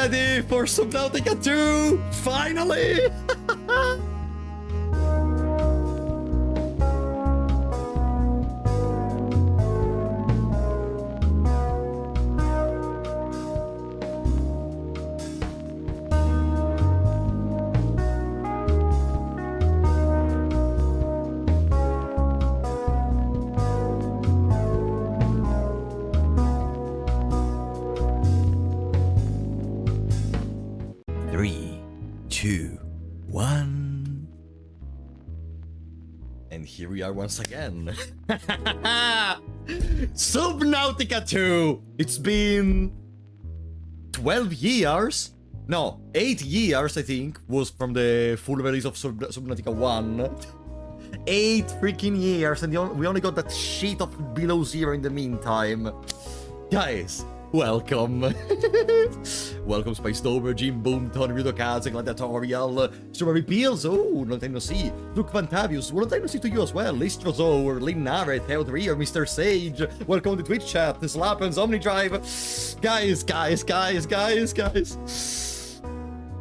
ready for Subnautica 2? Finally! Three, two, one. And here we are once again. Subnautica 2! It's been 12 years? No, 8 years, I think, was from the full release of Subnautica 1. 8 freaking years, and we only got that sheet of Below Zero in the meantime. Guys, welcome. Welcome Spice Dover, Jim Boomton, Rudo Kaz, Gladiatorial, Strawberry Peels, oh, long time no see. Luke Vantavius, long time no see to you as well. Listrozo, Lynn Narret, Harold Rear, Mr. Sage, welcome to Twitch chat, this happens, Omnidrive. Guys.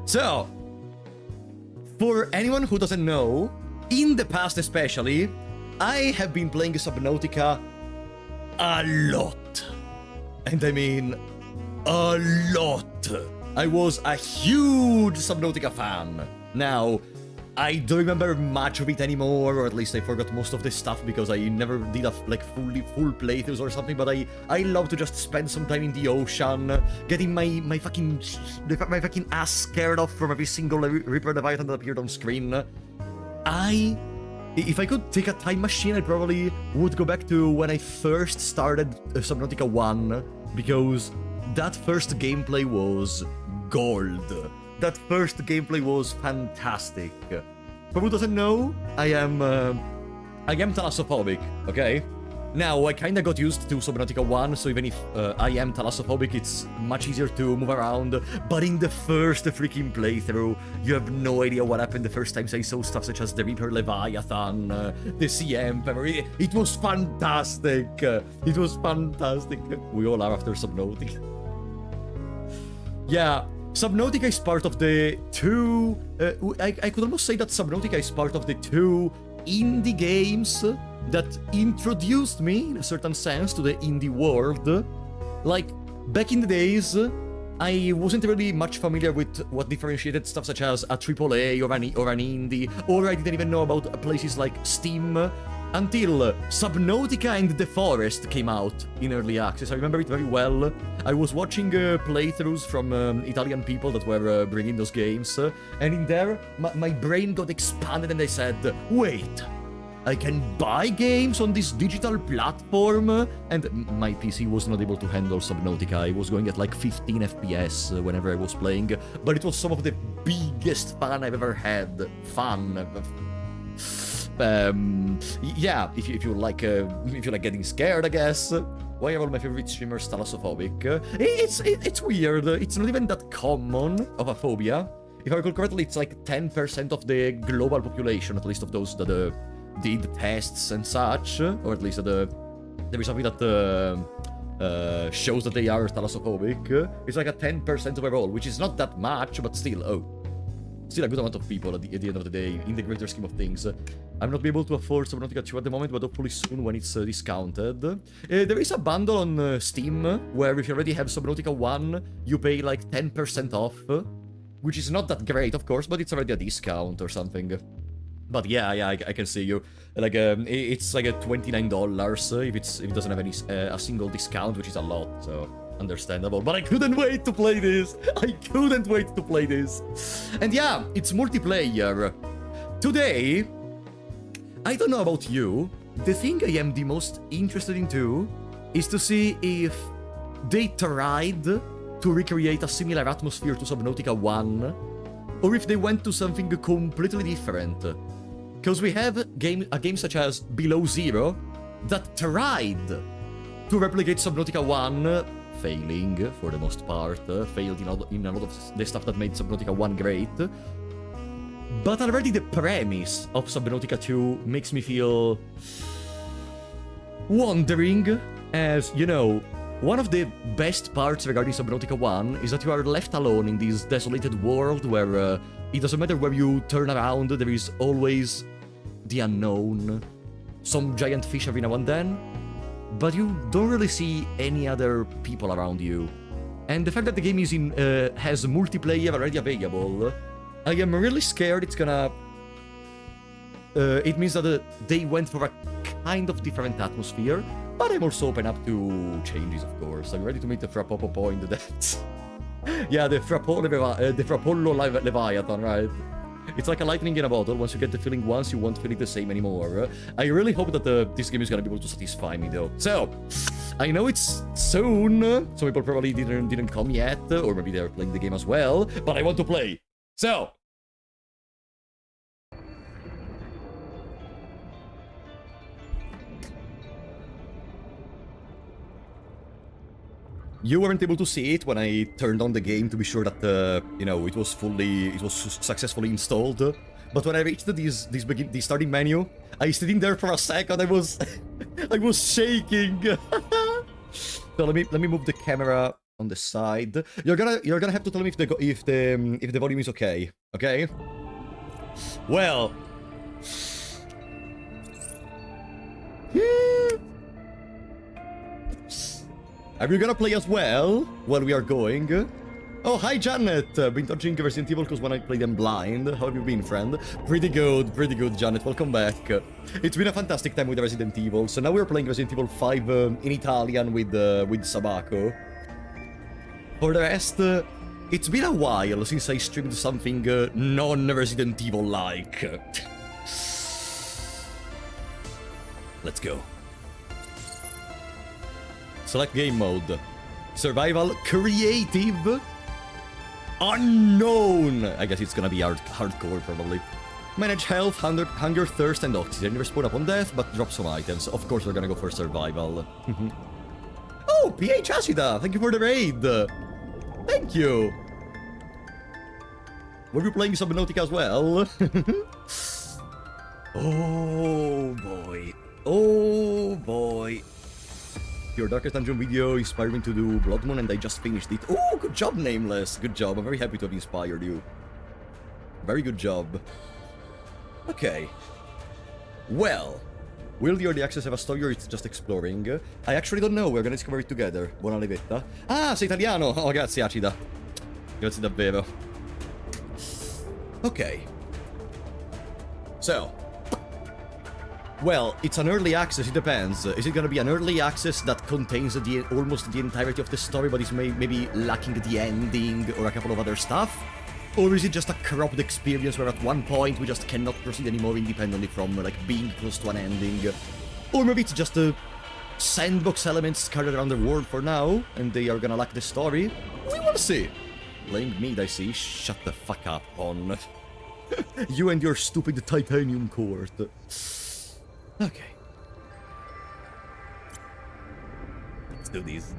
So, for anyone who doesn't know, in the past especially, I have been playing Subnautica a lot. And I mean, a lot. I was a huge Subnautica fan. Now, I don't remember much of it anymore, or at least I forgot most of the stuff because I never did a full playthroughs or something. But I love to just spend some time in the ocean, getting my fucking ass scared off from every single Reaper Leviathan that appeared on screen. If I could take a time machine, I probably would go back to when I first started Subnautica 1, because that first gameplay was gold. That first gameplay was fantastic. For who doesn't know, I am thalassophobic, okay? Now, I kinda got used to Subnautica 1, so even if I am thalassophobic, it's much easier to move around. But in the first freaking playthrough, you have no idea what happened the first times I saw stuff such as the Reaper Leviathan, the Sea Emperor. It was fantastic. It was fantastic. We all are after Subnautica. Yeah, Subnautica is part of the two... I could almost say that Subnautica is part of the two indie games that introduced me, in a certain sense, to the indie world. Like, back in the days, I wasn't really much familiar with what differentiated stuff such as a AAA or an indie, or I didn't even know about places like Steam, until Subnautica and The Forest came out in early access. I remember it very well. I was watching playthroughs from Italian people that were bringing those games, and in there, my brain got expanded and I said, wait, I can buy games on this digital platform, and my PC was not able to handle Subnautica. I was going at like 15 FPS whenever I was playing, but it was some of the biggest fun I've ever had. Yeah, if you like getting scared, I guess. Why are all my favorite streamers thalassophobic? It's weird. It's not even that common of a phobia. If I recall correctly, it's like 10% of the global population, at least of those that did tests and such, or at least there is something that shows that they are thalassophobic. It's like a 10% overall, which is not that much, but still, still a good amount of people at the end of the day, in the greater scheme of things. I'm not able to afford Subnautica 2 at the moment, but hopefully soon when it's discounted. There is a bundle on Steam, where if you already have Subnautica 1, you pay like 10% off, which is not that great, of course, but it's already a discount or something. But yeah, I can see you. Like, it's like $29 if it doesn't have any a single discount, which is a lot, so understandable. But I couldn't wait to play this. And yeah, it's multiplayer. Today, I don't know about you, the thing I am the most interested in too is to see if they tried to recreate a similar atmosphere to Subnautica 1, or if they went to something completely different. Because we have a game such as Below Zero that tried to replicate Subnautica 1, failing for the most part, failed in a lot of the stuff that made Subnautica 1 great. But already the premise of Subnautica 2 makes me feel wondering, as, you know, One of the best parts regarding Subnautica 1 is that you are left alone in this desolated world where it doesn't matter where you turn around, there is always the unknown. Some giant fish every now and then, but you don't really see any other people around you. And the fact that the game is has multiplayer already available, I am really scared it's gonna... it means that they went for a kind of different atmosphere, but I'm also open up to changes, of course. I'm ready to meet the Frappopo in the depths. Yeah, the Frappollo Leviathan, right? It's like a lightning in a bottle. Once you get the feeling once, you won't feel it the same anymore. I really hope that this game is gonna be able to satisfy me, though. So, I know it's soon. Some people probably didn't come yet, or maybe they're playing the game as well, but I want to play. So... You weren't able to see it when I turned on the game to be sure that, you know, it was successfully installed. But when I reached the starting menu, I stood in there for a second. I was shaking. So let me move the camera on the side. You're gonna have to tell me if the volume is okay. Okay. Well. Are you gonna play as well while we are going? Oh, hi Janet! Been touching Resident Evil because when I play them blind. How have you been, friend? Pretty good, Janet. Welcome back. It's been a fantastic time with Resident Evil. So now we're playing Resident Evil 5 in Italian with Sabaco. For the rest, it's been a while since I streamed something non-Resident Evil-like. Let's go. Select game mode. Survival, creative, unknown. I guess it's gonna be hardcore, probably. Manage health, hunger, thirst, and oxygen. Respawn upon death, but drop some items. Of course, we're gonna go for survival. Oh, PH Ashida, thank you for the raid. Thank you. Were you playing Subnautica as well? Oh boy. Oh boy. Your Darkest Dungeon video inspired me to do Blood Moon and I just finished it. Oh, good job, Nameless. Good job. I'm very happy to have inspired you. Very good job. Okay. Well, will the early access have a story or it's just exploring? I actually don't know. We're gonna discover it together. Buona levetta. Ah, sei italiano. Oh, grazie, Acida. Grazie davvero. Okay. So. Well, it's an early access, it depends. Is it gonna be an early access that contains almost the entirety of the story, but is maybe lacking the ending or a couple of other stuff? Or is it just a cropped experience where at one point we just cannot proceed anymore independently from, like, being close to an ending? Or maybe it's just sandbox elements scattered around the world for now, and they are gonna lack the story? We will see. Blamed meat, I see. Shut the fuck up, On. You and your stupid titanium court. Okay. Let's do this.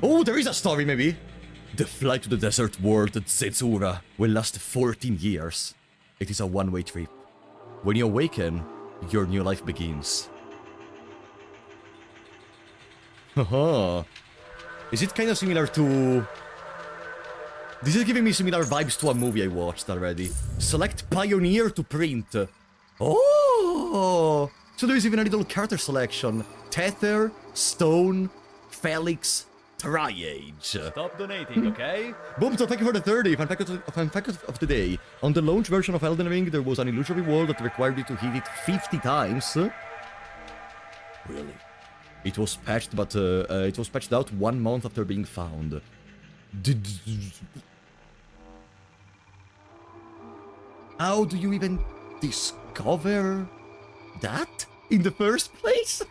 Oh, there is a story, maybe. The flight to the desert world at Zetsura will last 14 years. It is a one-way trip. When you awaken, your new life begins. Haha. Is it kind of similar to... This is giving me similar vibes to a movie I watched already. Select Pioneer to print. Oh! So there is even a little character selection. Tether, Stone, Felix, Triage. Stop donating, okay? Boomto, thank you for the 30. Fun fact of the day. On the launch version of Elden Ring, there was an illusory wall that required you to hit it 50 times. Really? It was patched, but it was patched out 1 month after being found. How do you even discover that in the first place?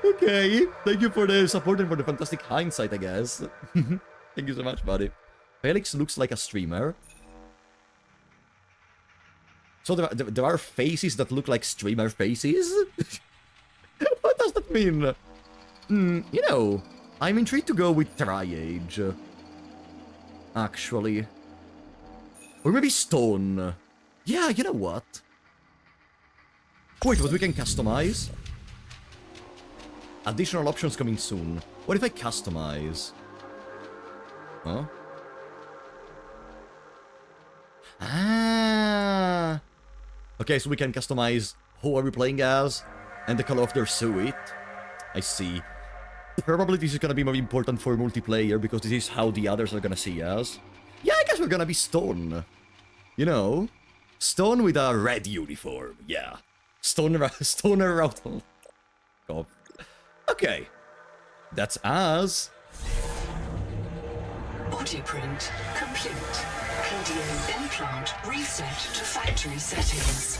Okay, thank you for the support and for the fantastic hindsight, I guess. Thank you so much, buddy. Felix looks like a streamer. So there are faces that look like streamer faces? What does that mean? You know, I'm intrigued to go with Triage. Actually. Or maybe Stone. Yeah, you know what? Wait, but we can customize? Additional options coming soon. What if I customize? Huh? Ah! Okay, so we can customize who are we playing as, and the color of their suit. I see. Probably this is gonna be more important for multiplayer, because this is how the others are gonna see us. Yeah, I guess we're gonna be Stone. You know? Stone with a red uniform, yeah. Stoner out. God. Okay. That's us. Body print complete. PDA implant reset to factory settings.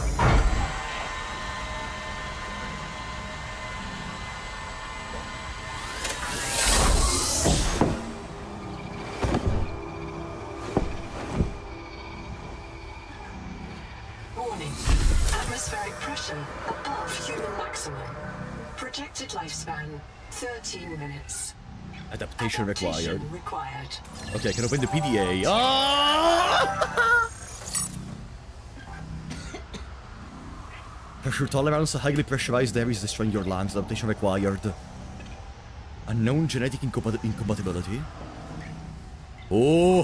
Warning. Atmospheric pressure above human maximum. Projected lifespan 13 minutes. Adaptation required. required. Okay, I can open the PDA. Ah! Pressure tolerance, highly pressurized air is destroying your lungs. Adaptation required. Unknown genetic incompatibility. Oh!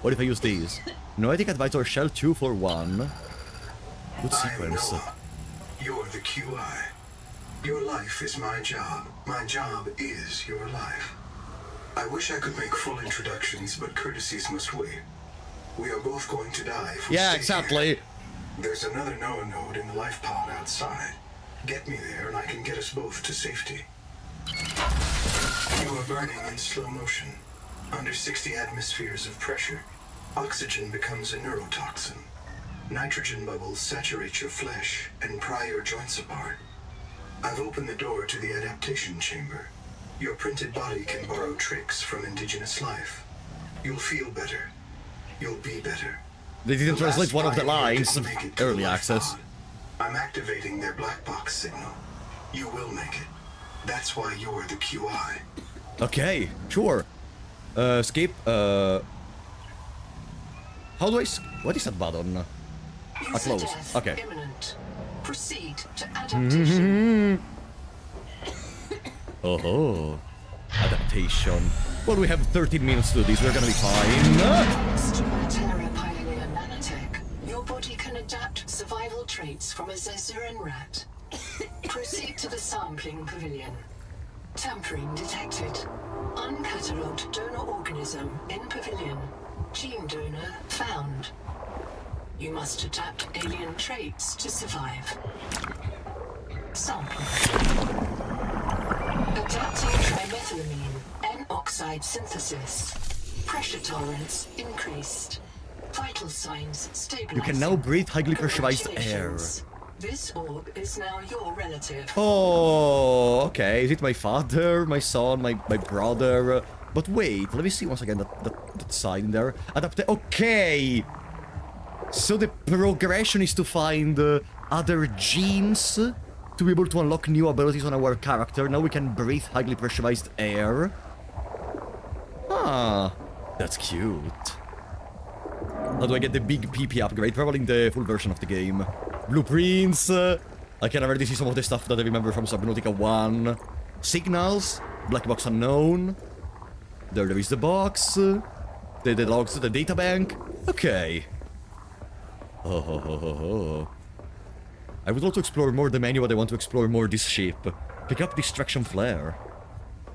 What if I use these? Noetic Advisor Shell 2 for 1. Good sequence. You're the QI. Your life is my job. My job is your life. I wish I could make full introductions, but courtesies must wait. We are both going to die if we Yeah, stay exactly. here. There's another Noah node in the Lifepod outside. Get me there and I can get us both to safety. You are burning in slow motion. Under 60 atmospheres of pressure, oxygen becomes a neurotoxin. Nitrogen bubbles saturate your flesh and pry your joints apart. I've opened the door to the adaptation chamber. Your printed body can borrow tricks from indigenous life. You'll feel better. You'll be better. They didn't The last translate one of the pioneer lines. didn't make it to Early the access. Lifepod. I'm activating their black box signal. You will make it. That's why you're the QI. Okay, sure. Skip, How do I what is that button? User Close. death Okay. imminent. Proceed to adaptation. Oh, adaptation. Well, we have 13 minutes to do this. We're gonna be fine. Thanks to Terra Pioneer Nanotech, your body can adapt survival traits from a Zezuran rat. Proceed to the sampling pavilion. Tampering detected. Uncatalogued donor organism in pavilion. Gene donor found. You must adapt alien traits to survive. Sample. Adapting trimethylamine, N-oxide synthesis. Pressure tolerance increased. Vital signs stabilizing. You can now breathe highly pressurized air. Congratulations. This orb is now your relative. Oh, okay. Is it my father, my son, my brother? But wait, let me see once again that sign there. Okay. So the progression is to find other genes to be able to unlock new abilities on our character. Now we can breathe highly pressurized air. Ah, that's cute. How do I get the big PP upgrade? Probably in the full version of the game. Blueprints. I can already see some of the stuff that I remember from Subnautica 1. Signals. Black box unknown. There is the box. The logs, the data bank. Okay. Oh. I would like to explore more the menu, but I want to explore more this ship. Pick up distraction flare.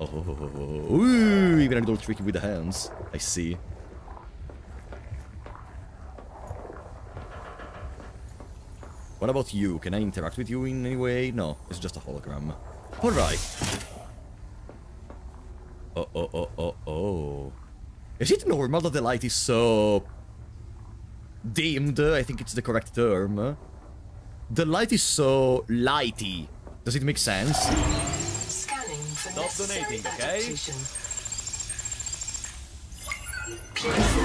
Ooh, even a little tricky with the hands. I see. What about you? Can I interact with you in any way? No, it's just a hologram. Alright. Oh. Is it normal that the light is so dimmed? I think it's the correct term. The light is so lighty. Does it make sense? Scanning for Stop necessary donating, okay? adaptation. Please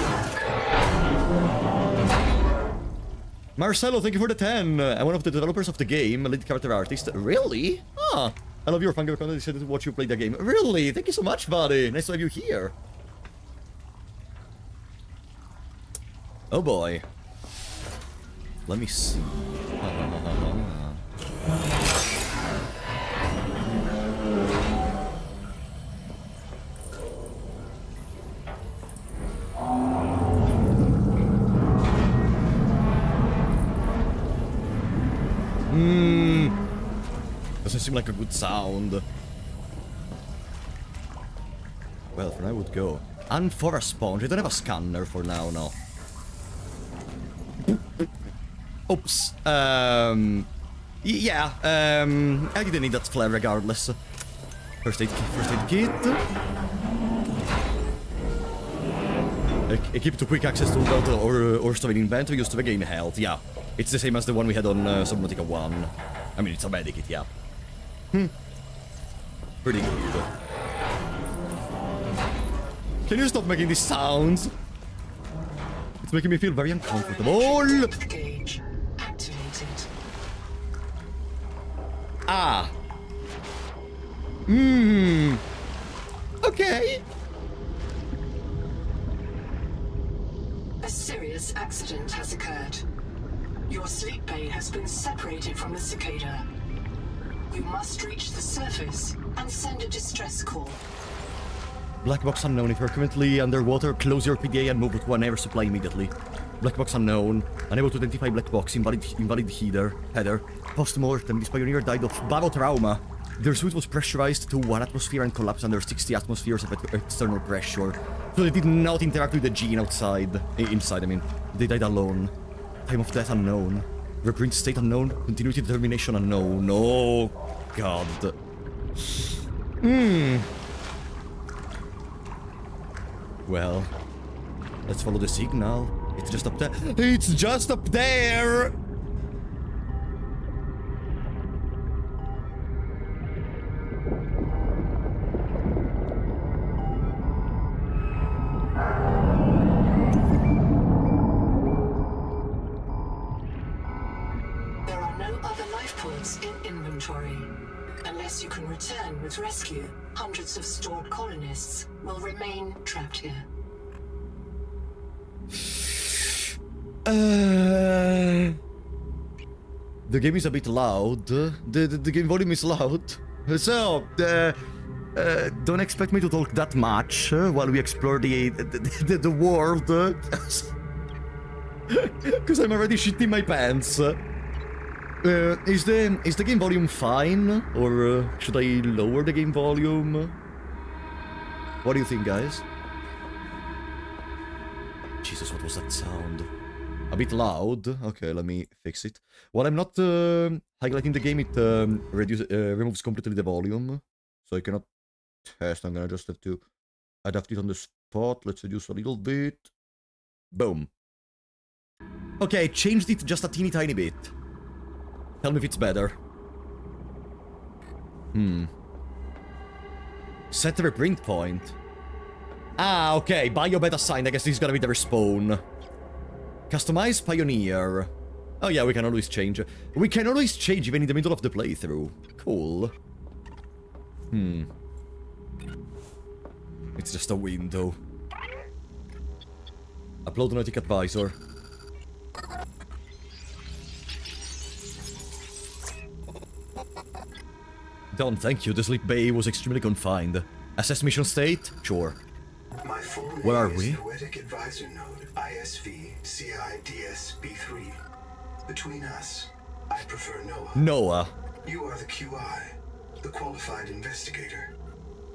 Marcelo, thank you for the 10. I'm one of the developers of the game, a lead character artist. Really? Ah, I love your fan content. I decided to watch you play the game. Really? Thank you so much, buddy. Nice to have you here. Oh boy. Let me see. Doesn't seem like a good sound. Well, for now I would go. And for a sponge. I don't have a scanner for now, no. Oops. Yeah, I didn't need that flare regardless. First aid kit. Equip to quick access to belt or stuff in inventory used to gain health. Yeah, it's the same as the one we had on Subnautica 1. I mean, it's a medikit, yeah. Pretty good. Can you stop making these sounds? It's making me feel very uncomfortable. Gauge activated. Ah. Okay. A serious accident has occurred. Your sleep bay has been separated from the cicada. You must reach the surface and send a distress call. Black box unknown. If you're currently underwater, close your PDA and move to an air supply immediately. Black box unknown. Unable to identify black box. Invalid header. Post-mortem. This pioneer died of barotrauma. Their suit was pressurized to 1 atmosphere and collapsed under 60 atmospheres of external pressure. So they did not interact with the gene outside. Inside, I mean. They died alone. Time of death unknown. Reprint state unknown. Continuity determination unknown. Oh, God. Well, let's follow the signal. It's just up there. It's just up there! There are no other Lifepods in inventory. Unless you can return with rescue, hundreds of stored colonists will remain trapped here. The game is a bit loud. The game volume is loud. So, don't expect me to talk that much while we explore the world. Because I'm already shitting my pants. Is the game volume fine? Or should I lower the game volume? What do you think, guys? Jesus, what was that sound? A bit loud. Okay, let me fix it. While I'm not highlighting the game, it removes completely the volume. So I cannot test. I'm gonna just have to adapt it on the spot. Let's reduce a little bit. Boom. Okay, I changed it just a teeny tiny bit. Tell me if it's better. Set the reprint point. Ah, okay. Biobeta signed. I guess this is gonna be the respawn. Customize Pioneer. Oh yeah, we can always change. We can always change even in the middle of the playthrough. Cool. It's just a window. Upload Nautic Advisor. Don't thank you. The sleep bay was extremely confined. Assess mission state? Sure. My full name Where are is we? Noetic Advisor Node ISV CIDS B3. Between us, I prefer Noah. Noah. You are the QI, the qualified investigator.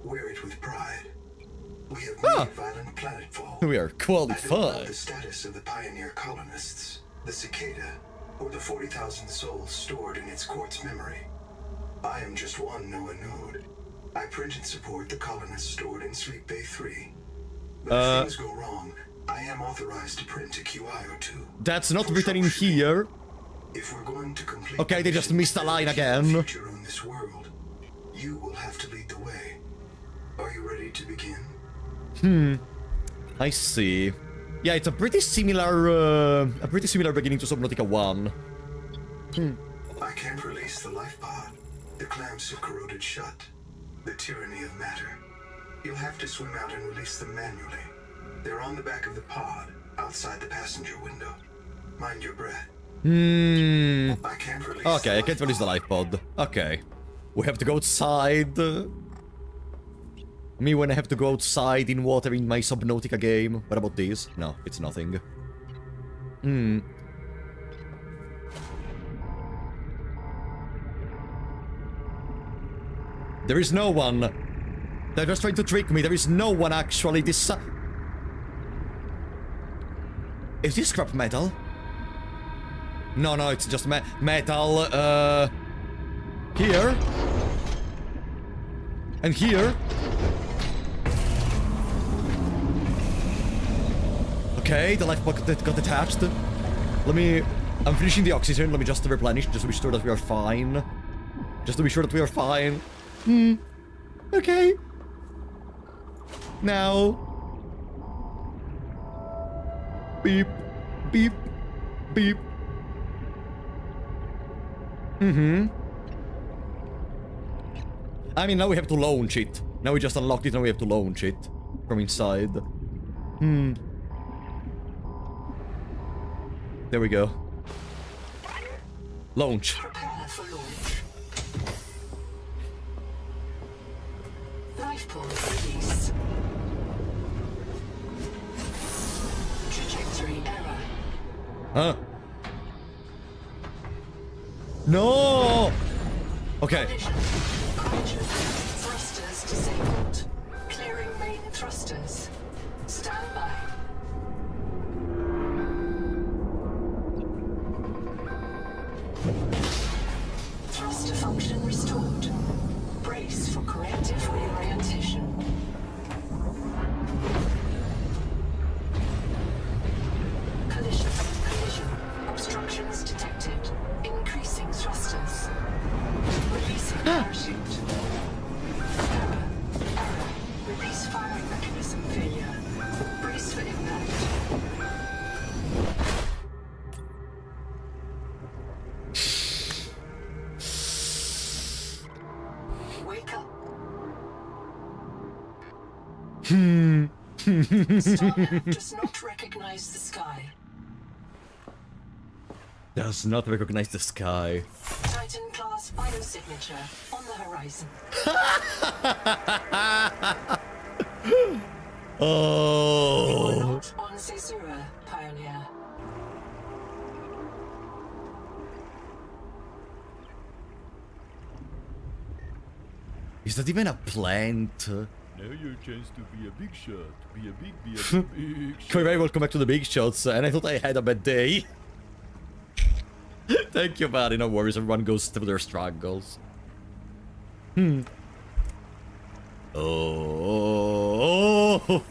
Wear it with pride. We have made violent planetfall. We are I don't know qualified. the status of the pioneer colonists, the cicada, or the 40,000 souls stored in its quartz memory. I am just one Noah node. I print and support the colonists stored in Sleep Bay 3. But if things go wrong, I am authorized to print a QI-02. That's not For written in troubleshooting. here. If we're going to complete Okay, they just missed a line again. future on this world, you will have to lead the way. Are you ready to begin? I see. Yeah, it's a pretty similar beginning to Subnautica 1. I can't release the Lifepod. The clamps have corroded shut. The tyranny of matter. You'll have to swim out and release them manually. They're on the back of the pod, outside the passenger window. Mind your breath. I can't release Okay, I the can't release the life Lifepod. Okay. We have to go outside. Me when I have to go outside in water in my Subnautica game. What about this? No, it's nothing. There is no one. They're just trying to trick me. There is no one actually. This... Is this scrap metal? No, no, it's just metal, here. And here. Okay, the life bucket got attached. Let me... I'm finishing the oxygen. Let me just replenish, just to be sure that we are fine. Just to be sure that we are fine. Okay. Now... Beep. Beep. Beep. I mean, now we have to launch it. Now we just unlocked it, now we have to launch it. From inside. There we go. Launch. Prepare for launch. Lifepod release. Trajectory error. Huh? No! Okay. Collision. Collision. Thrusters disabled. Clearing main thrusters. Stand by. Thruster function restored. Brace for corrective reorientation. Collision. Collision. Obstructions detected. Increasing thrusters. Releasing parachute. Error. Error. Release firing mechanism failure. Brace for impact. Wake up. Starlab does not recognize the sky. Does not recognize the sky. Titan class biosignature on the horizon. Oh. Not on Caesura, Pioneer. Is that even a plant? Now your chance to be a big shot. Be a big shot. Can very well come back to the big shots, and I thought I had a bad day. Thank you, buddy. No worries, everyone goes through their struggles. Oh.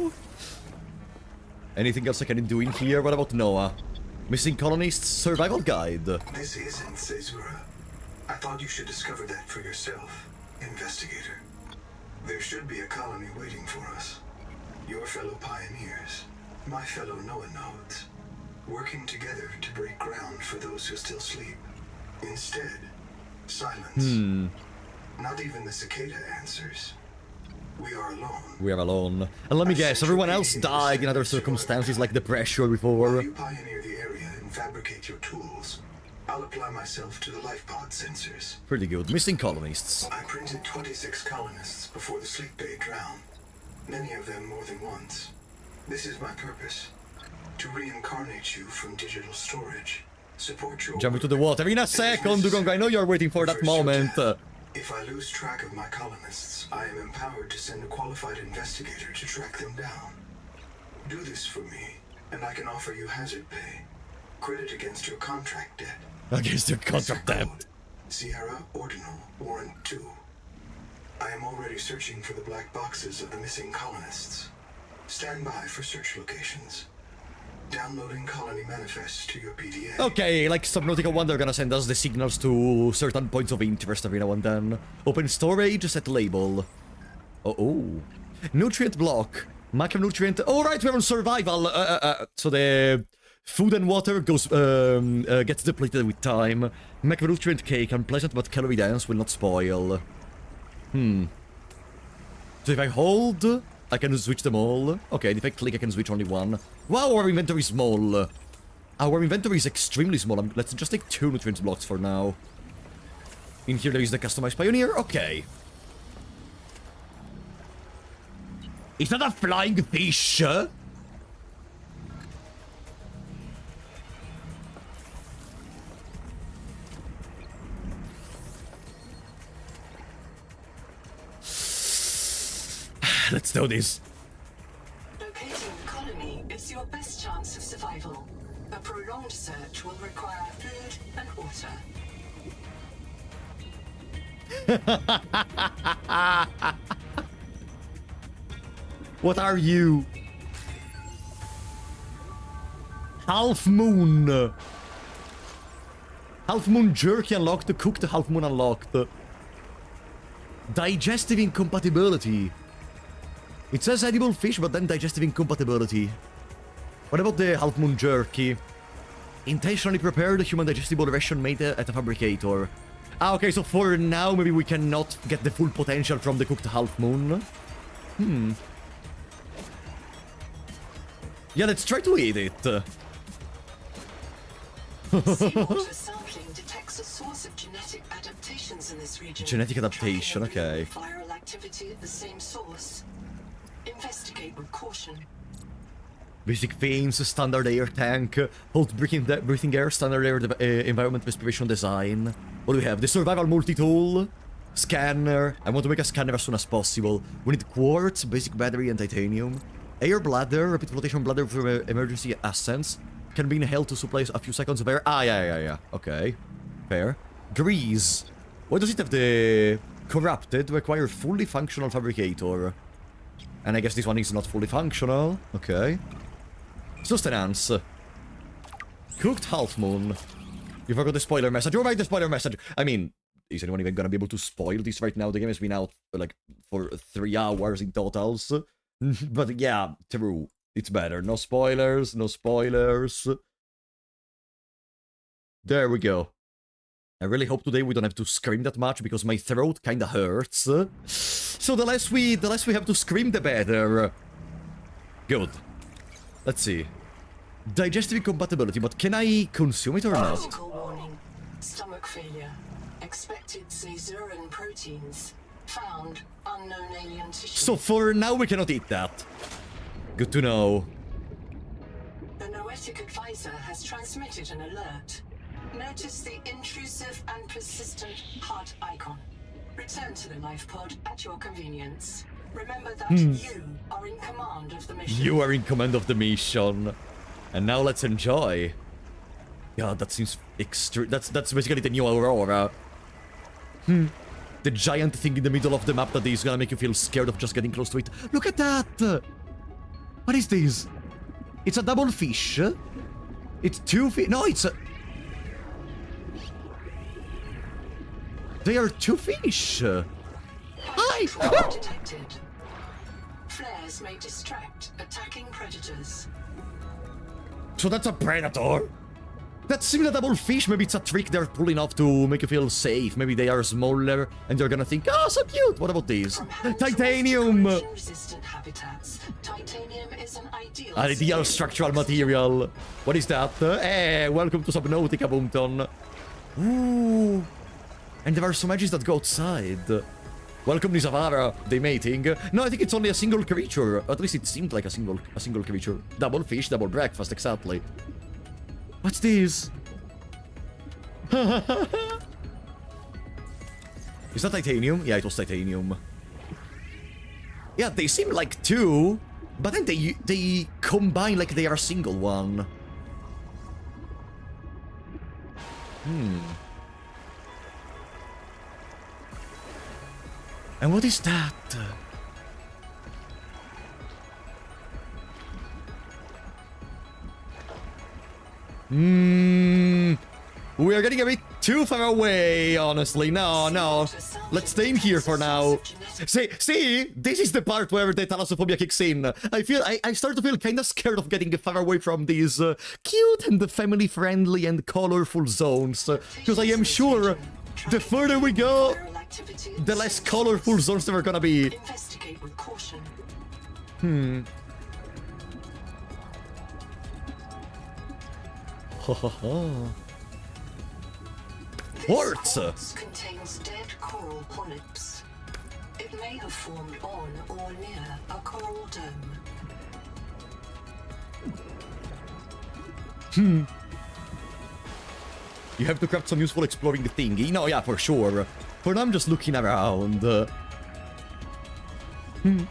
Anything else I can do in here? What about Noah? Missing colonists survival guide. This isn't Caesura. I thought you should discover that for yourself, investigator. There should be a colony waiting for us. Your fellow pioneers, my fellow Noah nodes, working together to break ground for those who still sleep. Instead, silence. Not even the cicada answers. We are alone. We are alone. And let me guess, everyone else died in other circumstances like the pressure While before. you pioneer the area and fabricate your tools, I'll apply myself to the Lifepod sensors. Pretty good. Missing colonists. I printed 26 colonists before the sleep bay drowned. Many of them more than once. This is my purpose. To reincarnate you from digital storage. Support your Jump into work, the water in a and second, if Dugong. I know you're waiting for that First your moment. tab. If I lose track of my colonists, I am empowered to send a qualified investigator to track them down. Do this for me, and I can offer you hazard pay. Credit against your contract debt. Against your contract debt. Code, Sierra Ordinal Warrant 2. I am already searching for the black boxes of the missing colonists. Stand by for search locations. Downloading colony manifests to your PDA. Okay, like Subnautica 1, they're gonna send us the signals to certain points of interest every now and then. Open storage, set label. Oh. Nutrient block. Macronutrient. Oh, right, we're on survival. So the food and water goes gets depleted with time. Macronutrient cake, unpleasant but calorie dense, will not spoil. So if I hold, I can switch them all. Okay, and if I click, I can switch only one. Wow, our inventory is small. Our inventory is extremely small. Let's just take 2 nutrients blocks for now. In here there is the customized pioneer. Okay. Is that a flying fish? Let's do this. Locating the colony is your best chance of survival. A prolonged search will require food and water. What are you? Half moon. Half moon jerky unlocked. Cooked half moon unlocked. Digestive incompatibility. It says edible fish, but then digestive incompatibility. What about the half moon jerky? Intentionally prepared human digestible ration made at a fabricator. Ah, okay, so for now, maybe we cannot get the full potential from the cooked half moon. Yeah, let's try to eat it. Seawater sampling detects a source of genetic adaptations in this region. Genetic adaptation, Tracking every okay. viral activity at the same source. Investigate with caution. Basic veins, standard air tank, hold breathing air, standard air environment respiration design. What do we have? The survival multi-tool, scanner. I want to make a scanner as soon as possible. We need quartz, basic battery, and titanium. Air bladder, rapid flotation bladder for emergency ascents. Can be inhaled to supply a few seconds of air. Ah, yeah. Okay. Fair. Grease. Why does it have the corrupted? Require fully functional fabricator. And I guess this one is not fully functional. Okay. Sustenance. Cooked half moon. You forgot the spoiler message. You're right, the spoiler message. I mean, is anyone even gonna be able to spoil this right now? The game has been out, like, for 3 hours in totals. But yeah, true. It's better. No spoilers, no spoilers. There we go. I really hope today we don't have to scream that much, because my throat kinda hurts. So the less we have to scream, the better. Good. Let's see. Digestive incompatibility, but can I consume it or not? Critical warning. Stomach failure. Expected caesarean proteins. Found unknown alien tissue. So for now we cannot eat that. Good to know. The Noetic advisor has transmitted an alert. Notice the intrusive and persistent heart icon. Return to the Lifepod at your convenience. Remember that you are in command of the mission. You are in command of the mission. And now let's enjoy. God, that seems extreme. That's basically the new Aurora. The giant thing in the middle of the map that is gonna make you feel scared of just getting close to it. Look at that! What is this? It's a double fish? It's 2 fish. No, it's a... They are 2 fish. Hi! Control detected. Flares may distract attacking predators. So that's a predator? That similar double fish, maybe it's a trick they're pulling off to make you feel safe. Maybe they are smaller and they're gonna think, oh, so cute. What about these? Titanium! Resistant habitats. Titanium is an ideal Ideal structural material. What is that? Hey, welcome to Subnautica, Boomton. Ooh. And there are some edges that go outside. Welcome, Nizavara. They mating. No, I think it's only a single creature. At least it seemed like a single creature. Double fish, double breakfast, exactly. What's this? Is that titanium? Yeah, it was titanium. Yeah, they seem like 2, but then they combine like they are a single one. And what is that? We are getting a bit too far away, honestly. No. Let's stay in here for now. See, this is the part where the thalassophobia kicks in. I start to feel kind of scared of getting far away from these cute and family-friendly and colorful zones. Because I am sure the further we go, the less colorful zones there are gonna be. Investigate with caution. Quartz! Quartz contains dead coral polyps. It may have formed on or near a coral dome. You have to craft some useful exploring thingy. No, yeah, for sure. For now, I'm just looking around. I'm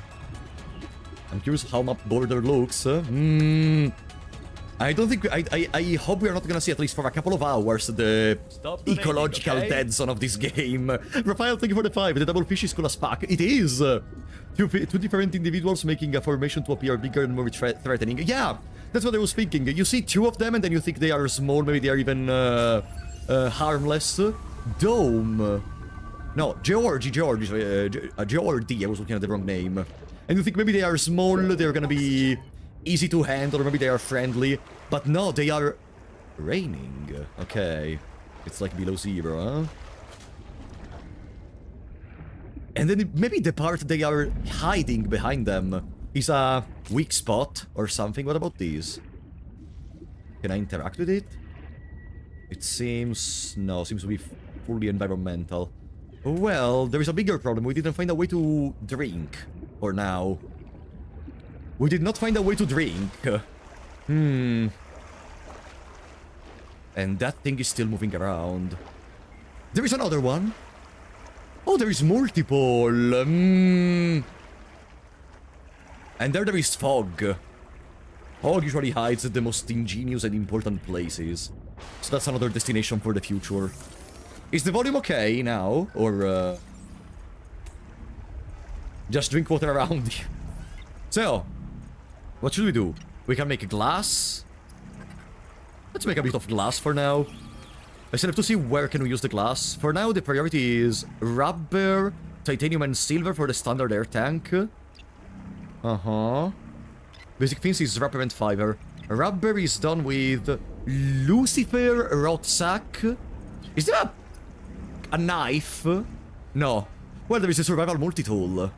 curious how map border looks. I don't think... I hope we are not gonna see, at least for a couple of hours, the Stop donating, ecological okay? dead zone of this game. Raphael, thank you for the 5. The double fish is cool as fuck. It is! Two different individuals making a formation to appear bigger and more threatening. Yeah! That's what I was thinking. You see two of them and then you think they are small, maybe they are even harmless. Dome. No, Geordi, I was looking at the wrong name. And you think maybe they are small, they're gonna be easy to handle, or maybe they are friendly. But no, they are raining. Okay. It's like below zero, huh? And then maybe the part they are hiding behind them is a weak spot or something. What about these? Can I interact with it? It seems... no, seems to be fully environmental. Well, there is a bigger problem. We didn't find a way to drink. For now. We did not find a way to drink. And that thing is still moving around. There is another one. Oh, there is multiple. And there is fog. Fog usually hides at the most ingenious and important places. So that's another destination for the future. Is the volume okay now? Or, just drink water around you. So, what should we do? We can make a glass. Let's make a bit of glass for now. I still have to see where can we use the glass. For now, the priority is rubber, titanium, and silver for the standard air tank. Basic things is rubber and fiber. Rubber is done with Lucifer rot sack. Is there a knife? No. Well, there is a survival multi-tool.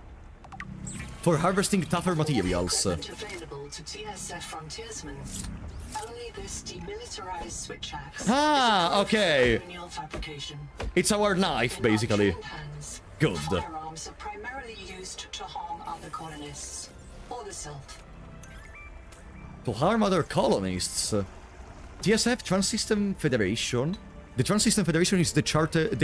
For harvesting tougher materials. Available to TSF frontiersmen. Only this demilitarized switch axe. Ah, okay. Fabrication. It's our knife, basically. Hands, Good. firearms are primarily used to harm other colonists or the self. To harm other colonists. TSF Trans-System Federation. The Trans-System Federation is the chartered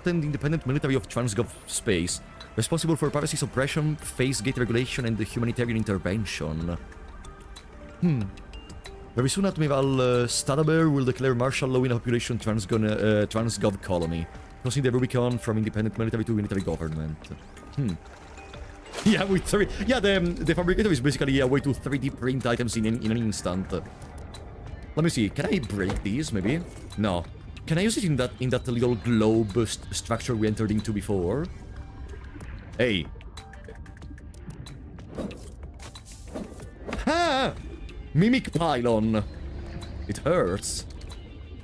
independent military of Transgov space, responsible for piracy suppression, phase gate regulation, and the humanitarian intervention. Very soon, Admiral Stadaber will declare martial law in a population Transgov colony, crossing the Rubicon from independent military to military government. Yeah, with three. Yeah, the fabricator is basically a way to 3D print items in an instant. Let me see. Can I break these? Maybe. No. Can I use it in that little globe structure we entered into before? Hey. Ah! Mimic pylon. It hurts.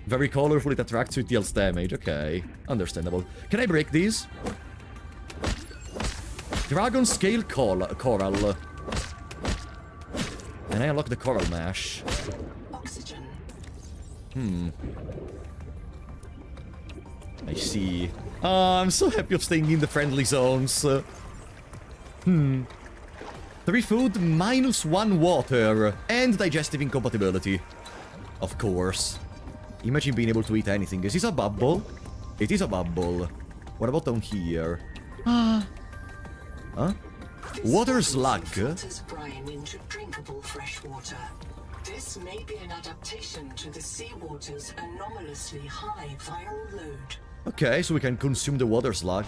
Very colorful, it attracts you, it deals damage. Okay, understandable. Can I break these? Dragon scale coral. And I unlock the coral mash. Oxygen. I see. I'm so happy of staying in the friendly zones. 3 food, -1 water, and digestive incompatibility. Of course. Imagine being able to eat anything. Is this a bubble? It is a bubble. What about down here? Huh? Water slug. Filters brine into drinkable fresh water. This may be an adaptation to the seawater's anomalously high viral load. Okay, so we can consume the water slug.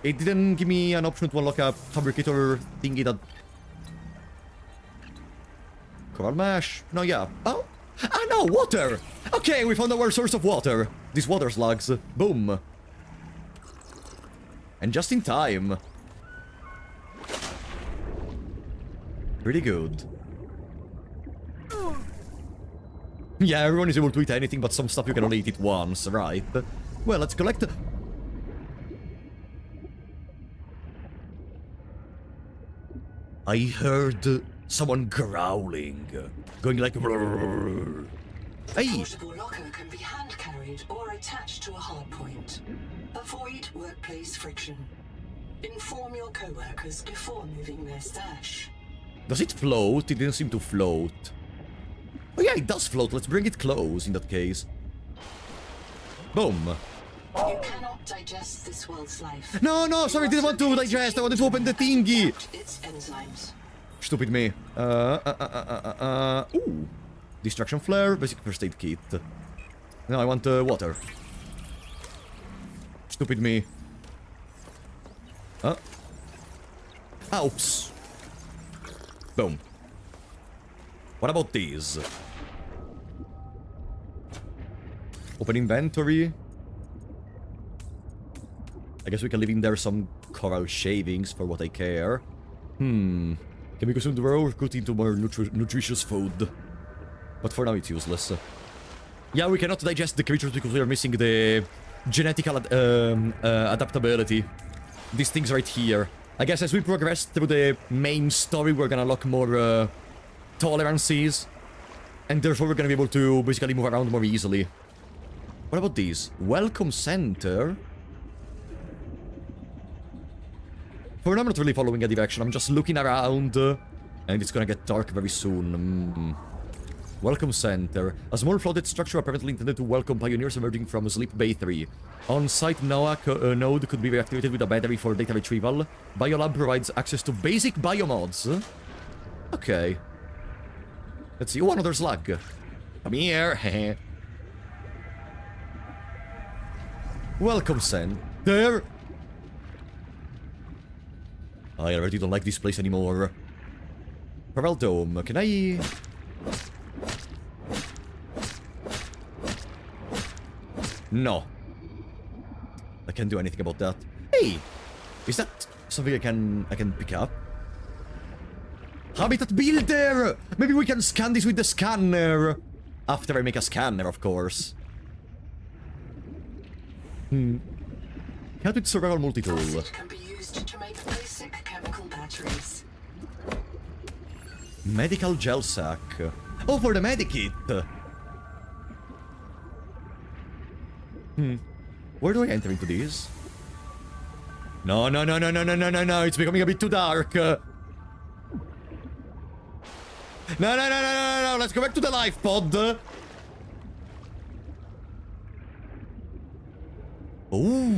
It didn't give me an option to unlock a fabricator thingy that... Coral mash? No, yeah. Oh! Ah, no! Water! Okay, we found our source of water. These water slugs. Boom. And just in time. Pretty good. Yeah, everyone is able to eat anything, but some stuff you can only eat it once, right? Well, let's collect... I heard Someone growling. Going like... Hey! Portable locker can be hand-carried or attached to a hardpoint. Avoid workplace friction. Inform your co-workers before moving their stash. Does it float? It didn't seem to float. Oh yeah, it does float. Let's bring it close in that case. Boom. You cannot digest this world's life. No, sorry, I didn't want to digest. I wanted to open the thingy. Its enzymes. Stupid me. Ooh. Distraction flare, basic first aid kit. No, I want water. Stupid me. Oops. Boom. What about these? Open inventory. I guess we can leave in there some coral shavings for what I care. Can be consumed raw or cooked into more nutritious food. But for now it's useless. Yeah, we cannot digest the creatures because we are missing the genetical adaptability. These things right here. I guess as we progress through the main story, we're gonna unlock more tolerances. And therefore we're gonna be able to basically move around more easily. What about these? Welcome center. For now, I'm not really following a direction. I'm just looking around. And it's gonna get dark very soon. Welcome center. A small flooded structure apparently intended to welcome pioneers emerging from Sleep Bay 3. On-site NOAC node could be reactivated with a battery for data retrieval. Biolab provides access to basic biomods. Okay. Let's see. Oh, another slug. Come here. Welcome center. I already don't like this place anymore. Coral Dome. Can I... No. I can't do anything about that. Hey! Is that something I can pick up? Habitat builder! Maybe we can scan this with the scanner. After I make a scanner, of course. Can't with survival multi-tool. Acid can be used to make basic chemical batteries. Medical gel sack. Oh, for the medikit. Where do I enter into these? No. It's becoming a bit too dark. No. Let's go back to the Lifepod. Ooh.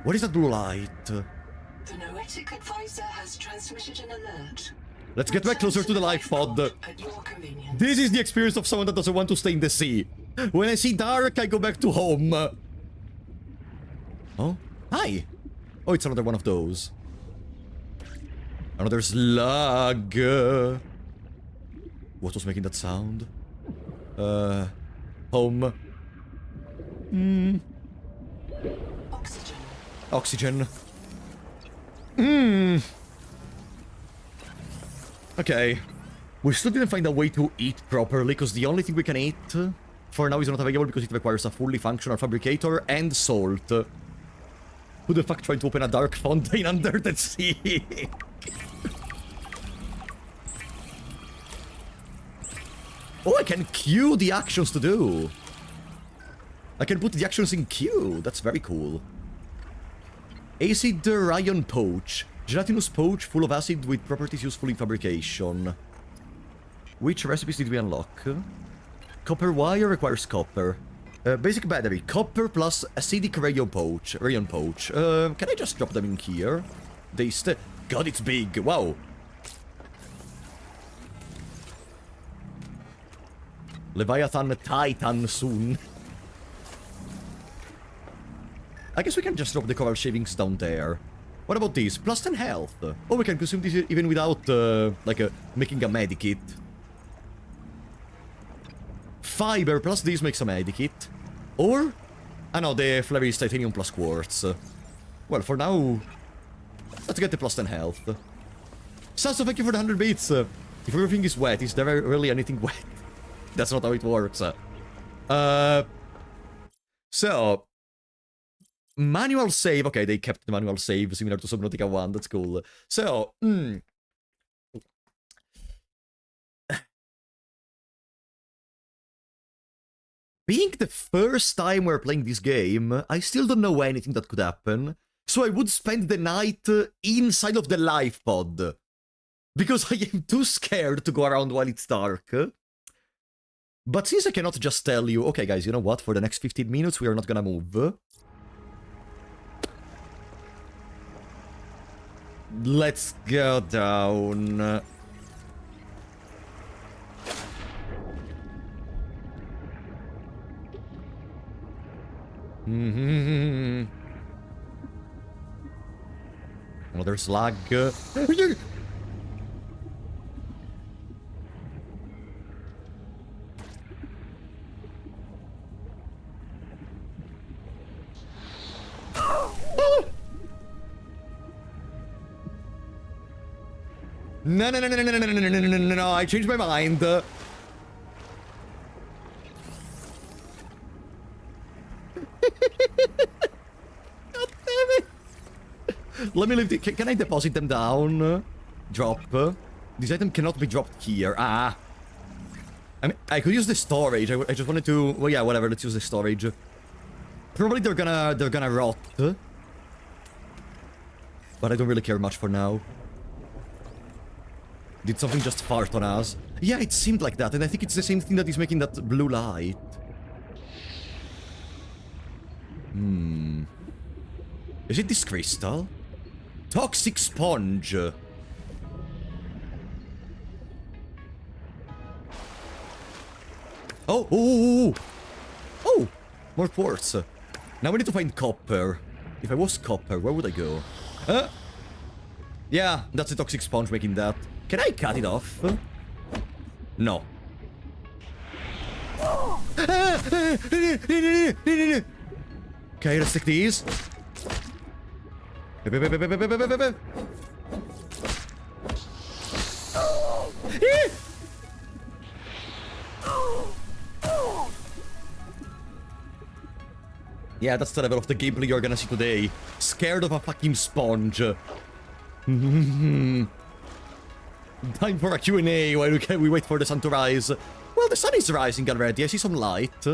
What is that blue light? The Noetic advisor has transmitted an alert. Let's get back closer to the Lifepod. At your convenience. This is the experience of someone that doesn't want to stay in the sea. When I see dark, I go back to home. Oh? Hi! Oh, it's another one of those. Another slug. What was making that sound? Home. Oxygen. Okay. We still didn't find a way to eat properly, because the only thing we can eat for now is not available because it requires a fully functional fabricator and salt. Who the fuck tried to open a dark fountain under the sea? Oh, I can queue the actions to do. I can put the actions in queue. That's very cool. Acid Rayon Pouch. Gelatinous pouch full of acid with properties useful in fabrication. Which recipes did we unlock? Copper wire requires copper. Basic battery. Copper plus acidic rayon pouch. Can I just drop them in here? They stay... God, it's big. Wow. Leviathan Titan soon. I guess we can just drop the coral shavings down there. What about these? Plus 10 health. Oh, we can consume this even without, making a medikit. Fiber plus these makes a medikit. Or... I know, the flavor is titanium plus quartz. Well, for now... Let's get the plus 10 health. Sasso, thank you for the 100 bits. If everything is wet, is there really anything wet? That's not how it works. So... Manual save. Okay, they kept the manual save similar to Subnautica 1. That's cool. So, Being the first time we're playing this game, I still don't know anything that could happen. So I would spend the night inside of the Lifepod. Because I am too scared to go around while it's dark. But since I cannot just tell you, okay guys, you know what, for the next 15 minutes we are not gonna move. Let's go down. Oh, there's lag. No, no, no, no, no, no, no, no, no, no, no, no, I changed my mind. God damn it. Let me leave the... Can I deposit them down? Drop. This item cannot be dropped here. Ah. I mean, I could use the storage. I just wanted to... Well, yeah, whatever. Let's use the storage. Probably they're gonna rot. But I don't really care much for now. Did something just fart on us? Yeah, it seemed like that, and I think it's the same thing that is making that blue light. Is it this crystal? Toxic sponge. Oh, more quartz. Now we need to find copper. If I was copper, where would I go? Yeah, that's the toxic sponge making that. Can I cut it off? No. Okay, let's take these. Yeah, that's the level of the gameplay you're gonna see today. Scared of a fucking sponge. Time for a Q&A while we wait for the sun to rise. Well, the sun is rising already. I see some light.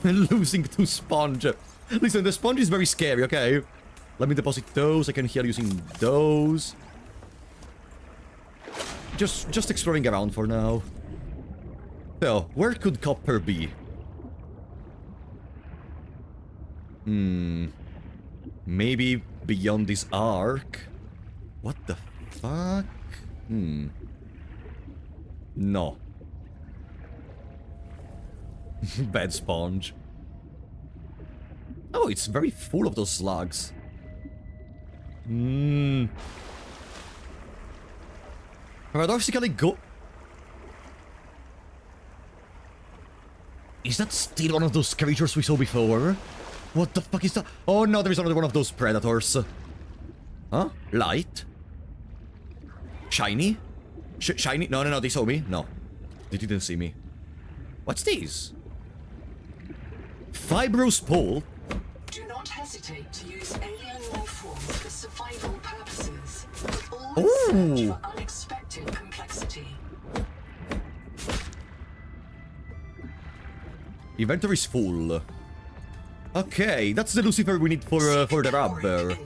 Losing to sponge. Listen, the sponge is very scary, okay? Let me deposit those. I can heal using those. Just exploring around for now. So, where could copper be? Maybe beyond this arc? What the fuck? No. Bad sponge. Oh, it's very full of those slugs. Paradoxically Is that still one of those creatures we saw before? What the fuck is that? Oh no, there is another one of those predators. Huh? Light? Shiny? Shiny? No, no, no, they saw me. No. They didn't see me. What's this? Fibrous pole? Do not hesitate to use alien life forms for survival purposes. Always search for unexpected complexity. Inventory's full. Okay, that's the Lucifer we need for the rubber.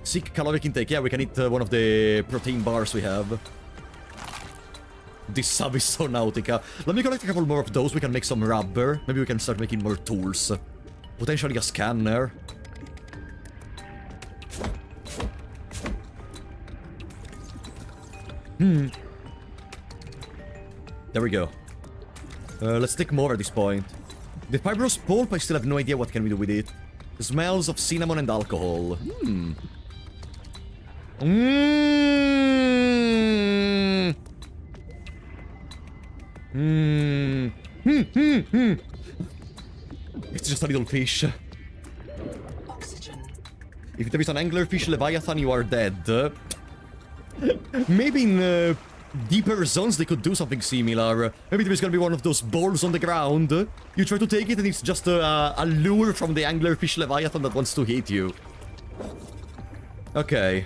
Seek caloric intake. Yeah, we can eat one of the protein bars we have. This sub is so Nautica. Let me collect a couple more of those. We can make some rubber. Maybe we can start making more tools. Potentially a scanner. There we go. Let's take more at this point. The fibrous pulp, I still have no idea what can we do with it. It smells of cinnamon and alcohol. It's just a little fish. Oxygen. If there is an anglerfish leviathan, you are dead. Maybe in deeper zones they could do something similar. Maybe there is gonna be one of those balls on the ground. You try to take it and it's just a lure from the anglerfish leviathan that wants to hit you. Okay.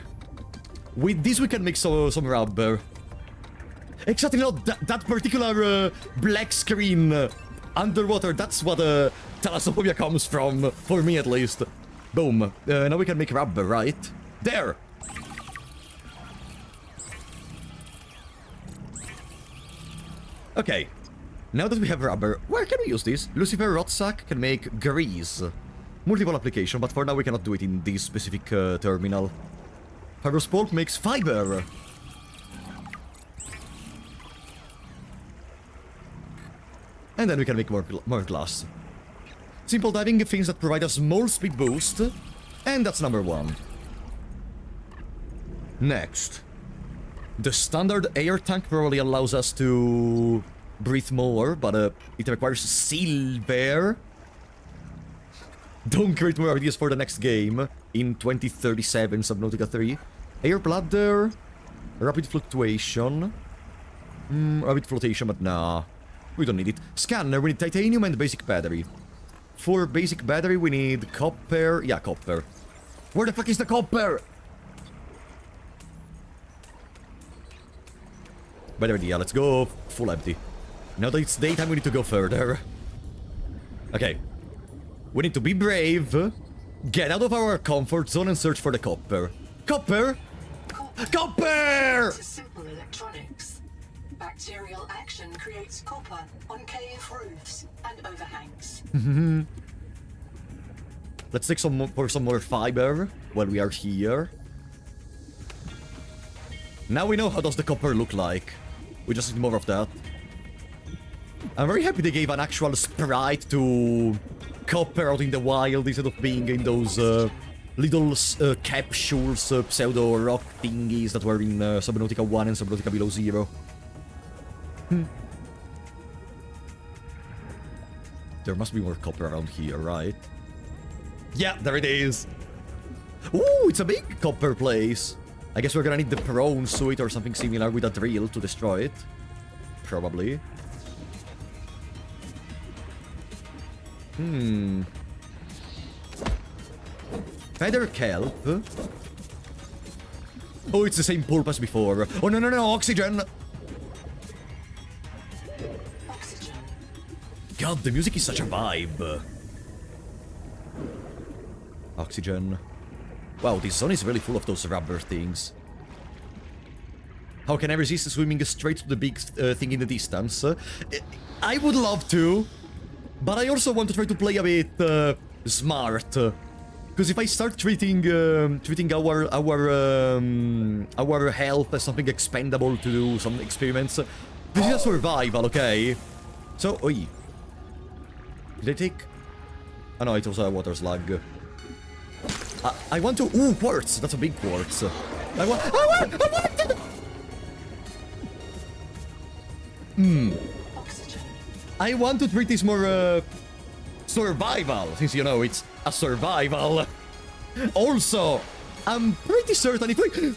With this we can make some rubber. Exactly, no, that particular black screen underwater, that's what thalassophobia comes from, for me at least. Boom. Now we can make rubber, right? There! Okay. Now that we have rubber, where can we use this? Lucifer Rotsack can make grease. Multiple application, but for now we cannot do it in this specific terminal. Fibrous pulp makes fiber. And then we can make more glass. Simple diving, things that provide a small speed boost. And that's number 1. Next. The standard air tank probably allows us to breathe more, but it requires silver. Don't create more ideas for the next game in 2037 Subnautica 3. Air bladder, rapid fluctuation. Rapid flotation, but nah. We don't need it. Scanner, we need titanium and basic battery. For basic battery, we need copper. Yeah, copper. Where the fuck is the copper? Better idea, let's go full empty. Now that it's daytime, we need to go further. Okay. We need to be brave, get out of our comfort zone and search for the copper. Copper! Copper! To simple electronics. Bacterial action creates copper on cave roofs and overhangs. Let's take some more fiber while we are here. Now we know how does the copper look like. We just need more of that. I'm very happy they gave an actual sprite to copper out in the wild instead of being in those little capsules, pseudo rock thingies that were in Subnautica 1 and Subnautica Below Zero. There must be more copper around here, right? Yeah, there it is. Ooh, it's a big copper place. I guess we're gonna need the prawn suit or something similar with a drill to destroy it. Probably. Feather kelp. Oh, it's the same pulp as before. Oh, no, oxygen! Oxygen. God, the music is such a vibe. Oxygen. Wow, this zone is really full of those rubber things. How can I resist swimming straight to the big thing in the distance? I would love to, but I also want to try to play a bit smart. Because if I start treating our health as something expendable to do some experiments, this is a survival, okay? So, oi. Did I take? Oh no, it was a water slug. I want to. Ooh, quartz. That's a big quartz. I want. Oxygen. I want to treat this more survival, since you know it's a survival. Also, I'm pretty certain if we. The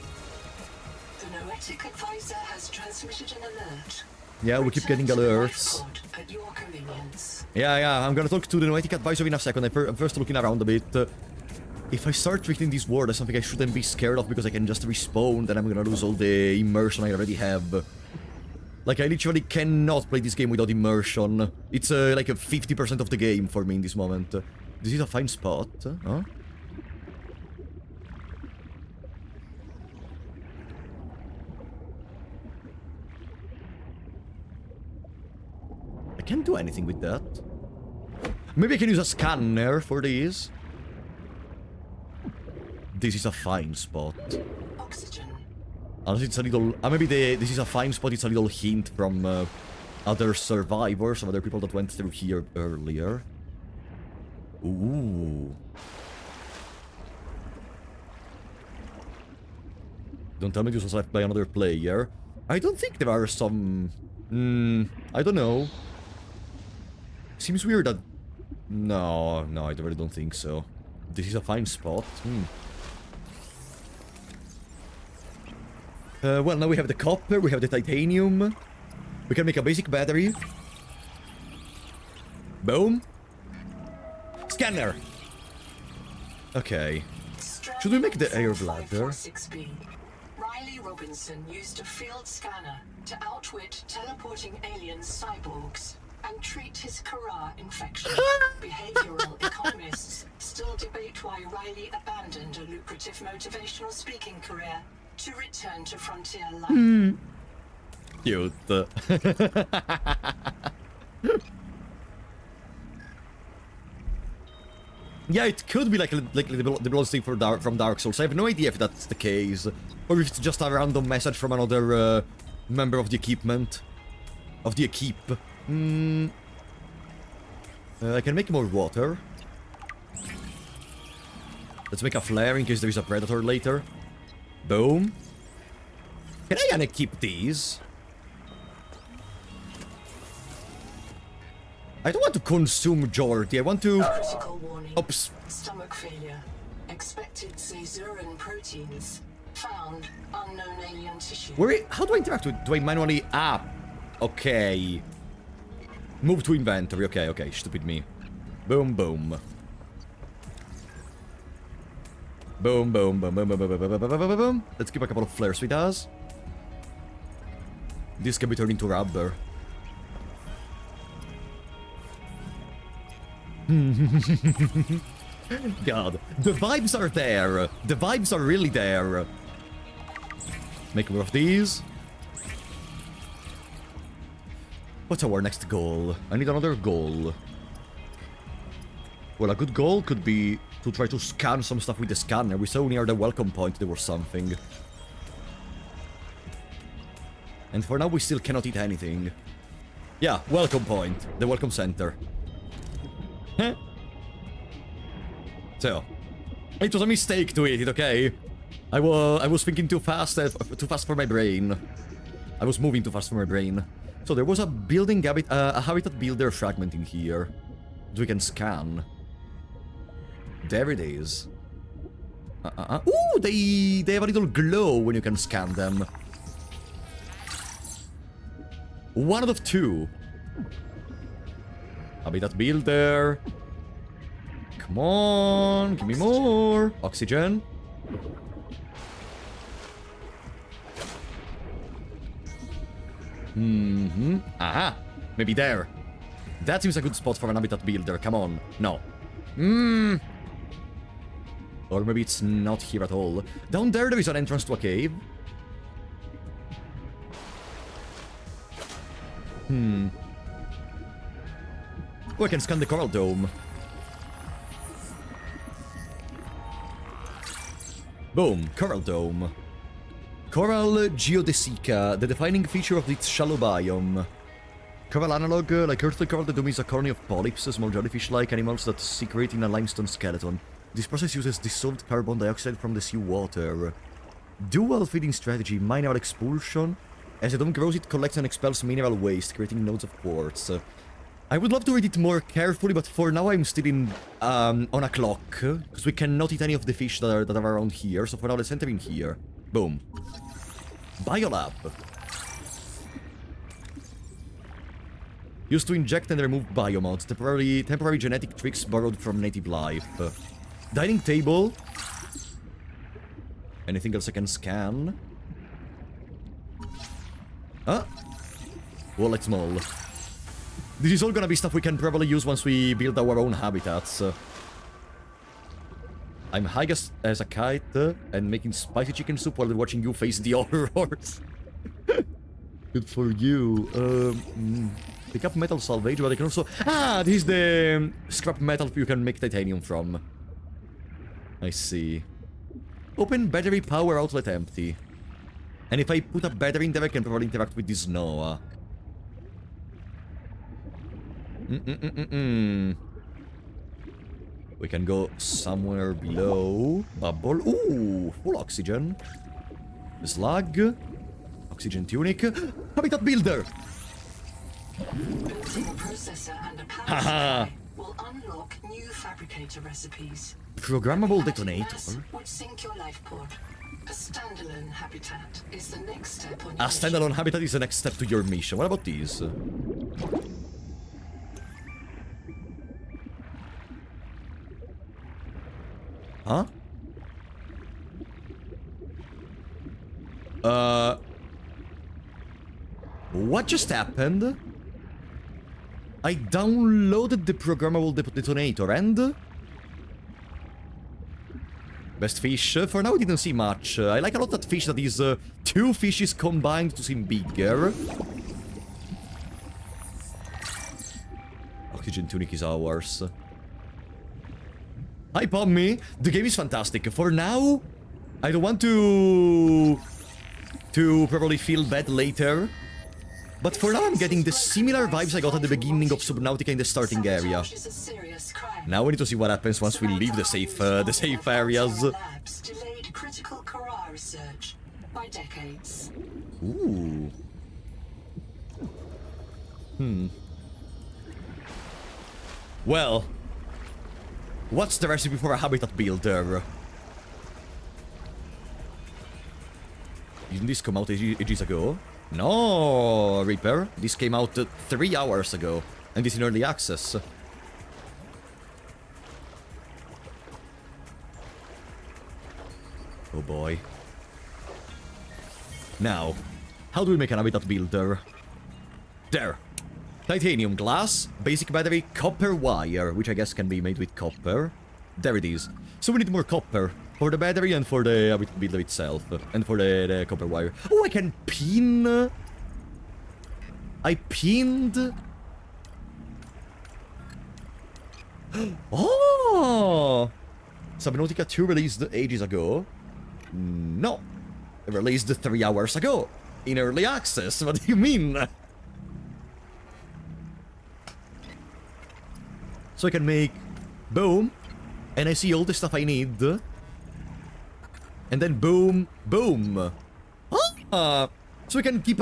Noetic advisor has transmitted an alert. Yeah, we keep getting Return to the alerts. Lifepod at your convenience. Yeah, I'm gonna talk to the Noetic advisor in a second. I'm first looking around a bit. If I start treating this world as something I shouldn't be scared of because I can just respawn, then I'm gonna lose all the immersion I already have. Like, I literally cannot play this game without immersion. It's like a 50% of the game for me in this moment. This is a fine spot, huh? I can't do anything with that. Maybe I can use a scanner for this. This is a fine spot. Oxygen. Unless it's a little... maybe this is a fine spot, it's a little hint from other survivors, of other people that went through here earlier. Ooh. Don't tell me this was left by another player. I don't think there are some... I don't know. Seems weird that... No, I really don't think so. This is a fine spot. Well, now we have the copper, we have the titanium. We can make a basic battery. Boom. Scanner. Okay. Should we make the air bladder? Riley Robinson used a field scanner to outwit teleporting alien cyborgs. and treat his Kara infection. Behavioral economists still debate why Riley abandoned a lucrative motivational speaking career to return to frontier life. Cute. Yeah, it could be like the bloodstream from Dark Souls. I have no idea if that's the case, or if it's just a random message from another member of the equipment, of the equipe. I can make more water. Let's make a flare in case there is a predator later. Boom. Can I unequip these? I don't want to consume majority. I want to. Critical warning. Oops. Stomach failure. Expected Caesarean proteins. Found unknown alien tissue. How do I interact with? Do I manually? Ah, okay. Move to inventory. Okay, okay. Stupid me. Boom, boom. Boom, boom, boom, boom, boom, boom, boom, boom, boom, boom, boom. Let's keep a couple of flares with us. This can be turned into rubber. God, the vibes are there. The vibes are really there. Make more of these. What's our next goal? I need another goal. Well, a good goal could be to try to scan some stuff with the scanner. We saw near the welcome point there was something. And for now we still cannot eat anything. Yeah, welcome point. The welcome center. Huh? So, it was a mistake to eat it, okay? I was thinking too fast for my brain. I was moving too fast for my brain. So there was a building a habitat builder fragment in here that we can scan. There it is. Ooh, they have a little glow when you can scan them. 1 out of 2. Habitat builder. Come on, give me more. Oxygen. Aha. Maybe there. That seems a good spot for an habitat builder. Come on. No. Or maybe it's not here at all. Down there is an entrance to a cave. Oh, I can scan the coral dome. Boom, coral dome. Coral geodesica, the defining feature of its shallow biome. Coral analog, like earthly coral, the dome is a colony of polyps, small jellyfish-like animals that secrete in a limestone skeleton. This process uses dissolved carbon dioxide from the seawater. Dual feeding strategy, mineral expulsion. As the dome grows, it collects and expels mineral waste, creating nodes of quartz. I would love to read it more carefully, but for now I'm still in on a clock, because we cannot eat any of the fish that are around here. So for now, let's enter in here. Boom. Biolab. Used to inject and remove biomods, temporary genetic tricks borrowed from native life. Dining table. Anything else I can scan? Wallet small. This is all gonna be stuff we can probably use once we build our own habitats. I'm high as a kite and making spicy chicken soup while watching you face the horrors. Good for you. Pick up metal salvage, but I can also... Ah, this is the scrap metal you can make titanium from. I see. Open battery power outlet empty. And if I put a battery in there, I can probably interact with this Noah. We can go somewhere below. Bubble. Ooh, full oxygen. Slug. Oxygen tunic. Habitat builder. Building a processor and a power supply will unlock new fabricator recipes. Programmable Adding detonator. mass would sync your Lifepod. A standalone habitat is the next step on A your standalone habitat is the next step to your mission. What about these? Huh? What just happened? I downloaded the programmable detonator and... Best fish? For now I didn't see much. I like a lot that fish that is 2 fishes combined to seem bigger. Oxygen tunic is ours. Hi Pommy! The game is fantastic. For now, I don't want to probably feel bad later. But for now I'm getting the similar vibes I got at the beginning of Subnautica in the starting area. Now we need to see what happens once we leave the safe areas. Labs delayed critical Kara research by decades. Ooh. Well, what's the recipe for a habitat builder? Didn't this come out ages ago? No, Reaper. This came out 3 hours ago, and it's in early access. Oh boy. Now, how do we make an habitat builder? There. Titanium glass, basic battery, copper wire, which I guess can be made with copper. There it is. So we need more copper for the battery and for the habitat builder itself, and for the copper wire. Oh, I can pin. I pinned. Oh! Subnautica 2 released ages ago. No. It released 3 hours ago. In early access. What do you mean? So I can make... Boom. And I see all the stuff I need. And then boom. Boom. Ah! So I can keep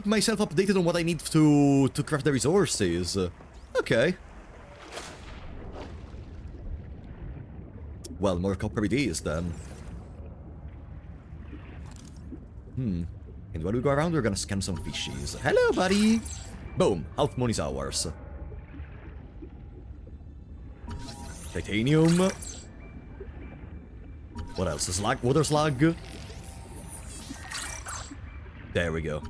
myself updated on what I need to craft the resources. Okay. Well, more copper it is, then. And while we go around, we're gonna scan some fishes. Hello, buddy! Boom! Half moon is ours. Titanium. What else? Slug? Water slug? There we go.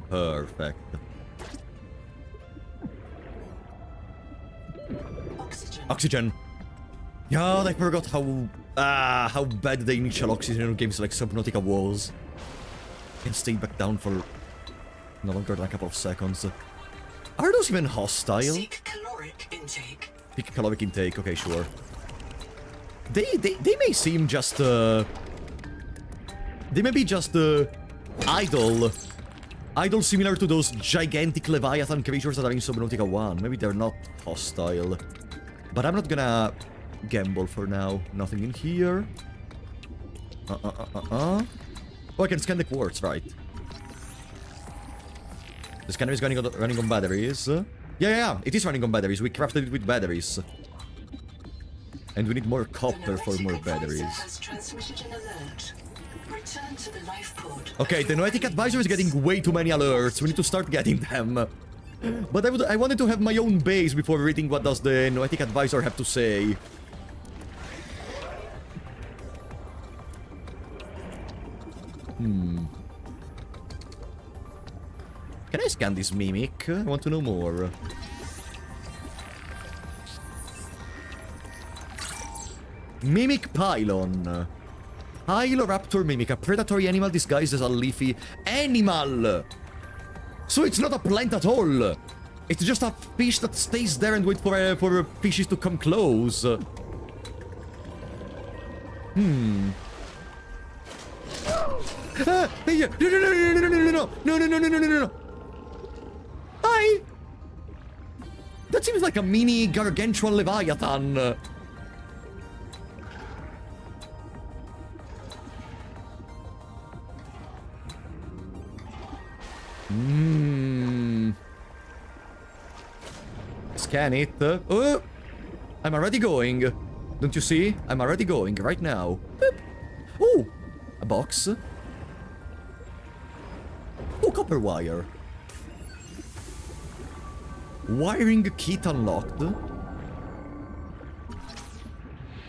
Perfect. Oxygen. Yeah, I forgot how bad the initial oxygen in games like Subnautica was. And stayed back down for no longer than a couple of seconds. Are those even hostile? Seek caloric intake. Peak caloric intake. Okay, sure. They may seem just they may be just idle. Idle similar to those gigantic leviathan creatures that are in Subnautica 1. Maybe they're not hostile. But I'm not gonna gamble for now. Nothing in here. Oh, I can scan the quartz, right. The scanner is running on batteries. Yeah, it is running on batteries. We crafted it with batteries. And we need more copper for more batteries. Has transmitted an alert. Return to the Lifepod. Okay, the Noetic Advisor is getting way too many alerts. We need to start getting them. But I wanted to have my own base before reading what does the Noetic Advisor have to say. Can I scan this mimic? I want to know more. Mimic Pylon. Hyloraptor mimic, a predatory animal disguised as a leafy animal. So it's not a plant at all. It's just a fish that stays there and waits for fishes to come close. Hey, no. Hi. That seems like a mini gargantuan leviathan. Scan it. Oh! I'm already going. Don't you see? I'm already going right now. Boop. Oh! A box. Oh, copper wire. Wiring kit unlocked.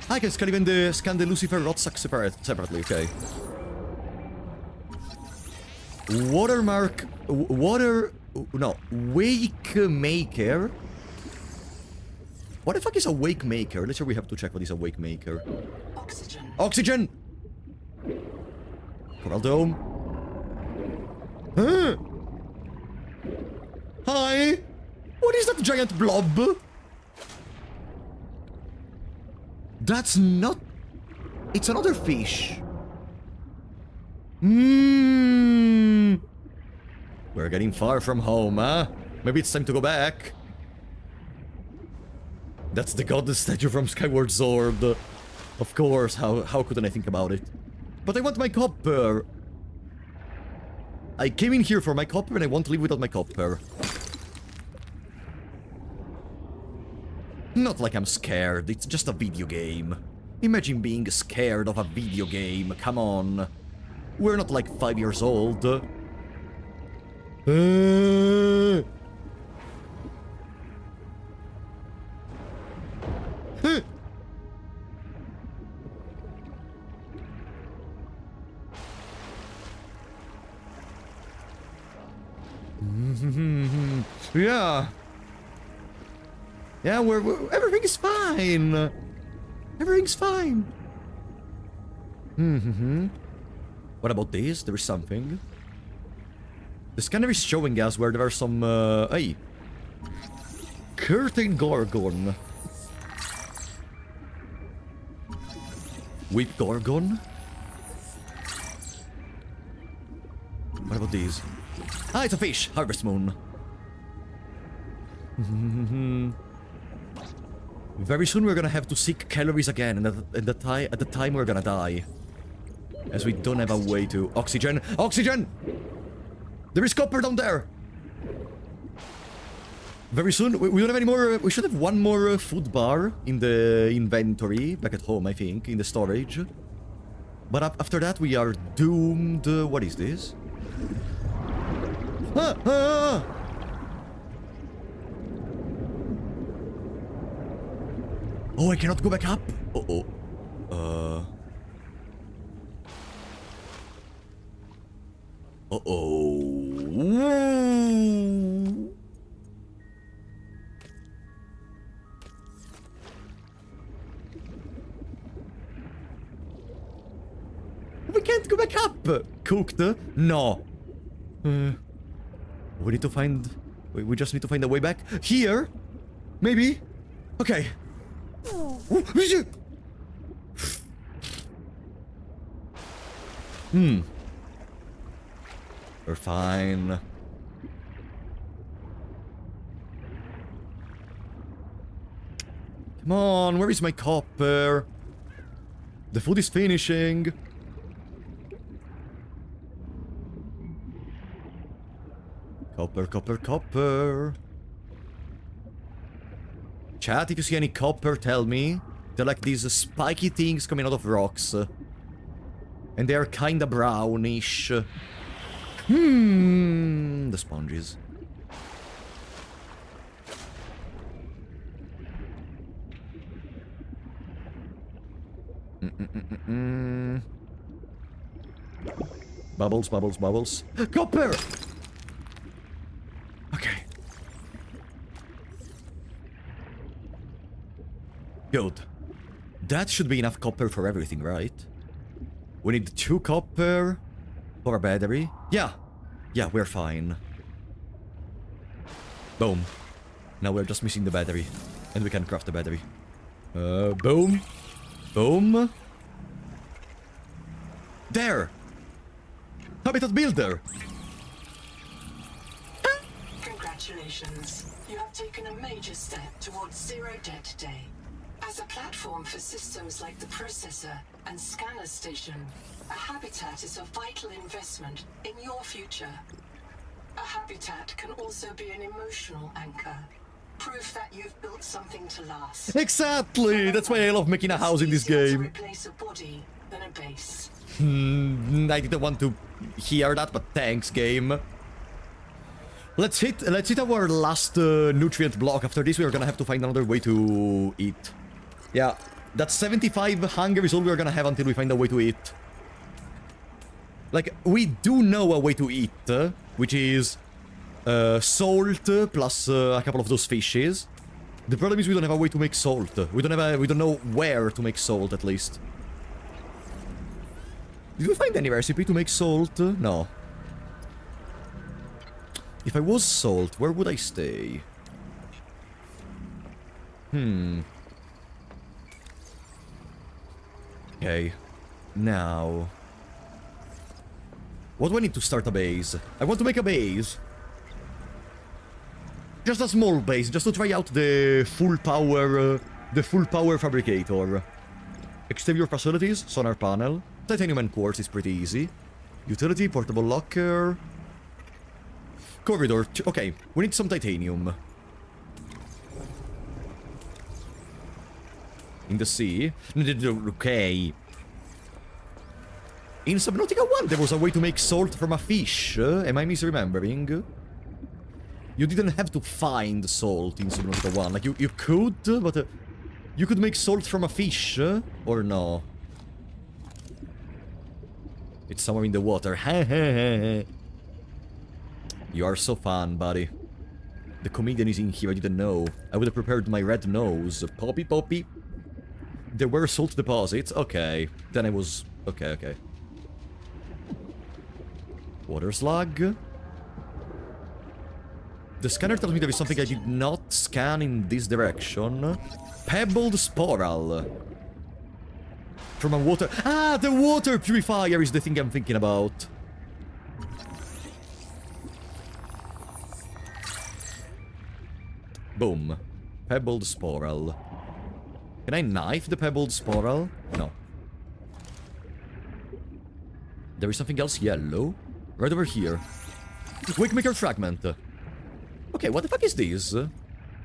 I can scan even scan the Lucifer rod sack separately, okay. Watermark... Water... No. Wake Maker. What the fuck is a Wake Maker? Let's say we have to check what is a Wake Maker. Oxygen. Oxygen! Coral Dome. Huh? Hi! What is that giant blob? That's not... It's another fish. We're getting far from home, huh? Maybe it's time to go back. That's the goddess statue from Skyward Sword. Of course, how couldn't I think about it? But I want my copper. I came in here for my copper and I won't leave without my copper. Not like I'm scared, it's just a video game. Imagine being scared of a video game, come on. We're not like 5 years old. Yeah. Yeah, everything is fine. Everything's fine. What about this? There is something. The scanner is showing us where there are some, hey. Curtain Gorgon. Whip Gorgon? What about these? Ah, it's a fish! Harvest Moon. Very soon we're gonna have to seek calories again, and at the time we're gonna die. As we don't have a way to... Oxygen! Oxygen! There is copper down there! Very soon, we don't have any more... we should have one more food bar in the inventory, back at home, I think, in the storage. But after that, we are doomed... what is this? Ah! Ah! Oh, I cannot go back up? Uh-oh. Uh-oh. We can't go back up! Cooked? No. We need to find... we just need to find a way back. Here? Maybe? Okay. We're fine. Come on, where is my copper? The food is finishing. Copper, copper, copper. Chat, if you see any copper, tell me. They're like these spiky things coming out of rocks. And they're kinda brownish. The sponges. Bubbles, bubbles, bubbles. Copper! Okay. Good. That should be enough copper for everything, right? We need 2 copper for a battery. Yeah. Yeah, we're fine. Boom. Now we're just missing the battery. And we can craft the battery. Boom. Boom. There! Habitat Builder! Congratulations. You have taken a major step towards Zero Debt Day. As a platform for systems like the processor and scanner station, a habitat is a vital investment in your future. A habitat can also be an emotional anchor. Proof that you've built something to last. Exactly! That's why I love making a house in this Easier to game. replace a body than a base. I didn't want to hear that, but thanks, game. Let's hit our last nutrient block. After this, we're gonna have to find another way to eat. Yeah, that 75 hunger is all we're gonna have until we find a way to eat. Like, we do know a way to eat, which is salt plus a couple of those fishes. The problem is we don't have a way to make salt. We don't know where to make salt, at least. Did we find any recipe to make salt? No. If I was salt, where would I stay? Okay. Now... what do I need to start a base? I want to make a base. Just a small base, just to try out the full power fabricator. Exterior facilities, sonar panel. Titanium and quartz is pretty easy. Utility, portable locker. Corridor, okay, we need some titanium. In the sea? Okay. In Subnautica 1 there was a way to make salt from a fish. Am I misremembering? You didn't have to find salt in Subnautica 1. Like, you could, but... you could make salt from a fish, or no? It's somewhere in the water. You are so fun, buddy. The comedian is in here, I didn't know. I would have prepared my red nose. Poppy, poppy. There were salt deposits. Okay. Then I was... okay. Water slug. The scanner tells me there is something I did not scan in this direction. Pebbled sporal. From a water... ah, the water purifier is the thing I'm thinking about. Boom. Pebbled sporal. Can I knife the pebbled sporal? No. There is something else yellow. Right over here. Wakemaker fragment. Okay, what the fuck is this? Oh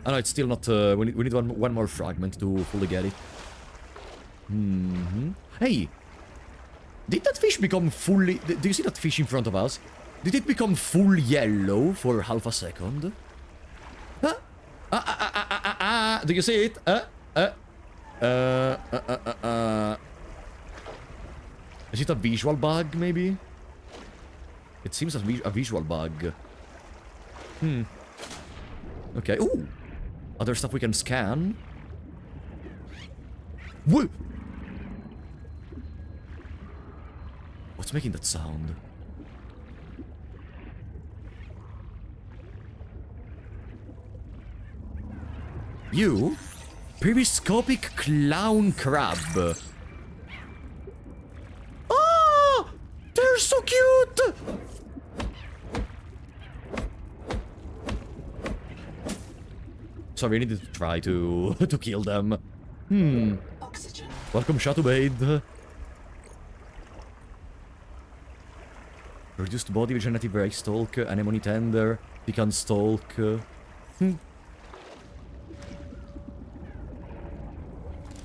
no, it's still not... we need one more fragment to fully get it. Hey! Did that fish become fully... do you see that fish in front of us? Did it become full yellow for half a second? Huh? Do you see it? Is it a visual bug, maybe? It seems a visual bug. Okay, ooh! Other stuff we can scan. Whoa! What's making that sound? You? Periscopic clown crab. Ah! They're so cute! Sorry, I needed to try to kill them. Oxygen. Welcome, Chatubade. Reduced body regenerative ray stalk, anemone tender, pecan stalk.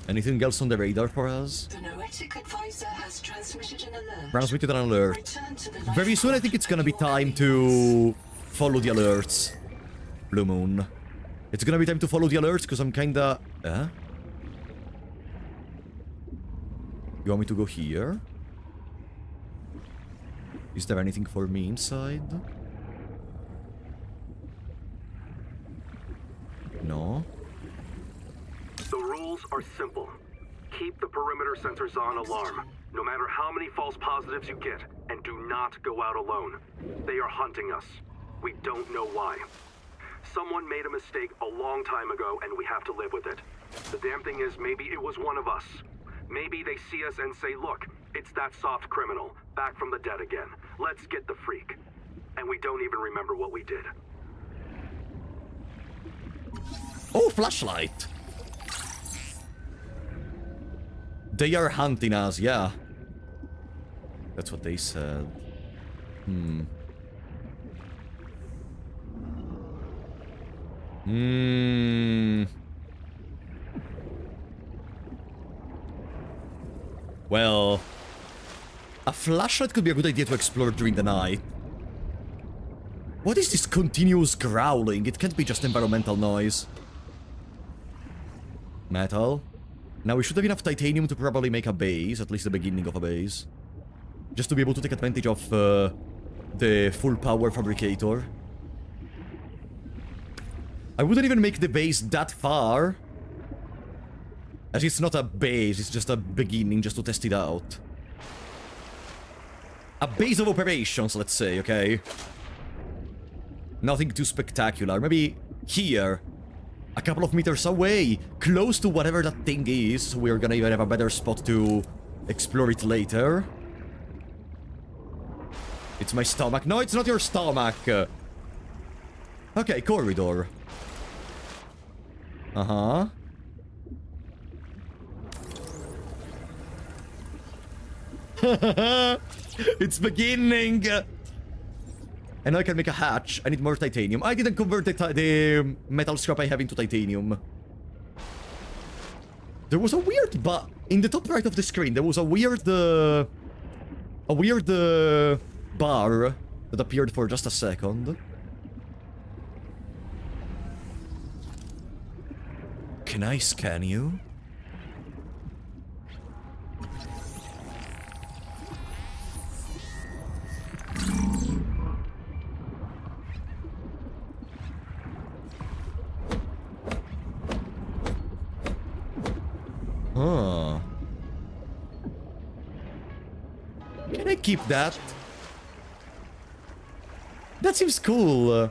Anything else on the radar for us? The Noetic advisor has transmitted an alert. Transmitted an alert. Return to the Very soon I think it's gonna be time to follow the alerts. Blue Moon. It's gonna be time to follow the alerts because I'm kinda... You want me to go here? Is there anything for me inside? No. The rules are simple. Keep the perimeter sensors on alarm, no matter how many false positives you get, and do not go out alone. They are hunting us. We don't know why. Someone made a mistake a long time ago, and we have to live with it. The damn thing is, maybe it was one of us. Maybe they see us and say, look, it's that soft criminal, back from the dead again. Let's get the freak. And we don't even remember what we did. Oh, flashlight! They are hunting us, yeah. That's what they said. Well... a flashlight could be a good idea to explore during the night. What is this continuous growling? It can't be just environmental noise. Metal. Now we should have enough titanium to probably make a base, at least the beginning of a base. Just to be able to take advantage of the full power fabricator. I wouldn't even make the base that far. As it's not a base, it's just a beginning just to test it out. A base of operations, let's say, okay? Nothing too spectacular. Maybe here. A couple of meters away. Close to whatever that thing is. So we're gonna even have a better spot to explore it later. It's my stomach. No, it's not your stomach. Okay, corridor. Uh-huh. It's beginning! And now I can make a hatch. I need more titanium. I didn't convert the metal scrap I have into titanium. There was a weird in the top right of the screen, there was a weird bar that appeared for just a second. Can I scan you? Huh. Can I keep that? That seems cool.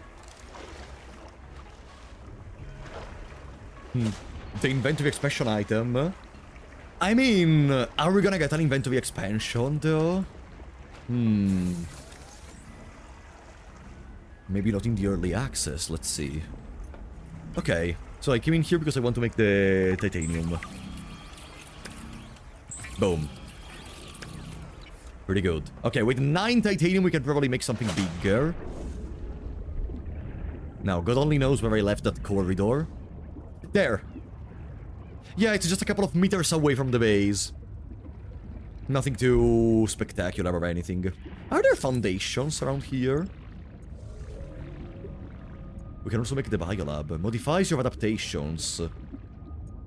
The inventory expansion item. I mean, are we gonna get an inventory expansion though? Maybe not in the early access, let's see. Okay, so I came in here because I want to make the titanium. Boom. Pretty good. Okay, with 9 titanium we can probably make something bigger. Now, God only knows where I left that corridor. There. Yeah, it's just a couple of meters away from the base. Nothing too spectacular or anything. Are there foundations around here? We can also make the biolab. Modifies your adaptations.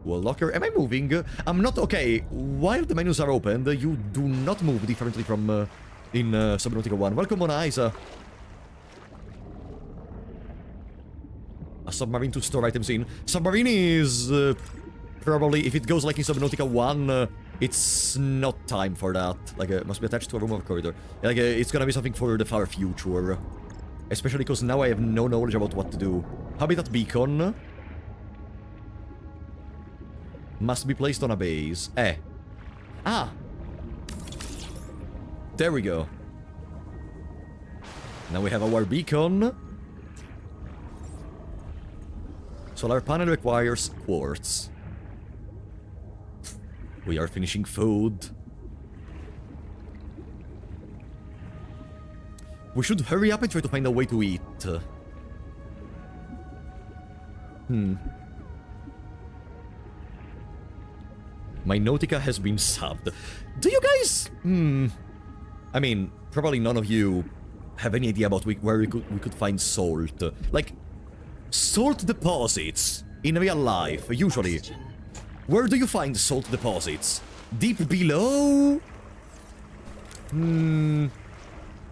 Wall locker. Am I moving? I'm not. Okay, while the menus are open, you do not move differently from in Subnautica 1. Welcome on Isa. A submarine to store items in. Submarine is probably, if it goes like in Subnautica 1, it's not time for that. Like, it must be attached to a room or corridor. Like, it's gonna be something for the far future. Especially because now I have no knowledge about what to do. Habitat beacon. Must be placed on a base. Ah! There we go. Now we have our beacon. Solar panel requires quartz. We are finishing food. We should hurry up and try to find a way to eat. My Nautica has been subbed. Do you guys... I mean, probably none of you have any idea about where we could find salt. Like, salt deposits in real life, usually. Where do you find salt deposits? Deep below?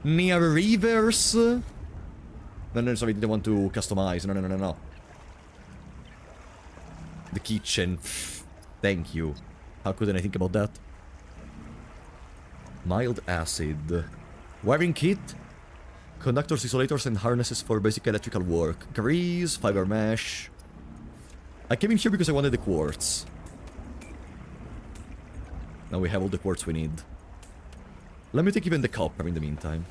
Near rivers? No, sorry, didn't want to customize. No. The kitchen. Thank you. How couldn't I think about that? Mild acid. Wiring kit. Conductors, isolators, and harnesses for basic electrical work. Grease, fiber mesh. I came in here because I wanted the quartz. Now we have all the quartz we need. Let me take even the copper in the meantime.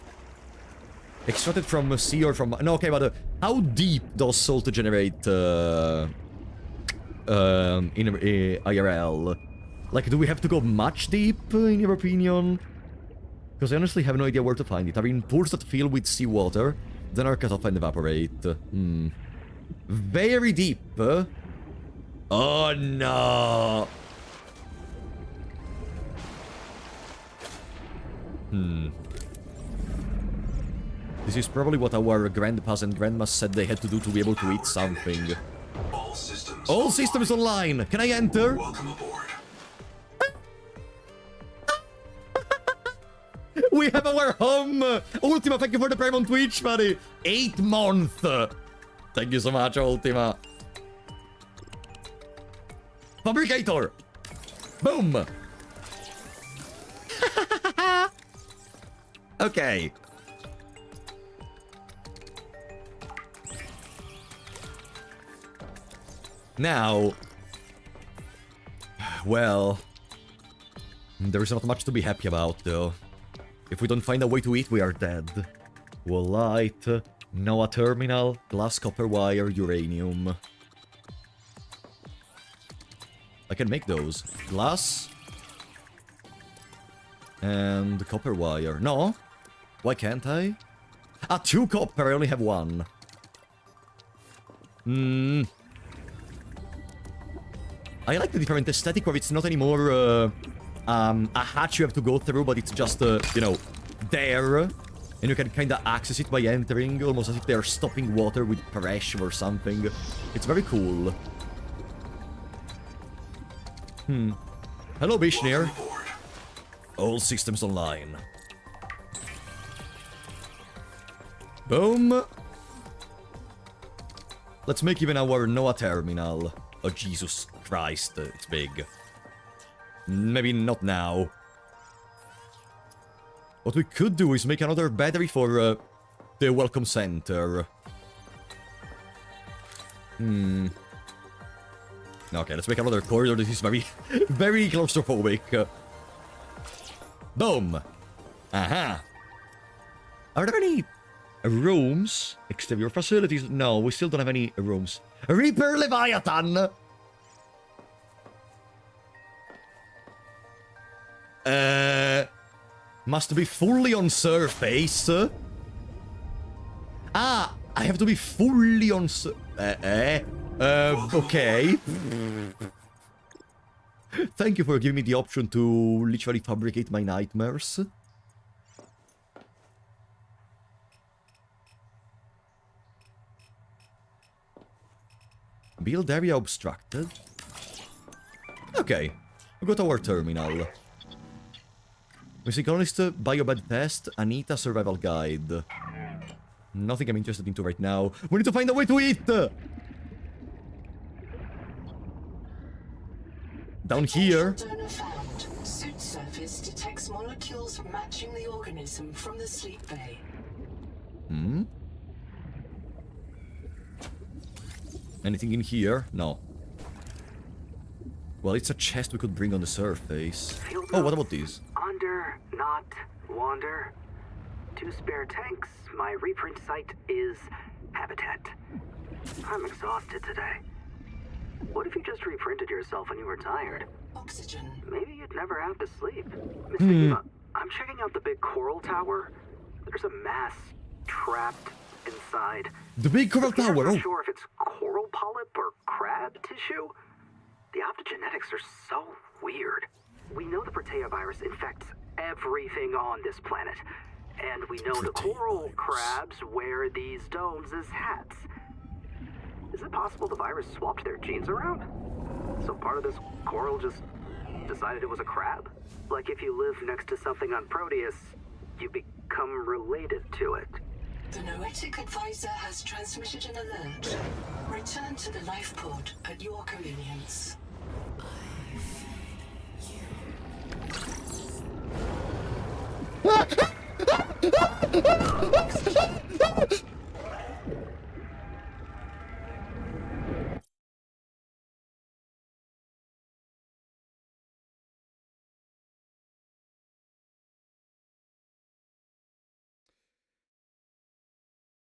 Extracted from sea or from... No, okay, but how deep does salt generate in IRL? Like, do we have to go much deep, in your opinion? Because I honestly have no idea where to find it. Are in pools that fill with seawater, then are cut off and evaporate. Very deep. Oh, no. This is probably what our grandpas and grandmas said they had to do to be able to eat something. All systems online. Can I enter? Welcome aboard. We have our home! Ultima, thank you for the prime on Twitch, buddy! 8 months! Thank you so much, Ultima. Fabricator! Boom! Okay. Now... Well... There is not much to be happy about, though. If we don't find a way to eat, we are dead. Wall light, Noah terminal, glass, copper wire, uranium. I can make those. Glass. And copper wire. No? Why can't I? Ah, 2 copper, I only have 1. I like the different aesthetic where it's not anymore a hatch you have to go through, but it's just, you know, there. And you can kind of access it by entering, almost as if they're stopping water with pressure or something. It's very cool. Hello, Bishnir. All systems online. Boom. Let's make even our Noah terminal. Oh, Jesus Christ, it's big. Maybe not now. What we could do is make another battery for the welcome center. Okay, let's make another corridor. This is very, very claustrophobic. Boom. Aha. Are there any rooms? Exterior facilities? No, we still don't have any rooms. Reaper Leviathan! Must be fully on surface. Ah, I have to be fully on okay. Thank you for giving me the option to literally fabricate my nightmares. Build area obstructed. Okay, we got our terminal. Missing colonist, biobed test, Anita survival guide. Nothing I'm interested into right now. We need to find a way to eat! Down here. Donor found. Suit surface detects molecules matching the organism from the sleep bay. Anything in here? No. Well, it's a chest we could bring on the surface. Oh, what about these? Under, not wander. 2 spare tanks. My reprint site is habitat. I'm exhausted today. What if you just reprinted yourself when you were tired? Oxygen. Maybe you'd never have to sleep. Mr. Eva, I'm checking out the big coral tower. There's a mass trapped inside. The big coral tower. I'm Oh. not sure if it's coral polyp or crab tissue. The optogenetics are so weird. We know the Protea virus infects everything on this planet. And we know the coral crabs wear these domes as hats. Is it possible the virus swapped their genes around? So part of this coral just decided it was a crab? Like if you live next to something on Proteus, you become related to it. The Noetic advisor has transmitted an alert. Return to the Lifepod at your convenience.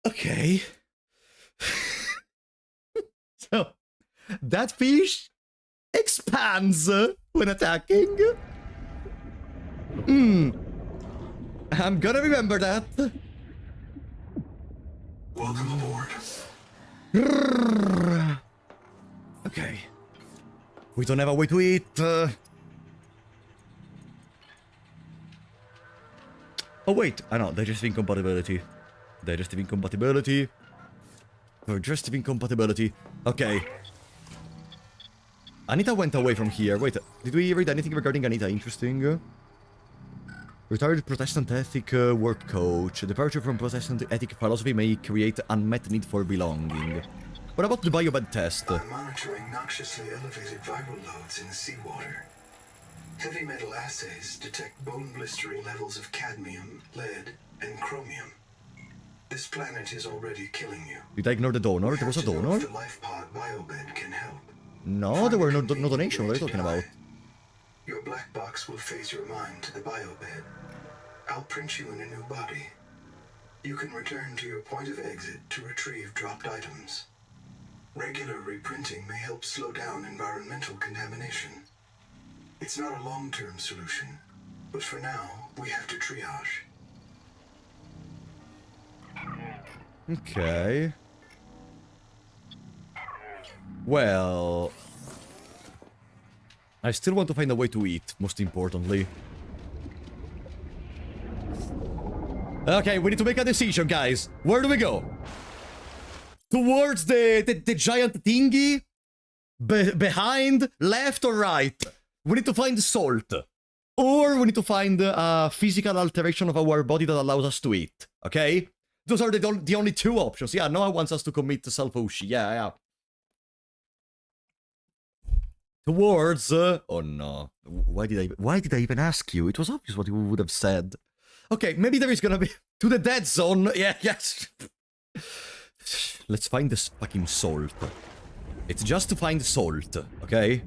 Okay. So, that fish expands when attacking. I'm gonna remember that. Welcome aboard. Okay. We don't have a way to eat. Oh wait, I know, digestive incompatibility. Digestive incompatibility. Digestive incompatibility. Okay. Anita went away from here. Wait, did we read anything regarding Anita interesting? Retired Protestant ethic work coach. Departure from Protestant ethic philosophy may create unmet need for belonging. What about the biobed test? I'm monitoring noxiously elevated viral loads in the seawater. Heavy metal assays detect bone-blistering levels of cadmium, lead, and chromium. This planet is already killing you. Did I ignore the donor? There was a donor? The Lifepod biobed can help. No, there were no donation. What are you talking about? Your black box will phase your mind to the biobed. I'll print you in a new body. You can return to your point of exit to retrieve dropped items. Regular reprinting may help slow down environmental contamination. It's not a long-term solution, but for now, we have to triage. Okay. Well... I still want to find a way to eat, most importantly. Okay, we need to make a decision, guys. Where do we go? Towards the giant thingy? Behind? Left or right? We need to find salt. Or we need to find a physical alteration of our body that allows us to eat. Okay? Those are the only two options. Yeah, Noah wants us to commit self-ushi. Yeah. Towards... oh no. Why did I even ask you? It was obvious what you would have said. Okay, maybe there is gonna be... To the dead zone. Yeah, yes. Let's find this fucking salt. It's just to find salt, okay?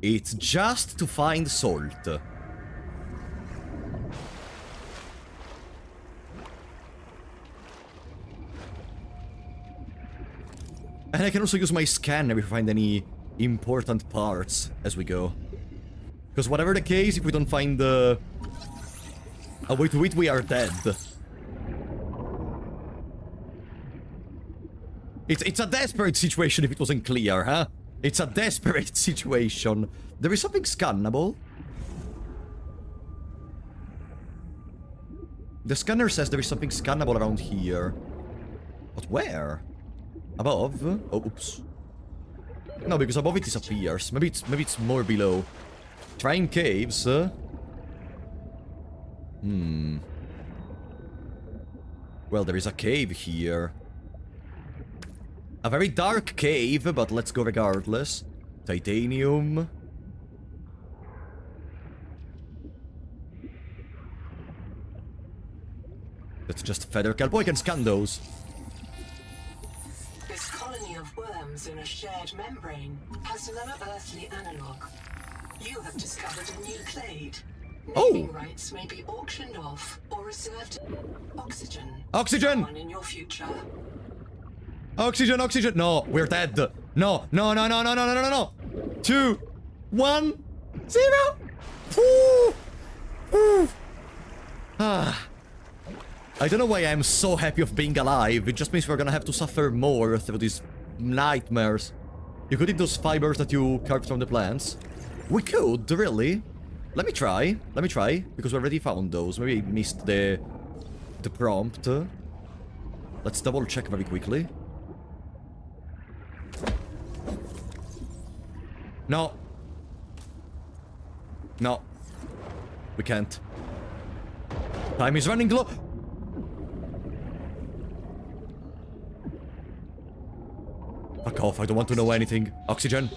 It's just to find salt. And I can also use my scanner if I find any important parts as we go. Because whatever the case, if we don't find a way to eat, we are dead. It's a desperate situation if it wasn't clear, huh? It's a desperate situation. There is something scannable. The scanner says there is something scannable around here. But where? Above? Oh, oops. No, because above it disappears. Maybe it's more below. Trying caves. Well, there is a cave here. A very dark cave, but let's go regardless. Titanium. That's just feather kelp. Oh, I can scan those. This colony of worms in a shared membrane has no earthly analog. You have discovered a new clade. Naming rights may be auctioned off or reserved. Oxygen. Oxygen! On in your future. Oxygen, oxygen! No, we're dead. No. 2, 1, 0. I don't know why I'm so happy of being alive. It just means we're gonna have to suffer more through these nightmares. You could eat those fibers that you carved from the plants. We could, really. Let me try, because we already found those. Maybe I missed the prompt. Let's double check very quickly. No. No. We can't. Time is running low. Fuck off, I don't want to know anything. Oxygen.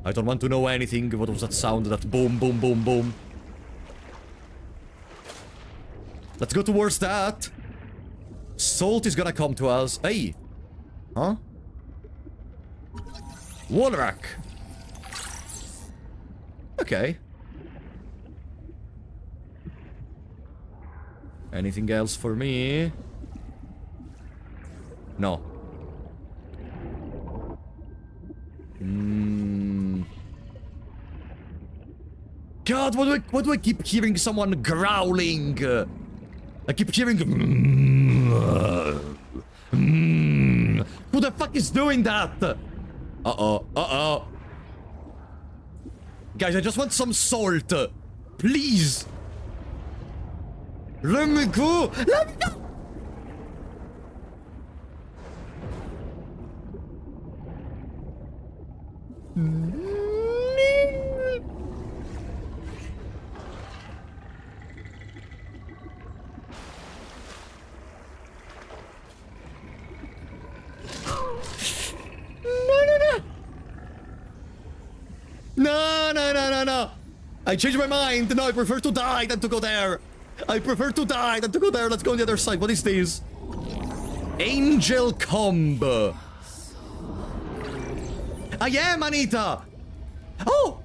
I don't want to know anything. What was that sound? That boom, boom, boom, boom. Let's go towards that. Salt is gonna come to us. Hey. Huh? Wall rack. Okay. Anything else for me? No. God, why do I keep hearing someone growling? I keep hearing... Who the fuck is doing that? Uh-oh. Guys, I just want some salt. Please. Let me go. Let me go. I changed my mind. No, I prefer to die than to go there. I prefer to die than to go there. Let's go on the other side. What is this? Angel Comb. I am Anita. Oh.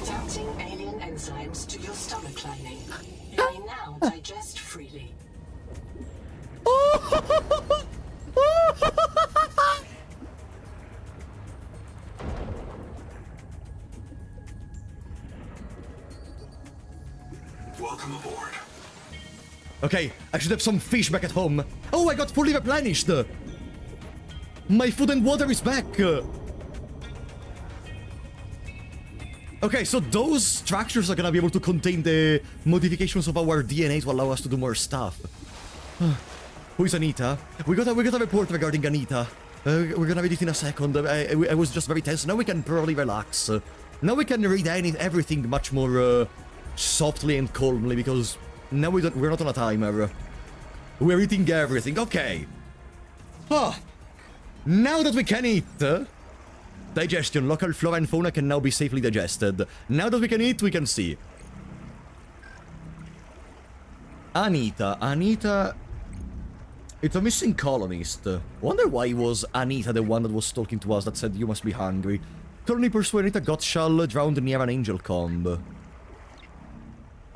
Adapting alien enzymes to your stomach lining. You may now digest freely. Welcome aboard. Okay, I should have some fish back at home. Oh, I got fully replenished. My food and water is back. Okay, so those structures are gonna be able to contain the modifications of our DNA to allow us to do more stuff. Who is Anita? We got a report regarding Anita. We're gonna read it in a second. I was just very tense. Now we can probably relax. Now we can read everything much more softly and calmly because now we're not on a timer. We're eating everything. Okay. Now that we can eat, digestion, local flora and fauna can now be safely digested. Now that we can eat, we can see. Anita. It's a missing colonist. Wonder why was Anita the one that was talking to us that said you must be hungry. Colony persuaded Anita Gottschall drowned near an angel comb.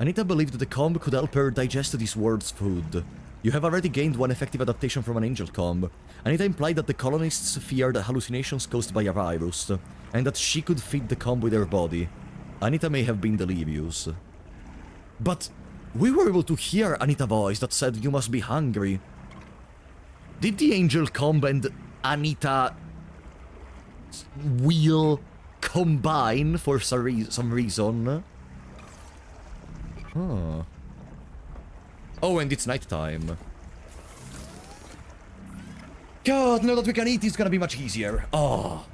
Anita believed that the comb could help her digest this world's food. You have already gained one effective adaptation from an angel comb. Anita implied that the colonists feared hallucinations caused by a virus, and that she could feed the comb with her body. Anita may have been delirious. But we were able to hear Anita's voice that said you must be hungry. Did the angel comb and Anita will combine for some reason? Huh. Oh, and it's nighttime. God, now that we can eat, it's gonna be much easier. Oh.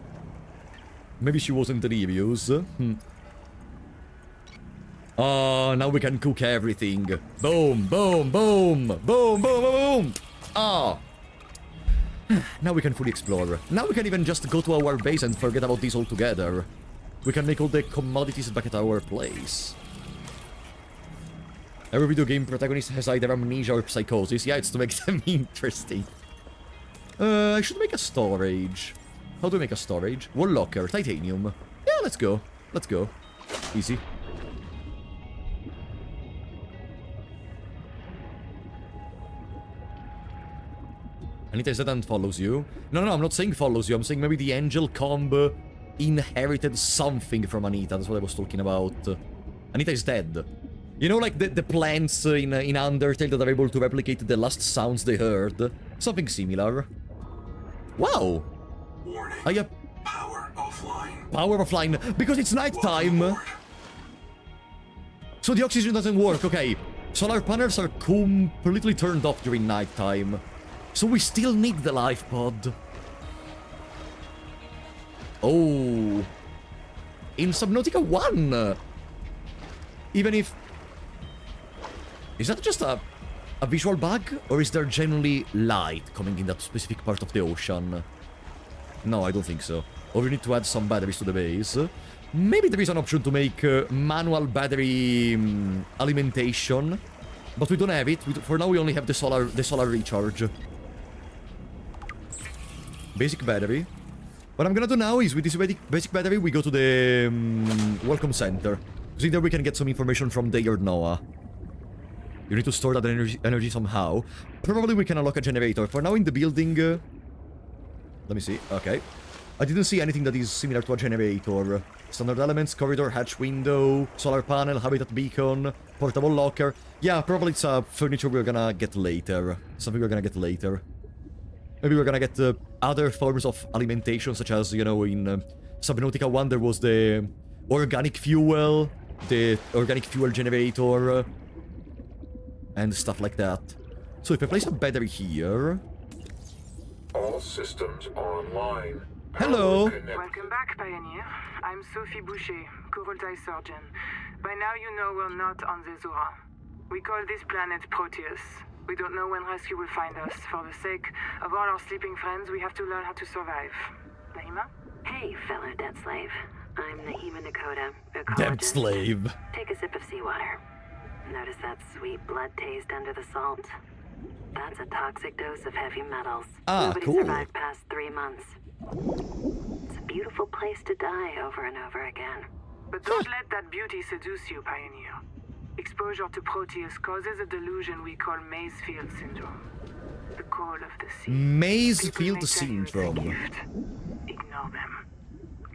Maybe she wasn't delirious. Oh, now we can cook everything. Boom, boom, boom, boom, boom, boom, boom. Oh. Now we can fully explore. Now we can even just go to our base and forget about this altogether. We can make all the commodities back at our place. Every video game protagonist has either amnesia or psychosis. Yeah, it's to make them interesting. I should make a storage. How do I make a storage? Wall locker, titanium. Yeah, let's go. Let's go. Easy. Anita is dead and follows you. No, I'm not saying follows you. I'm saying maybe the angel comb inherited something from Anita. That's what I was talking about. Anita is dead. You know, like the plants in Undertale that are able to replicate the last sounds they heard? Something similar. Wow! Warning. Power offline. Power offline. Because it's nighttime. So the oxygen doesn't work. Okay. Solar panels are completely turned off during nighttime. So we still need the Lifepod. Oh. In Subnautica 1. Even if... Is that just a visual bug? Or is there generally light coming in that specific part of the ocean? No, I don't think so. Or we need to add some batteries to the base. Maybe there is an option to make manual battery alimentation. But we don't have it. For now we only have the solar recharge. Basic battery. What I'm gonna do now is with this basic battery we go to the welcome center. So either we can get some information from Day or Noah. You need to store that energy somehow. Probably we can unlock a generator. For now in the building... let me see. Okay. I didn't see anything that is similar to a generator. Standard elements, corridor, hatch window, solar panel, habitat beacon, portable locker. Yeah, probably it's furniture we're gonna get later. Something we're gonna get later. Maybe we're gonna get other forms of alimentation, such as, you know, in Subnautica 1 there was the organic fuel generator, and stuff like that. So if I place a battery here... All systems online. Hello! Welcome back, Pioneer. I'm Sophie Boucher, Kurultai surgeon. By now you know we're not on the Zora. We call this planet Proteus. We don't know when rescue will find us. For the sake of all our sleeping friends, we have to learn how to survive. Naima? Hey, fellow dead slave. I'm Naima Nakota, Damn ecologist. slave. Take a sip of seawater. Notice that sweet blood taste under the salt? That's a toxic dose of heavy metals. Ah, Nobody cool. survived past 3 months. It's a beautiful place to die over and over again. But don't let that beauty seduce you, Pioneer. Exposure to Proteus causes a delusion we call Mazefield syndrome. The call of the sea. Mazefield People may tell you it's a syndrome. gift. Ignore them.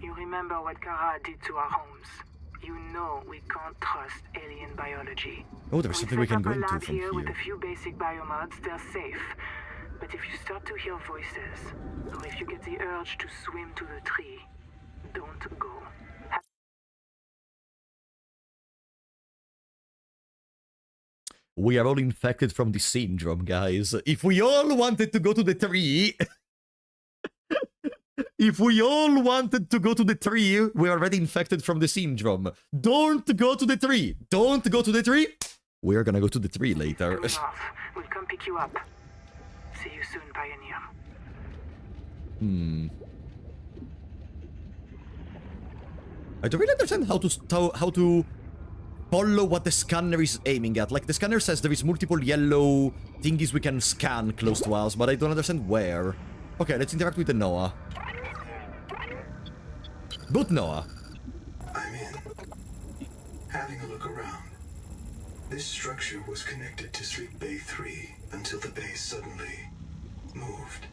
You remember what Kara did to our homes. You know we can't trust alien biology. Oh, there's something we can go set into up a lab from here with here. a few basic biomods, they're safe. But if you start to hear voices, or if you get the urge to swim to the tree, don't go. We are all infected from this syndrome, guys. If we all wanted to go to the tree... If we all wanted to go to the tree, we're already infected from the syndrome. Don't go to the tree! Don't go to the tree! We're gonna go to the tree later. Coming off. We'll come pick you up. See you soon, Pioneer. I don't really understand how to follow what the scanner is aiming at. Like, the scanner says there is multiple yellow thingies we can scan close to us, but I don't understand where. Okay, let's interact with the Noah. Good Noah. I'm in. Having a look around. This structure was connected to Sleep Bay 3 until the bay suddenly moved.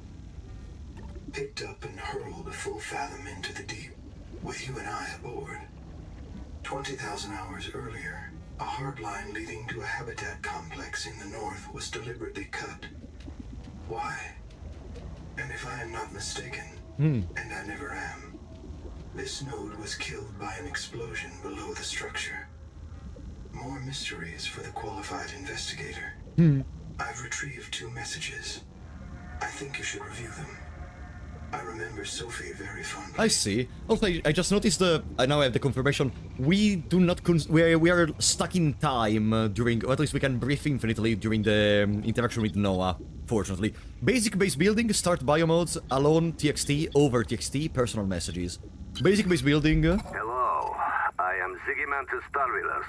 Picked up and hurled a full fathom into the deep, with you and I aboard. 20,000 hours earlier, a hard line leading to a habitat complex in the north was deliberately cut. Why? And if I am not mistaken, and I never am, this node was killed by an explosion below the structure. More mysteries for the qualified investigator. I've retrieved 2 messages. I think you should review them. I remember Sophie very fondly. I see. Also, I just noticed I now have the confirmation. We do not we are stuck in time during, or at least we can breathe infinitely during the interaction with Noah, fortunately. Basic base building, start biomodes, alone, TXT, over TXT, personal messages. Basic base building. Hello, I am Zigimantus Starvilus,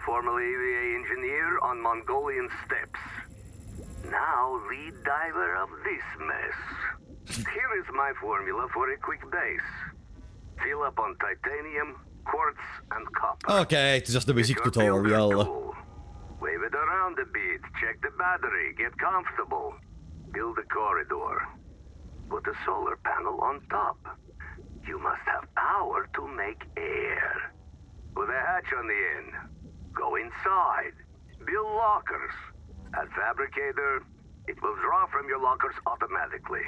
formerly EVA engineer on Mongolian steppes. Now lead diver of this mess. Here is my formula for a quick base. Fill up on titanium, quartz, and copper. Okay, it's just the basic Get your builder tutorial. tool. Wave it around a bit, check the battery, get comfortable. Build a corridor. Put a solar panel on top. You must have power to make air. Put a hatch on the end. Go inside. Build lockers. At Fabricator, it will draw from your lockers automatically.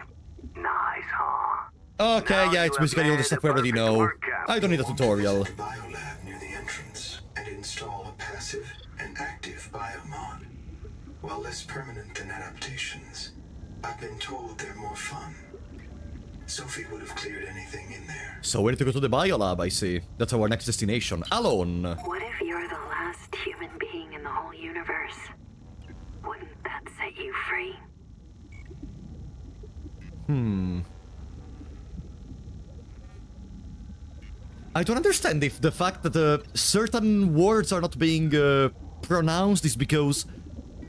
Nice, huh? Okay, Now yeah, you it's have basically all the made stuff a we already perfect know. work camp. I don't need a tutorial. The biolab near the entrance and install a passive and active biomod. While less permanent than adaptations, I've been told they're more fun. Sophie would have cleared anything in there. So we need to go to the biolab, I see. That's our next destination. Alone. What if you're the last human being in the whole universe? Wouldn't that set you free? I don't understand if the fact that certain words are not being pronounced is because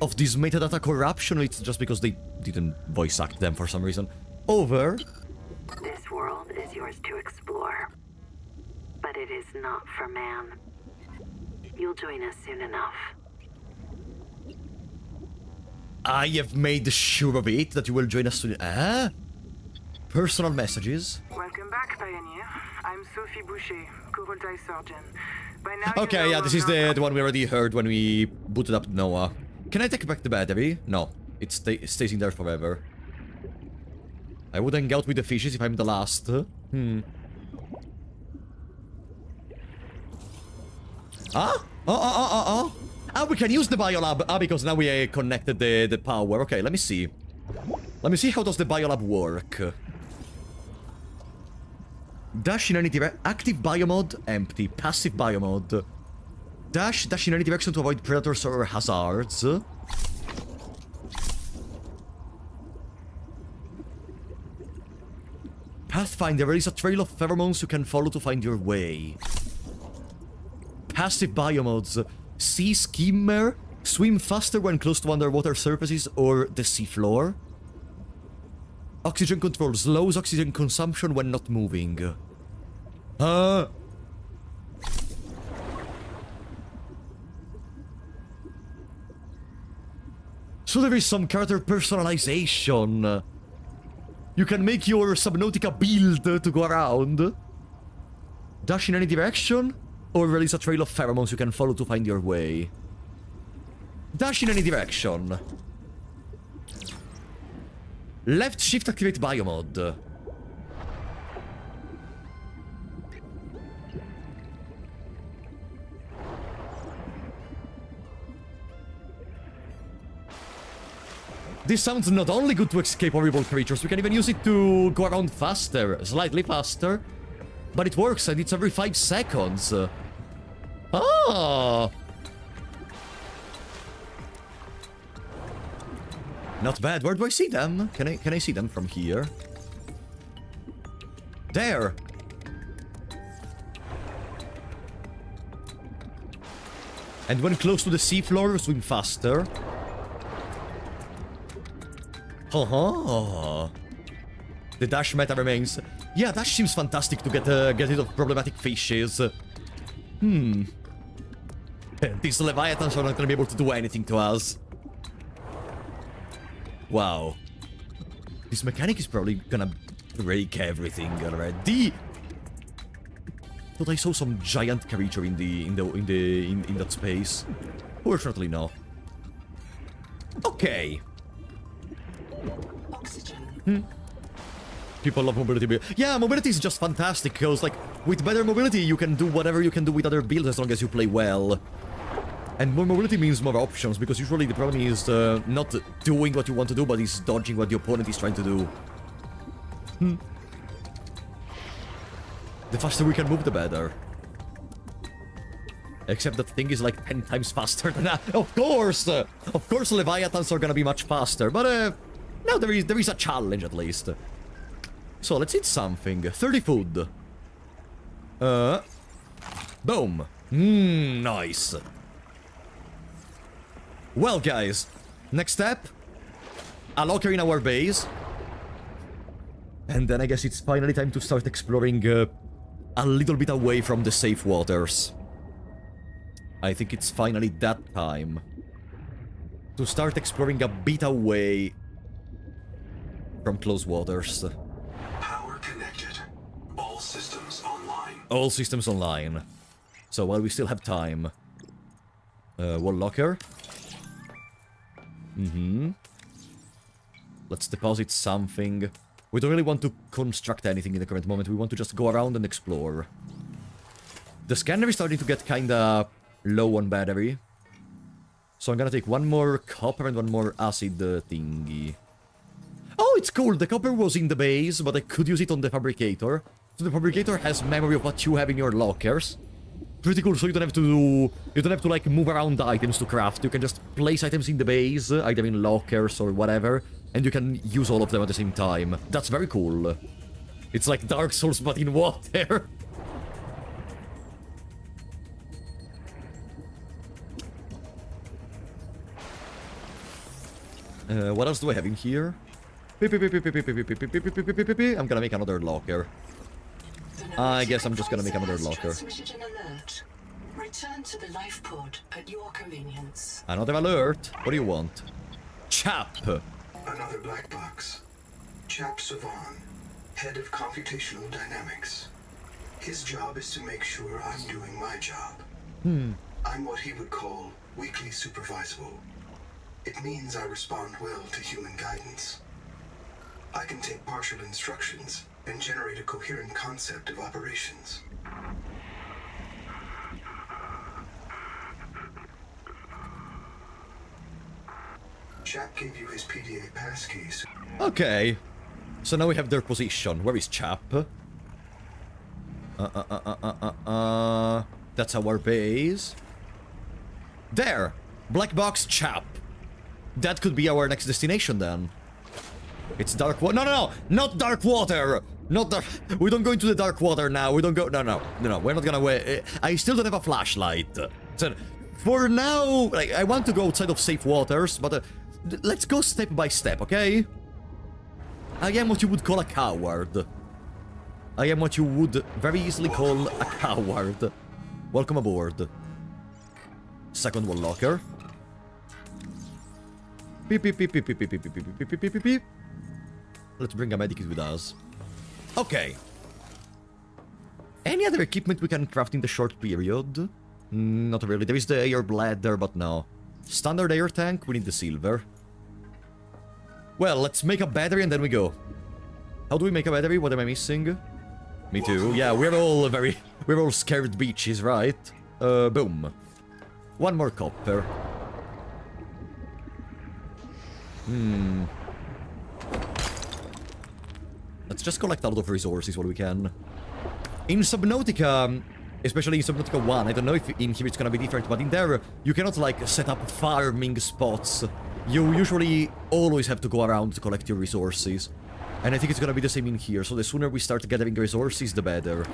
of this metadata corruption, or it's just because they didn't voice act them for some reason. Over. This world is yours to explore. But it is not for man. You'll join us soon enough. I have made sure of it that you will join us soon. Personal messages. Welcome back, Pioneer. I'm Sophie Boucher, Kurultai surgeon. By now, you Okay, know yeah, this we're is not- the one we already heard when we booted up Noah. Can I take back the battery? No. It stays in there forever. I would hang out with the fishes if I'm the last. Ah, we can use the biolab. Ah, because now we connected the power. Okay, let me see. Let me see how does the biolab work. Dash in any direction. Active biomod, empty. Passive biomod. Dash in any direction to avoid predators or hazards. Pathfinder, there is a trail of pheromones you can follow to find your way. Passive biomods. Sea skimmer. Swim faster when close to underwater surfaces or the seafloor. Oxygen control. Slows oxygen consumption when not moving. So there is some character personalization. You can make your Subnautica build to go around. Dash in any direction, or release a trail of pheromones you can follow to find your way. Dash in any direction. Left shift activate biomod. This sounds not only good to escape horrible creatures, we can even use it to go around faster, slightly faster. But it works and it's every 5 seconds. Ah! Not bad. Where do I see them? Can I see them from here? There! And when close to the seafloor, swim faster. The dash meta remains. Yeah, dash seems fantastic to get rid of problematic fishes. These leviathans are not gonna be able to do anything to us. Wow. This mechanic is probably gonna break everything already. Thought I saw some giant creature in that space. Fortunately, no. Okay. Oxygen. People love mobility. Yeah, mobility is just fantastic, because, like, with better mobility, you can do whatever you can do with other builds as long as you play well. And more mobility means more options, because usually the problem is not doing what you want to do, but is dodging what the opponent is trying to do. The faster we can move, the better. Except that thing is like 10 times faster than that. Of course, Leviathans are gonna be much faster, but no, there is a challenge at least. So let's eat something. 30 food. Boom. Nice. Well, guys, next step, a locker in our base. And then I guess it's finally time to start exploring a little bit away from the safe waters. I think it's finally that time to start exploring a bit away from close waters. Power connected. All systems online. All systems online. So while we still have time. Wall locker. Let's deposit something. We don't really want to construct anything in the current moment. We want to just go around and explore. The scanner is starting to get kinda low on battery. So I'm gonna take one more copper and one more acid thingy. Oh, it's cool. The copper was in the base, but I could use it on the fabricator. So the fabricator has memory of what you have in your lockers. Pretty cool, so you don't have to like move around items to craft. You can just place items in the base, either in lockers or whatever, and you can use all of them at the same time. That's very cool. It's like Dark Souls but in water. What else do I have in here? I'm gonna make another locker. I guess I'm just gonna make another locker. Return to the Lifepod at your convenience. Another alert? What do you want? Chap! Another black box. Chap Savan, head of computational dynamics. His job is to make sure I'm doing my job. I'm what he would call weakly supervisable. It means I respond well to human guidance. I can take partial instructions and generate a coherent concept of operations. Chap gave you his PDA passkeys. Okay. So now we have their position. Where is Chap? That's our base. There! Black box Chap. That could be our next destination then. It's dark water. No, not dark water! Not the... We don't go into the dark water now. We don't go... No, we're not gonna wait. I still don't have a flashlight. So, for now, like, I want to go outside of safe waters, but let's go step by step, okay? I am what you would call a coward. I am what you would very easily call a coward. Welcome aboard. Second wall locker. Beep, beep, beep, beep, beep, beep, beep, beep, beep, beep, beep, beep, beep. Let's bring a medikit with us. Okay. Any other equipment we can craft in the short period? Not really. There is the air bladder, but no. Standard air tank, we need the silver. Well, let's make a battery and then we go. How do we make a battery? What am I missing? Me too. Yeah, we're all scared bitches, right? Boom. One more copper. Let's just collect a lot of resources while we can. In Subnautica, especially in Subnautica 1, I don't know if in here it's gonna be different, but in there, you cannot, like, set up farming spots. You usually always have to go around to collect your resources. And I think it's gonna be the same in here, so the sooner we start gathering resources, the better.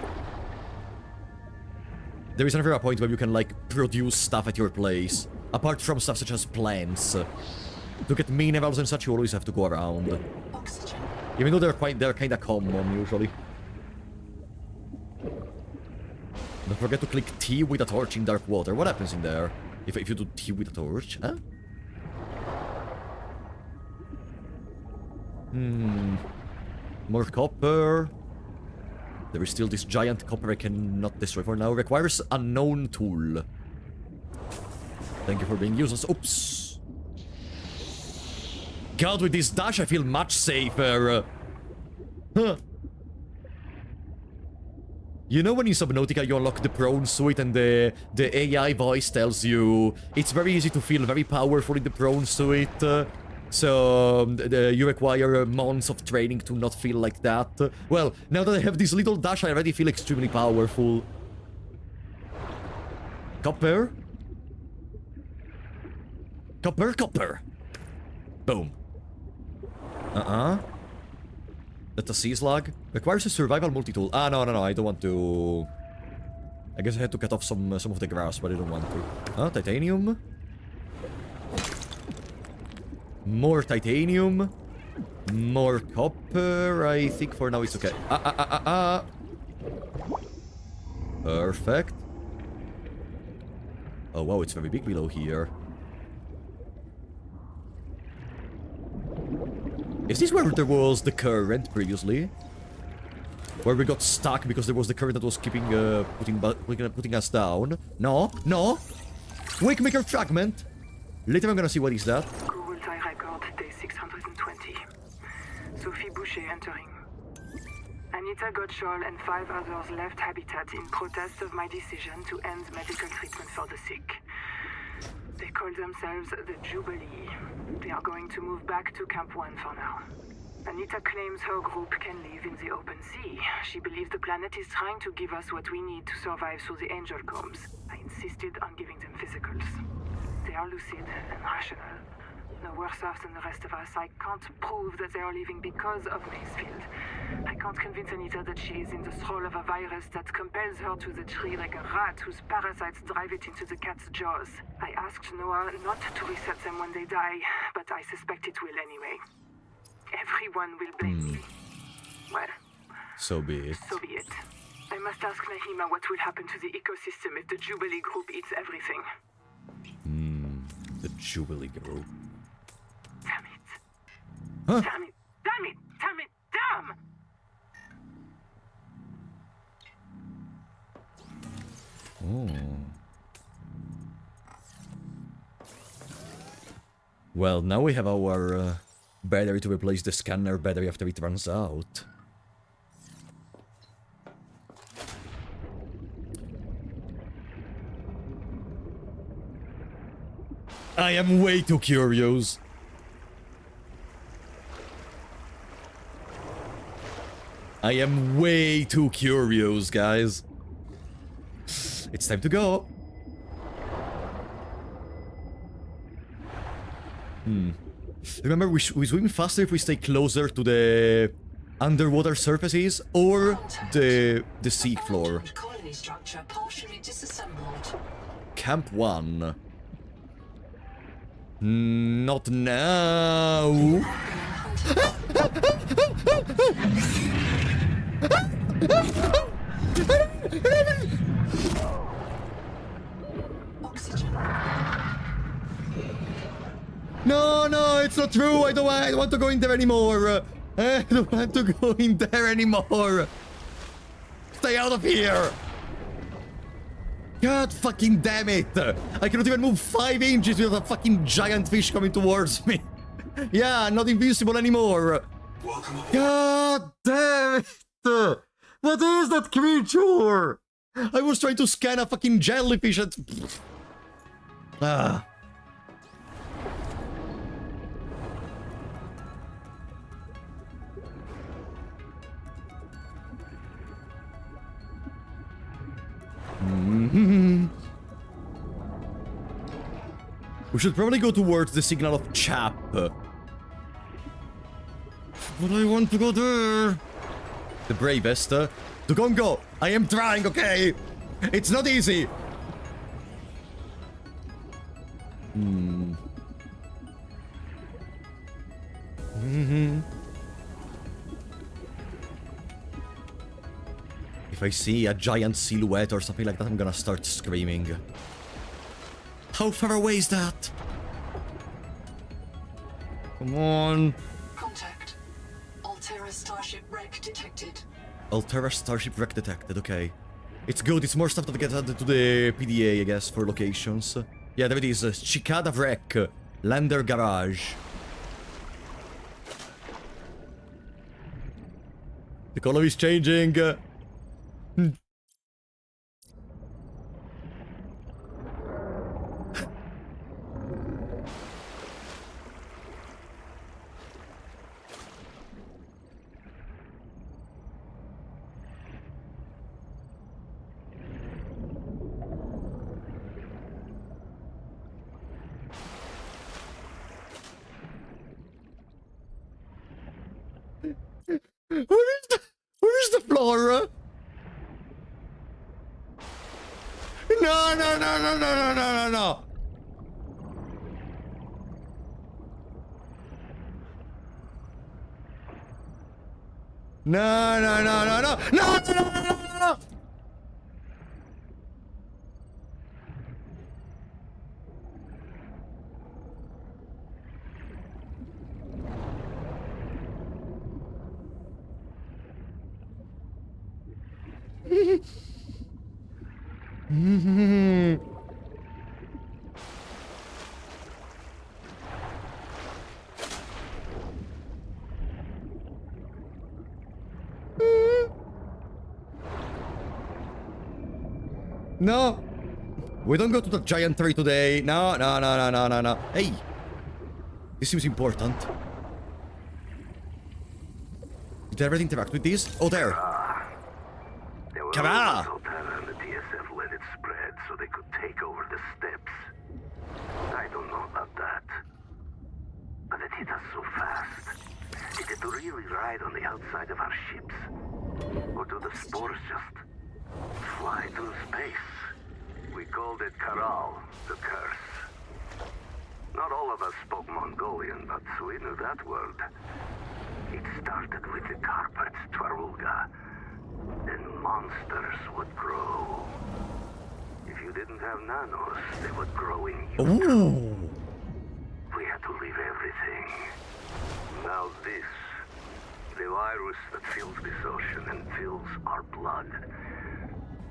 There is never a point where you can, like, produce stuff at your place. Apart from stuff such as plants. To get minerals and such, you always have to go around. Oxygen. Even though they're kinda common, usually. Don't forget to click T with a torch in dark water. What happens in there? If you do T with a torch, huh? More copper. There is still this giant copper I cannot destroy for now. Requires unknown tool. Thank you for being useless. Oops. God, with this dash I feel much safer. Huh. You know when in Subnautica you unlock the prone suit and the AI voice tells you it's very easy to feel very powerful in the prone suit. So you require months of training to not feel like that. Well, now that I have this little dash, I already feel extremely powerful. Copper. Copper, copper. Boom. That's a sea slug. Requires a survival multi-tool. Ah, no, I don't want to... I guess I had to cut off some of the grass, but I don't want to. Titanium. More titanium. More copper. I think for now it's okay. Perfect. Oh, wow, it's very big below here. Is this where there was the current previously? Where we got stuck because there was the current that was keeping, putting us down? No. Wakemaker fragment. Later I'm gonna see what is that. Record, day 620. Sophie Boucher entering. Anita Gottschall and 5 others left Habitat in protest of my decision to end medical treatment for the sick. They call themselves the Jubilee. They are going to move back to Camp 1 for now. Anita claims her group can live in the open sea. She believes the planet is trying to give us what we need to survive through the angel combs. I insisted on giving them physicals. They are lucid and rational. No worse off than the rest of us. I can't prove that they are leaving because of Macefield. I can't convince Anita that she is in the thrall of a virus that compels her to the tree like a rat whose parasites drive it into the cat's jaws. I asked Noah not to reset them when they die, but I suspect it will anyway. Everyone will blame me. Well, so be it. So be it. I must ask Nahima what will happen to the ecosystem if the Jubilee group eats everything. The Jubilee group. Damn it. Huh? Damn it! Damn it! Damn it! Damn! Well, now we have our battery to replace the scanner battery after it runs out. I am way too curious. I am way too curious, guys. It's time to go. Remember, we swim faster if we stay closer to the underwater surfaces or the sea floor. Abandoned colony structure partially disassembled. Camp 1. Not now. Oxygen. No, no, it's not true. I don't want to go in there anymore. I don't want to go in there anymore. Stay out of here. God fucking damn it. I cannot even move 5 inches without a fucking giant fish coming towards me. Yeah, not invincible anymore. Welcome aboard. God damn it. What is that creature? I was trying to scan a fucking jellyfish and... Ah. We should probably go towards the signal of Chap. But I want to go there. The bravest. Dugongo, I am trying, okay? It's not easy. If I see a giant silhouette or something like that, I'm gonna start screaming. How far away is that? Come on. Contact. Altera Starship wreck detected. Altera Starship wreck detected, okay. It's good, it's more stuff that gets added to the PDA, I guess, for locations. Yeah, there it is. Cicada wreck. Lander garage. The color is changing. Where is the flora? No, no, no, no, no, no, no, no, no. No, no, no, no, no, no, no, no, no, no, no. No, we don't go to the giant tree today. No, no, no, no, no, no, no. Hey, this seems important. Did I ever interact with these? Oh, there. There were Kara! Altera and the TSF let it spread so they could take over the steps. I don't know about that. But it hit us so fast. Did it really ride on the outside of our ships? Or do the spores just fly through space? We called it Karal, the curse. Not all of us spoke Mongolian, but we knew that word. It started with the carpets, Twarulga. Then monsters would grow. If you didn't have nanos, they would grow in you. Ooh. We had to leave everything. Now this. The virus that fills this ocean and fills our blood.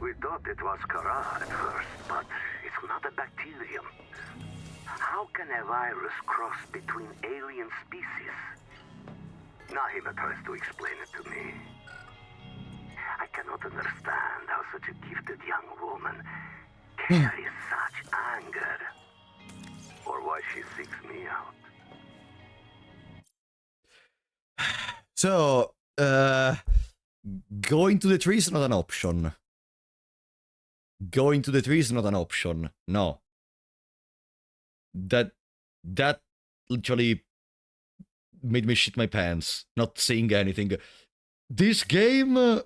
We thought it was Kara at first, but it's not a bacterium. How can a virus cross between alien species? Nahima tries to explain it to me. I cannot understand how such a gifted young woman carries such anger. Or why she seeks me out. So, going to the tree is not an option. Going to the tree is not an option. No. That literally made me shit my pants. Not saying anything. This game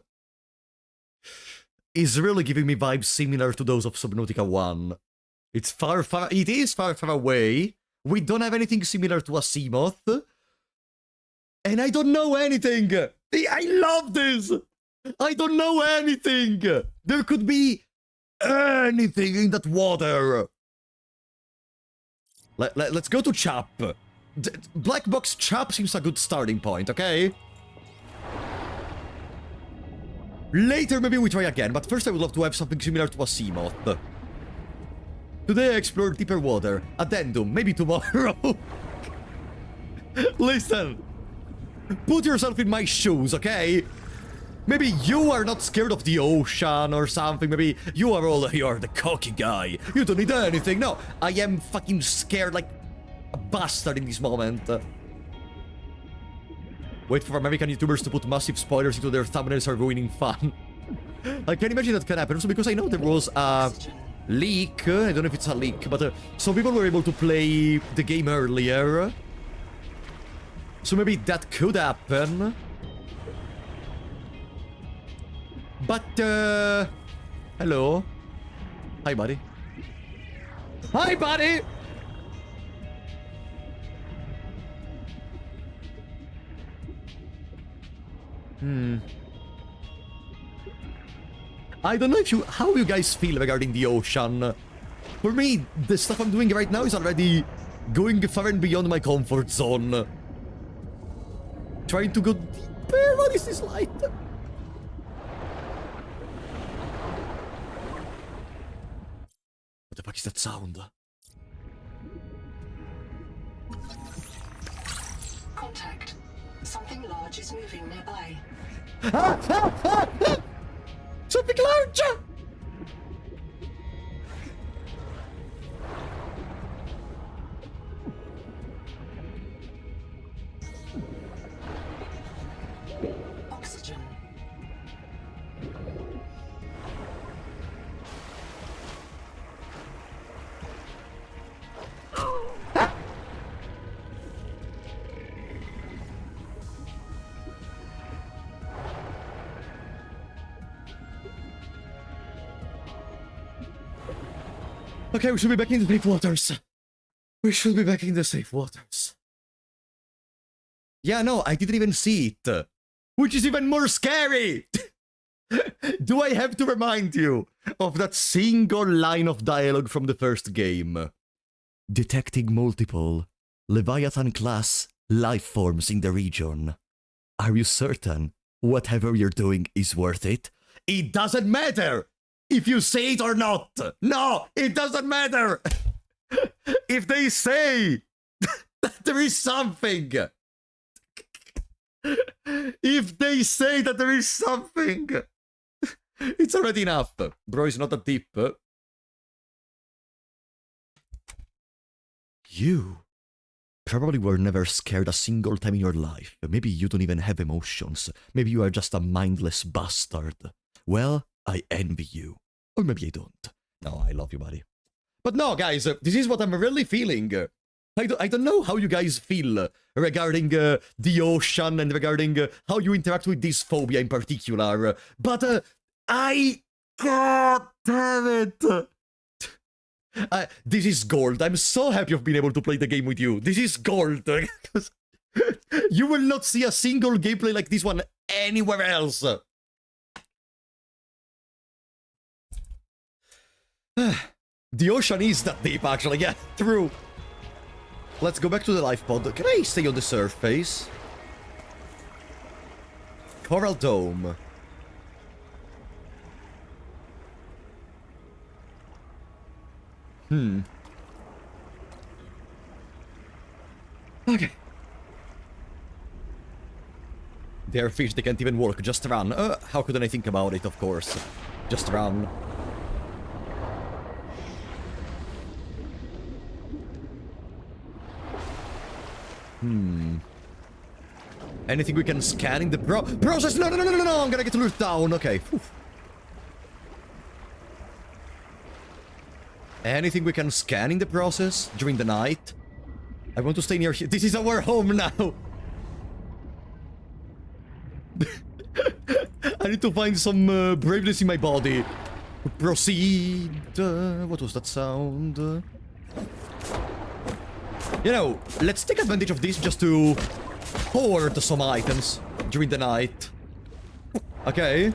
is really giving me vibes similar to those of Subnautica 1. It is far away. We don't have anything similar to a Seamoth. And I don't know anything. I love this. I don't know anything. There could be anything in that water. Let's go to Chap. Black Box Chap seems a good starting point, okay? Later, maybe we try again, but first I would love to have something similar to a Seamoth. Today I explored deeper water. Addendum, maybe tomorrow. Listen. Put yourself in my shoes, okay? Maybe you are not scared of the ocean or something. Maybe you are the cocky guy. You don't need anything. No, I am fucking scared like a bastard in this moment. Wait for American YouTubers to put massive spoilers into their thumbnails are ruining fun. I can imagine that can happen. Also because I know there was a leak. I don't know if it's a leak, but some people were able to play the game earlier. So maybe that could happen. But, hello? Hi, buddy. Hi, buddy! I don't know how you guys feel regarding the ocean. For me, the stuff I'm doing right now is already going far and beyond my comfort zone. Trying to go deeper? What is this light? What the fuck is that sound? Contact. Something large is moving nearby. Something large! Oxygen. Okay, we should be back in the safe waters. We should be back in the safe waters. Yeah, no, I didn't even see it. Which is even more scary! Do I have to remind you of that single line of dialogue from the first game? Detecting multiple Leviathan class life forms in the region. Are you certain whatever you're doing is worth it? It doesn't matter if you say it or not. No, it doesn't matter. If they say that there is something. If they say that there is something. It's already enough. Bro, it's not that deep. You probably were never scared a single time in your life. Maybe you don't even have emotions. Maybe you are just a mindless bastard. Well, I envy you. Or maybe I don't. No, I love you, buddy. But no, guys, this is what I'm really feeling. I don't know how you guys feel regarding the ocean and regarding how you interact with this phobia in particular. But God damn it. This is gold. I'm so happy of being able to play the game with you. This is gold. You will not see a single gameplay like this one anywhere else. The ocean is that deep, actually. Yeah, true. Let's go back to the Lifepod. Can I stay on the surface? Coral Dome. Okay. They're fish, they can't even walk. Just run. How couldn't I think about it, of course. Just run. Anything we can scan in the process? No, I'm gonna get looped down. Okay. Whew. Anything we can scan in the process during the night? I want to stay near here. This is our home now. I need to find some braveness in my body. Proceed. What was that sound? You know, let's take advantage of this just to hoard some items during the night. Okay.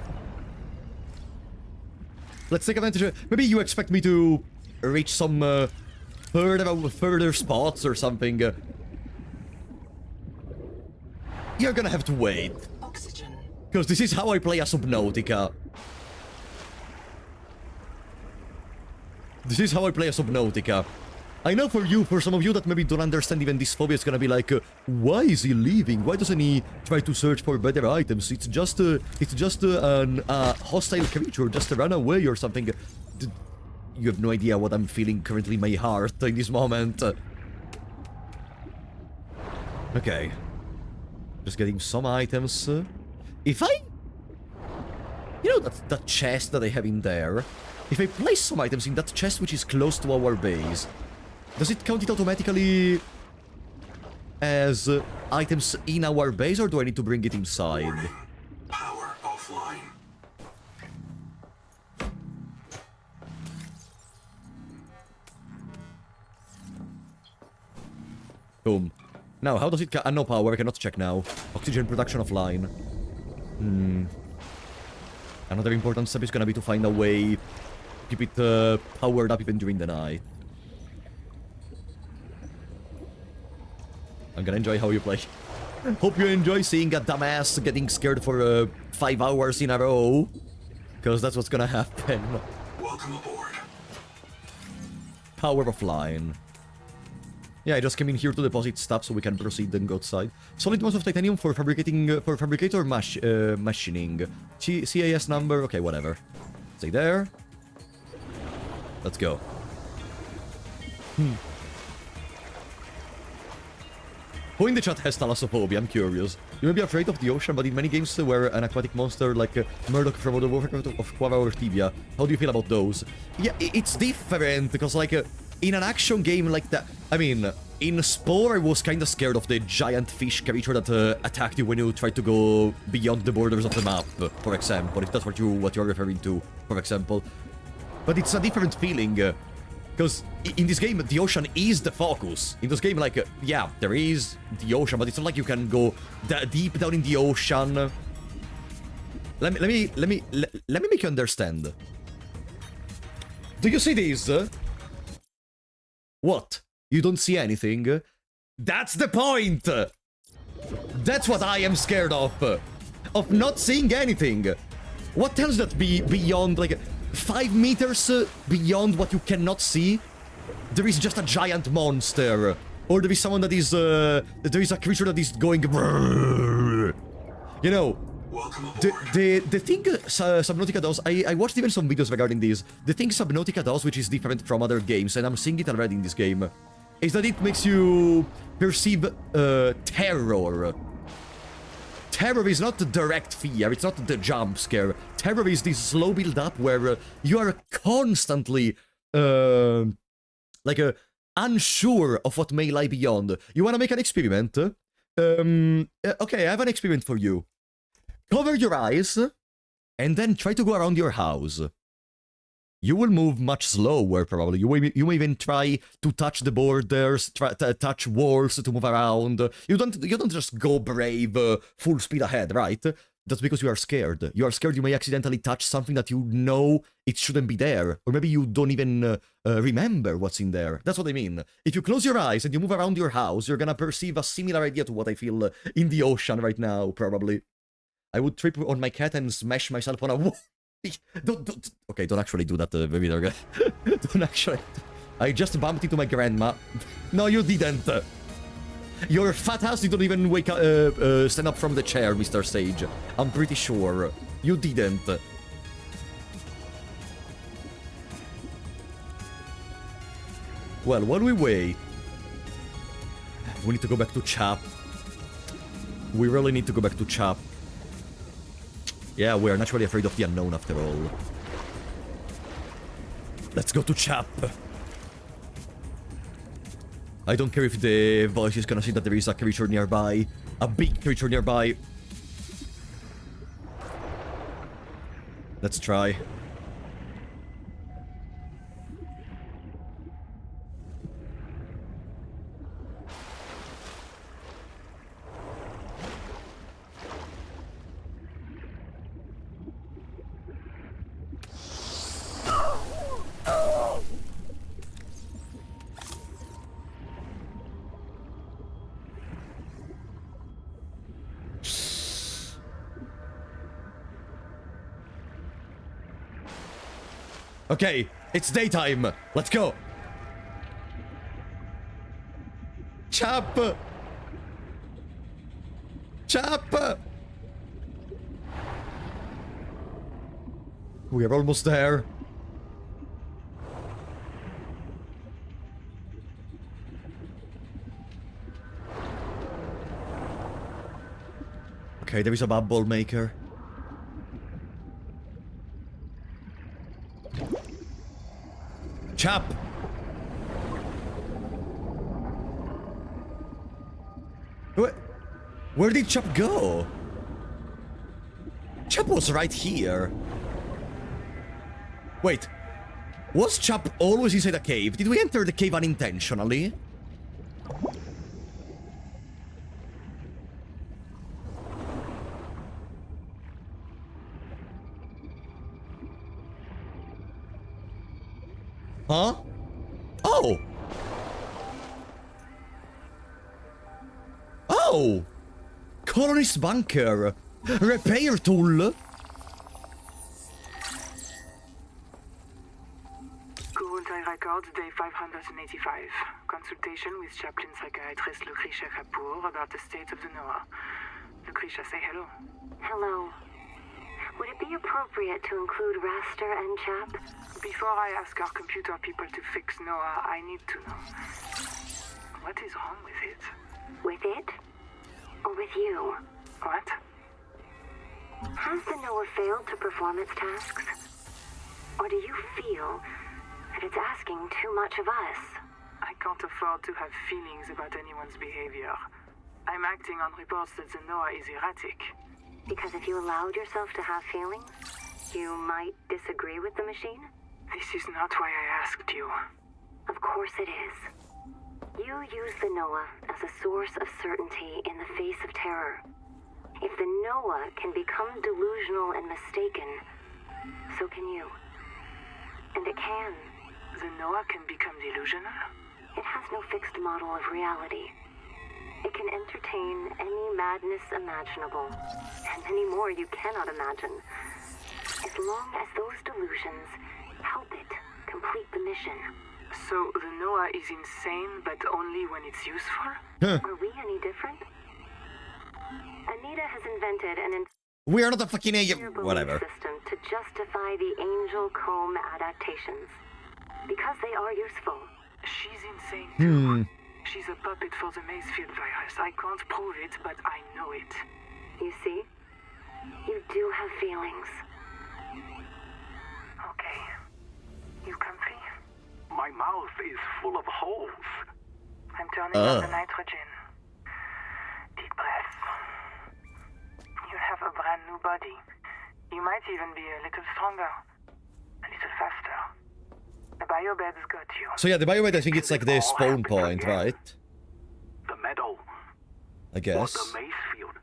Let's take advantage of... Maybe you expect me to reach some further spots or something. You're gonna have to wait. Oxygen. Because this is how I play a Subnautica. This is how I play a Subnautica. I know for some of you that maybe don't understand even this phobia, it's gonna be like, why is he leaving? Why doesn't he try to search for better items? It's just a hostile creature, just to run away or something. You have no idea what I'm feeling currently in my heart in this moment. Okay. Just getting some items. If I... You know that chest that I have in there? If I place some items in that chest which is close to our base, does it count it automatically as items in our base, or do I need to bring it inside? Warning. Power offline. Boom. Now, how does it... no power, I cannot check now. Oxygen production offline. Another important step is gonna be to find a way to keep it powered up even during the night. I'm gonna enjoy how you play. Hope you enjoy seeing a dumbass getting scared for 5 hours in a row. Because that's what's gonna happen. Welcome aboard. Power offline. Yeah, I just came in here to deposit stuff so we can proceed and go outside. Solid amounts of titanium for fabricating, for fabricator machining. CAS number, okay, whatever. Stay there. Let's go. Who in the chat has thalassophobia? I'm curious. You may be afraid of the ocean, but in many games where an aquatic monster like Murdoch from Modern Warfare of Quava or Tibia, how do you feel about those? Yeah, it's different, because like in an action game like that, I mean, in Spore I was kinda scared of the giant fish creature that attacked you when you tried to go beyond the borders of the map, for example, if that's what you're referring to, for example. But it's a different feeling. Because in this game, the ocean is the focus. In this game, like, yeah, there is the ocean, but it's not like you can go deep down in the ocean. Let me make you understand. Do you see this? What? You don't see anything? That's the point! That's what I am scared of not seeing anything. What else that be beyond, like... 5 meters beyond what you cannot see, there is just a giant monster. Or there is someone that is, there is a creature that is going... You know, the thing Subnautica does, I watched even some videos regarding this. The thing Subnautica does, which is different from other games, and I'm seeing it already in this game, is that it makes you perceive terror. Terror is not the direct fear, it's not the jump scare. Terror is this slow build-up where you are constantly, unsure of what may lie beyond. You wanna make an experiment? Okay, I have an experiment for you. Cover your eyes, and then try to go around your house. You will move much slower, probably. You may even try to touch the borders, touch walls to move around. You don't just go brave, full speed ahead, right? That's because you are scared. You are scared you may accidentally touch something that you know it shouldn't be there. Or maybe you don't even remember what's in there. That's what I mean. If you close your eyes and you move around your house, you're gonna perceive a similar idea to what I feel in the ocean right now, probably. I would trip on my cat and smash myself on a wall. Okay, don't actually do that, baby dog. Don't actually. I just bumped into my grandma. No, you didn't. Your fat ass didn't even wake up, stand up from the chair, Mr. Sage. I'm pretty sure. You didn't. Well, while we wait, we need to go back to Chap. We really need to go back to Chap. Yeah, we are naturally afraid of the unknown after all. Let's go to Chap. I don't care if the voice is gonna say that there is a creature nearby. A big creature nearby. Let's try. Okay, it's daytime. Let's go. Chap. Chap. We are almost there. Okay, there is a bubble maker. Chap! Where did Chap go? Chap was right here. Wait. Was Chap always inside a cave? Did we enter the cave unintentionally? Huh? Oh! Oh! Colonist bunker! Repair tool! Kurultai records day 585. Consultation with chaplain psychiatrist Lucretia Kapoor about the state of the Noah. Lucretia, say hello. Hello. Would it be appropriate to include Raster and Chap? Before I ask our computer people to fix Noah, I need to know. What is wrong with it? With it? Or with you? What? Has the Noah failed to perform its tasks? Or do you feel that it's asking too much of us? I can't afford to have feelings about anyone's behavior. I'm acting on reports that the Noah is erratic. Because if you allowed yourself to have feelings, you might disagree with the machine? This is not why I asked you. Of course it is. You use the Noah as a source of certainty in the face of terror. If the Noah can become delusional and mistaken, so can you. And it can. The Noah can become delusional? It has no fixed model of reality. It can entertain any madness imaginable, and many more you cannot imagine. As long as those delusions help it complete the mission. So the Noah is insane, but only when it's useful? Are we any different? Anita has invented an We are not a fucking entire belief whatever. system to justify the Angel Comb adaptations. Because they are useful. She's insane too. She's a puppet for the Macefield virus. I can't prove it, but I know it. You see? You do have feelings. Okay. You comfy? My mouth is full of holes. I'm turning on the nitrogen. Deep breaths. You have a brand new body. You might even be a little stronger. A little faster. The biobeds got you. So yeah, the biobed, I think it's like the spawn point, right? The meadow. I Or guess. the Macefield.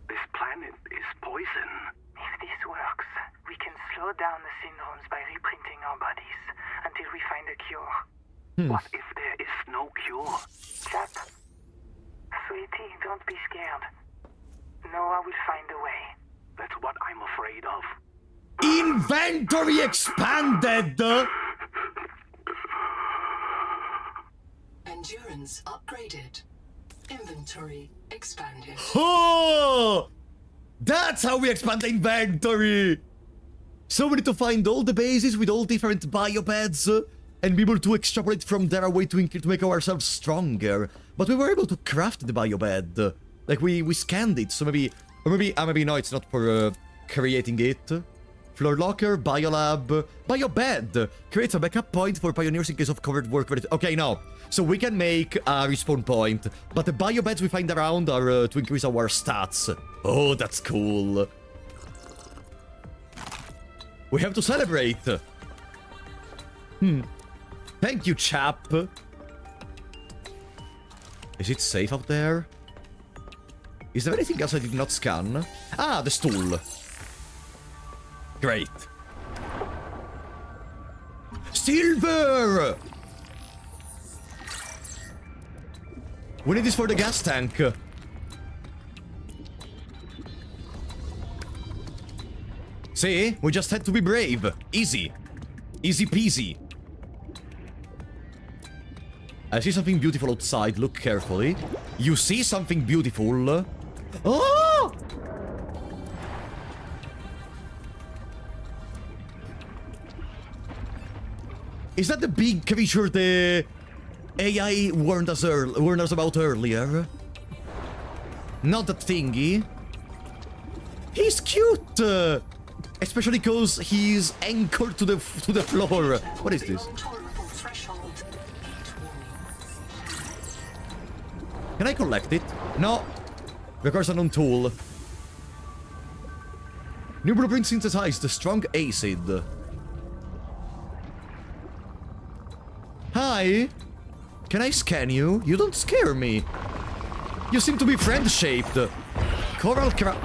This planet is poison. If this works, we can slow down the syndromes by reprinting our bodies until we find a cure. What if there is no cure? Chap. Sweetie, don't be scared. Noah will find a way. That's what I'm afraid of. Inventory expanded! Endurance upgraded. Inventory expanded. Oh! That's how we expand the inventory! So we need to find all the bases with all different biobeds and be able to extrapolate from there a way to make ourselves stronger. But we were able to craft the biobed. Like, we scanned it, so maybe... Or maybe no, it's not for creating it. Floor locker, biolab, biobed. Creates a backup point for pioneers in case of covered work. Okay, no. So we can make a respawn point, but the biobeds we find around are to increase our stats. Oh, that's cool. We have to celebrate. Thank you, chap. Is it safe out there? Is there anything else I did not scan? Ah, the stool. Great. Silver! We need this for the gas tank. See? We just had to be brave. Easy. Easy peasy. I see something beautiful outside. Look carefully. You see something beautiful. Oh! Is that the big creature the AI warned us about earlier? Not that thingy. He's cute! Especially because he's anchored to the floor. What is this? Can I collect it? No. Requires a known tool. New blueprint synthesized. Strong acid. Hi. Can I scan you? You don't scare me. You seem to be friend-shaped. Coral crab.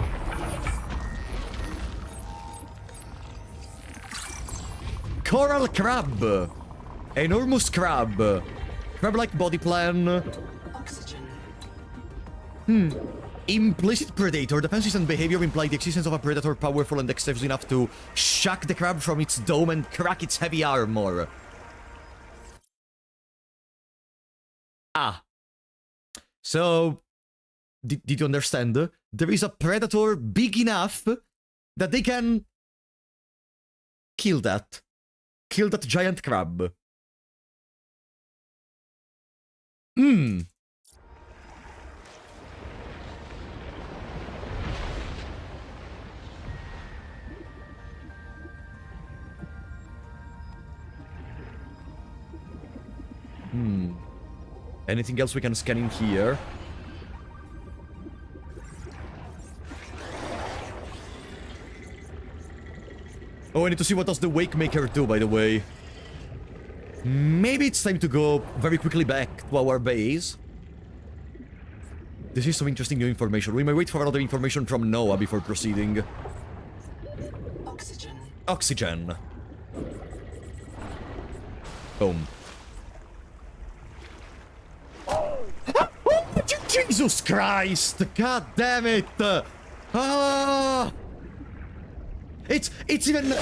Coral crab. Enormous crab. Crab-like body plan. Implicit predator. Defenses and behavior imply the existence of a predator powerful and dexterous enough to shock the crab from its dome and crack its heavy armor. Ah. So, did you understand? There is a predator big enough that they can kill that. Kill that giant crab. Anything else we can scan in here? Oh, I need to see what does the Wake Maker do, by the way. Maybe it's time to go very quickly back to our base. This is some interesting new information. We may wait for another information from Noah before proceeding. Oxygen. Oxygen. Boom. Jesus Christ! God damn it! Ah! It's even...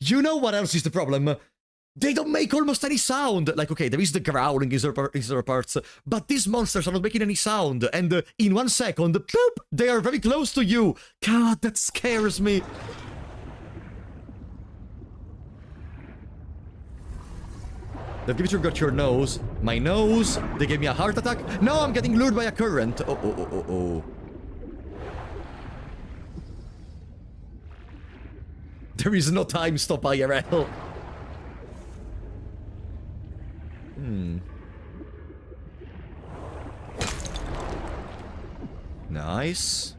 You know what else is the problem? They don't make almost any sound! Like, okay, there is the growling in their parts, but these monsters are not making any sound, and in 1 second, ploop, they are very close to you! God, that scares me! That gives you got your nose. My nose. They gave me a heart attack. No, I'm getting lured by a current. Oh. There is no time stop IRL. Nice.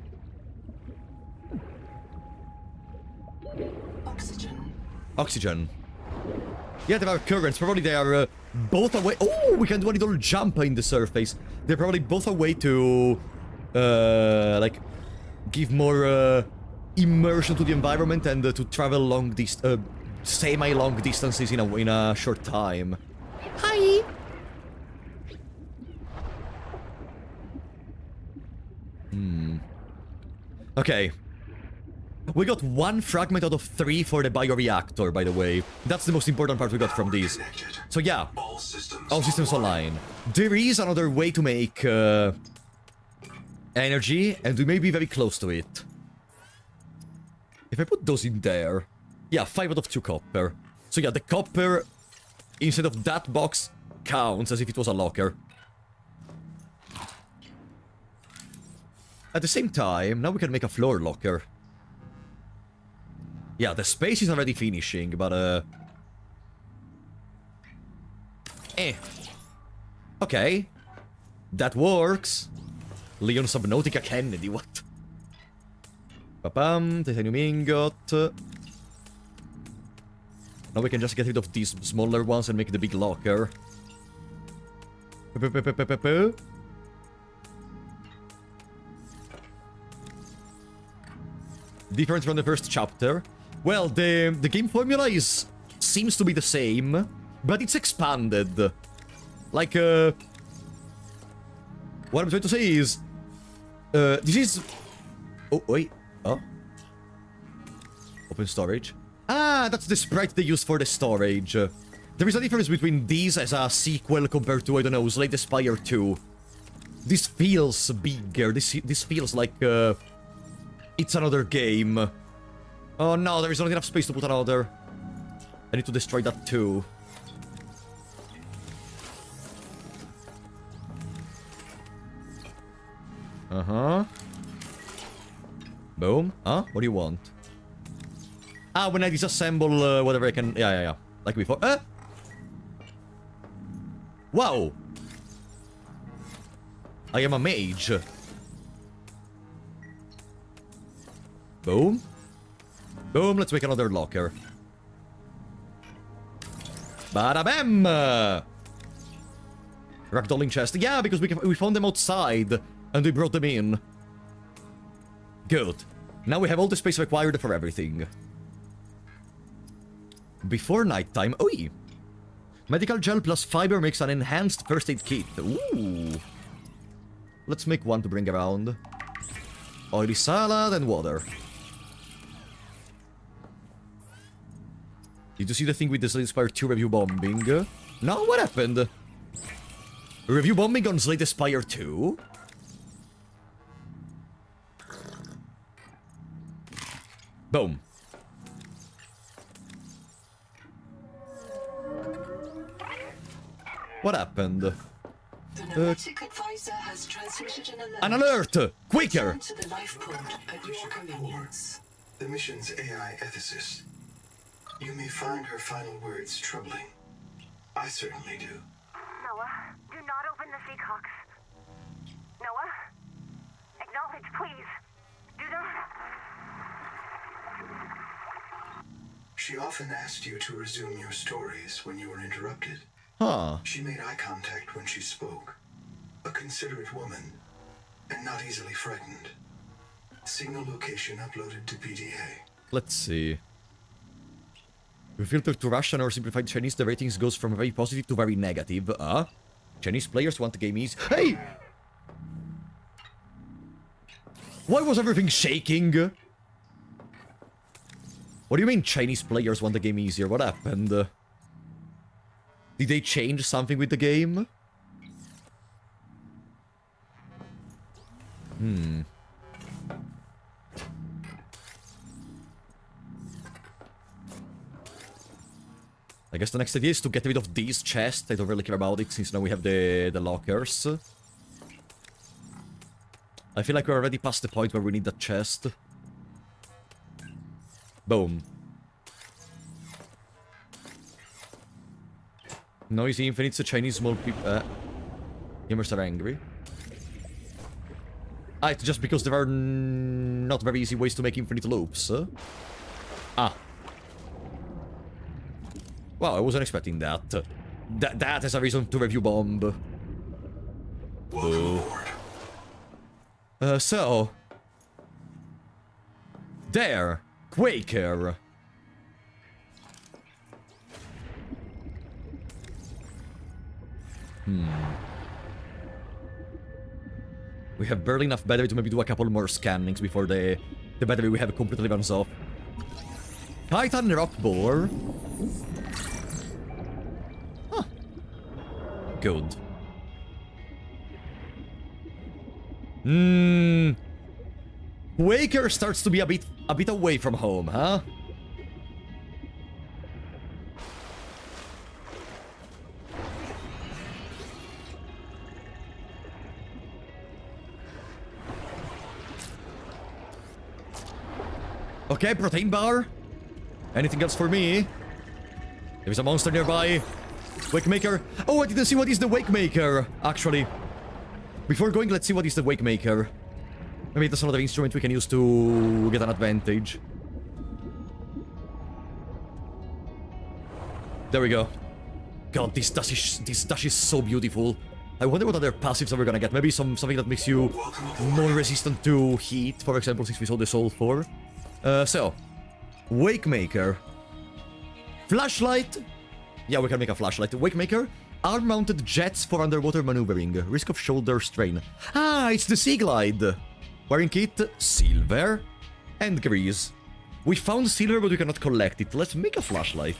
Oxygen. Yeah, there are currents. Probably they are both a way... Oh, we can do a little jump in the surface. They're probably both a way to... like... give more immersion to the environment and to travel long semi-long distances in a short time. Hi! Okay. We got 1 fragment out of 3 for the bioreactor, by the way. That's the most important part we got from these. So yeah, all systems online. There is another way to make energy, and we may be very close to it. If I put those in there... Yeah, 5 out of 2 copper. So yeah, the copper, instead of that box, counts as if it was a locker. At the same time, now we can make a floor locker. Yeah, the space is already finishing, but okay. That works. Leon Subnautica Kennedy, what? Ba-bam, titanium ingot. Now we can just get rid of these smaller ones and make the big locker. Different from the first chapter. Well, the game formula seems to be the same, but it's expanded. Like, what I'm trying to say is, this is... Oh, wait. Oh. Open storage. Ah, that's the sprite they use for the storage. There is a difference between these as a sequel compared to, I don't know, Slay the Spire 2. This feels bigger. This feels like, it's another game. Oh no, there is not enough space to put another. I need to destroy that too. Uh-huh. Boom. Huh? What do you want? Ah, when I disassemble whatever I can... Yeah. Like before. Wow! I am a mage. Boom. Boom, let's make another locker. Bada bam! Ragdolling chest. Yeah, because we found them outside and we brought them in. Good. Now we have all the space required for everything. Before nighttime. Oi! Medical gel plus fiber makes an enhanced first aid kit. Ooh. Let's make one to bring around. Oily salad and water. Did you see the thing with the Slay the Spire 2 review bombing? No, what happened? Review bombing on Slay the Spire 2? Boom. What happened? The pneumatic advisor has transmitted an alert! Quicker! Return to the Lifepod at your convenience. The mission's AI ethicist. You may find her final words troubling. I certainly do. Noah, do not open the Seacocks. Noah? Acknowledge, please. Do not... She often asked you to resume your stories when you were interrupted. Huh. She made eye contact when she spoke. A considerate woman, and not easily frightened. Signal location uploaded to PDA. Let's see. Filtered to Russian or simplified Chinese, the ratings goes from very positive to very negative. Chinese players want the game easy. Hey! Why was everything shaking? What do you mean Chinese players want the game easier? What happened? Did they change something with the game? I guess the next idea is to get rid of these chests. I don't really care about it since now we have the lockers. I feel like we're already past the point where we need that chest. Boom. Noisy Infinite's a Chinese small people. Gamers are angry. It's just because there are not very easy ways to make infinite loops. Wow, I wasn't expecting that. That is a reason to review bomb. Welcome aboard. So... There! Quaker! We have barely enough battery to maybe do a couple more scannings before the battery we have completely runs off. Titan rock boar. Huh. Good. Quaker starts to be a bit away from home, huh? Okay, protein bar. Anything else for me? There's a monster nearby. Wakemaker. Oh, I didn't see what is the Wakemaker, actually. Before going, let's see what is the Wakemaker. Maybe that's another instrument we can use to get an advantage. There we go. God, this dash is so beautiful. I wonder what other passives are we gonna get. Maybe something that makes you more resistant to heat, for example, since we saw the Soul 4. So, Wakemaker. Flashlight. Yeah, we can make a flashlight. Wakemaker. Arm-mounted jets for underwater maneuvering. Risk of shoulder strain. Ah, it's the Sea Glide. Wearing kit, silver and grease. We found silver, but we cannot collect it. Let's make a flashlight.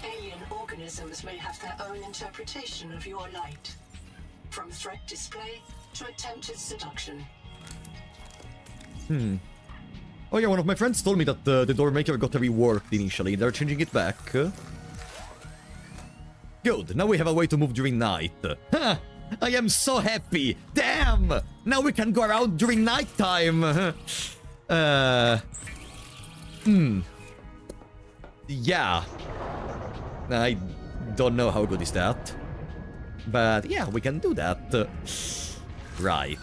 Alien organisms may have their own interpretation of your light. From threat display to attempted seduction. Oh yeah, one of my friends told me that the door maker got reworked initially. They're changing it back. Good, now we have a way to move during night. Ha! I am so happy! Damn! Now we can go around during nighttime! Yeah. I don't know how good is that. But yeah, we can do that. Right.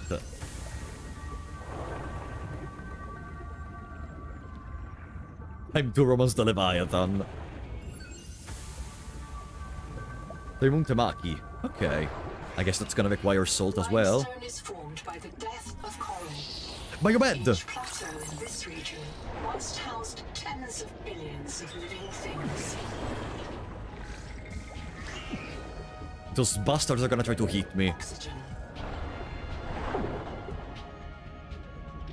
Time to romance the Leviathan. Remove Temaki. Okay. I guess that's gonna require salt as well. Limestone is formed by the death of coral. By your bed! Each plateau in this region once housed tens of billions of living things. Those bastards are gonna try to hit me. Oxygen.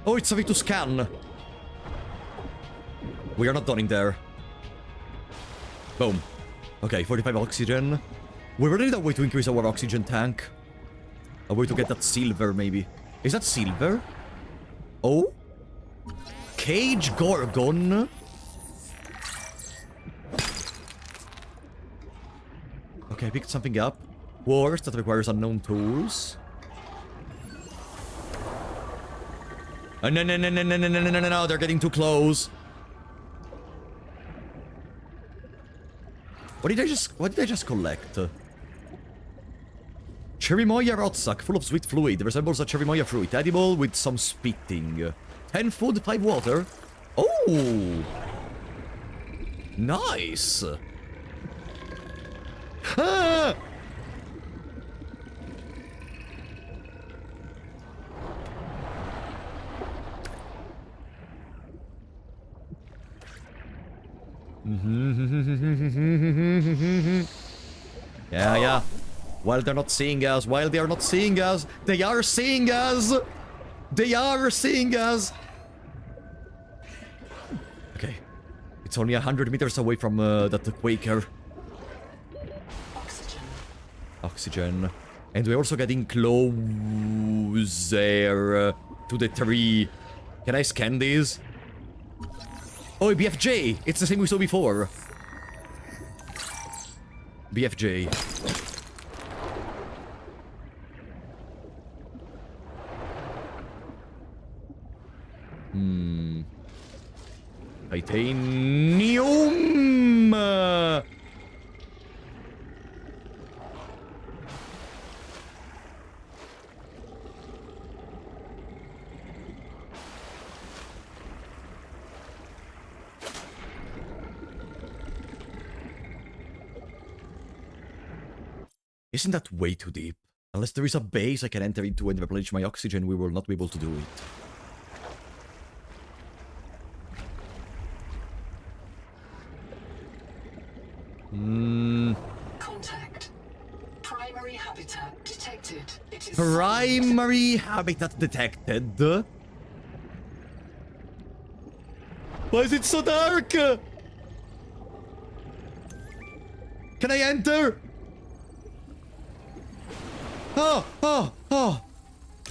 Oh, it's something to scan! We are not done in there. Boom. Okay, 45 oxygen. We really need a way to increase our oxygen tank. A way to get that silver, maybe. Is that silver? Oh? Cage Gorgon? Okay, I picked something up. Wars that requires unknown tools. Oh, no, they're getting too close. What did I just collect? Cherimoya Rotsack, full of sweet fluid, resembles a Cherimoya fruit, edible with some spitting. 10 food, 5 water. Oh! Nice! Ah! Yeah. While they're not seeing us, they are seeing us! They are seeing us! Okay. It's only 100 meters away from that Quaker. Oxygen. And we're also getting closer to the tree. Can I scan these? Oh, BFJ! It's the same we saw before. BFJ. Titanium! Isn't that way too deep? Unless there is a base I can enter into and replenish my oxygen, we will not be able to do it. Contact. Primary habitat detected. It is Primary habitat detected. Why is it so dark? Can I enter? Oh!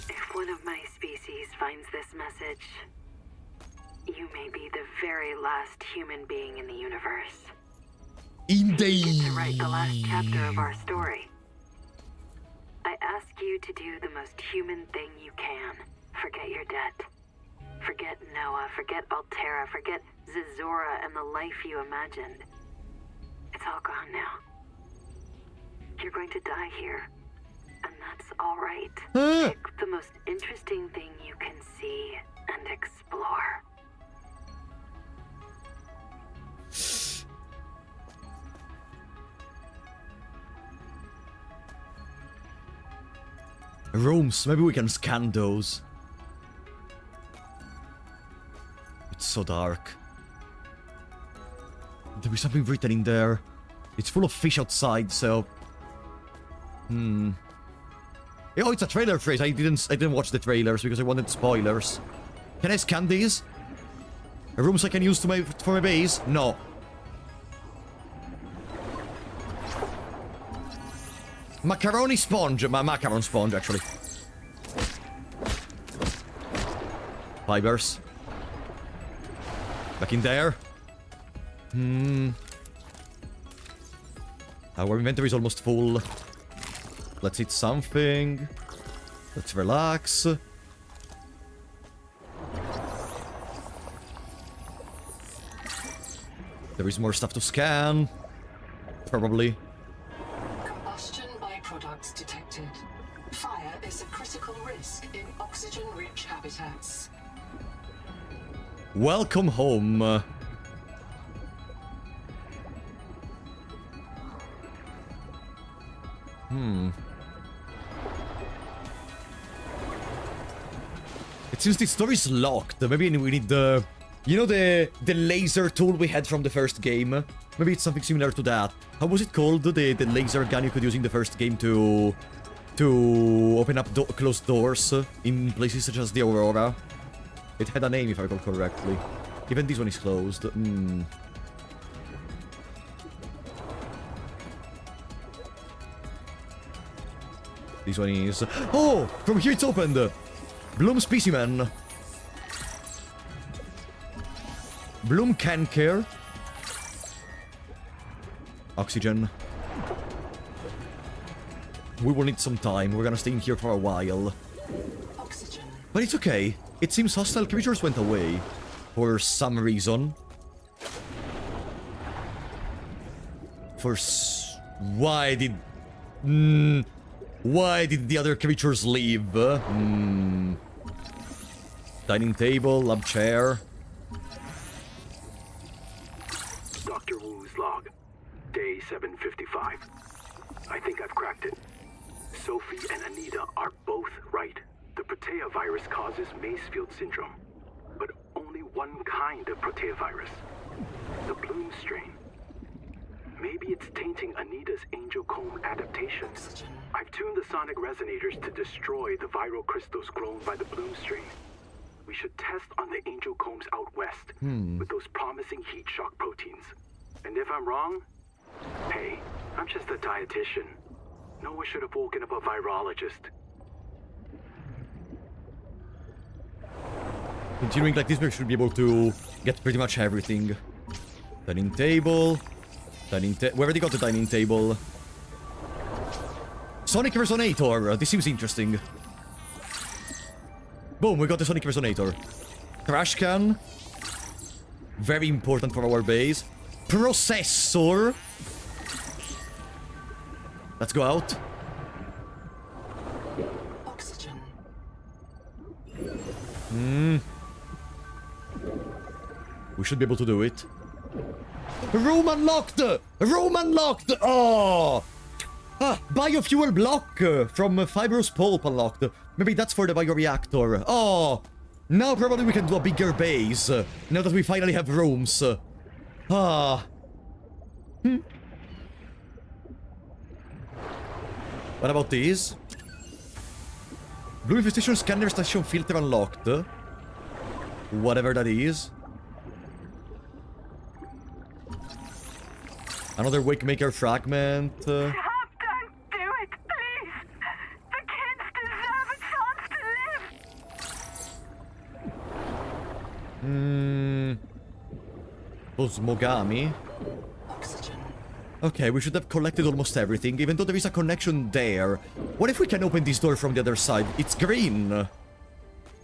If one of my species finds this message, you may be the very last human being in the universe. Indeed. You get to write the last chapter of our story. I ask you to do the most human thing you can. Forget your debt. Forget Noah, forget Altera, forget Zazora and the life you imagined. It's all gone now. You're going to die here, and That's all right. Pick the most interesting thing you can see and explore. Rooms, maybe we can scan those. It's so dark. There is something written in there. It's full of fish outside, so... Oh, it's a trailer phrase. I didn't watch the trailers because I wanted spoilers. Can I scan these? Rooms I can use for my base? No. Macaroni sponge. Macaron sponge, actually. Fibers. Back in there. Our inventory is almost full. Let's eat something. Let's relax. There is more stuff to scan. Probably. Combustion byproducts detected. Fire is a critical risk in oxygen-rich habitats. Welcome home. It seems this door is locked. Maybe we need the... You know the laser tool we had from the first game? Maybe it's something similar to that. How was it called? The laser gun you could use in the first game to open up closed doors in places such as the Aurora. It had a name if I recall correctly. Even this one is closed. This one is... Oh! From here it's opened! Bloom specimen. Bloom can care. Oxygen. We will need some time. We're gonna stay in here for a while. Oxygen. But it's okay. It seems hostile creatures went away. For some reason. Why did... Why did the other creatures leave? Dining table, lab chair. Dr. Wu's log. Day 755. I think I've cracked it. Sophie and Anita are both right. The Protea virus causes Macefield syndrome. But only one kind of Protea virus. The Bloom strain. Maybe it's tainting Anita's angel comb adaptation. I've tuned the sonic resonators to destroy the viral crystals grown by the Bloom strain. We should test on the angel combs out west with those promising heat shock proteins. And if I'm wrong, hey, I'm just a dietitian. Noah should have woken up a virologist. Continuing like this, we should be able to get pretty much everything. Dining table. We already got the dining table. Sonic Resonator. This seems interesting. Boom, we got the Sonic Resonator. Trash can. Very important for our base. Processor. Let's go out. Oxygen. We should be able to do it. Room unlocked! Room unlocked! Oh! Biofuel block from Fibrous Pulp unlocked. Maybe that's for the bioreactor. Oh! Now probably we can do a bigger base. Now that we finally have rooms. What about these? Blue infestation scanner station filter unlocked. Whatever that is. Another Wakemaker fragment. Stop! Don't do it, please! The kids deserve a chance to live! Osmogami. Oxygen. Okay, we should have collected almost everything, even though there is a connection there. What if we can open this door from the other side? It's green!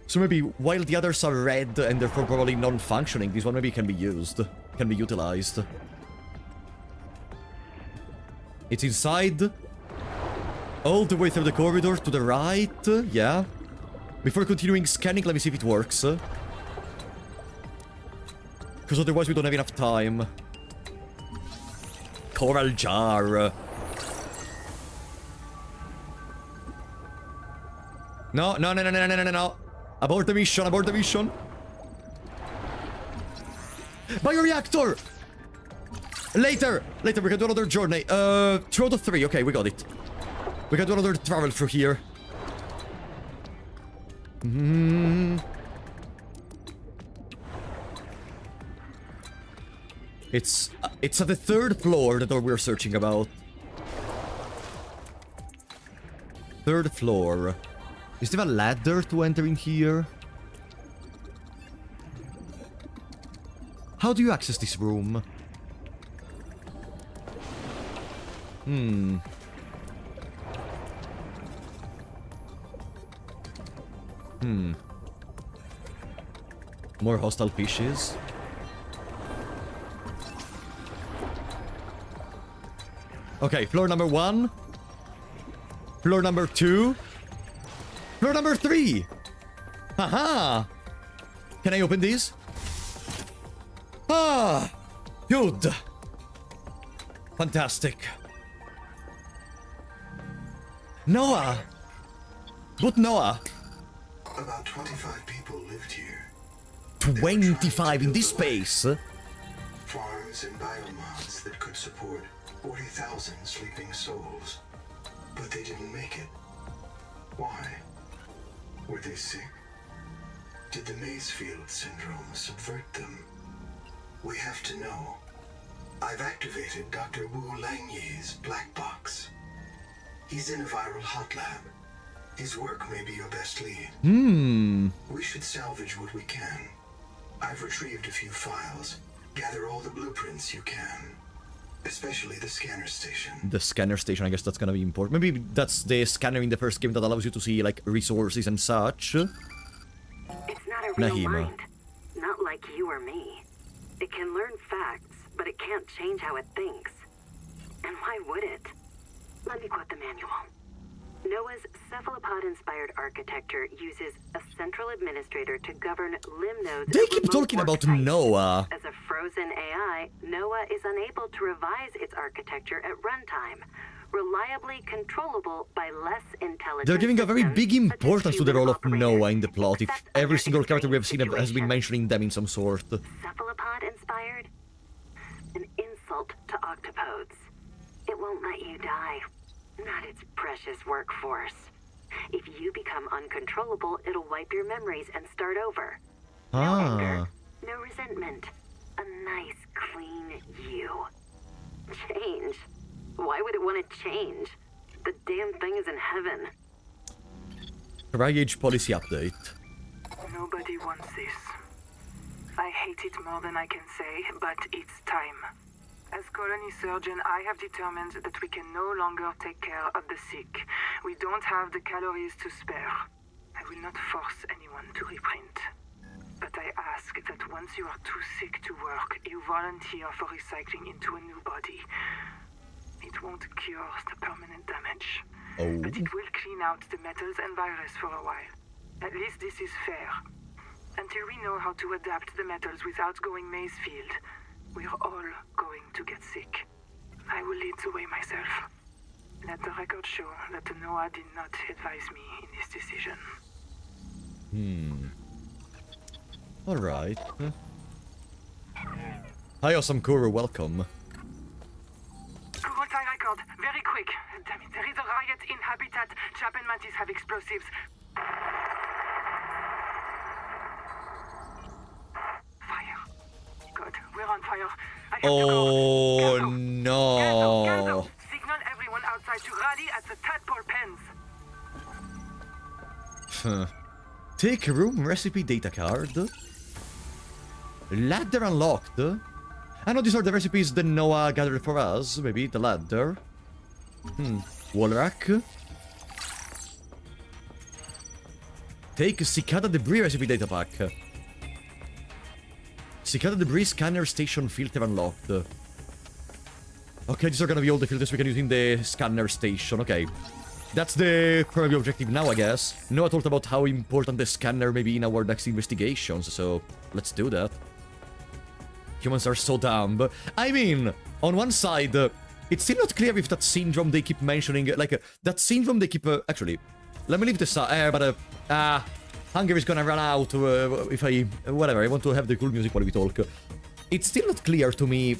So maybe while the others are red and therefore probably non-functioning, this one maybe can be used. Can be utilized. It's inside. All the way through the corridor to the right. Yeah. Before continuing scanning, let me see if it works. Because otherwise we don't have enough time. Coral jar. No, no, no, no, no, no, no, no. Abort the mission, abort the mission. Bioreactor! Later! Later, we can do another journey. 2 out of 3. Okay, we got it. We can do another travel through here. It's at the 3rd floor, the door we're searching about. 3rd floor. Is there a ladder to enter in here? How do you access this room? More hostile fishes. Okay, floor number 1. Floor number 2. Floor number 3! Haha! Can I open these? Ah! Good! Fantastic. Noah! Good Noah! About 25 people lived here. 25 in this space? Farms and biomods that could support 40,000 sleeping souls. But they didn't make it. Why? Were they sick? Did the Mazefield syndrome subvert them? We have to know. I've activated Dr. Wu Langye's black box. He's in a viral hot lab. His work may be your best lead. We should salvage what we can. I've retrieved a few files. Gather all the blueprints you can. Especially the scanner station. The scanner station, I guess that's gonna be important. Maybe that's the scanner in the first game that allows you to see, like, resources and such. It's not a real Nahima. mind. Not like you or me. It can learn facts, but it can't change how it thinks. And why would it? Let me quote the manual. Noah's cephalopod-inspired architecture uses a central administrator to govern limb nodes. They of keep remote talking work about sites. Noah. As a frozen AI, Noah is unable to revise its architecture at runtime, reliably controllable by less intelligent. They're giving a very systems big such as importance to the human role of operators, Noah in the plot, if except every under single character we have seen extreme has been situations. mentioning them in some sort. Cephalopod-inspired? An insult to octopodes. It won't let you die. Not its precious workforce. If you become uncontrollable, it'll wipe your memories and start over. No anger, no resentment. A nice, clean you. Change? Why would it want to change? The damn thing is in heaven. Tri-age policy update. Nobody wants this. I hate it more than I can say, but it's time. As colony surgeon, I have determined that we can no longer take care of the sick. We don't have the calories to spare. I will not force anyone to reprint. But I ask that once you are too sick to work, you volunteer for recycling into a new body. It won't cure the permanent damage. Oh. But it will clean out the metals and virus for a while. At least this is fair. Until we know how to adapt the metals without going Mazefield, we're all going to get sick. I will lead the way myself. Let the record show that Noah did not advise me in this decision. Alright. Hi, awesome Kuro, welcome. Kurultai record, very quick. Damn it, there is a riot in Habitat. Chap and Mantis have explosives. Fire. Good, we're on fire. I have to go. Oh Gato. no. Gato. Signal everyone outside to rally at the tadpole pens. Take room recipe data card. Ladder unlocked. I know these are the recipes that Noah gathered for us. Maybe the ladder. Wall rack. Take cicada debris recipe data pack. Cicada debris scanner station filter unlocked. Okay, these are gonna be all the filters we can use in the scanner station. Okay. That's the primary objective now, I guess. Noah talked about how important the scanner may be in our next investigations, so let's do that. Humans are so dumb. I mean, on one side, it's still not clear if that syndrome they keep mentioning, like, that syndrome they keep... actually, let me leave this but hunger is gonna run out if I... whatever, I want to have the cool music while we talk. It's still not clear to me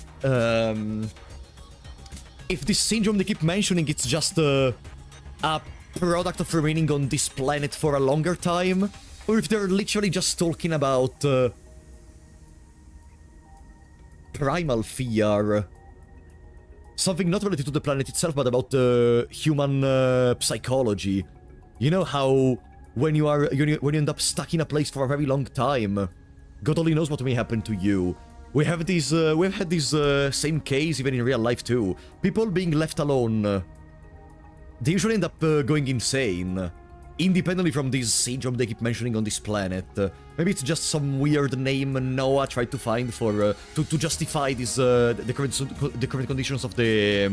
if this syndrome they keep mentioning, it's just a product of remaining on this planet for a longer time, or if they're literally just talking about primal fear. Something not related to the planet itself, but about human psychology. You know how when you end up stuck in a place for a very long time, God only knows what may happen to you. We've had this same case even in real life too. People being left alone. They usually end up going insane, independently from this syndrome they keep mentioning on this planet. Maybe it's just some weird name Noah tried to find for to justify this the current conditions of the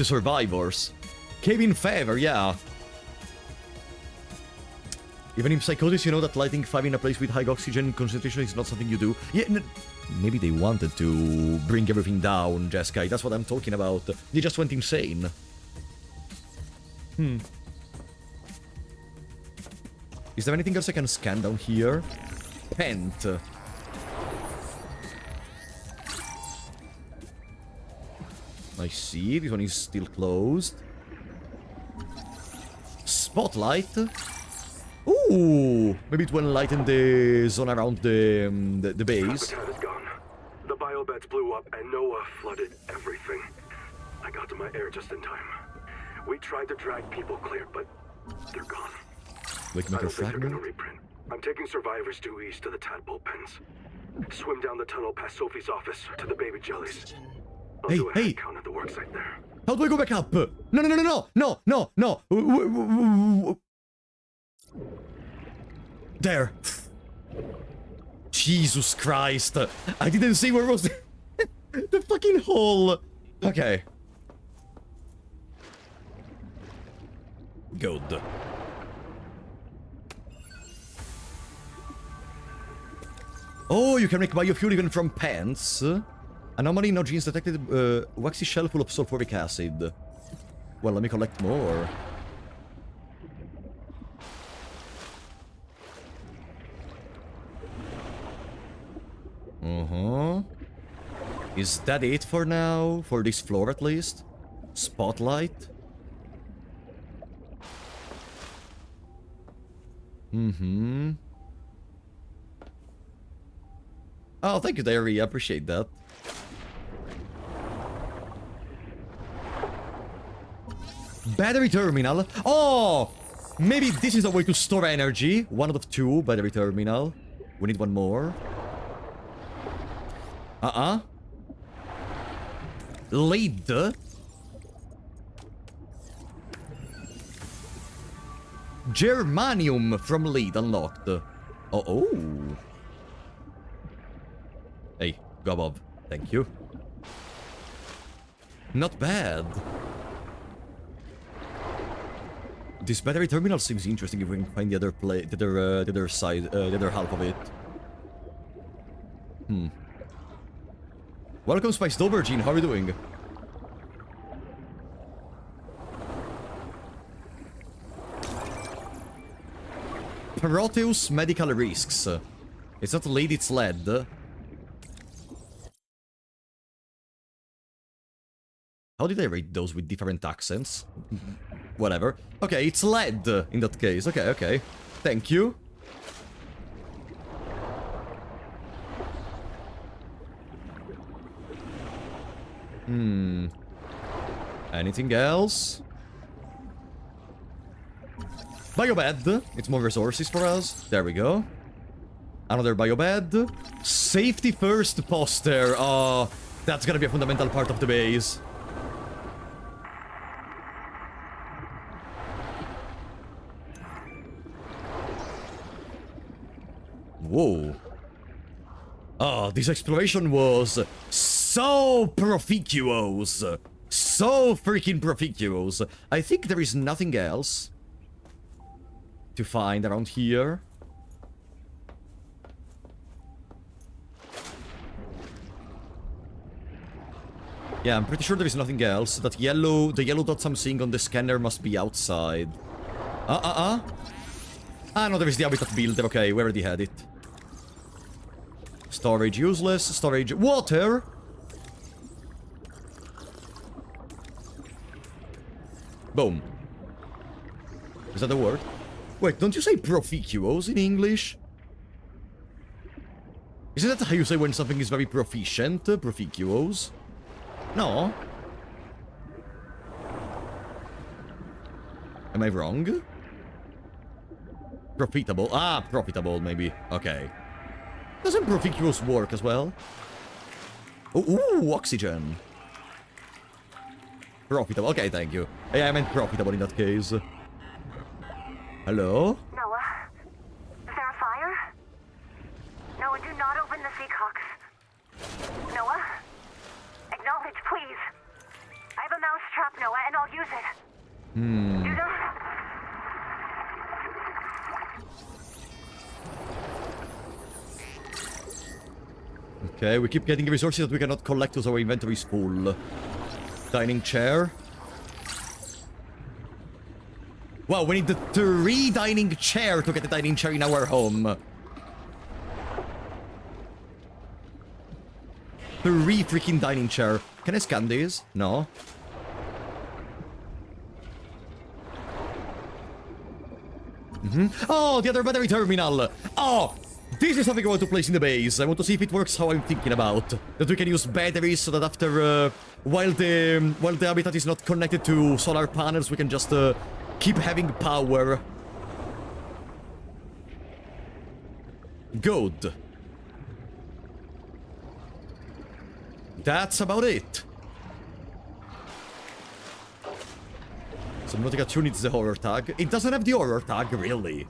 survivors. Came in favor, yeah. Even in Psychosis, you know that lighting 5 in a place with high oxygen concentration is not something you do. Yeah, maybe they wanted to bring everything down, Jeskai. That's what I'm talking about. They just went insane. Is there anything else I can scan down here? Pent. I see, this one is still closed. Spotlight. Ooh, maybe it will enlighten the zone around the base. Habitat is gone. The biobeds blew up and Noah flooded everything. I got to my air just in time. We tried to drag people clear, but they're gone. Like I don't think they're gonna reprint. I'm taking survivors due east to the tadpole pens. Swim down the tunnel past Sophie's office to the baby jellies. I'll do a head count at the worksite there. How do I go back up? No. There. Jesus Christ. I didn't see where was the fucking hole. Okay. Good. Oh, you can make biofuel even from pants. Anomaly, no genes detected. Waxy shell full of sulfuric acid. Well, let me collect more. Is that it for now? For this floor at least? Spotlight? Oh, thank you, Diary. I appreciate that. Battery terminal? Oh! Maybe this is a way to store energy. One out of 2 battery terminal. We need one more. Lead. Germanium from lead unlocked. Oh. Hey, go above. Thank you. Not bad. This battery terminal seems interesting if we can find the other the other side, the other half of it. Welcome, Spice Dobergene. How are you doing? Proteus medical risks. It's not lead, it's lead. How did I read those with different accents? Whatever. Okay, it's lead in that case. Okay. Thank you. Anything else? Biobed. It's more resources for us. There we go. Another biobed. Safety first poster. Oh, that's gonna be a fundamental part of the base. Whoa. Oh, this exploration was so proficuous. So freaking proficuous. I think there is nothing else to find around here. Yeah, I'm pretty sure there is nothing else. That yellow, the yellow dots I'm seeing on the scanner must be outside. Ah, no, there is the habitat builder. Okay, we already had it. Storage useless. Storage water. Boom. Is that a word? Wait, don't you say proficuous in English? Isn't that how you say when something is very proficient? Proficuous? No? Am I wrong? Profitable. Ah, profitable, maybe. Okay. Doesn't proficuous work as well? Ooh, oxygen. Profitable. Okay, thank you. Yeah, I meant profitable in that case. Hello? Noah? Is there a fire? Noah, do not open the seacocks. Noah? Acknowledge, please. I have a mouse trap, Noah, and I'll use it. Do not... Okay, we keep getting resources that we cannot collect because our inventory is full. Dining chair. Wow, we need the 3 dining chair to get the dining chair in our home. 3 freaking dining chair. Can I scan these? No. Oh, the other battery terminal. Oh, this is something I want to place in the base. I want to see if it works how I'm thinking about. That we can use batteries so that after, while the habitat is not connected to solar panels, we can just keep having power. Good. That's about it. Subnautica 2 needs the horror tag. It doesn't have the horror tag, really.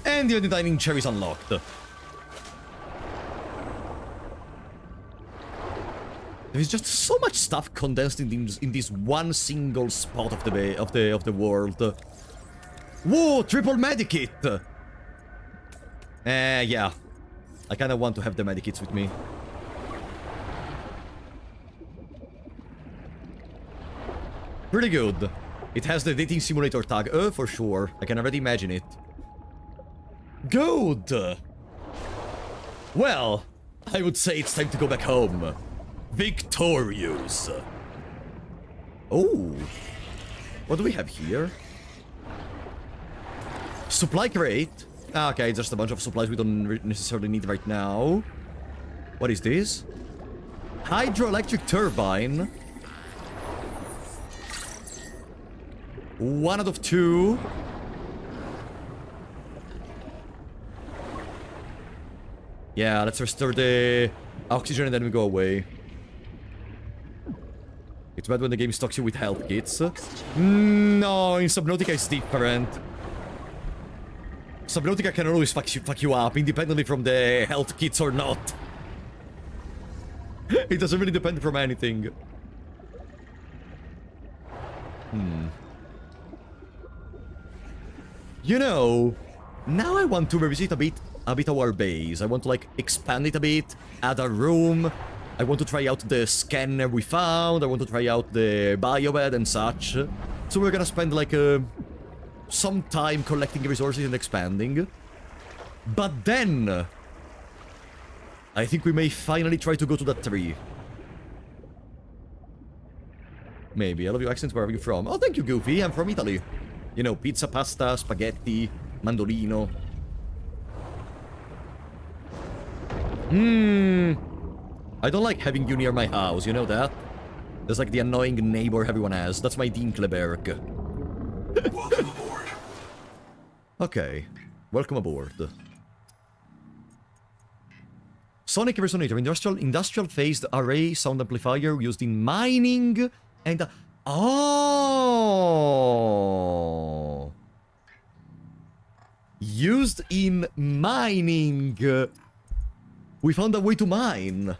And the dining chair is unlocked. There is just so much stuff condensed in this one single spot of the world. Whoa, triple medikit. Yeah. I kind of want to have the medikits with me. Pretty good. It has the dating simulator tag. For sure. I can already imagine it. Good. Well, I would say it's time to go back home. Victorious. Oh. What do we have here? Supply crate. Okay, just a bunch of supplies we don't necessarily need right now. What is this? Hydroelectric turbine. 1 out of 2. Yeah, let's restore the oxygen and then we go away. It's bad when the game stocks you with health kits. No, in Subnautica it's different. Subnautica can always fuck you up, independently from the health kits or not. It doesn't really depend from anything. You know, now I want to revisit a bit our base. I want to, like, expand it a bit, add a room. I want to try out the scanner we found. I want to try out the biobed and such. So we're gonna spend, like, some time collecting resources and expanding. But then I think we may finally try to go to that tree. Maybe. I love your accents. Where are you from? Oh, thank you, Goofy. I'm from Italy. You know, pizza, pasta, spaghetti, mandolino. I don't like having you near my house, you know that? That's like the annoying neighbor everyone has. That's my Dinkleberg. Welcome aboard. Okay. Welcome aboard. Sonic resonator, industrial phased array sound amplifier used in mining and... Oh! Used in mining. We found a way to mine.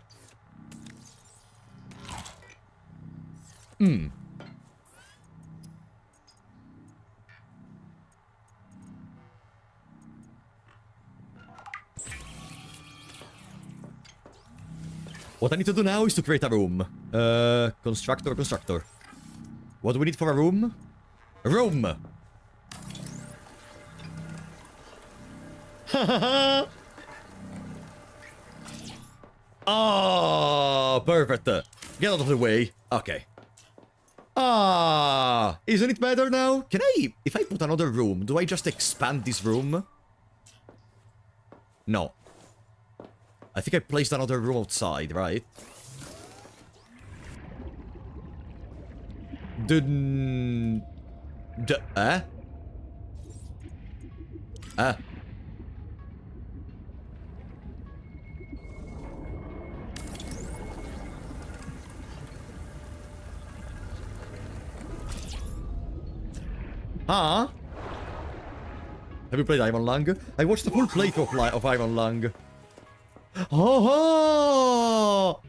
What I need to do now is to create a room. Constructor. What do we need for a room? A room! Oh, perfect. Get out of the way. Okay. Ah, isn't it better now? Can I, if I put another room, do I just expand this room? No. I think I placed another room outside, right? Huh? Have you played Iron Lung? I watched the full playthrough of Iron Lung. Oh!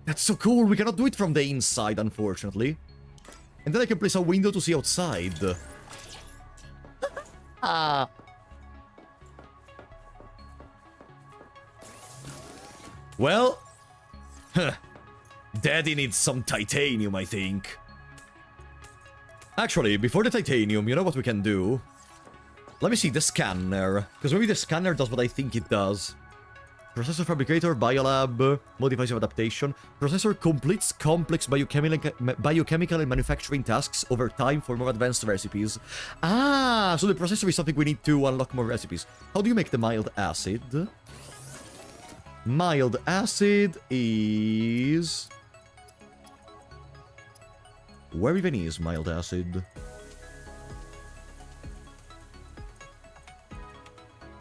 That's so cool. We cannot do it from the inside, unfortunately. And then I can place a window to see outside. Ah. Well. Daddy needs some titanium, I think. Actually, before the titanium, you know what we can do? Let me see the scanner. Because maybe the scanner does what I think it does. Processor fabricator, biolab, modifies your adaptation. Processor completes complex biochemical and manufacturing tasks over time for more advanced recipes. Ah, so the processor is something we need to unlock more recipes. How do you make the mild acid? Mild acid is... Where even is mild acid?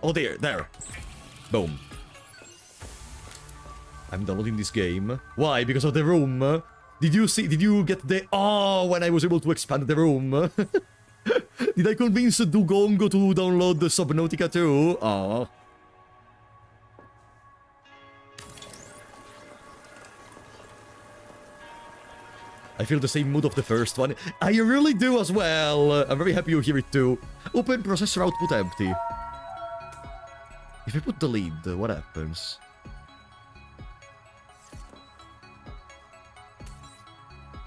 Oh, there. Boom. I'm downloading this game. Why? Because of the room? Did you get the... Oh, when I was able to expand the room. Did I convince Dugongo to download the Subnautica too? Oh. I feel the same mood of the first one. I really do as well. I'm very happy you hear it too. Open processor output empty. If I put delete, what happens?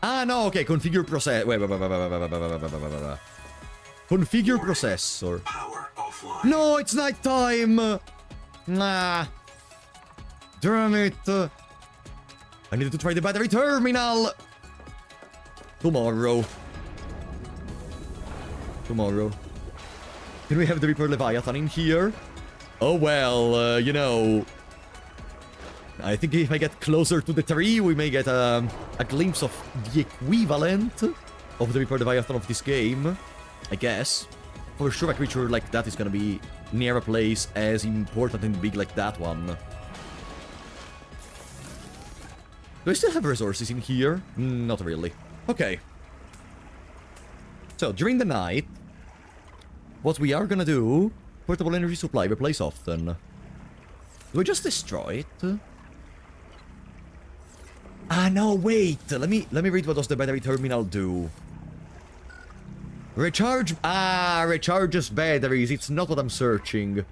Ah, no, okay, configure process. Wait. Configure processor. Power offline. No, it's nighttime! Nah. Damn it. I needed to try the battery terminal. Tomorrow. Can we have the Reaper Leviathan in here? Oh, well, you know... I think if I get closer to the tree, we may get a glimpse of the equivalent of the Reaper Leviathan of this game. I guess. For sure, a creature like that is gonna be near a place as important and big like that one. Do I still have resources in here? Not really. Okay. So, during the night, what we are gonna do... Portable energy supply, replace often. Do we just destroy it? Ah, no, wait! Let me read what does the battery terminal do. Recharge... Ah, recharges batteries. It's not what I'm searching.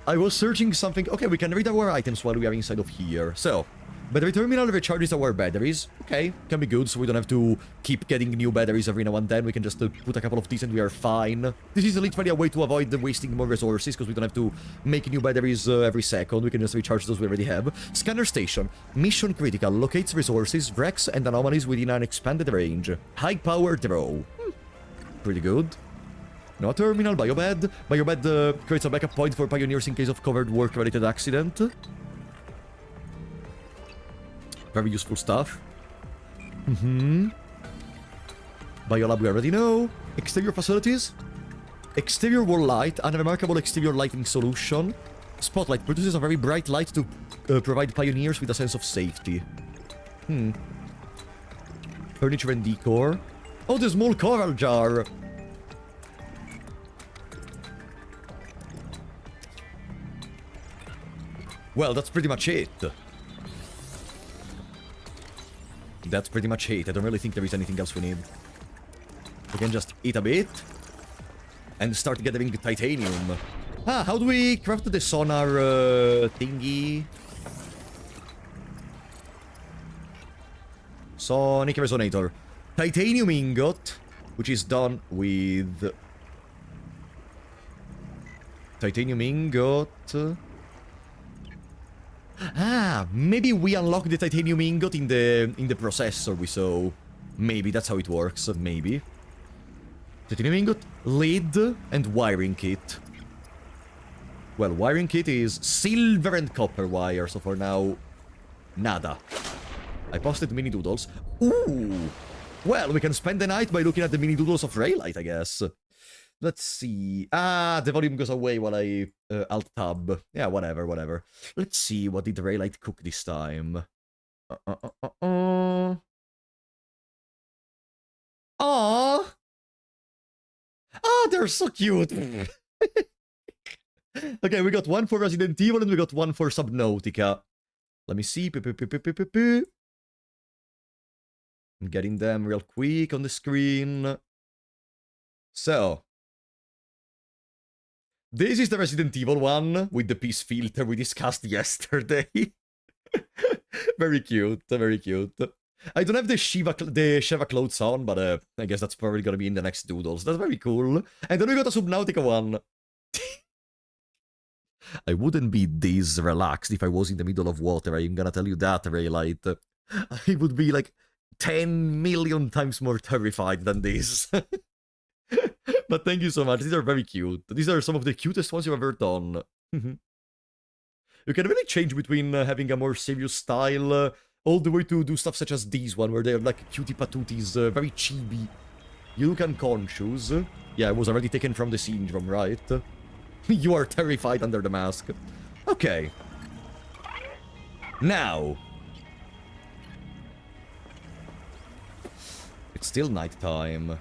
I was searching something... Okay, we can read our items while we are inside of here. So, battery terminal recharges our batteries. Okay, can be good, so we don't have to keep getting new batteries every now and then. We can just put a couple of these and we are fine. This is literally a way to avoid wasting more resources, because we don't have to make new batteries every second. We can just recharge those we already have. Scanner station. Mission critical. Locates resources, wrecks, and anomalies within an expanded range. High power draw. Pretty good. No terminal, biobed. Biobed creates a backup point for pioneers in case of covered work-related accident. Very useful stuff. Biolab we already know. Exterior facilities. Exterior wall light. And a remarkable exterior lighting solution. Spotlight produces a very bright light to provide pioneers with a sense of safety. Furniture and decor. Oh, the small coral jar. Well, that's pretty much it. That's pretty much it. I don't really think there is anything else we need. We can just eat a bit and start gathering titanium. Ah, how do we craft the sonar thingy? Sonic resonator. Titanium ingot, which is done with titanium ingot. Ah, maybe we unlock the titanium ingot in the processor we saw. Maybe that's how it works. Maybe. Titanium ingot, lid, and wiring kit. Well, wiring kit is silver and copper wire, so for now, nada. I posted mini doodles. Ooh! Well, we can spend the night by looking at the mini doodles of Raylight, I guess. Let's see. Ah, the volume goes away while I alt-tab. Yeah, whatever. Let's see, what did Raylight cook this time? Aww! Ah, they're so cute! Okay, we got one for Resident Evil and we got one for Subnautica. Let me see. I'm getting them real quick on the screen. So. This is the Resident Evil one with the peace filter we discussed yesterday. Very cute, very cute. I don't have the Sheva clothes on, but I guess that's probably gonna be in the next doodles. That's very cool. And then we got a Subnautica one. I wouldn't be this relaxed if I was in the middle of water, I'm gonna tell you that, Raylight. I would be like 10 million times more terrified than this. But thank you so much, these are very cute. These are some of the cutest ones you've ever done. You can really change between having a more serious style, all the way to do stuff such as these one, where they're like cutie patooties, very chibi. You look unconscious. Yeah, it was already taken from the syndrome, right? You are terrified under the mask. Okay. Now. It's still nighttime.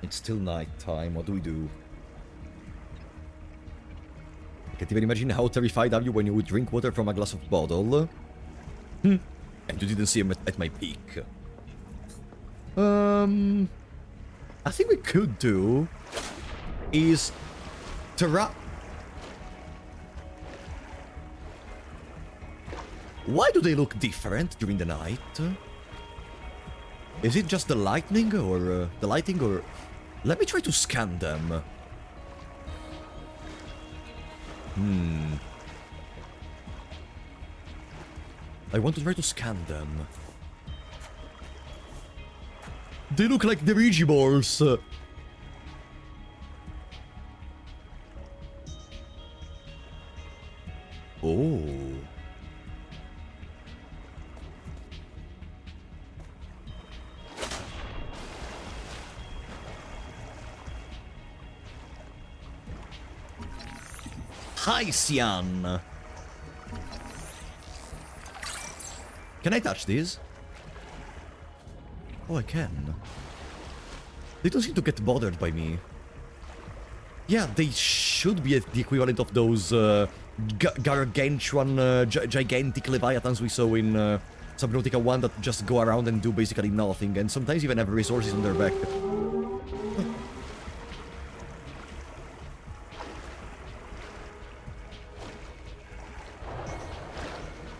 It's still nighttime. What do we do? I can't even imagine how terrified are you when you would drink water from a glass of bottle. And you didn't see him at my peak. I think we could do is Why do they look different during the night? Is it just the lightning or the lighting or... Let me try to scan them. I want to try to scan them. They look like the Ouija balls. Oh. Hi, Sian. Can I touch these? Oh, I can. They don't seem to get bothered by me. Yeah, they should be the equivalent of those gargantuan, gigantic leviathans we saw in Subnautica 1 that just go around and do basically nothing, and sometimes even have resources on their back.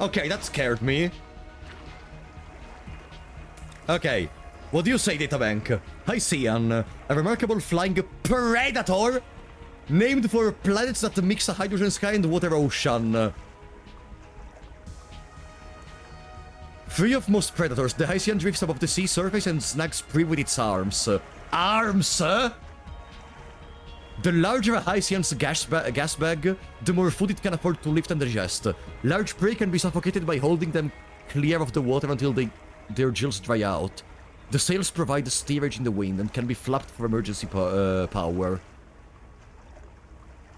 Okay, that scared me. Okay, what do you say, Databank? Hi, Cian. A remarkable flying predator named for planets that mix a hydrogen sky and water ocean. Free of most predators, the Hysian drifts above the sea surface and snags prey with its arms. Arms? The larger a Hysian's gas bag, the more food it can afford to lift and digest. Large prey can be suffocated by holding them clear of the water until their gills dry out. The sails provide steerage in the wind and can be flapped for emergency power.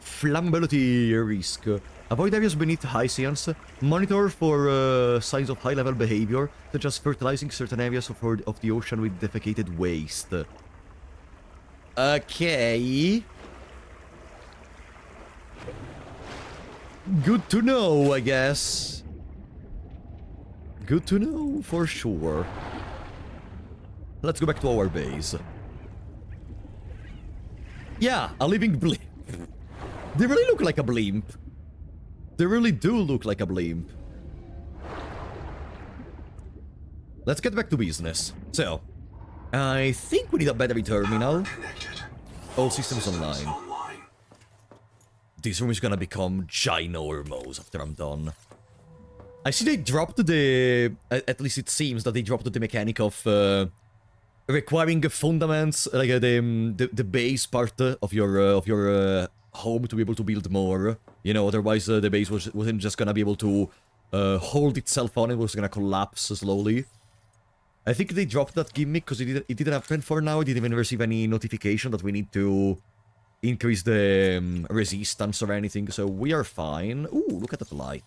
Flammability risk. Avoid areas beneath Hysians. Monitor for signs of high-level behavior, such as fertilizing certain areas of the ocean with defecated waste. Okay. Good to know, I guess. Good to know, for sure. Let's go back to our base. Yeah, a living blimp. They really look like a blimp. They really do look like a blimp. Let's get back to business. So, I think we need a battery terminal. All systems online. This room is gonna become ginormous after I'm done. I see they dropped the... At least it seems that they dropped the mechanic of requiring fundaments, like the base part of your home to be able to build more. You know, otherwise the base wasn't just gonna be able to hold itself on, it was gonna collapse slowly. I think they dropped that gimmick because it didn't happen for now. I didn't even receive any notification that we need to increase the resistance or anything, so we are fine. Ooh, look at that light.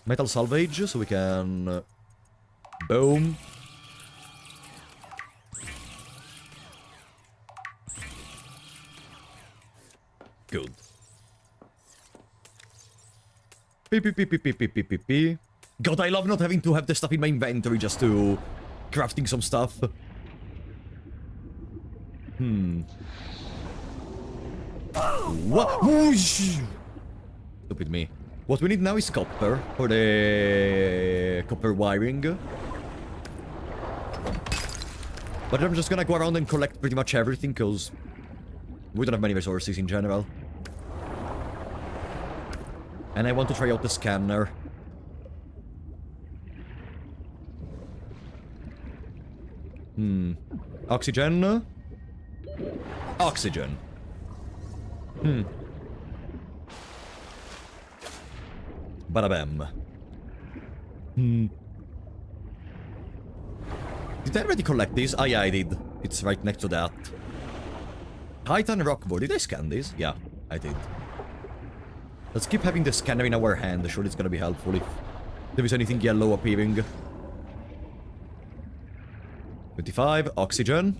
Metal salvage, so we can... boom. Good. P. God, I love not having to have the stuff in my inventory just to... crafting some stuff. What? Whoosh! Stupid me. What we need now is copper for the copper wiring. But I'm just gonna go around and collect pretty much everything, because we don't have many resources in general. And I want to try out the scanner. Oxygen? Oxygen. Bada bam. Did I already collect these? Ah, yeah, I did. It's right next to that. Titan rockboard. Did I scan these? Yeah, I did. Let's keep having the scanner in our hand. Sure, it's gonna be helpful if there is anything yellow appearing. 25. Oxygen.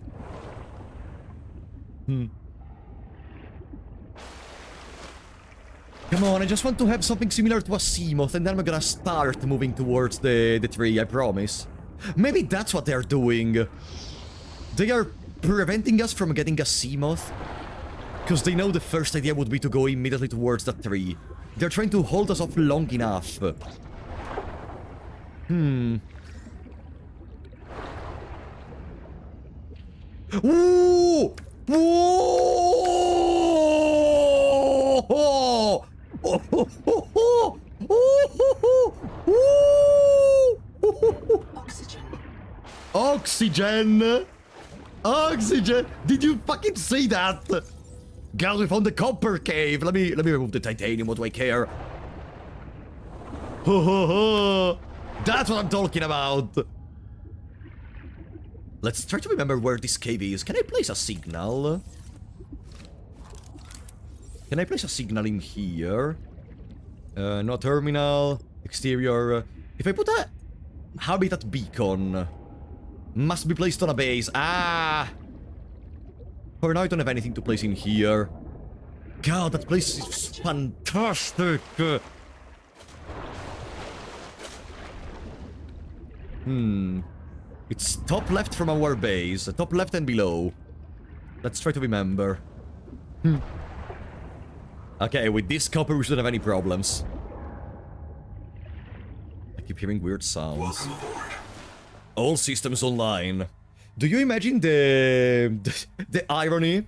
Come on, I just want to have something similar to a Seamoth, and then I'm gonna start moving towards the tree, I promise. Maybe that's what they're doing. They are preventing us from getting a Seamoth, because they know the first idea would be to go immediately towards that tree. They're trying to hold us off long enough. Ooh! Whoa! Oxygen. Oxygen! Oxygen! Did you fucking see that? Guys, we found the copper cave. Let me remove the titanium. What do I care? That's what I'm talking about. Let's try to remember where this cave is. Can I place a signal? Can I place a signal in here? No terminal. Exterior. If I put a habitat beacon, must be placed on a base. Ah! For now, I don't have anything to place in here. God, that place is fantastic! It's top left from our base. Top left and below. Let's try to remember. Okay, with this copper we shouldn't have any problems. I keep hearing weird sounds. Welcome aboard. All systems online. Do you imagine the irony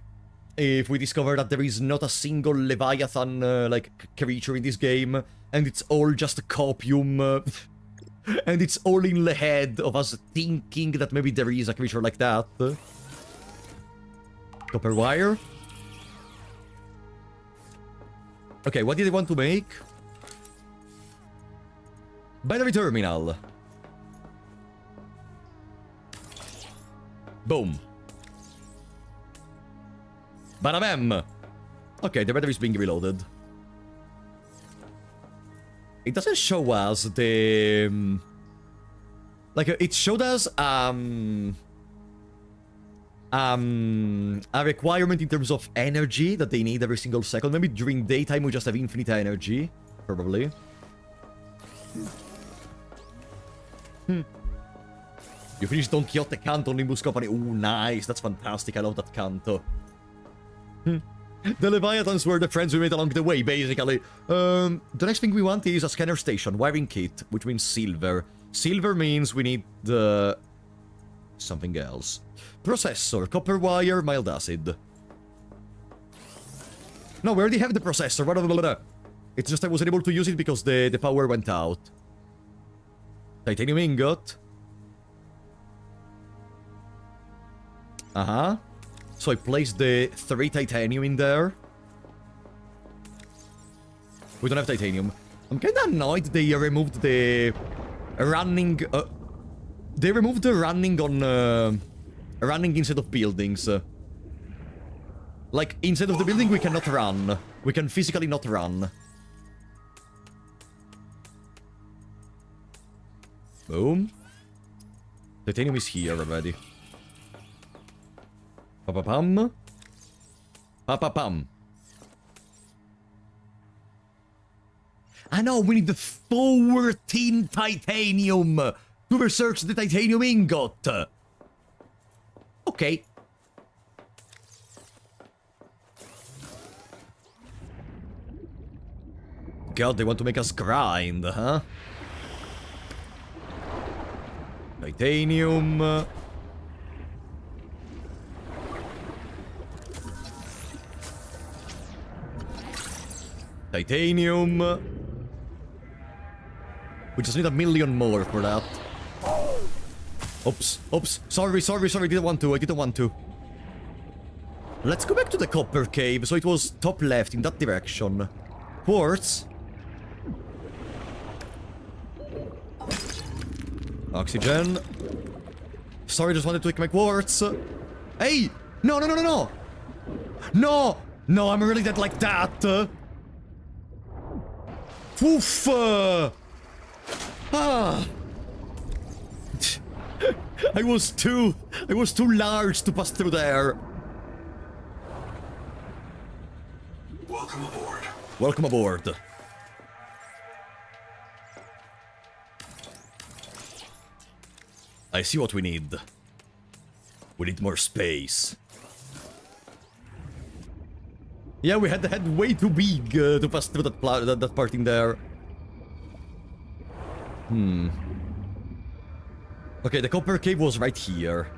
if we discover that there is not a single leviathan like creature in this game, and it's all just a copium, and it's all in the head of us thinking that maybe there is a creature like that? Copper wire. Okay, what did they want to make? Battery terminal. Boom. Bada bam. Okay, the battery is being reloaded. It doesn't show us the... like, it showed us, a requirement in terms of energy that they need every single second. Maybe during daytime we just have infinite energy. Probably. You finished Don Quixote Canto Nimbus Company. Oh, nice. That's fantastic. I love that canto. The Leviathans were the friends we made along the way, basically. The next thing we want is a scanner station, wiring kit, which means silver. Silver means we need the... something else. Processor, copper wire, mild acid. No, we already have the processor. Blah, blah, blah, blah. It's just I wasn't able to use it because the power went out. Titanium ingot. Uh-huh. So I placed the 3 titanium in there. We don't have titanium. I'm kinda annoyed they removed the running... they removed the running on... running instead of buildings. Like, inside of the building we cannot run. We can physically not run. Boom. Titanium is here already. Pa-pa-pam. Pa-pa-pam. I know, we need the 14 titanium to research the titanium ingot. Okay. God, they want to make us grind, huh? Titanium. Titanium. We just need 1 million more for that. Oops, oops. Sorry, I didn't want to. Let's go back to the copper cave. So it was top left in that direction. Quartz. Oxygen. Sorry, just wanted to take my quartz. Hey! No! No, I'm really dead like that. Oof! Ah! I was too large to pass through there. Welcome aboard. Welcome aboard. I see what we need. We need more space. Yeah, we had the head way too big to pass through that part in there. Okay, the copper cave was right here.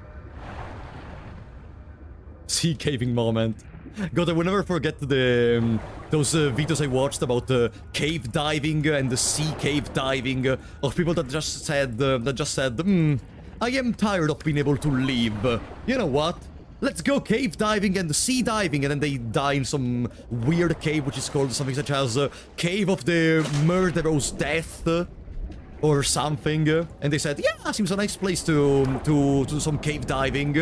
Sea caving moment. God, I will never forget the those videos I watched about cave diving and the sea cave diving of people that just said I am tired of being able to live. You know what? Let's go cave diving and sea diving, and then they die in some weird cave which is called something such as Cave of the Murderous Death or something. And they said, yeah, seems a nice place to do some cave diving.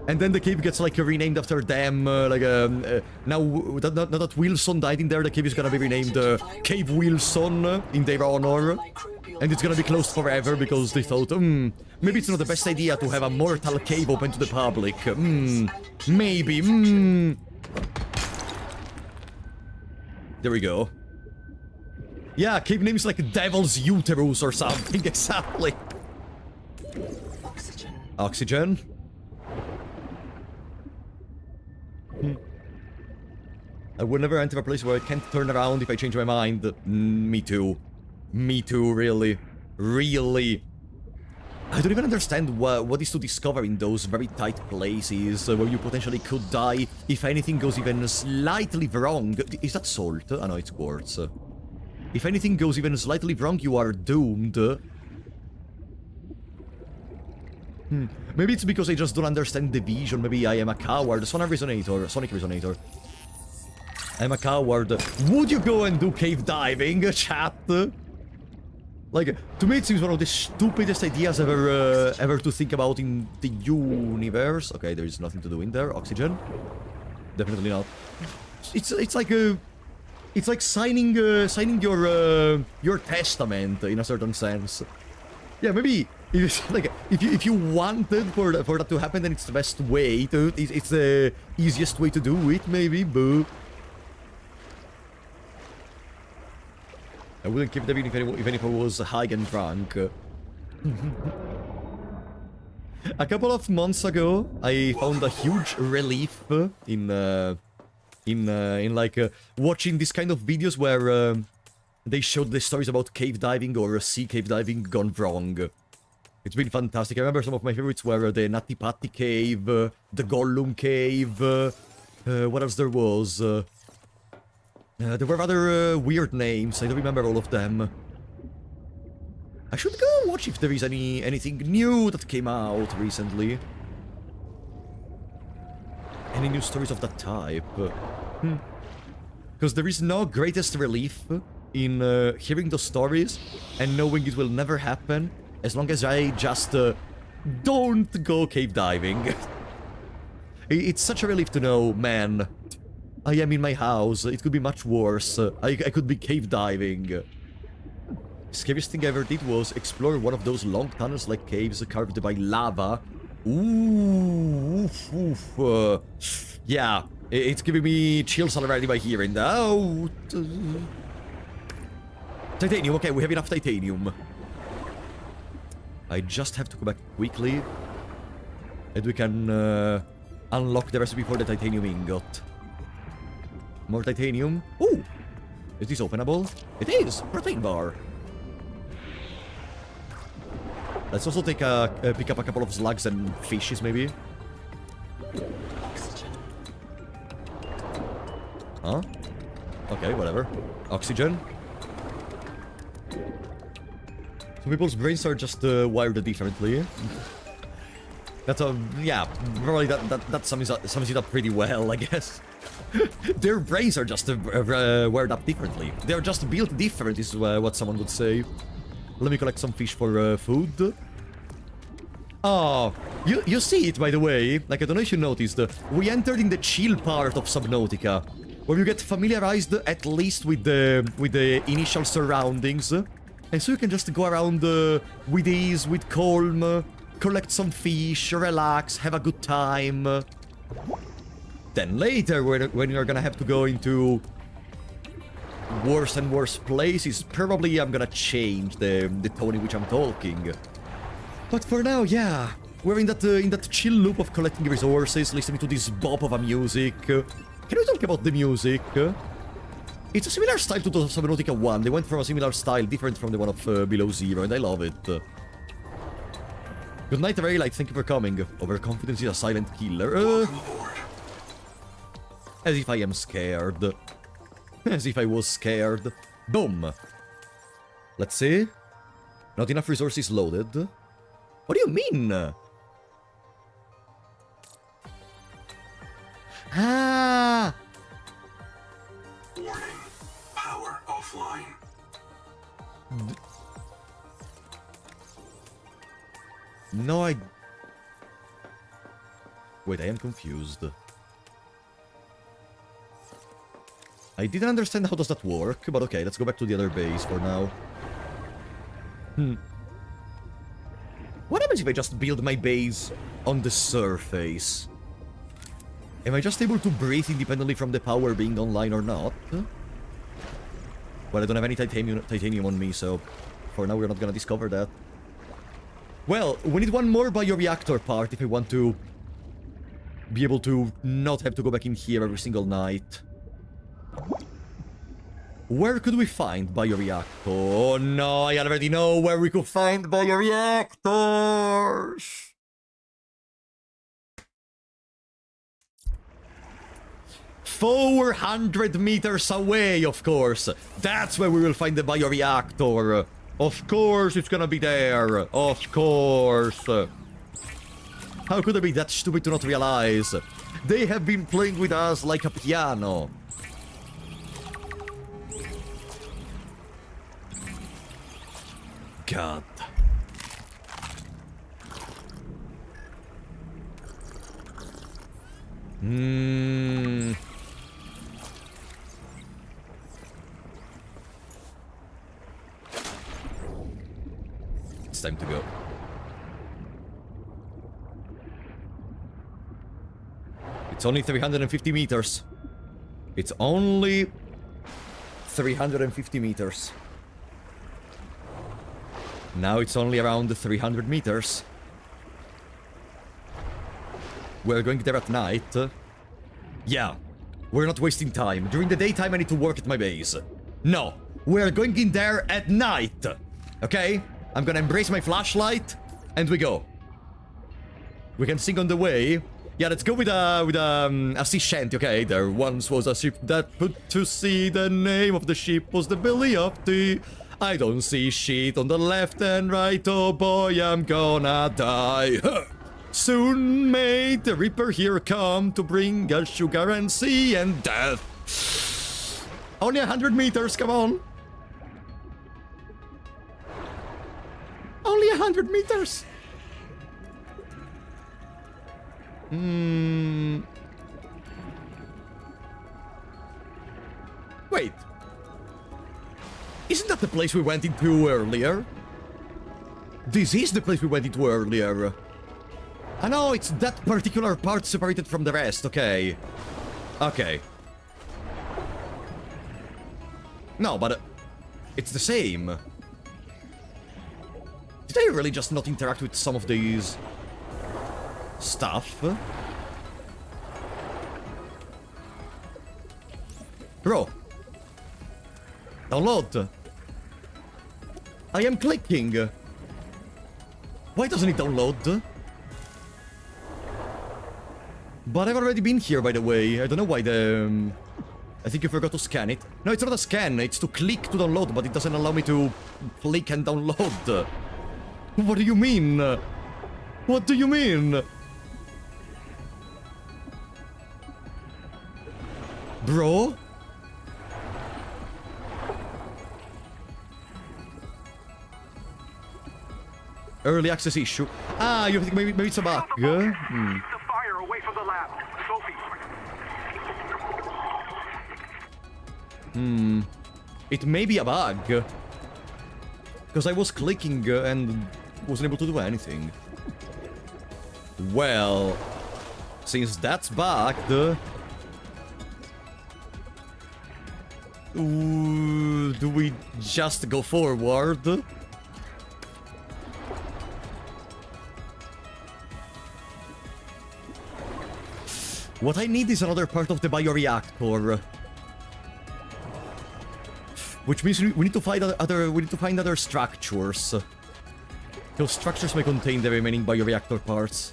And then the cave gets like renamed after them. Now that Wilson died in there, the cave is gonna be renamed Cave Wilson in their honor. And it's gonna be closed forever because they thought, maybe it's not the best idea to have a mortal cave open to the public. Maybe, There we go. Yeah, cave name is like Devil's Uterus or something, exactly. Oxygen. I would never enter a place where I can't turn around if I change my mind. Me too. Me too, really. Really. I don't even understand what is to discover in those very tight places where you potentially could die if anything goes even slightly wrong. Is that salt? Oh no, it's quartz. If anything goes even slightly wrong, you are doomed. Maybe it's because I just don't understand the vision. Maybe I am a coward. Sonic Resonator. I'm a coward. Would you go and do cave diving, chat? Like, to me it seems one of the stupidest ideas ever to think about in the universe. Okay, there is nothing to do in there. Oxygen? Definitely not. It's like signing your testament in a certain sense. Yeah, maybe if you wanted for that to happen, then it's the best way to. It's the easiest way to do it, maybe. But I wouldn't keep them if anyone was high and drunk. A couple of months ago, I found a huge relief in watching this kind of videos where they showed the stories about cave diving or sea cave diving gone wrong. It's been fantastic. I remember some of my favorites were the Natti Patti cave, the Gollum cave. What else there was? There were other weird names. I don't remember all of them. I should go watch if there is anything new that came out recently. Any new stories of that type? Because there is no greatest relief in hearing those stories and knowing it will never happen as long as I just don't go cave diving. It's such a relief to know, man, I am in my house. It could be much worse. I could be cave diving. Scariest thing I ever did was explore one of those long tunnels-like caves carved by lava. Ooh, yeah, it's giving me chills already by hearing that. Titanium, okay, we have enough titanium. I just have to go back quickly, and we can unlock the recipe for the titanium ingot. More titanium. Ooh, is this openable? It is! Protein bar. Let's also take pick up a couple of slugs and fishes, maybe. Oxygen. Huh? Okay, whatever. Oxygen. Some people's brains are just wired differently. That's yeah, probably that sums it up pretty well, I guess. Their brains are just wired up differently. They're just built different, is what someone would say. Let me collect some fish for food. Oh, you see it, by the way. Like, I don't know if you noticed. We entered in the chill part of Subnautica, where you get familiarized at least with the initial surroundings, and so you can just go around with ease, with calm, collect some fish, relax, have a good time. Then later, when you're gonna have to go into worse and worse places, probably I'm gonna change the tone in which I'm talking. But for now, yeah, we're in that chill loop of collecting resources, listening to this bop of a music. Can we talk about the music? It's a similar style to the Subnautica 1. They went from a similar style, different from the one of Below Zero, and I love it. Good night, Raylight. Thank you for coming. Overconfidence is a silent killer. As if I am scared. As if I was scared. Boom. Let's see. Not enough resources loaded. What do you mean? Ah! Warning. Power offline. No, Wait, I am confused. I didn't understand how does that work, but okay, let's go back to the other base for now. What happens if I just build my base on the surface? Am I just able to breathe independently from the power being online or not? Well, I don't have any titanium on me, so for now we're not gonna discover that. Well, we need one more bioreactor part if I want to be able to not have to go back in here every single night. Where could we find bioreactor? Oh no, I already know where we could find bioreactors! 400 meters away, of course. That's where we will find the bioreactor. Of course it's gonna be there. Of course. How could I be that stupid to not realize? They have been playing with us like a piano. God. time to go. It's only 350 meters. It's only 350 meters. Now it's only around 300 meters. We're going there at night. Yeah, we're not wasting time. During the daytime I need to work at my base. No, we're going in there at night. Okay? I'm gonna embrace my flashlight, and we go. We can sing on the way. Yeah, let's go with a sea shanty, okay? There once was a ship that put to sea. The name of the ship was the Billy of Tea. I don't see shit on the left and right. Oh boy, I'm gonna die. Soon may the Reaper here come to bring us sugar and sea and death. Only 100 meters, come on. Only 100 meters. Wait. Isn't that the place we went into earlier? This is the place we went into earlier. I know it's that particular part separated from the rest, okay. Okay. No, but it's the same. Did I really just not interact with some of these stuff? Bro. Download. I am clicking. Why doesn't it download? But I've already been here, by the way. I don't know why the... I think you forgot to scan it. No, it's not a scan. It's to click to download, but it doesn't allow me to click and download. What do you mean? What do you mean? Bro? Early access issue. Ah, you think maybe it's a bug? Keep the fire away from the lab. Sophie. It may be a bug. Because I was clicking and wasn't able to do anything. Well, since that's bugged... do we just go forward? What I need is another part of the bioreactor. Which means we need to find other structures. Those structures may contain the remaining bioreactor parts.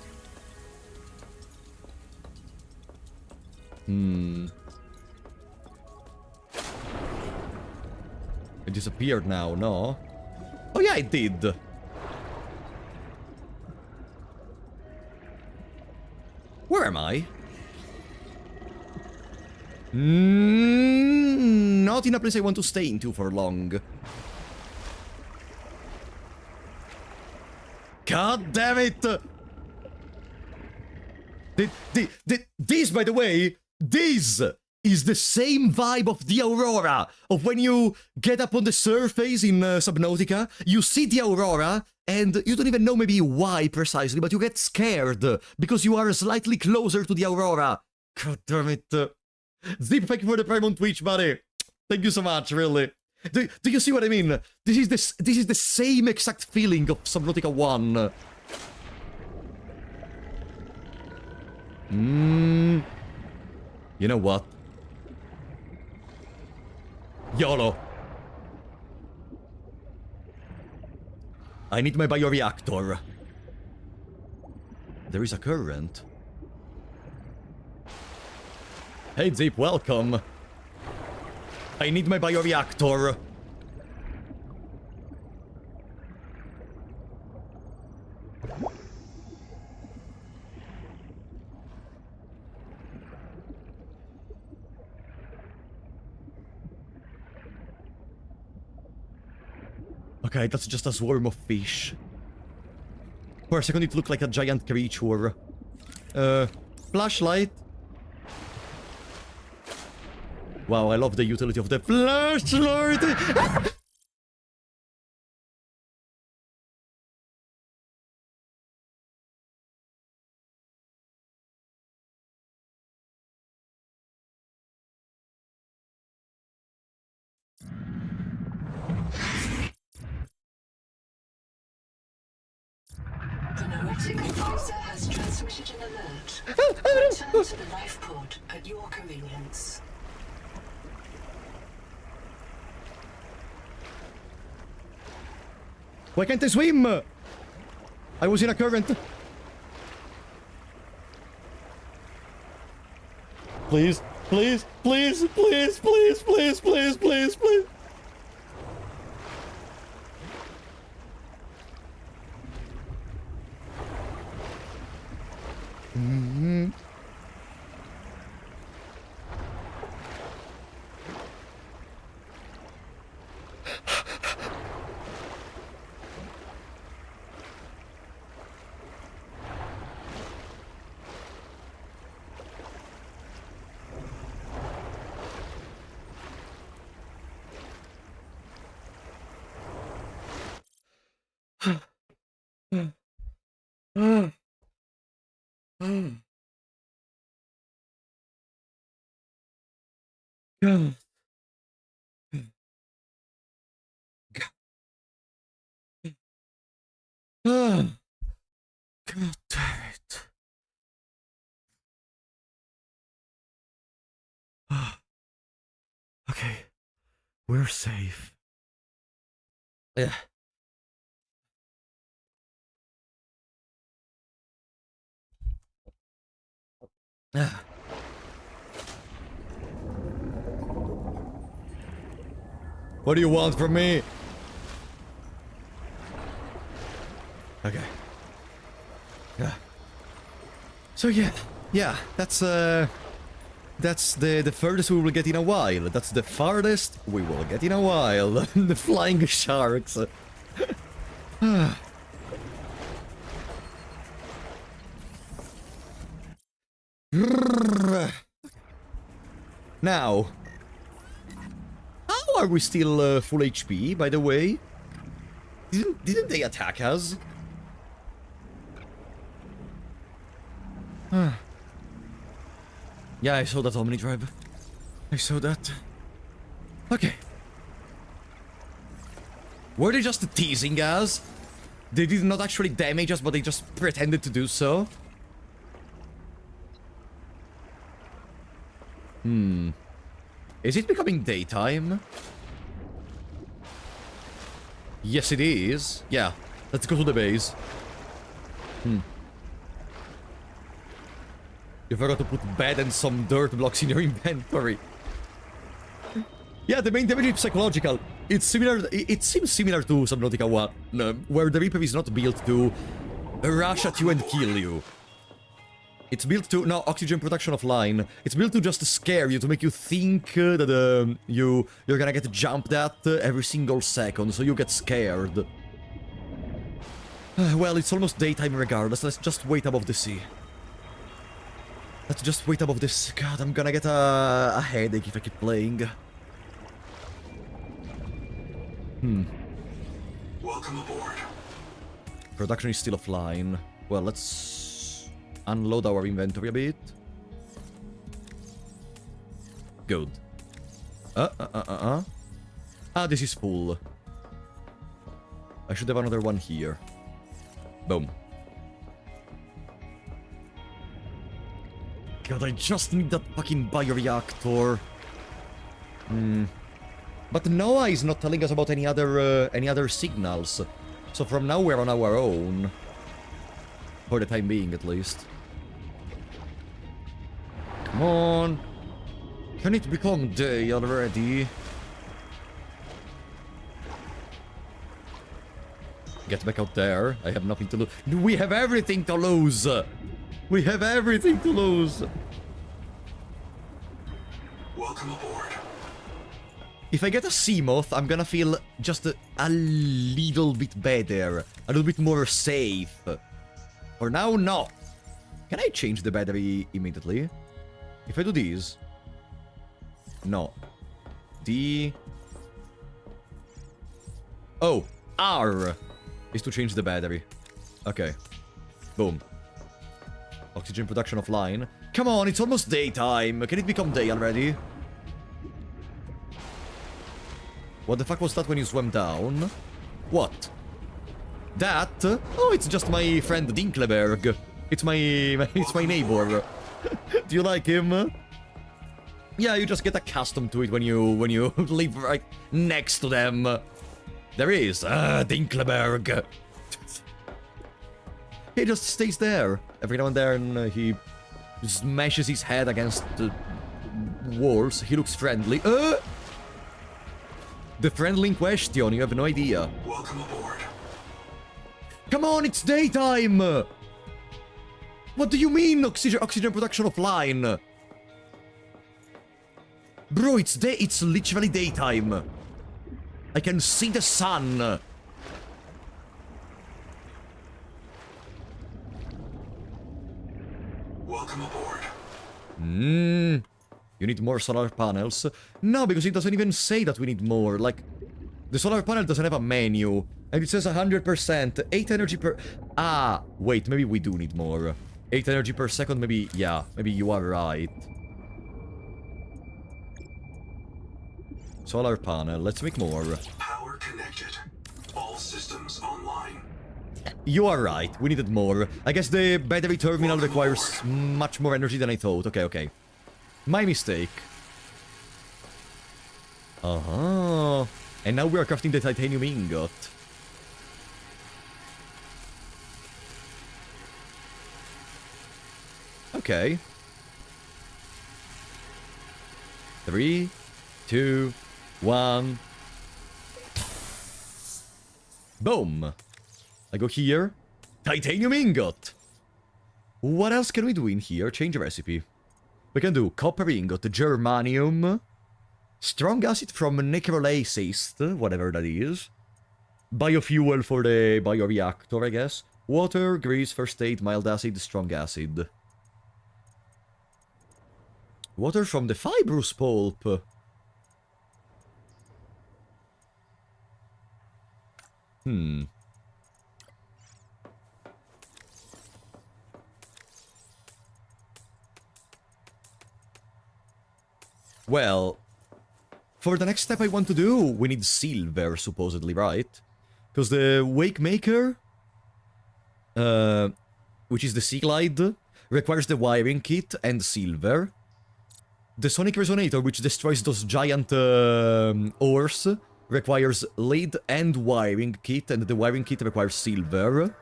It disappeared now, no? Oh yeah, it did. Where am I? Not in a place I want to stay into for long. God damn it! This, by the way, this is the same vibe of the Aurora. Of when you get up on the surface in Subnautica, you see the Aurora, and you don't even know maybe why precisely, but you get scared because you are slightly closer to the Aurora. God damn it. Zip, thank you for the Prime on Twitch, buddy. Thank you so much, really. Do you see what I mean? This is the same exact feeling of Subnautica 1. You know what? YOLO. I need my bioreactor. There is a current. Hey Zip, welcome. I need my bioreactor. Okay, that's just a swarm of fish. For a second it looked like a giant creature. Flashlight. Wow, I love the utility of the flashlight! Subnautic advisor has transmitted an alert. Return to the Lifepod at your convenience. Why can't I swim? I was in a current. Please, please, please, please, please, please, please, please, please. God. God damn it. Okay, we're safe. Yeah. What do you want from me? Okay. Yeah. So yeah, that's the furthest we will get in a while. That's the farthest we will get in a while. The flying sharks. Now, how are we still full HP, by the way? Didn't they attack us? Yeah, I saw that Omni Drive. I saw that. Okay. Were they just teasing us? They did not actually damage us, but they just pretended to do so? Is it becoming daytime? Yes, it is. Yeah, let's go to the base. You forgot to put bed and some dirt blocks in your inventory. Yeah, the main damage is psychological. It's similar. It seems similar to Subnautica 1, where the Reaper is not built to rush at you and kill you. It's built to... No, oxygen production offline. It's built to just scare you, to make you think that you're gonna get jumped at every single second, so you get scared. Well, it's almost daytime regardless. Let's just wait above the sea. Let's just wait above this. God, I'm gonna get a headache if I keep playing. Welcome aboard. Production is still offline. Well, let's unload our inventory a bit. Good. Ah, this is full. I should have another one here. Boom. God, I just need that fucking bioreactor. But Noah is not telling us about any other signals. So from now we're on our own. For the time being, at least. Come on. Can it become day already? Get back out there. I have nothing to lose. We have everything to lose. We have everything to lose. Welcome aboard. If I get a Seamoth, I'm gonna feel just a little bit better. A little bit more safe. For now, no. Can I change the battery immediately? If I do this... No. D... Oh, R is to change the battery. Okay. Boom. Oxygen production offline. Come on, it's almost daytime. Can it become day already? What the fuck was that when you swam down? What? That? Oh, it's just my friend Dinkleberg. It's my neighbor. Do you like him? Yeah, you just get accustomed to it when you live right next to them. There is Dinkleberg. He just stays there. Every now and then he smashes his head against the walls. He looks friendly. The friendly in question, you have no idea. Welcome aboard. Come on, it's daytime! What do you mean, oxygen production offline? Bro, it's literally daytime. I can see the sun. Welcome aboard. You need more solar panels? No, because it doesn't even say that we need more. Like, the solar panel doesn't have a menu. And it says 100%. 8 energy per... Ah, wait, maybe we do need more. 8 energy per second, maybe... Yeah, maybe you are right. Solar panel, let's make more. Power connected. All systems online. You are right, we needed more. I guess the battery terminal requires much more energy than I thought. Okay. My mistake. Uh-huh. And now we are crafting the titanium ingot. Okay. 3, 2, 1. Boom. I go here. Titanium ingot. What else can we do in here? Change recipe. We can do copper ingot, germanium, strong acid from necrolysis, whatever that is. Biofuel for the bioreactor, I guess. Water, grease, first aid, mild acid, strong acid. Water from the fibrous pulp. Well, for the next step I want to do, we need silver, supposedly, right? Because the Wake Maker, which is the Sea Glide, requires the wiring kit and silver. The Sonic Resonator, which destroys those giant ores, requires lead and wiring kit, and the wiring kit requires silver.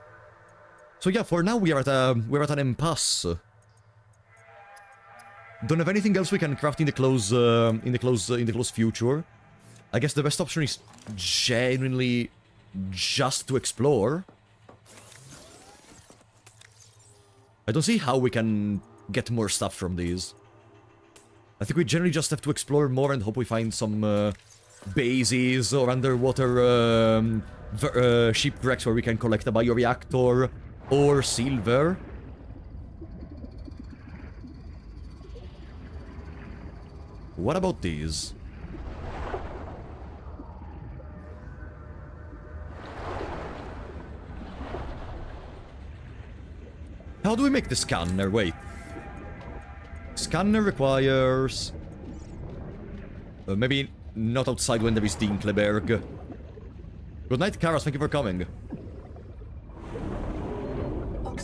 So yeah, for now we're at an impasse. Don't have anything else we can craft in the close future. I guess the best option is genuinely just to explore. I don't see how we can get more stuff from these. I think we generally just have to explore more and hope we find some bases or underwater shipwrecks where we can collect a bioreactor or silver. What about these? How do we make the scanner? Wait. Scanner requires... maybe not outside when there is Dinkleberg. Good night, Karas, thank you for coming.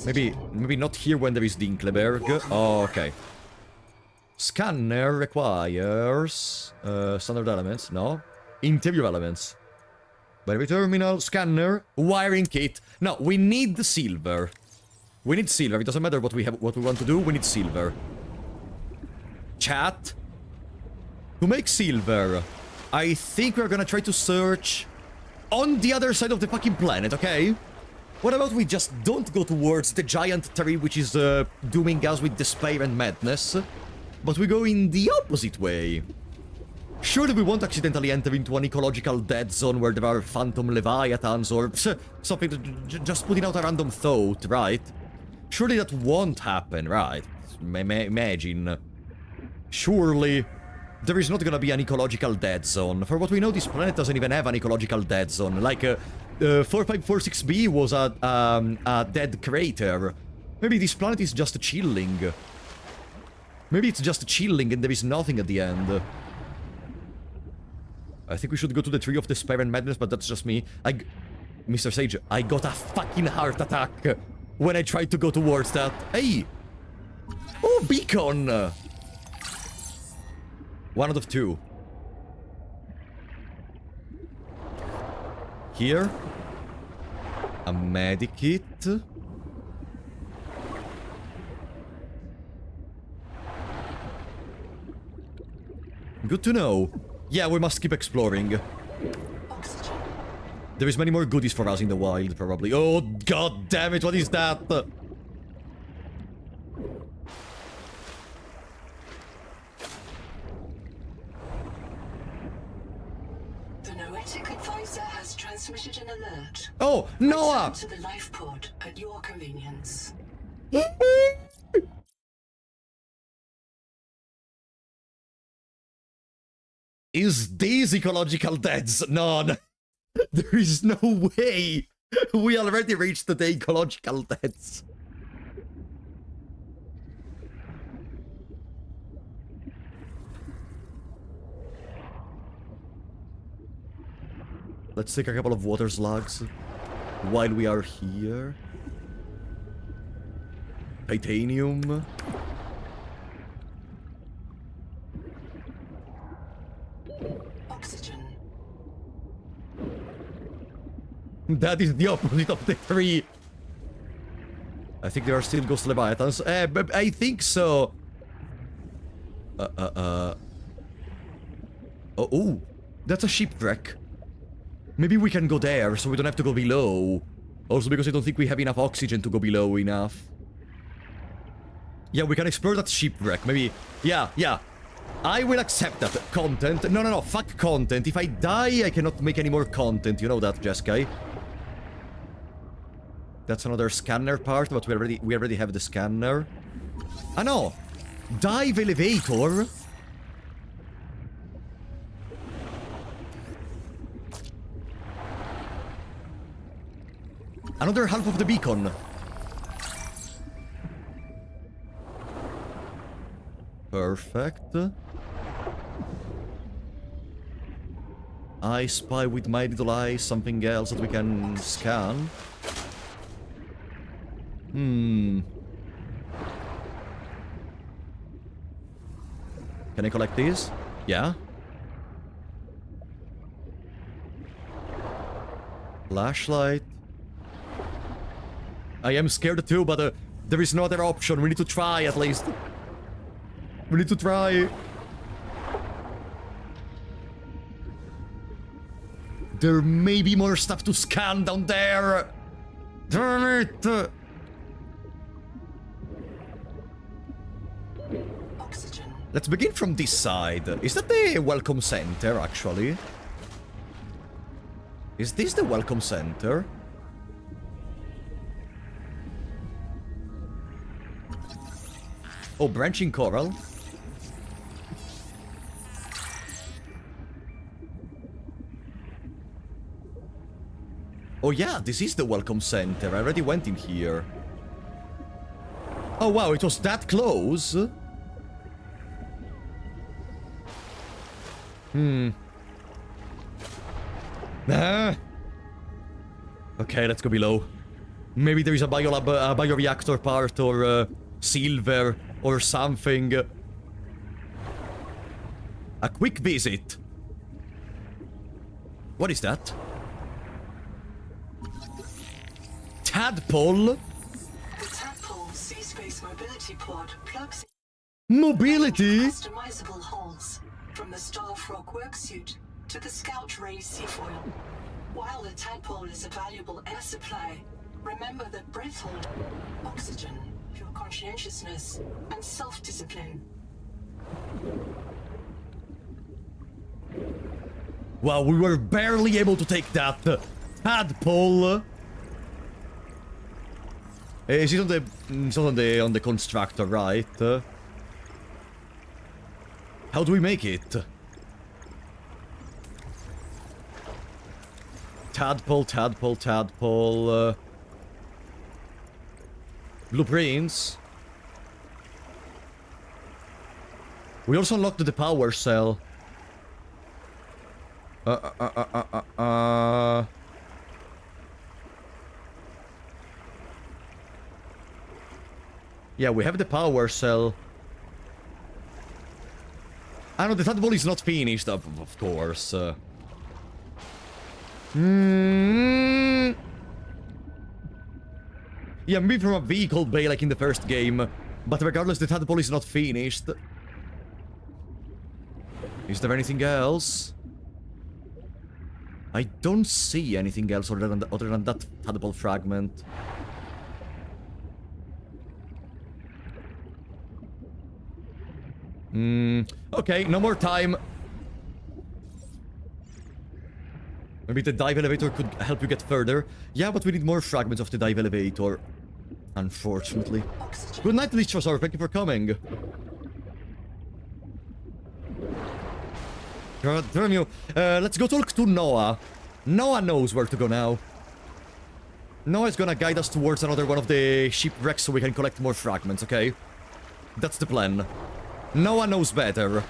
Maybe not here when there is Dinkleberg. Oh, okay. Scanner requires... standard elements, no. Interior elements. Battery terminal, scanner, wiring kit. No, we need the silver. We need silver, it doesn't matter what we want to do, we need silver. Chat. To make silver, I think we're gonna try to search on the other side of the fucking planet, okay? What about we just don't go towards the giant tree which is dooming us with despair and madness, but we go in the opposite way? Surely we won't accidentally enter into an ecological dead zone where there are phantom leviathans or something, just putting out a random thought, right? Surely that won't happen, right? Imagine. Surely there is not gonna be an ecological dead zone. For what we know, this planet doesn't even have an ecological dead zone. Like, 4546b was a dead crater. Maybe this planet is just chilling. Maybe it's just chilling and there is nothing at the end. I think we should go to the Tree of Despair and Madness, but that's just me. Mr. Sage, I got a fucking heart attack when I tried to go towards that. Hey! Oh, beacon! One out of two. Here. A medikit. Good to know. Yeah, we must keep exploring. Oxygen. There is many more goodies for us in the wild, probably. Oh, god damn it, what is that? The Noetic advisor has transmitted an alert. Oh, Noah! Return to the Lifepod at your convenience. Is this ecological deaths? No, no. There is no way. We already reached the ecological deaths. Let's take a couple of water slugs while we are here. Titanium. Oxygen. That is the opposite of the three. I think there are still ghost leviathans. But I think so. Oh, that's a shipwreck. Maybe we can go there, so we don't have to go below. Also because I don't think we have enough oxygen to go below enough. Yeah, we can explore that shipwreck. Maybe... Yeah. I will accept that. Content. No. Fuck content. If I die, I cannot make any more content. You know that, Jeskai. That's another scanner part, but we already have the scanner. Ah, no. Dive elevator. Another half of the beacon. Perfect. I spy with my little eye something else that we can scan. Can I collect these? Yeah. Flashlight. I am scared too, but there is no other option. We need to try at least. We need to try. There may be more stuff to scan down there. Damn it! Oxygen. Let's begin from this side. Is that the welcome center, actually? Is this the welcome center? Oh, branching coral. Oh yeah, this is the welcome center. I already went in here. Oh wow, it was that close? Okay, let's go below. Maybe there is a biolab, a bioreactor part, or silver, or something. A quick visit. What is that? Tadpole? The Tadpole Sea-Space Mobility Pod plugs Mobility? customizable holes from the Starfrog worksuit to the Scout Ray seafoil. While the Tadpole is a valuable air supply, remember that breath hold, oxygen, pure conscientiousness, and self-discipline. Wow, we were barely able to take that tadpole. Is it on the... It's not on the constructor, right? How do we make it? Tadpole, tadpole, tadpole... Blueprints. We also unlocked the power cell. Yeah, we have the power cell. I know the tadpole is not finished, of course. Yeah, maybe from a vehicle bay like in the first game. But regardless, the tadpole is not finished. Is there anything else? I don't see anything else other than that tadpole fragment. Okay, no more time. Maybe the dive elevator could help you get further. Yeah, but we need more fragments of the dive elevator. Unfortunately. Good night, Lichosar. Thank you for coming. Let's go talk to Noah. Noah knows where to go now. Noah's gonna guide us towards another one of the shipwrecks so we can collect more fragments, okay? That's the plan. Noah knows better.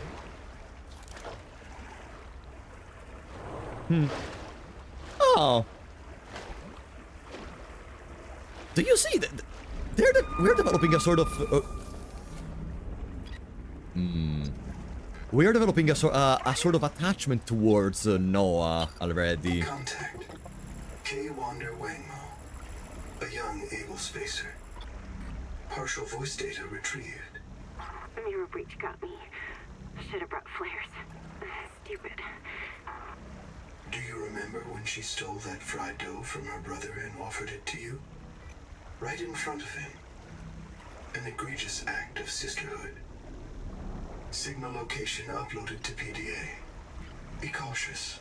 Oh. Do you see that? We're developing a sort of... We're developing a sort of attachment towards Noah already. Contact. K. Wander Wangmo. A young able spacer. Partial voice data retrieved. Mirror breach got me. Should have brought flares. Stupid. Do you remember when she stole that fried dough from her brother and offered it to you? Right in front of him. An egregious act of sisterhood. Signal location uploaded to PDA. Be cautious.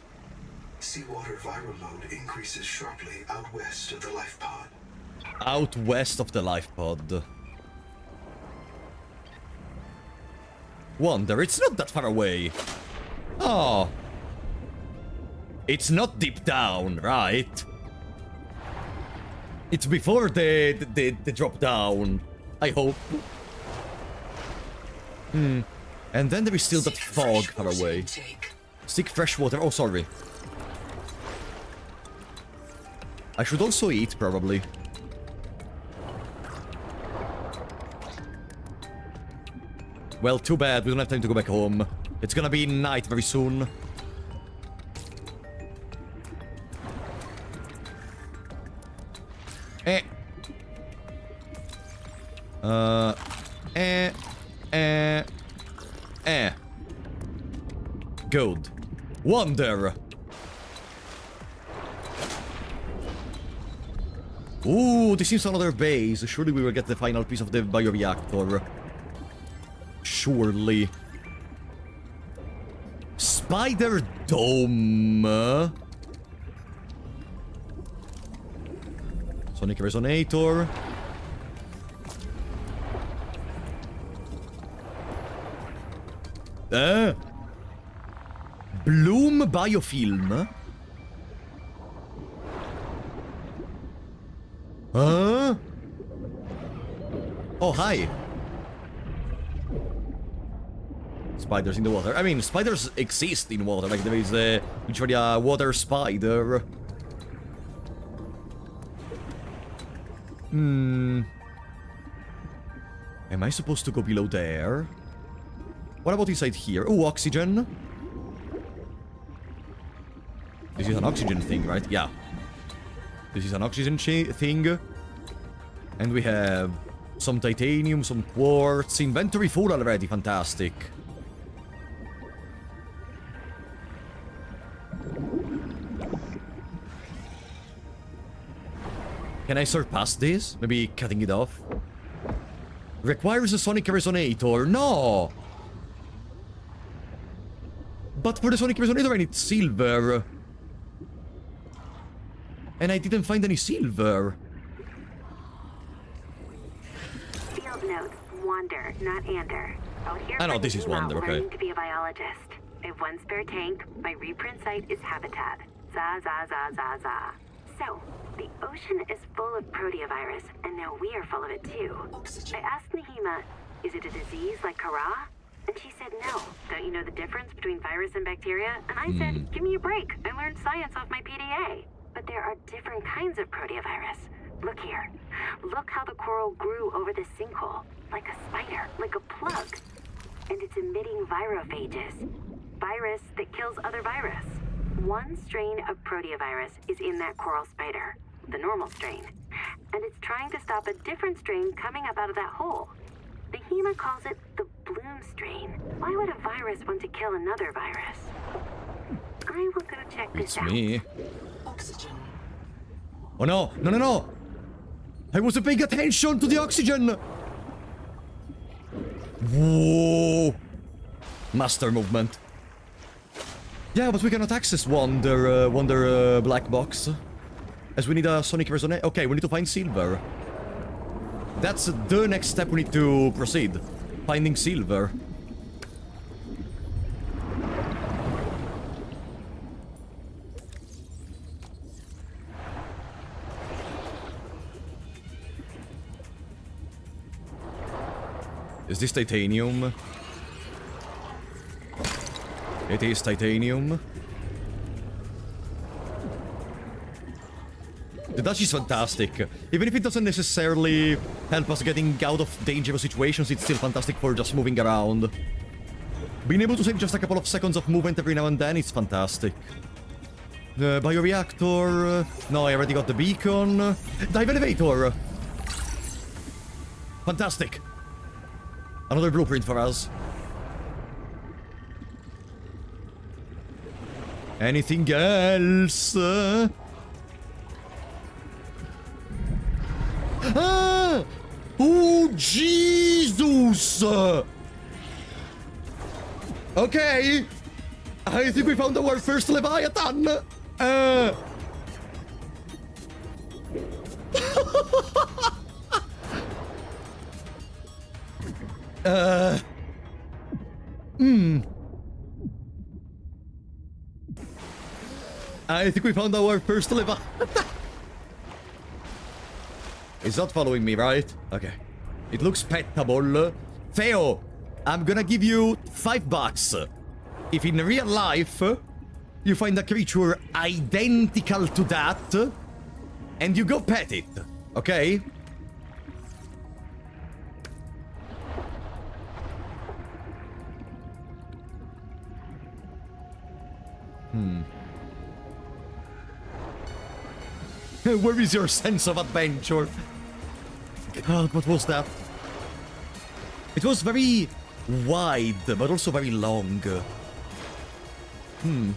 Seawater viral load increases sharply out west of the Lifepod. Out west of the Lifepod. Wonder, it's not that far away. Oh. It's not deep down, right? It's before the drop down. I hope. And then there is still that fog far away. Seek fresh water. Oh, sorry. I should also eat, probably. Well, too bad. We don't have time to go back home. It's gonna be night very soon. Good. Wonder. Ooh, this seems another base. Surely we will get the final piece of the bioreactor. Surely. Spider Dome. Sonic Resonator. Bloom Biofilm. Huh? Oh, hi. Spiders in the water. I mean, spiders exist in water. Like, there is literally a water spider. Am I supposed to go below there? What about inside here? Oh, oxygen. This is an oxygen thing, right? Yeah. This is an oxygen thing. And we have some titanium, some quartz. Inventory full already. Fantastic. Can I surpass this? Maybe cutting it off? Requires a sonic resonator. No! But for the sonic resonator I need silver. And I didn't find any silver. Field note, Wander, not Ander. I'll hear I know, from this is you while Wander, okay. learning to be a biologist. I have one spare tank. My reprint site is Habitat. Za za za za za. So, the ocean is full of proteovirus, and now we are full of it too. I asked Nahima, is it a disease like Kara? And she said no. Don't you know the difference between virus and bacteria? And I said, give me a break. I learned science off my PDA. But there are different kinds of proteovirus. Look here. Look how the coral grew over this sinkhole. Like a spider, like a plug. And it's emitting virophages. Virus that kills other virus. One strain of proteovirus is in that coral spider, the normal strain. And it's trying to stop a different strain coming up out of that hole. The HEMA calls it the bloom strain. Why would a virus want to kill another virus? I will go check this out. It's me. Oxygen. Oh no, no, no, no! I wasn't paying attention to the oxygen! Whoa! Master movement. Yeah, but we cannot access Wonder Black Box. As we need a sonic resonance. Okay, we need to find silver. That's the next step we need to proceed. Finding silver. Is this titanium? It is titanium. The dash is fantastic. Even if it doesn't necessarily help us getting out of dangerous situations, it's still fantastic for just moving around. Being able to save just a couple of seconds of movement every now and then is fantastic. Bioreactor... No, I already got the beacon. Dive elevator! Fantastic! Another blueprint for us. Anything else? Ah! Oh, Jesus! Okay. I think we found our first Leviathan. I think we found our first Leviathan. It's not following me, right? Okay. It looks petable. Theo, I'm gonna give you $5. If in real life you find a creature identical to that, and you go pet it, okay? Where is your sense of adventure? God, what was that? It was very wide, but also very long. Kind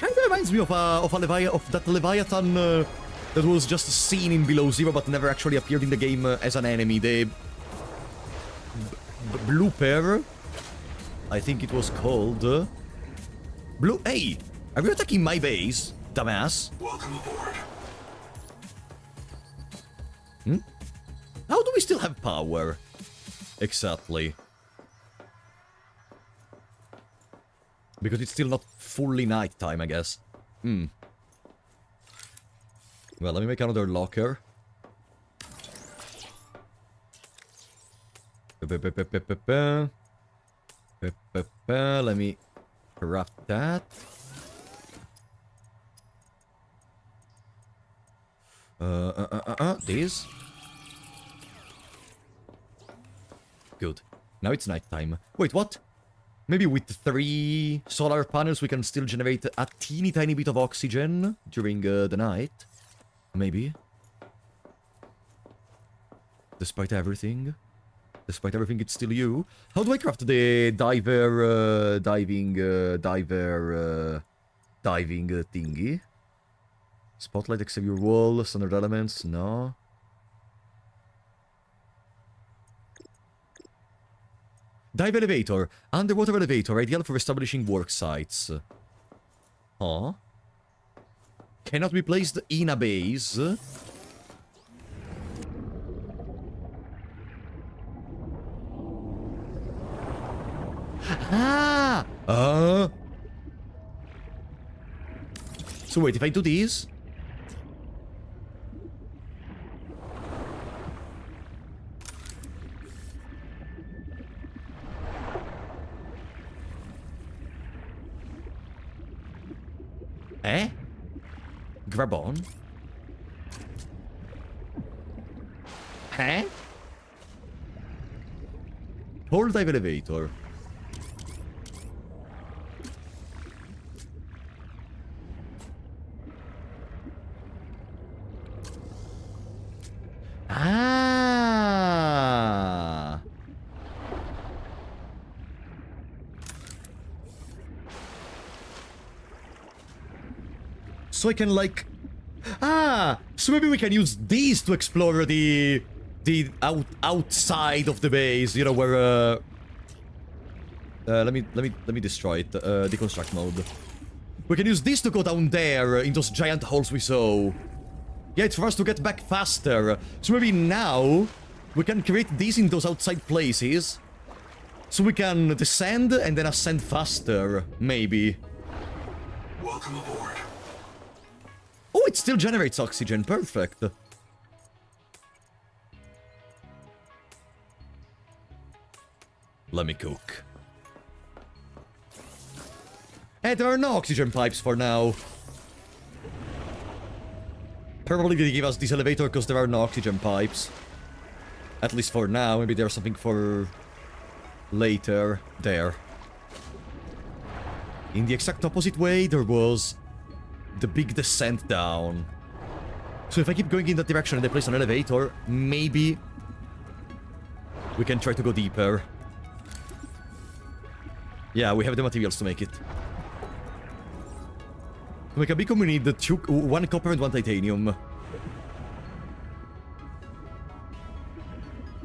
of reminds me of that Leviathan that was just seen in Below Zero, but never actually appeared in the game as an enemy. The Blooper, I think it was called. Hey, are you attacking my base, dumbass? Welcome aboard. How do we still have power? Exactly. Because it's still not fully nighttime, I guess. Well, let me make another locker. Let me craft that. This. Good. Now it's nighttime. Wait, what? Maybe with 3 solar panels we can still generate a teeny tiny bit of oxygen during the night. Maybe. Despite everything. Despite everything, it's still you. How do I craft the diving thingy? Spotlight, except your wall, standard elements, no. Dive elevator. Underwater elevator, ideal for establishing work sites. Huh? Cannot be placed in a base. Ah! So wait, if I do this... Grab on. Huh? Hold dive elevator. Ah. So I can like... Ah! So maybe we can use these to explore the outside of the base, you know, where let me destroy it. Deconstruct mode. We can use this to go down there in those giant holes we saw. Yeah, it's for us to get back faster. So maybe now we can create these in those outside places. So we can descend and then ascend faster, maybe. Welcome aboard. Oh, it still generates oxygen. Perfect. Let me cook. Hey, there are no oxygen pipes for now. Probably they give us this elevator because there are no oxygen pipes. At least for now. Maybe there's something for later. There. In the exact opposite way, there was the big descent down. So if I keep going in that direction and they place an elevator, maybe we can try to go deeper. Yeah, we have the materials to make it. To make a beacon, we need one copper and one titanium.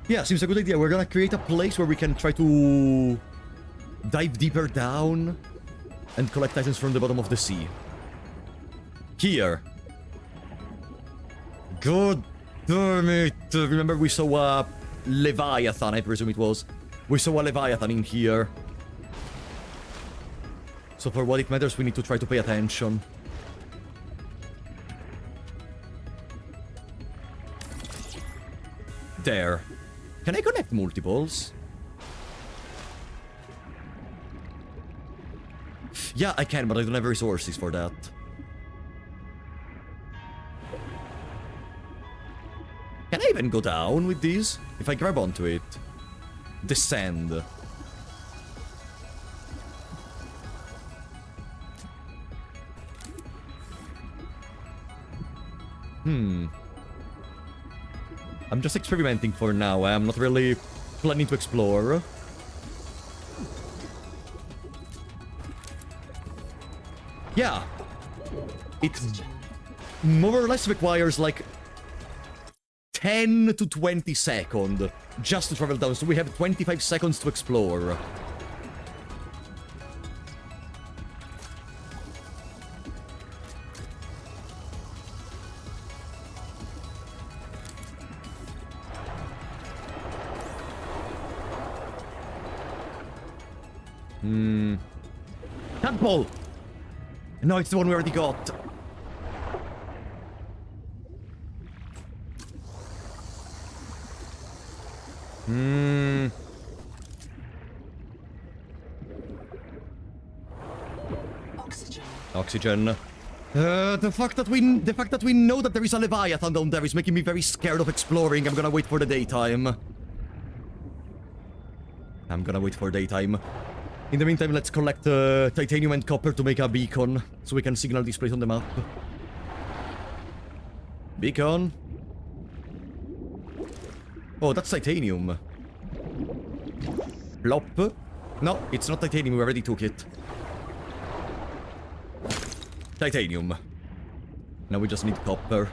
Yeah, seems a good idea. We're gonna create a place where we can try to dive deeper down and collect items from the bottom of the sea. Here. God damn it. Remember we saw a leviathan, I presume it was. We saw a leviathan in here. So for what it matters, we need to try to pay attention. There. Can I connect multiples? Yeah, I can, but I don't have resources for that. Can I even go down with these? If I grab onto it. Descend. I'm just experimenting for now. I'm not really planning to explore. Yeah. It more or less requires like 10 to 20 seconds just to travel down. So we have 25 seconds to explore. Tadpole! No, it's the one we already got. Oxygen. The fact that we know that there is a leviathan down there is making me very scared of exploring. I'm gonna wait for the daytime. In the meantime, let's collect titanium and copper to make a beacon, so we can signal this place on the map. Beacon. Oh, that's titanium. Plop. No, it's not titanium, we already took it. Titanium. Now we just need copper.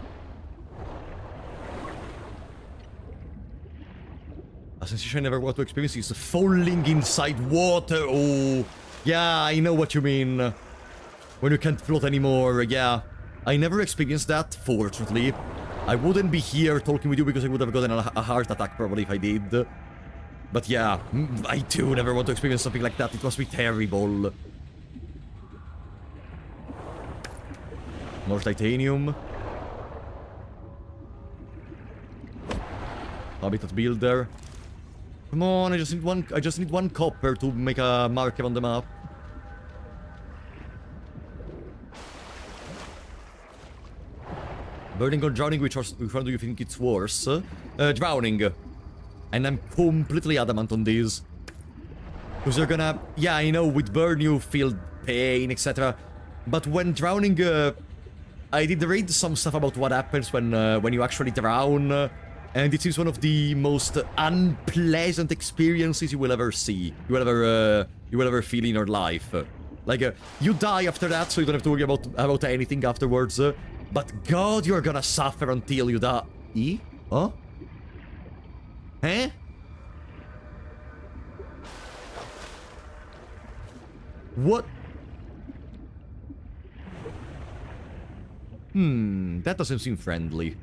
A sensation I never want to experience is falling inside water. Oh, yeah, I know what you mean. When you can't float anymore, yeah. I never experienced that, fortunately. I wouldn't be here talking with you because I would have gotten a heart attack probably if I did. But yeah, I too never want to experience something like that. It must be terrible. More titanium. Habitat builder. Come on, I just need one copper to make a marker on the map. Burning or drowning, which one do you think it's worse? Drowning. And I'm completely adamant on this. Because you're gonna... Yeah, I know, with burn you feel pain, etc. But when drowning, I did read some stuff about what happens when you actually drown. And it is one of the most unpleasant experiences you will ever see. You will ever feel in your life. Like, you die after that, so you don't have to worry about anything afterwards. But God, you're gonna suffer until you die. Huh? Eh? What? That doesn't seem friendly.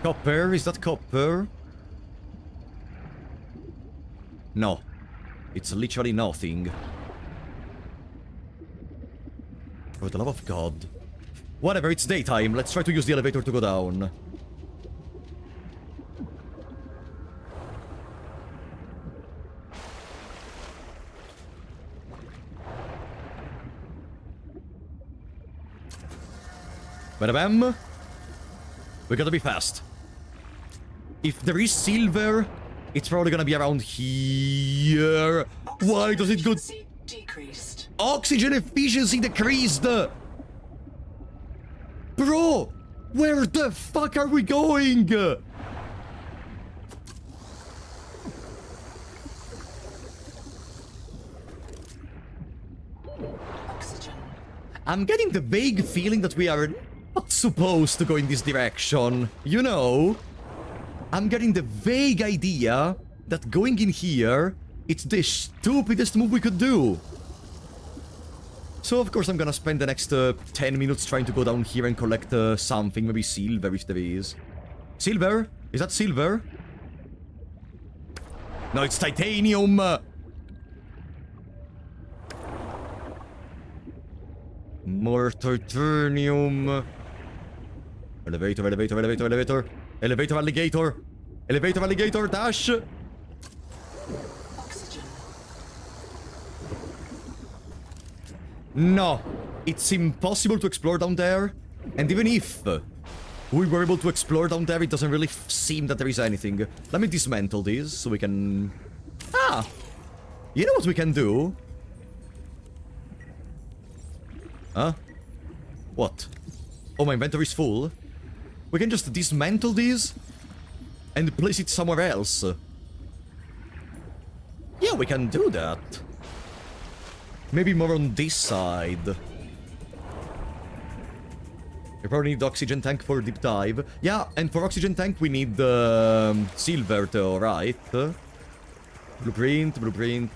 Copper? Is that copper? No. It's literally nothing. For the love of God. Whatever, it's daytime. Let's try to use the elevator to go down. Bam. We gotta be fast. If there is silver, it's probably gonna be around here. Why does it go... Decreased. Oxygen efficiency decreased! Bro! Where the fuck are we going? Oxygen. I'm getting the vague feeling that we are not supposed to go in this direction. You know? I'm getting the vague idea that going in here, it's the stupidest move we could do. So of course I'm gonna spend the next 10 minutes trying to go down here and collect something, maybe silver if there is. Silver? Is that silver? No, it's titanium! More titanium. Elevator, elevator, elevator, elevator. Elevator, alligator. Elevator, alligator, dash. Oxygen. No. It's impossible to explore down there. And even if we were able to explore down there, it doesn't really seem that there is anything. Let me dismantle this so we can... Ah! You know what we can do? Huh? What? Oh, my inventory is full. We can just dismantle these and place it somewhere else. Yeah, we can do that. Maybe more on this side. We probably need the oxygen tank for deep dive. Yeah, and for oxygen tank we need silver though, right? Blueprint, blueprint,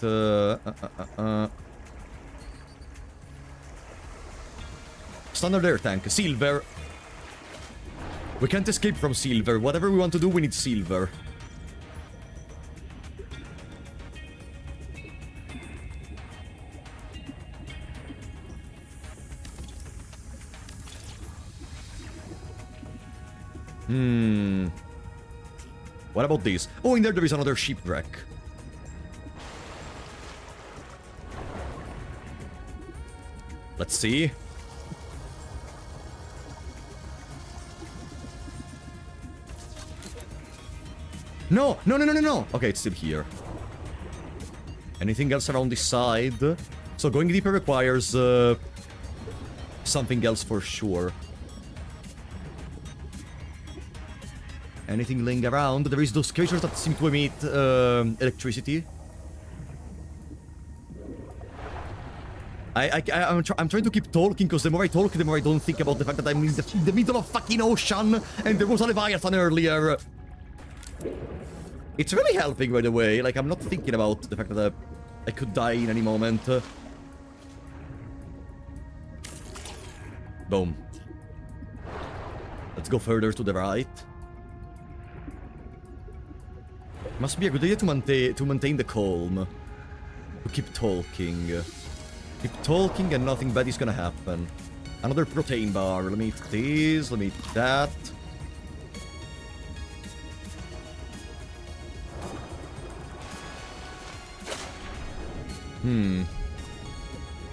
Standard air tank, silver. We can't escape from silver. Whatever we want to do, we need silver. What about this? Oh, in there is another shipwreck. Let's see. No! No, no, no, no, no! Okay, it's still here. Anything else around this side? So going deeper requires something else for sure. Anything laying around? There is those creatures that seem to emit electricity. I'm trying to keep talking, because the more I talk, the more I don't think about the fact that I'm in the middle of fucking ocean, and there was a leviathan earlier. It's really helping, by the way. Like, I'm not thinking about the fact that I could die in any moment. Boom. Let's go further to the right. Must be a good idea to maintain the calm. To keep talking. Keep talking and nothing bad is gonna happen. Another protein bar. Let me eat this, let me eat that.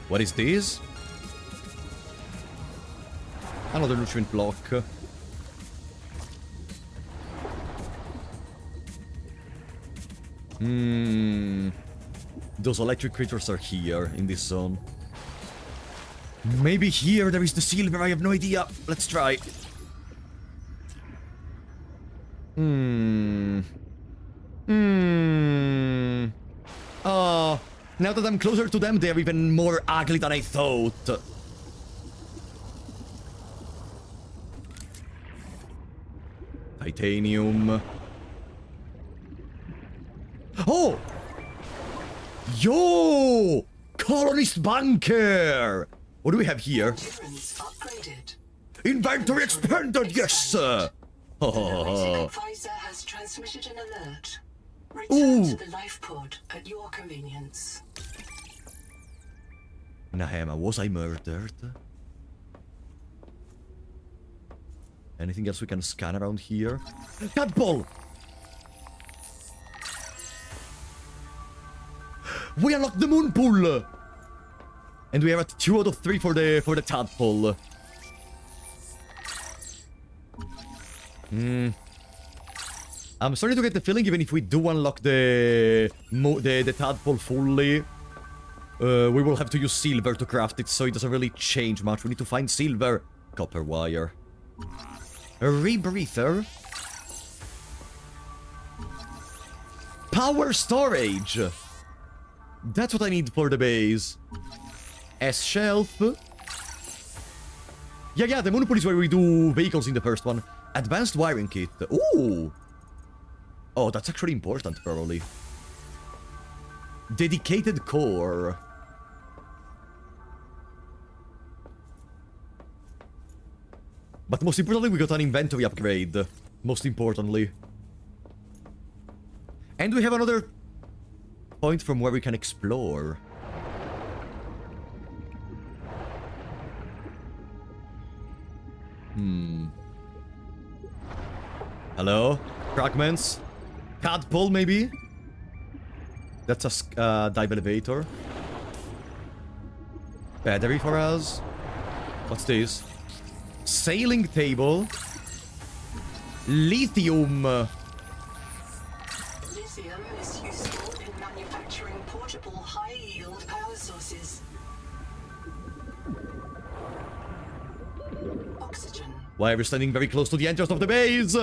What is this? Another nutrient block. Those electric creatures are here, in this zone. Maybe here there is the silver, I have no idea. Let's try. Oh, now that I'm closer to them, they're even more ugly than I thought. Titanium. Oh! Yo! Colonist bunker! What do we have here? Endurance upgraded. Inventory expanded, yes, sir! The advisor has transmitted an alert. Return Ooh. to the Lifepod at your convenience. Nahema, was I murdered? Anything else we can scan around here? Tadpole! We unlocked the moon pool! And we are at 2 out of 3 for the tadpole. I'm starting to get the feeling even if we do unlock the tadpole fully, we will have to use silver to craft it, so it doesn't really change much. We need to find silver. Copper wire. A rebreather. Power storage! That's what I need for the base. S-shelf. Yeah, the moon pool is where we do vehicles in the first one. Advanced wiring kit. Ooh! Oh, that's actually important, probably. Dedicated core. But most importantly, we got an inventory upgrade. Most importantly. And we have another point from where we can explore. Hello? Fragments? Tadpole, maybe? That's a dive elevator. Battery for us. What's this? Sailing table. Lithium. Lithium is useful in manufacturing portable high-yield power sources. Oxygen. Why are we standing very close to the entrance of the base?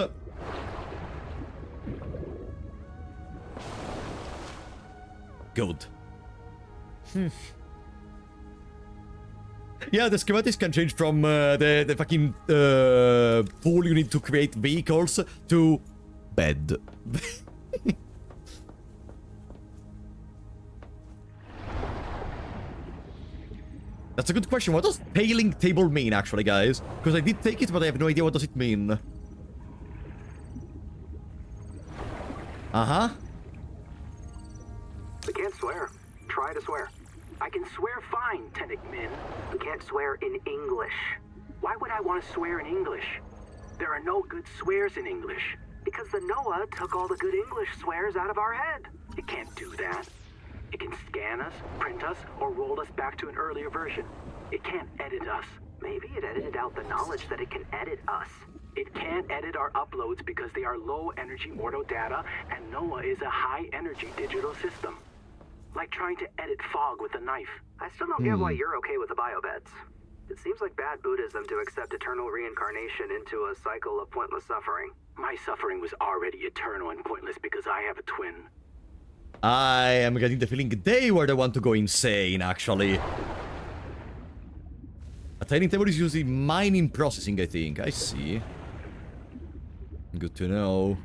Good. Yeah, the schematics can change from the fucking pool you need to create vehicles to bed. That's a good question. What does sailing table mean, actually, guys? Because I did take it, but I have no idea what does it mean. Uh-huh. We can't swear. Try to swear. I can swear fine, Tennick Min. We can't swear in English. Why would I want to swear in English? There are no good swears in English. Because the NOAA took all the good English swears out of our head. It can't do that. It can scan us, print us, or roll us back to an earlier version. It can't edit us. Maybe it edited out the knowledge that it can edit us. It can't edit our uploads because they are low-energy mortal data, and NOAA is a high-energy digital system. Like trying to edit fog with a knife. I still don't get why you're okay with the biobeds. It seems like bad Buddhism to accept eternal reincarnation into a cycle of pointless suffering. My suffering was already eternal and pointless because I have a twin. I am getting the feeling they were the one to go insane, actually. A tiny table is using mining processing, I think. I see. Good to know.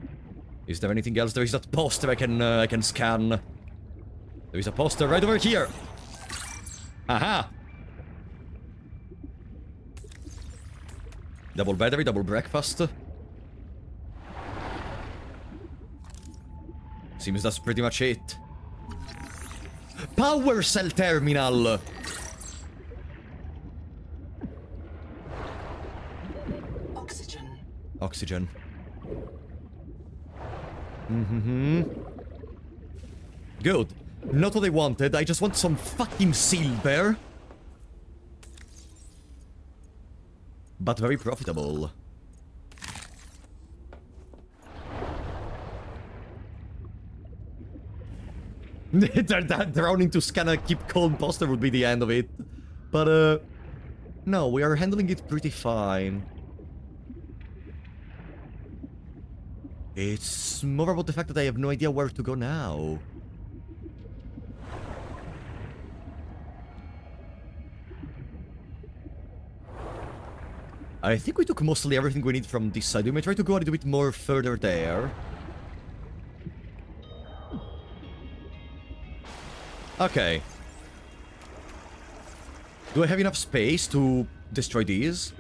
Is there anything else? There is that poster I can scan. There is a poster right over here. Aha! Double battery, double breakfast. Seems that's pretty much it. Power cell terminal! Oxygen. Oxygen. Good. Not what I wanted. I just want some fucking silver. but very profitable. That drowning to scan a keep calm poster would be the end of it. But, no, we are handling it pretty fine. It's more about the fact that I have no idea where to go now. I think we took mostly everything we need from this side. We may try to go a little bit more further there. Okay. Do I have enough space to destroy these?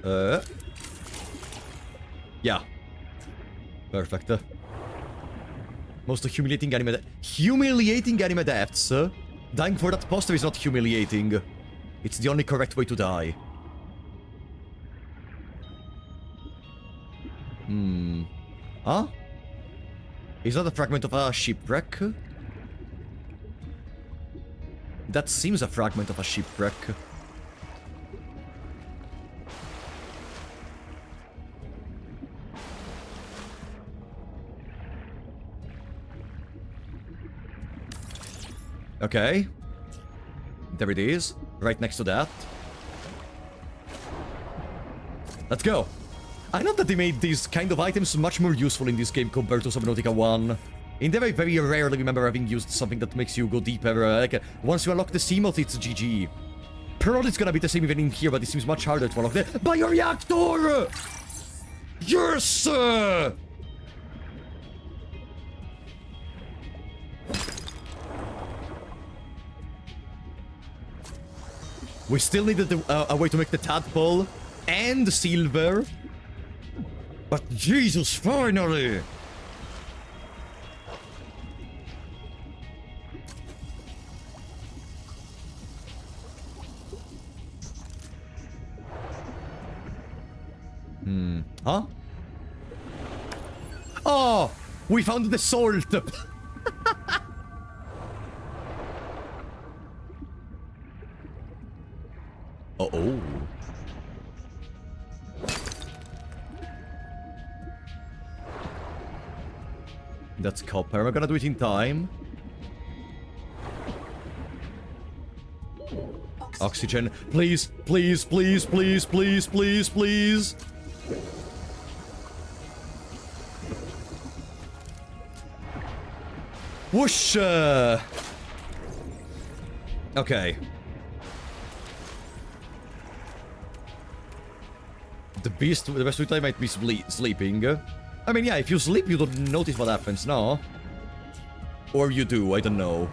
Yeah. Perfect. Most humiliating anime deaths. Dying for that poster is not humiliating. It's the only correct way to die. Huh? Is that a fragment of a shipwreck? That seems a fragment of a shipwreck. Okay. There it is. Right next to that. Let's go. I know that they made these kind of items much more useful in this game compared to Subnautica 1. In there, I very rarely remember having used something that makes you go deeper. Like, once you unlock the Seamoth, it's GG. Probably it's gonna be the same even in here, but it seems much harder to unlock the bioreactor! Yes! We still needed a way to make the tadpole and the silver. But Jesus, finally! Huh? Oh! We found the salt! Uh-oh. That's copper. Am I gonna do it in time? Oxygen. Please, please, please, please, please, please, please. Whoosh! Okay. The rest of the time might be sleeping. I mean, yeah, if you sleep, you don't notice what happens, no? Or you do, I don't know.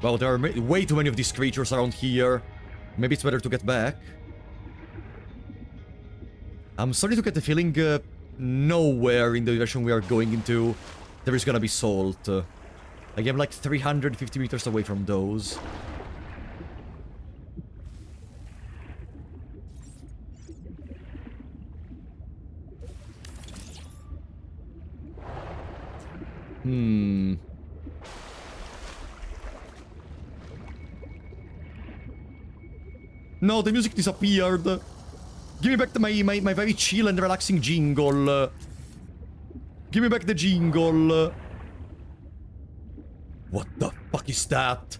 Well, there are way too many of these creatures around here. Maybe it's better to get back. I'm starting to get the feeling nowhere in the direction we are going into there is gonna be salt. I am like 350 meters away from those. No, the music disappeared. Give me back my very chill and relaxing jingle. Give me back the jingle. What the fuck is that?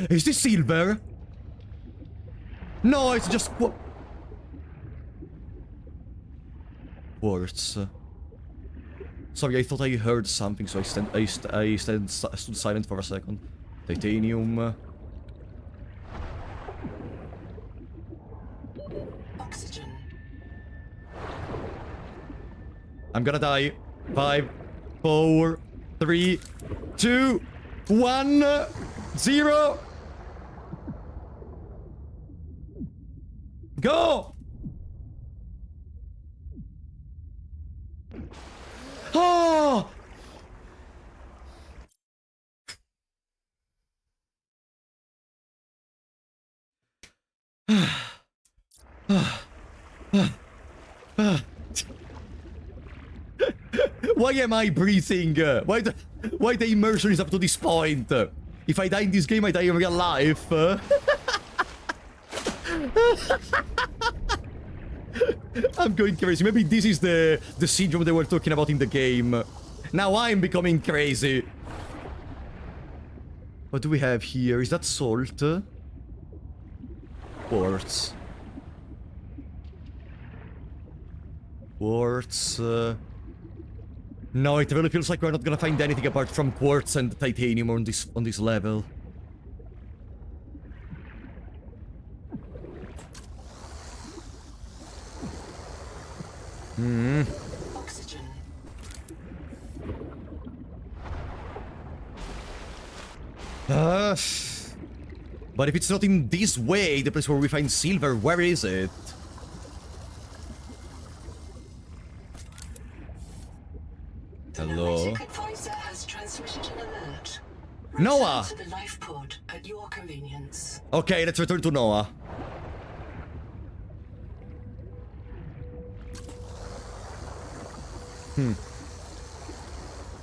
Is this silver? No, it's just quartz. Sorry, I thought I heard something, so I stood silent for a second. Titanium. Oxygen. I'm gonna die. 5, 4, 3, 2, 1, 0. Go! Oh! Why am I breathing? Why the immersion is up to this point? If I die in this game, I die in real life. I'm going crazy. Maybe this is the syndrome they were talking about in the game. Now I'm becoming crazy. What do we have here? Is that salt? Quartz. Quartz. No, it really feels like we're not gonna find anything apart from quartz and titanium on this level. Oxygen. But if it's not in this way, the place where we find silver, where is it? Hello? The Magnetic Advisor has transmitted an alert. Noah! Return to the Lifepod at your convenience. Okay, let's return to Noah.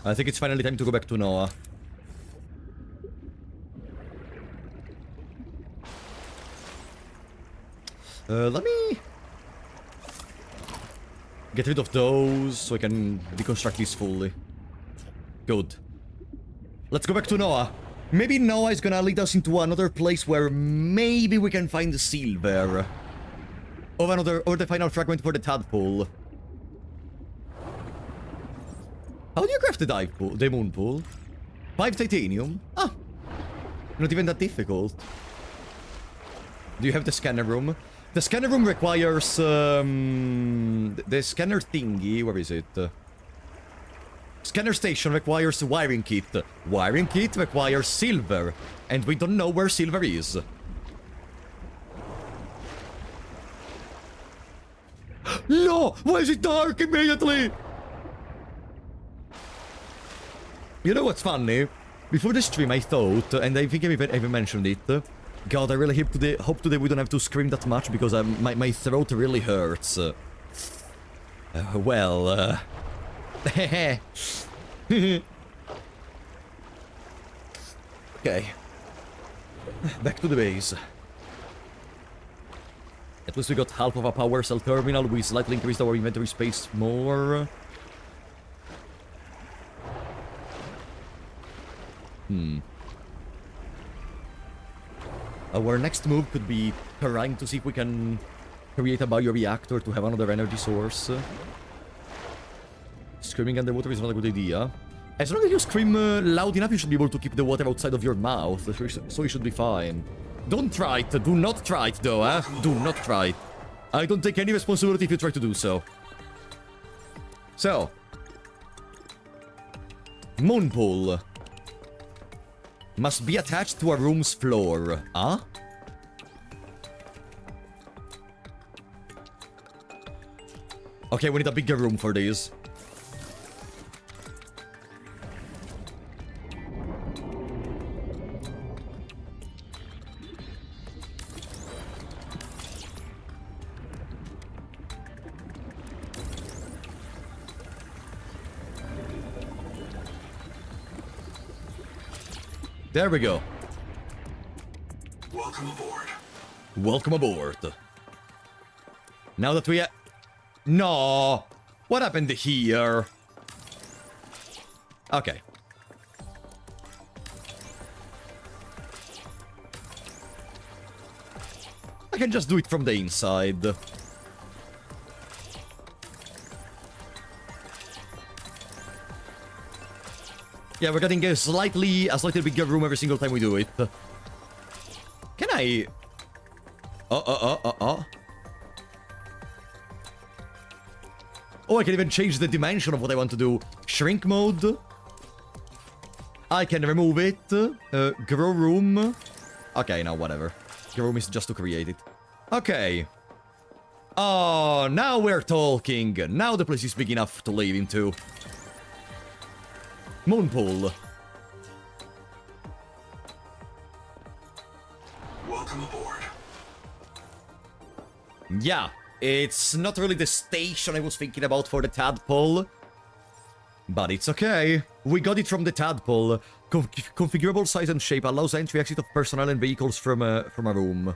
I think it's finally time to go back to Noah. Let me get rid of those so I can deconstruct this fully. Good. Let's go back to Noah. Maybe Noah is gonna lead us into another place where maybe we can find the silver. Or the final fragment for the tadpole. How do you craft the dive pool? The moon pool? 5 titanium? Ah! Not even that difficult. Do you have the scanner room? The scanner room requires, the scanner thingy, where is it? Scanner station requires a wiring kit. Wiring kit requires silver. And we don't know where silver is. No! Why is it dark immediately? You know what's funny? Before the stream I thought, and I think I even mentioned it, God, I really hope today we don't have to scream that much because my throat really hurts. Well, okay. Back to the base. At least we got half of a power cell terminal. We slightly increased our inventory space more. Our next move could be trying to see if we can create a bioreactor to have another energy source. Screaming underwater is not a good idea. As long as you scream loud enough, you should be able to keep the water outside of your mouth, so you should be fine. Don't try it. Do not try it, though, eh? Do not try it. I don't take any responsibility if you try to do so. So. Moon pool. Must be attached to a room's floor. Huh? Okay, we need a bigger room for this. There we go. Welcome aboard. Welcome aboard. Now that we No! What happened here? Okay. I can just do it from the inside. Yeah, we're getting a slightly bigger room every single time we do it. Can I... Oh, I can even change the dimension of what I want to do. Shrink mode. I can remove it. Grow room. Okay, now whatever. Grow room is just to create it. Okay. Oh, now we're talking. Now the place is big enough to live into. Moonpool. Welcome aboard. Yeah, it's not really the station I was thinking about for the tadpole. But it's okay. We got it from the tadpole. Configurable size and shape allows entry exit of personnel and vehicles from a room.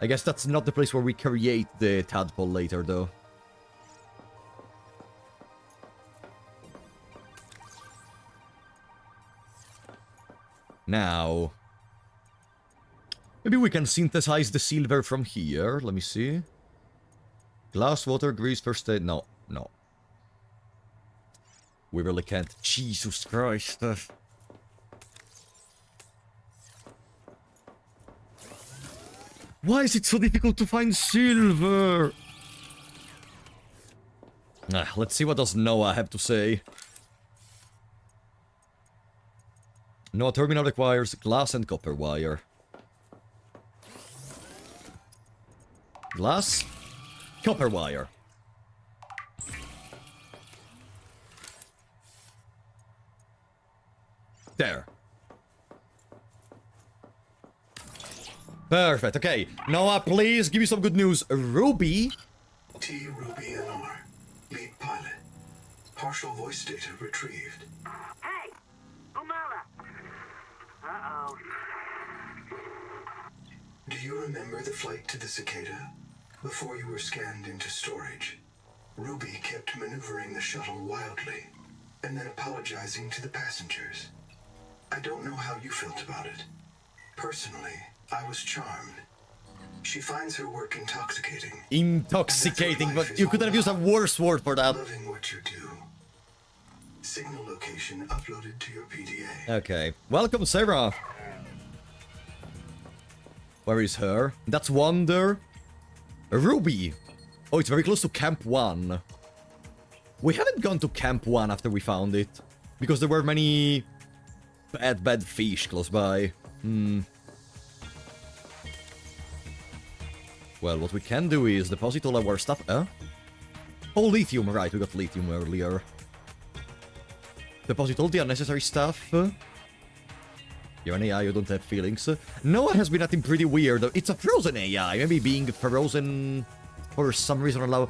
I guess that's not the place where we create the tadpole later, though. Now, maybe we can synthesize the silver from here. Let me see. Glass, water, grease, first aid. No, no. We really can't. Jesus Christ. Why is it so difficult to find silver? Let's see what does Noah have to say. Noah terminal requires glass and copper wire. Glass, copper wire. There. Perfect, okay. Noah, please give me some good news. Ruby? T. Ruby NR. Lead pilot. Partial voice data retrieved. Hey! Umala! Uh-oh. Do you remember the flight to the cicada? Before you were scanned into storage, Ruby kept maneuvering the shuttle wildly, and then apologizing to the passengers. I don't know how you felt about it. Personally, I was charmed. She finds her work intoxicating. Intoxicating, but you couldn't have used a worse word for that. Loving what you do. Signal location uploaded to your PDA. Okay. Welcome, Sarah. Where is her? That's Wonder. Ruby. Oh, it's very close to Camp 1. We haven't gone to Camp 1 after we found it. Because there were many bad fish close by. Well, what we can do is deposit all our stuff. Oh, lithium. Right, we got lithium earlier. Deposit all the unnecessary stuff. You're an AI, you don't have feelings. Noah has been acting pretty weird. It's a frozen AI. Maybe being frozen for some reason allow...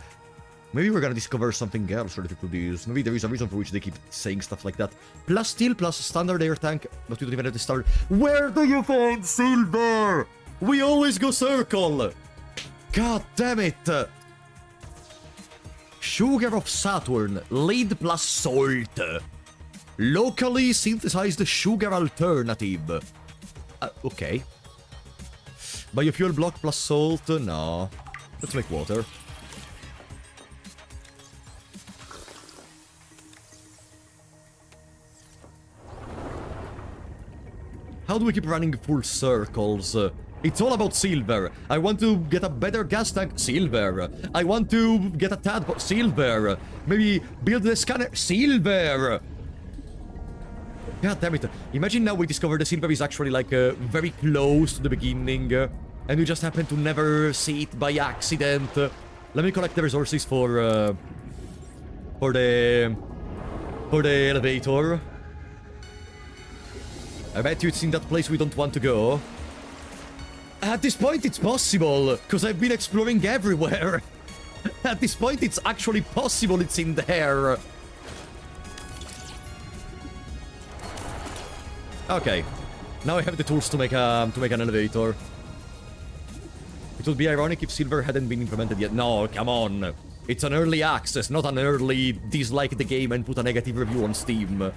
Maybe we're gonna discover something else related to this. Maybe there is a reason for which they keep saying stuff like that. Plus steel, plus standard air tank. But we don't even have to start. Where do you find silver? We always go circle. God damn it. Sugar of Saturn. Lead plus salt. Locally synthesized sugar alternative. Okay. Biofuel block plus salt. No. Let's make water. How do we keep running full circles? It's all about silver. I want to get a better gas tank. Silver. I want to get a tadpole. Silver. Maybe build the scanner. Silver. God damn it. Imagine now we discover the silver is actually like very close to the beginning. And we just happen to never see it by accident. Let me collect the resources for the elevator. I bet you it's in that place we don't want to go. At this point, it's possible, because I've been exploring everywhere. At this point, it's actually possible it's in there. Okay. Now I have the tools to make an elevator. It would be ironic if silver hadn't been implemented yet. No, come on. It's an early access, not an early dislike the game and put a negative review on Steam.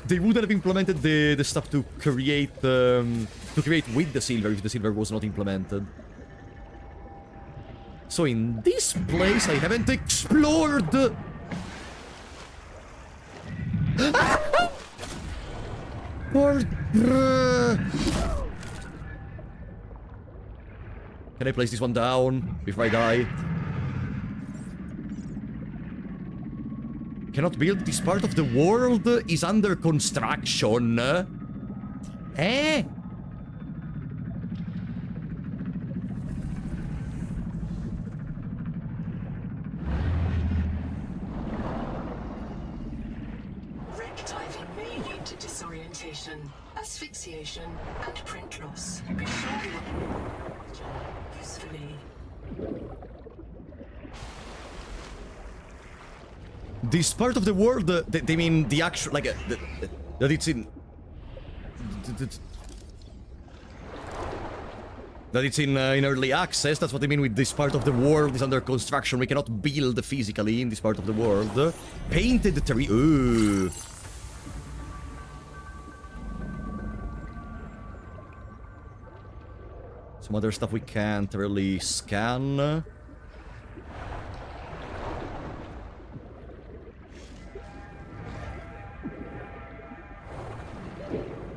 They wouldn't have implemented the stuff to create with the silver if the silver was not implemented. So in this place I haven't explored. Can I place this one down before I die? Cannot build. This part of the world is under construction. Eh? Wreck diving may lead to disorientation, asphyxiation, and print loss. Be sure you usefully. this part of the world, they mean the actual, like, that it's in... That it's in early access, that's what I mean with this part of the world is under construction. We cannot build physically in this part of the world. Painted tree... Ooh. Some other stuff we can't really scan.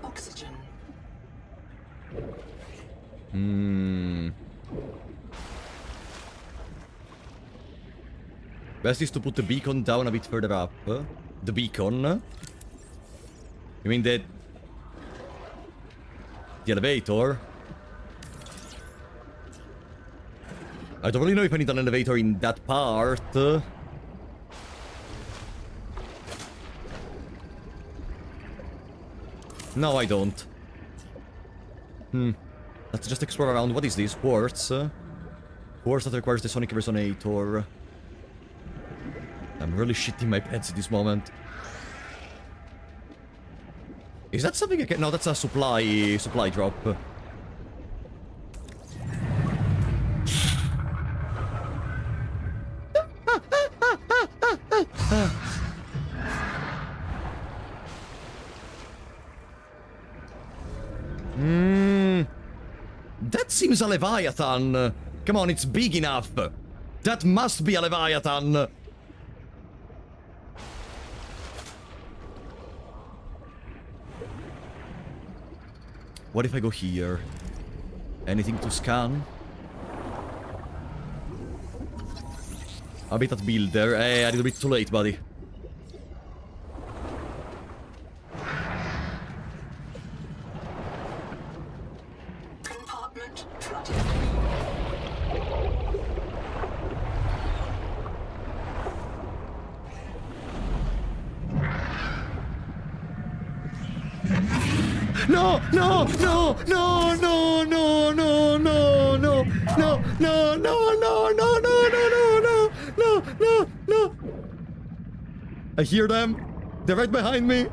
Oxygen. Best is to put the beacon down a bit further up. The beacon. You mean the elevator? I don't really know if I need an elevator in that part. No, I don't. Let's just explore around. What is this? Quartz? Quartz that requires the sonic resonator. I'm really shitting my pants at this moment. Is that something I can... No, that's a supply drop. That seems a leviathan. Come on, it's big enough. That must be a leviathan. What if I go here? Anything to scan? Habitat builder. A little bit too late, buddy. Compartment flooded. No, no, no, no, no, no, no, no, no, no, no, no, no, no, no, no, no, no, no. I hear them. They're right behind me.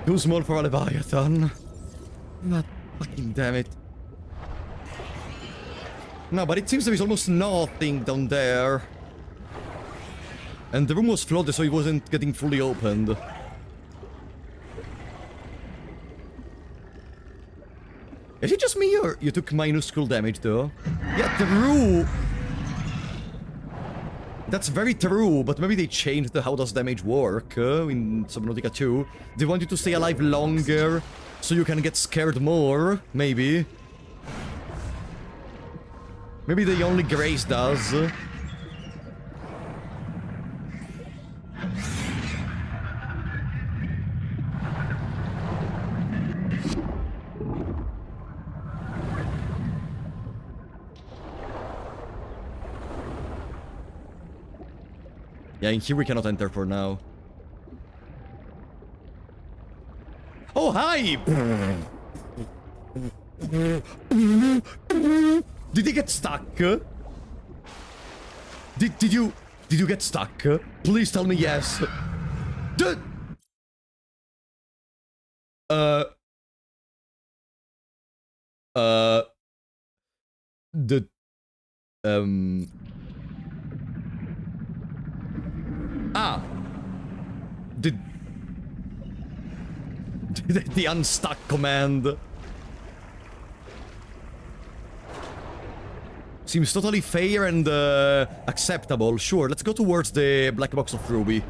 Too small for a leviathan. God fucking damn it. No, but it seems there is almost nothing down there. And the room was flooded, so it wasn't getting fully opened. Is it just me, or you took minuscule damage, though? Yeah, true! That's very true, but maybe they changed the how does damage work in Subnautica 2. They want you to stay alive longer, so you can get scared more, maybe. Maybe the only Grace does. Yeah, in here we cannot enter for now. Oh, hi! Did he get stuck? Did you get stuck? Please tell me yes. The unstuck command seems totally fair and acceptable. Sure, let's go towards the black box of Ruby.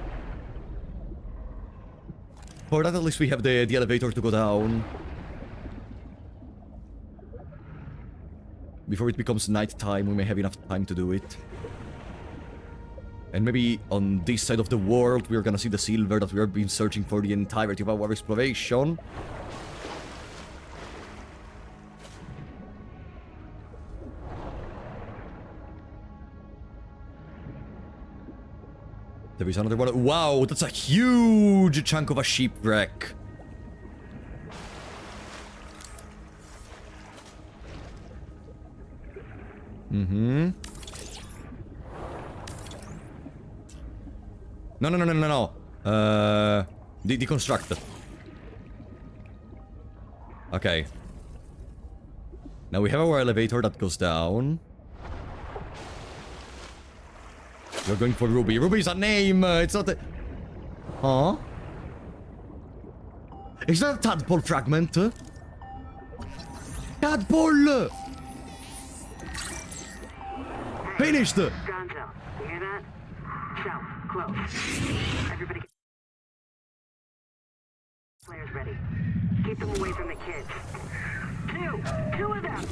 For that, at least we have the elevator to go down. Before it becomes night time, we may have enough time to do it. And maybe on this side of the world, we're gonna see the silver that we have been searching for the entirety of our exploration. There is another one. Wow, that's a huge chunk of a shipwreck. Mm-hmm. No. Deconstruct. Okay. Now we have our elevator that goes down. We're going for Ruby. Ruby's a name! It's not a... Huh? Is that a tadpole fragment? Tadpole! Finished! Gonzo, you hear that? South, close. Everybody get players ready. Keep them away from the kids. Two of them!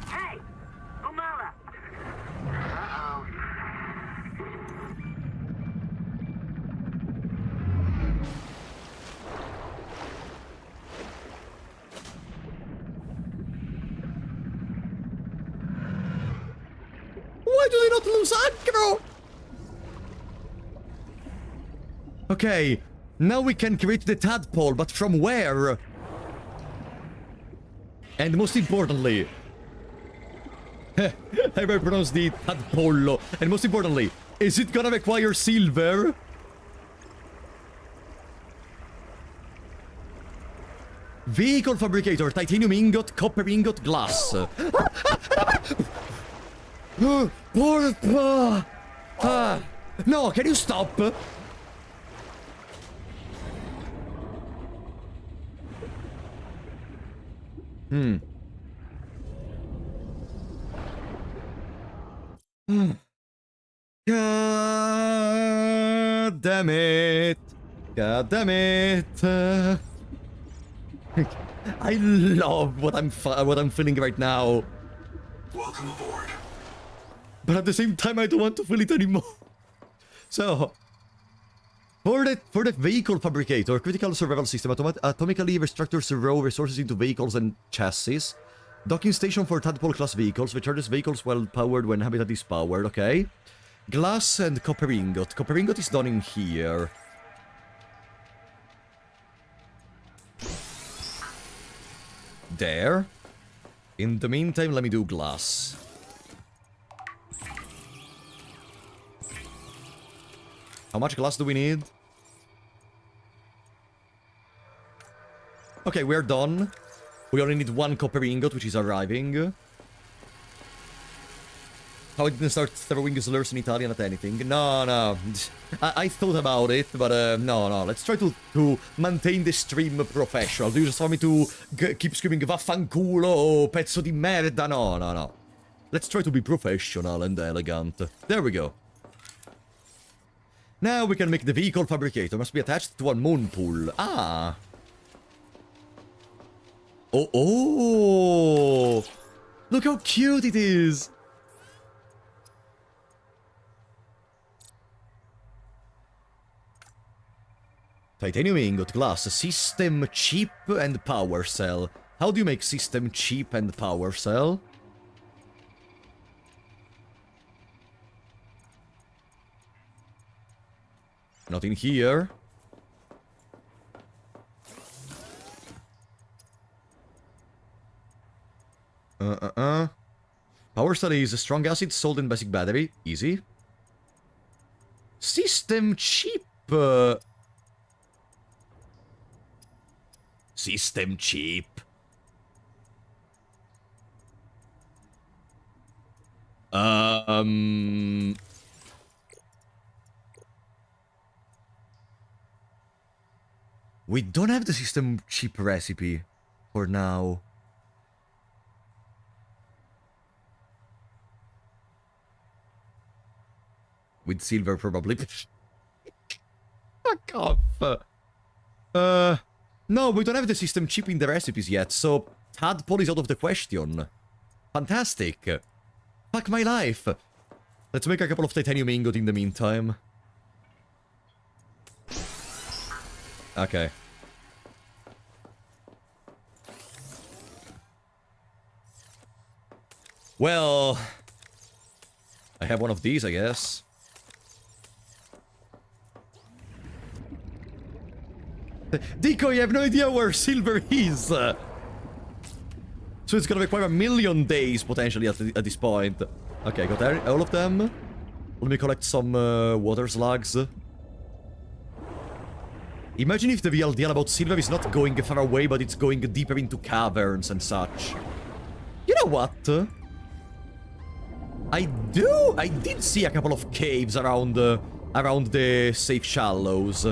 Hey! Umala! Uh-oh. Why do they not lose aggro? Okay, now we can create the tadpole, but from where? And most importantly... I pronounced the tadpole. And most importantly, is it gonna require silver? Vehicle fabricator, titanium ingot, copper ingot, glass. Porpa! No, can you stop? God damn it. God damn it. I love what I'm feeling right now. Welcome aboard. But at the same time, I don't want to feel it anymore. So, for the vehicle fabricator, critical survival system, atomically restructures raw resources into vehicles and chassis. Docking station for tadpole class vehicles, recharges vehicles while powered when habitat is powered, okay. Glass and copper ingot. Copper ingot is done in here. There. In the meantime, let me do glass. How much glass do we need? Okay, we're done. We only need one copper ingot, which is arriving. How I didn't start throwing slurs in Italian at anything. No. I thought about it, but no. Let's try to maintain the stream professional. Do you just want me to keep screaming vaffanculo, pezzo di merda? No. Let's try to be professional and elegant. There we go. Now we can make the vehicle fabricator. Must be attached to one moon pool. Ah. Oh. Look how cute it is. Titanium ingot, glass, system chip and power cell. How do you make system chip and power cell? Not in here. Power cell is a strong acid, salt and basic battery. Easy. System chip. System chip. We don't have the system chip recipe for now. With silver, probably. Fuck off. No, we don't have the system chip in the recipes yet, so tadpole is out of the question. Fantastic. Fuck my life. Let's make a couple of titanium ingot in the meantime. Okay. Well, I have one of these, I guess. Decoy, I have no idea where silver is. So it's gonna require 1,000,000 days, potentially, at this point. Okay, got all of them. Let me collect some water slugs. Imagine if the real deal about silver is not going far away, but it's going deeper into caverns and such. You know what? I did see a couple of caves around the safe shallows.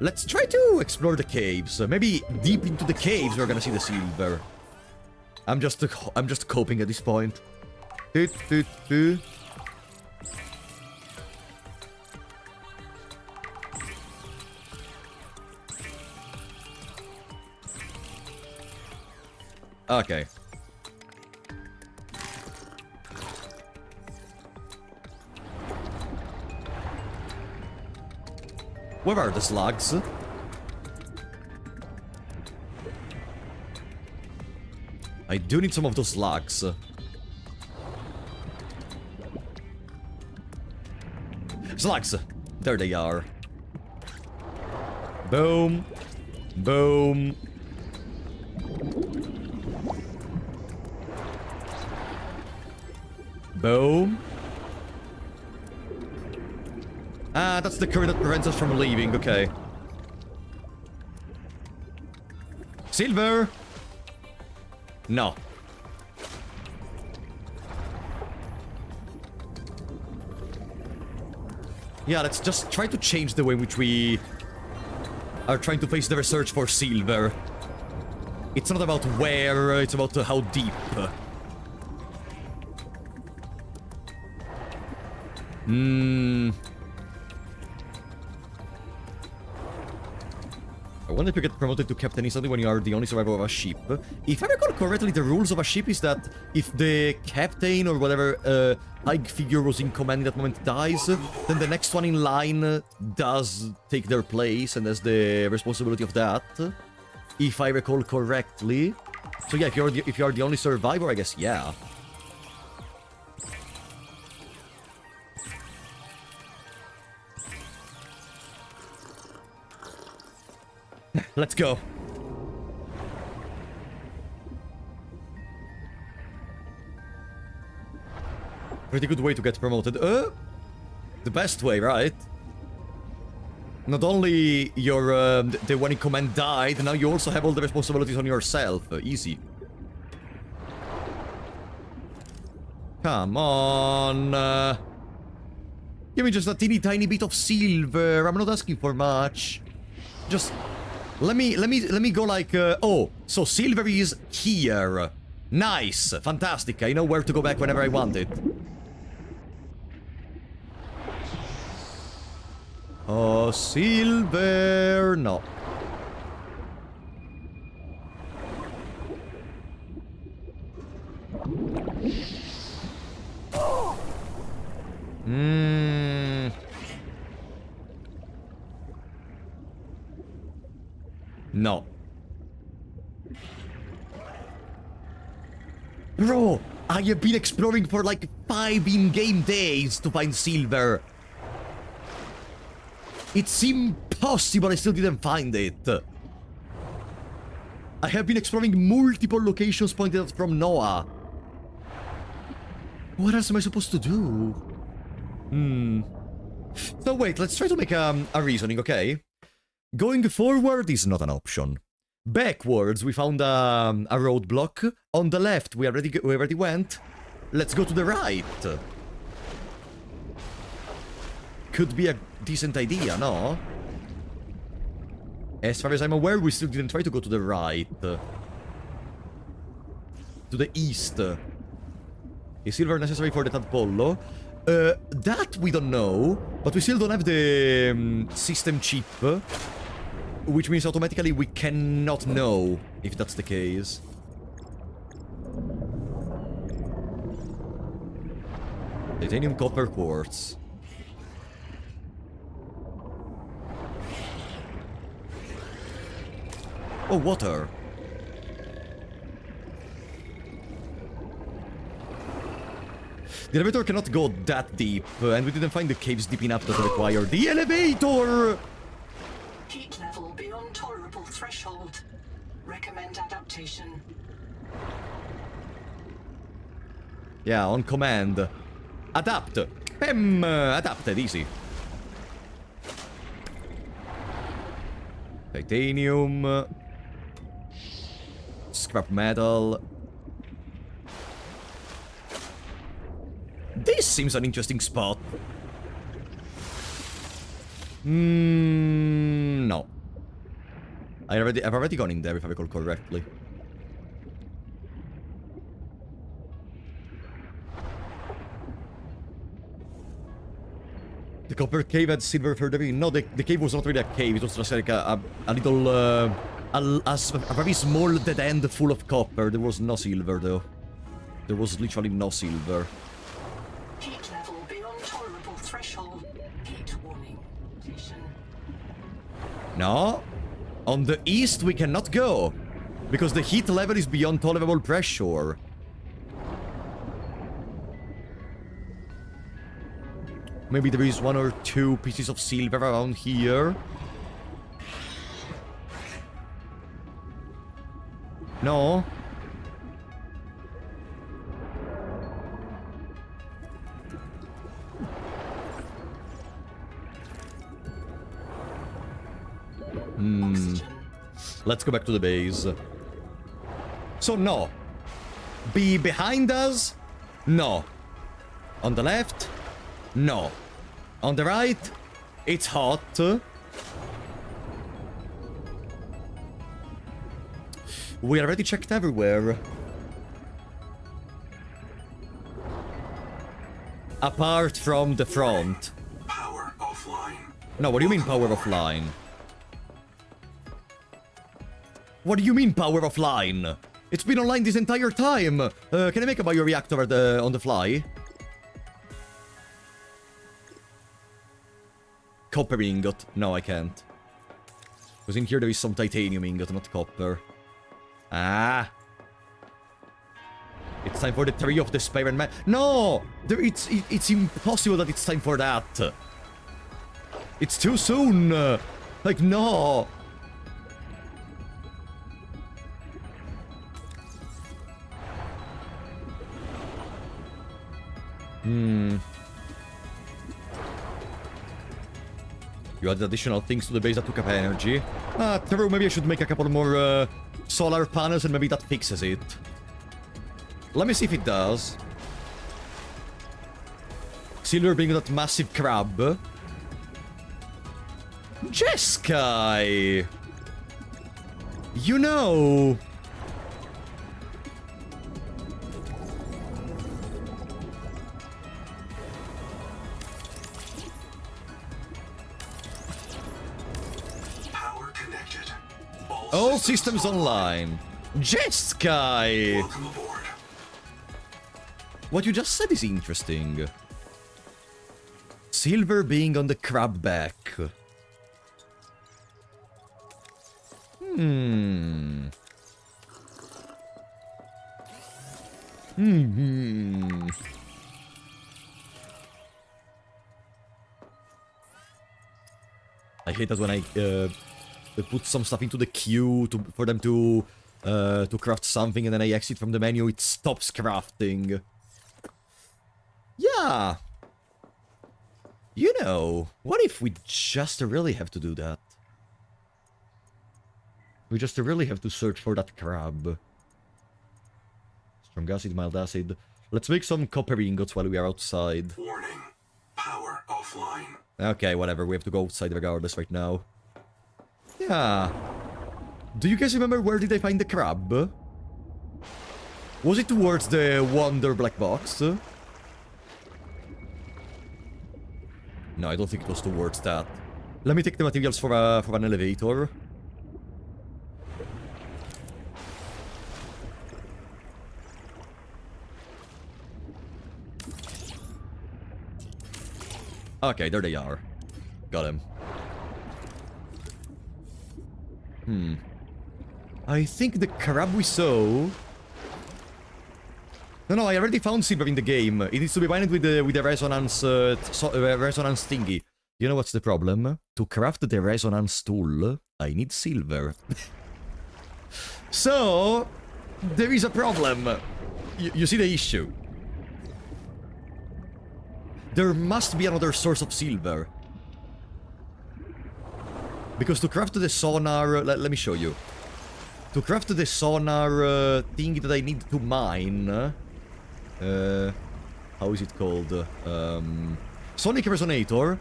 Let's try to explore the caves. Maybe deep into the caves we're gonna see the silver. I'm just coping at this point. Okay. Where are the slugs? I do need some of those slugs. Slugs! There they are. Boom. Boom. Boom. Ah, that's the current that prevents us from leaving, okay. Silver! No. Yeah, let's just try to change the way in which we are trying to face the research for silver. It's not about where, it's about how deep. I wonder if you get promoted to captain instantly when you are the only survivor of a ship. If I recall correctly, the rules of a ship is that if the captain or whatever high figure was in command in that moment dies, then the next one in line does take their place and has the responsibility of that. If I recall correctly. So yeah, if you're the only survivor, I guess yeah. Let's go. Pretty good way to get promoted. The best way, right? Not only your the one in command died, now you also have all the responsibilities on yourself. Easy. Come on. Give me just a teeny tiny bit of silver. I'm not asking for much. Just let me go like oh, so silver is here. Nice, fantastic. I know where to go back whenever I want it. Oh, silver, no. No. Bro, I have been exploring for like 5 in-game days to find silver. It's impossible I still didn't find it. I have been exploring multiple locations pointed out from Noah. What else am I supposed to do? So wait, let's try to make a reasoning, okay? Going forward is not an option. Backwards, we found a roadblock. On the left, we already went. Let's go to the right. Could be a decent idea, no? As far as I'm aware, we still didn't try to go to the right. To the east. Is silver necessary for the tadpollo? That we don't know, but we still don't have the system chip. Which means automatically we cannot know if that's the case. Titanium, copper, quartz. Oh, water. The elevator cannot go that deep, and we didn't find the caves deep enough to require the elevator! Heat level beyond tolerable threshold. Recommend and adaptation. Yeah, on command. Adapt. Bam! Adapted, easy. Titanium. Scrap metal. This seems an interesting spot. No. I've already gone in there, if I recall correctly. The copper cave had silver further in. No, the cave was not really a cave. It was just like a little, a very small dead end full of copper. There was no silver, though. There was literally no silver. Heat level beyond tolerable threshold. Heat warning. No. On the east, we cannot go. Because the heat level is beyond tolerable pressure. Maybe there is 1 or 2 pieces of silver around here. No. Let's go back to the base. So, no. Be behind us? No. On the left? No. On the right? It's hot. We already checked everywhere. Apart from the front. Power offline. No, what do you mean power offline? What do you mean power offline? It's been online this entire time. Can I make a bioreactor on the fly? Copper ingot. No, I can't. Because in here there is some titanium ingot, not copper. Ah. It's time for the Tree of Despair and No! It's impossible that it's time for that. It's too soon. Like, no. You added additional things to the base that took up energy. True, maybe I should make a couple more solar panels and maybe that fixes it. Let me see if it does. Silver being that massive crab. Jeskai! You know... All systems online. Jeskai! Welcome aboard. What you just said is interesting. Silver being on the crab back. I hate that when I put some stuff into the queue for them to craft something, and then I exit from the menu, it stops crafting. Yeah. You know, what if we just really have to do that? We just really have to search for that crab. Strong acid, mild acid. Let's make some copper ingots while we are outside. Warning. Power offline. Okay, whatever. We have to go outside regardless right now. Yeah. Do you guys remember where did I find the crab? Was it towards the Wonder Black Box? No, I don't think it was towards that. Let me take the materials for an elevator. Okay, there they are. Got him. I think the crab we saw... No, I already found silver in the game. It needs to be mined with the resonance resonance thingy. You know what's the problem? To craft the resonance tool, I need silver. So, there is a problem. You see the issue. There must be another source of silver. Because to craft the sonar... Let me show you. To craft the sonar thing that I need to mine... how is it called? Sonic Resonator.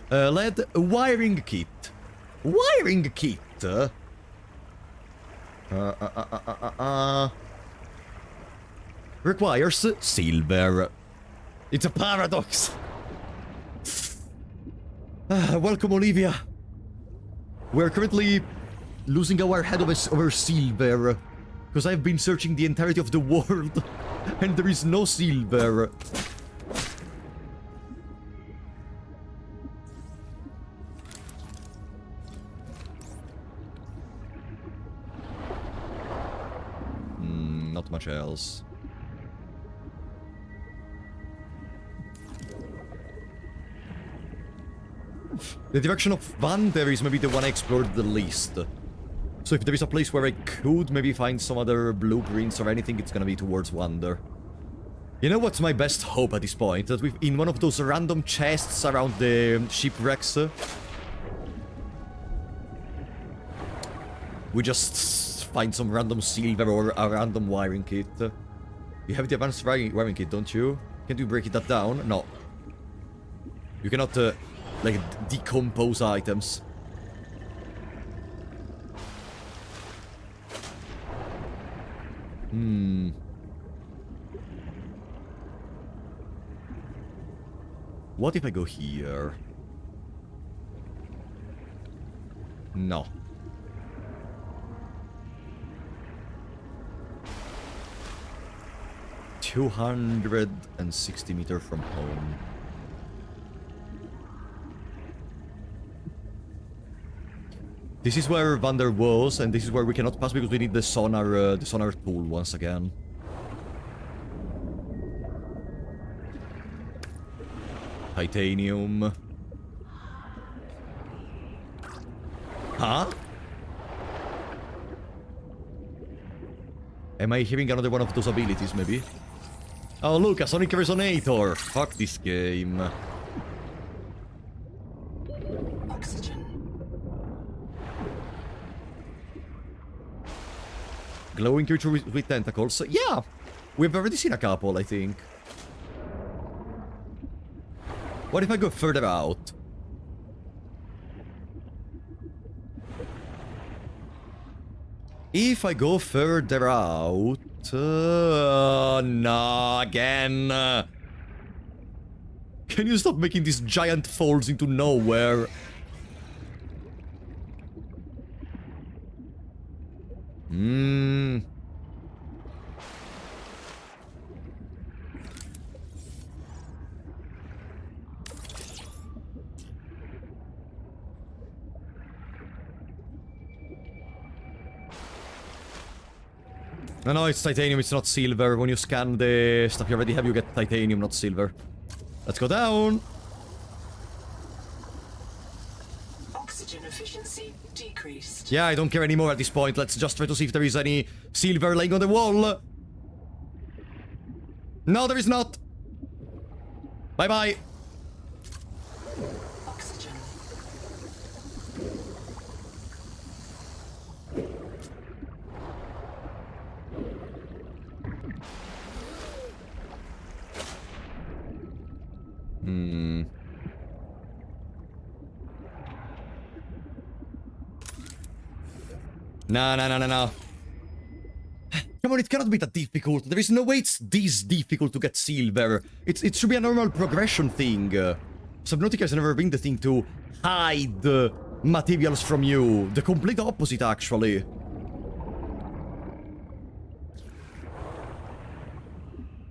Led wiring kit. Wiring kit? Requires silver. It's a paradox. Welcome, Olivia. We're currently losing our head over silver. Because I've been searching the entirety of the world. And there is no silver. Not much else. The direction of Vander is maybe the one I explored the least. So if there is a place where I could maybe find some other blueprints or anything, it's gonna be towards Wander. You know what's my best hope at this point? That in one of those random chests around the shipwrecks, we just find some random silver or a random wiring kit. You have the advanced wiring kit, don't you? Can you break that down? No. You cannot, like, decompose items. What if I go here? No. $260 meters from home. This is where Vander was, and this is where we cannot pass because we need the sonar tool once again. Titanium. Huh? Am I hearing another one of those abilities, maybe? Oh, look, a Sonic Resonator! Fuck this game. Oxygen. Glowing creature with tentacles? Yeah! We've already seen a couple, I think. What if I go further out? If I go further out... no, again. Can you stop making these giant folds into nowhere? No, it's titanium, it's not silver. When you scan the stuff you already have, you get titanium, not silver. Let's go down. Oxygen efficiency decreased. Yeah, I don't care anymore at this point. Let's just try to see if there is any silver laying on the wall. No, there is not. Bye-bye. Oxygen. No. Come on, it cannot be that difficult. There is no way it's this difficult to get silver. It should be a normal progression thing. Subnautica has never been the thing to hide materials from you. The complete opposite, actually.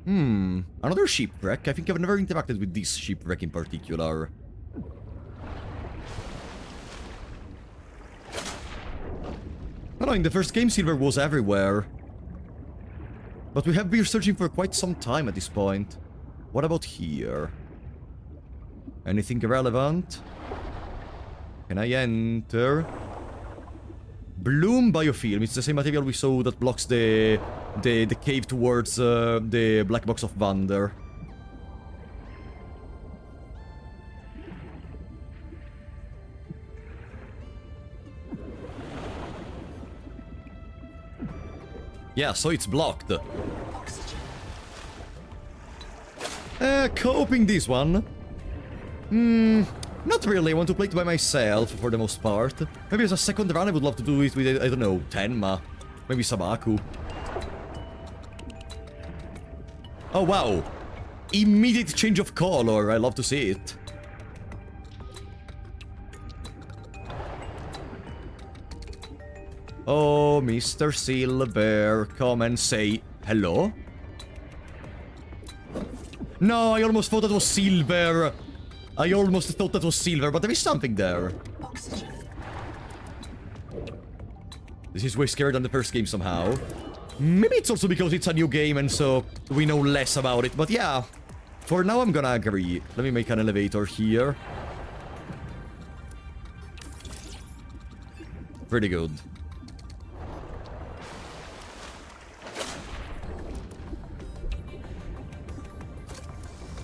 Another shipwreck? I think I've never interacted with this shipwreck in particular. No, in the first game, silver was everywhere. But we have been searching for quite some time at this point. What about here? Anything relevant? Can I enter? Bloom biofilm. It's the same material we saw that blocks the cave towards the black box of Vander. Yeah, so it's blocked. Coping this one. Not really. I want to play it by myself for the most part. Maybe as a second run I would love to do it with, I don't know, Tenma. Maybe Sabaku. Oh wow. Immediate change of color. I love to see it. Oh, Mr. Silver, come and say hello. No, I almost thought that was Silver. I almost thought that was Silver, but there is something there. Oxygen. This is way scarier than the first game somehow. Maybe it's also because it's a new game and so we know less about it, but yeah. For now I'm gonna agree. Let me make an elevator here. Pretty good.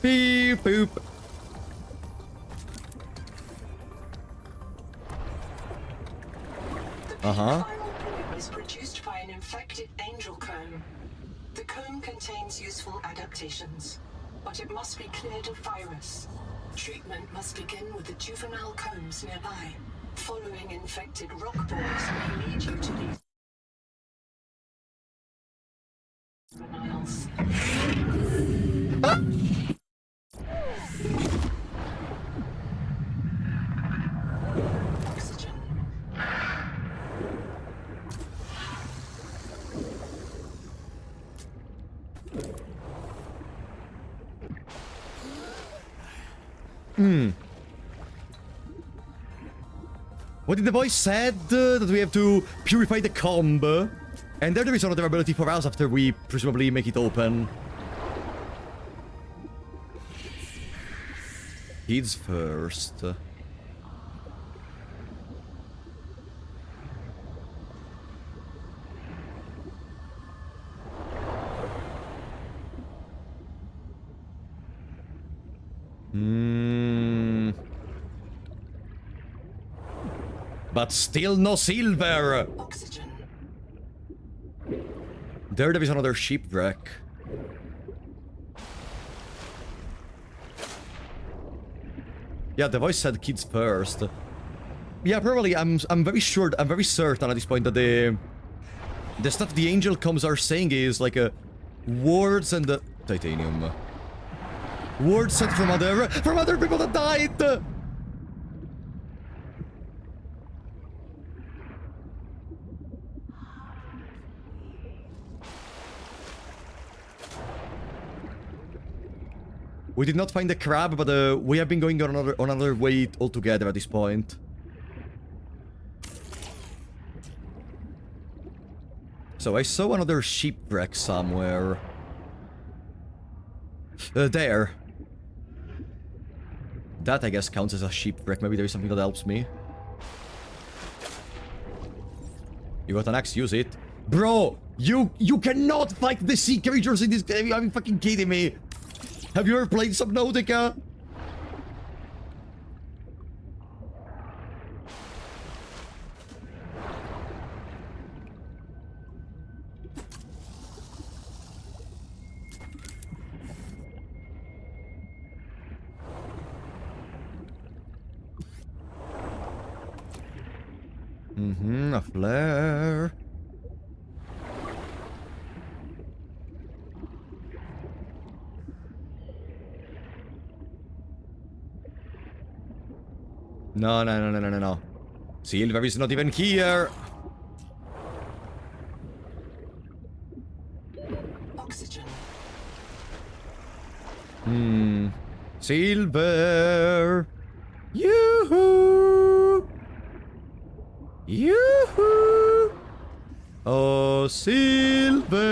Beep boop. Final bloom is produced by an infected angel comb. The comb contains useful adaptations, but it must be cleared of virus. Treatment must begin with the juvenile combs nearby. Following infected rock balls may lead you to these juveniles. Oxygen. What did the voice said? That we have to purify the comb. And there is another ability for us after we presumably make it open. Kids first. But still no silver! Oxygen. There is another shipwreck. Yeah, the voice said kids first. Yeah, probably. I'm very sure. I'm very certain at this point that the stuff the angel combs are saying is like words and titanium. Words said from other people that died. We did not find the crab, but we have been going on another way altogether at this point. So I saw another shipwreck somewhere. There. That, I guess, counts as a shipwreck. Maybe there is something that helps me. You got an axe, use it. Bro, you cannot fight the sea creatures in this game. Are you fucking kidding me? Have you ever played Subnautica? A flare. No. Silver is not even here. Oxygen. Silver. Yoo-hoo. Yoo-hoo. Oh, Silver.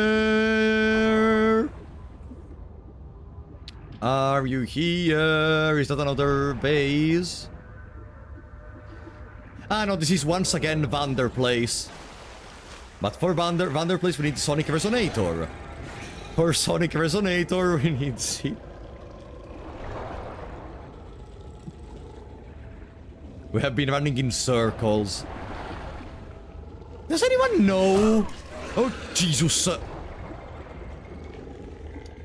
Are you here? Is that another base? Ah, no, this is once again Vander Place. But for Vander Place, we need Sonic Resonator. For Sonic Resonator, we need C. We have been running in circles. Does anyone know? Oh, Jesus.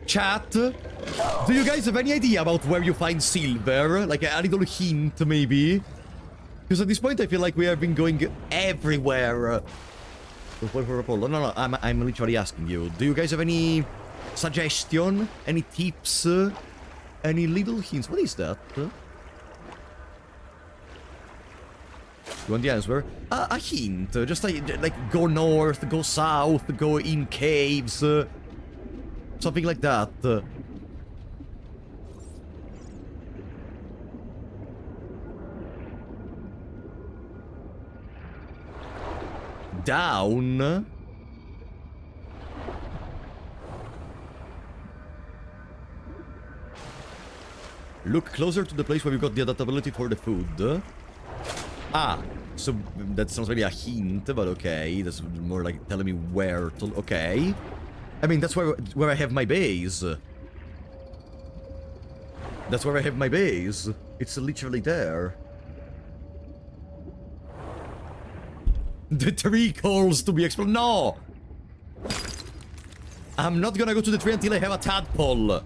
Chat, do you guys have any idea about where you find silver? Like a little hint, maybe? Because at this point, I feel like we have been going everywhere. No, I'm literally asking you. Do you guys have any suggestion? Any tips? Any little hints? What is that? You want the answer? A hint. Just like go north, go south, go in caves. Something like that. Down. Look closer to the place where you got the adaptability for the food. Ah, so that's not really a hint, but okay. That's more like telling me where to... Okay. I mean, that's where I have my base. That's where I have my base. It's literally there. The tree calls to be explored. No! I'm not gonna go to the tree until I have a tadpole.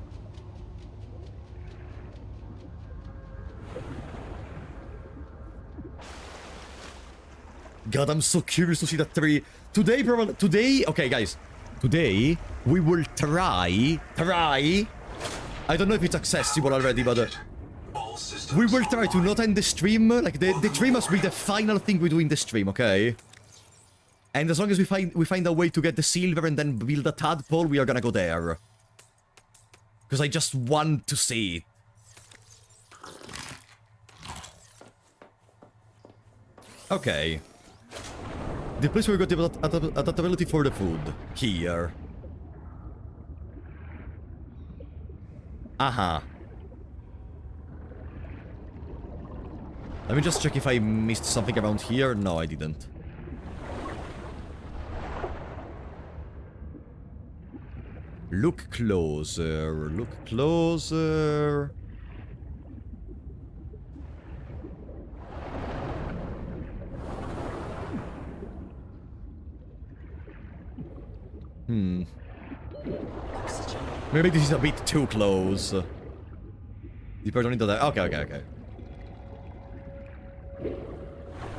God, I'm so curious to see that tree. Today, probably... Today... Okay, guys. Today, we will try... I don't know if it's accessible already, but... we will try to not end the stream. Like, the tree must be the final thing we do in the stream, okay? And as long as we find a way to get the silver and then build a tadpole, we are gonna go there. Because I just want to see it. Okay. The place where we got the adaptability for the food. Here. Uh-huh. Let me just check if I missed something around here. No, I didn't. Look closer. Look closer. Maybe this is a bit too close. Deeper down into that. Okay.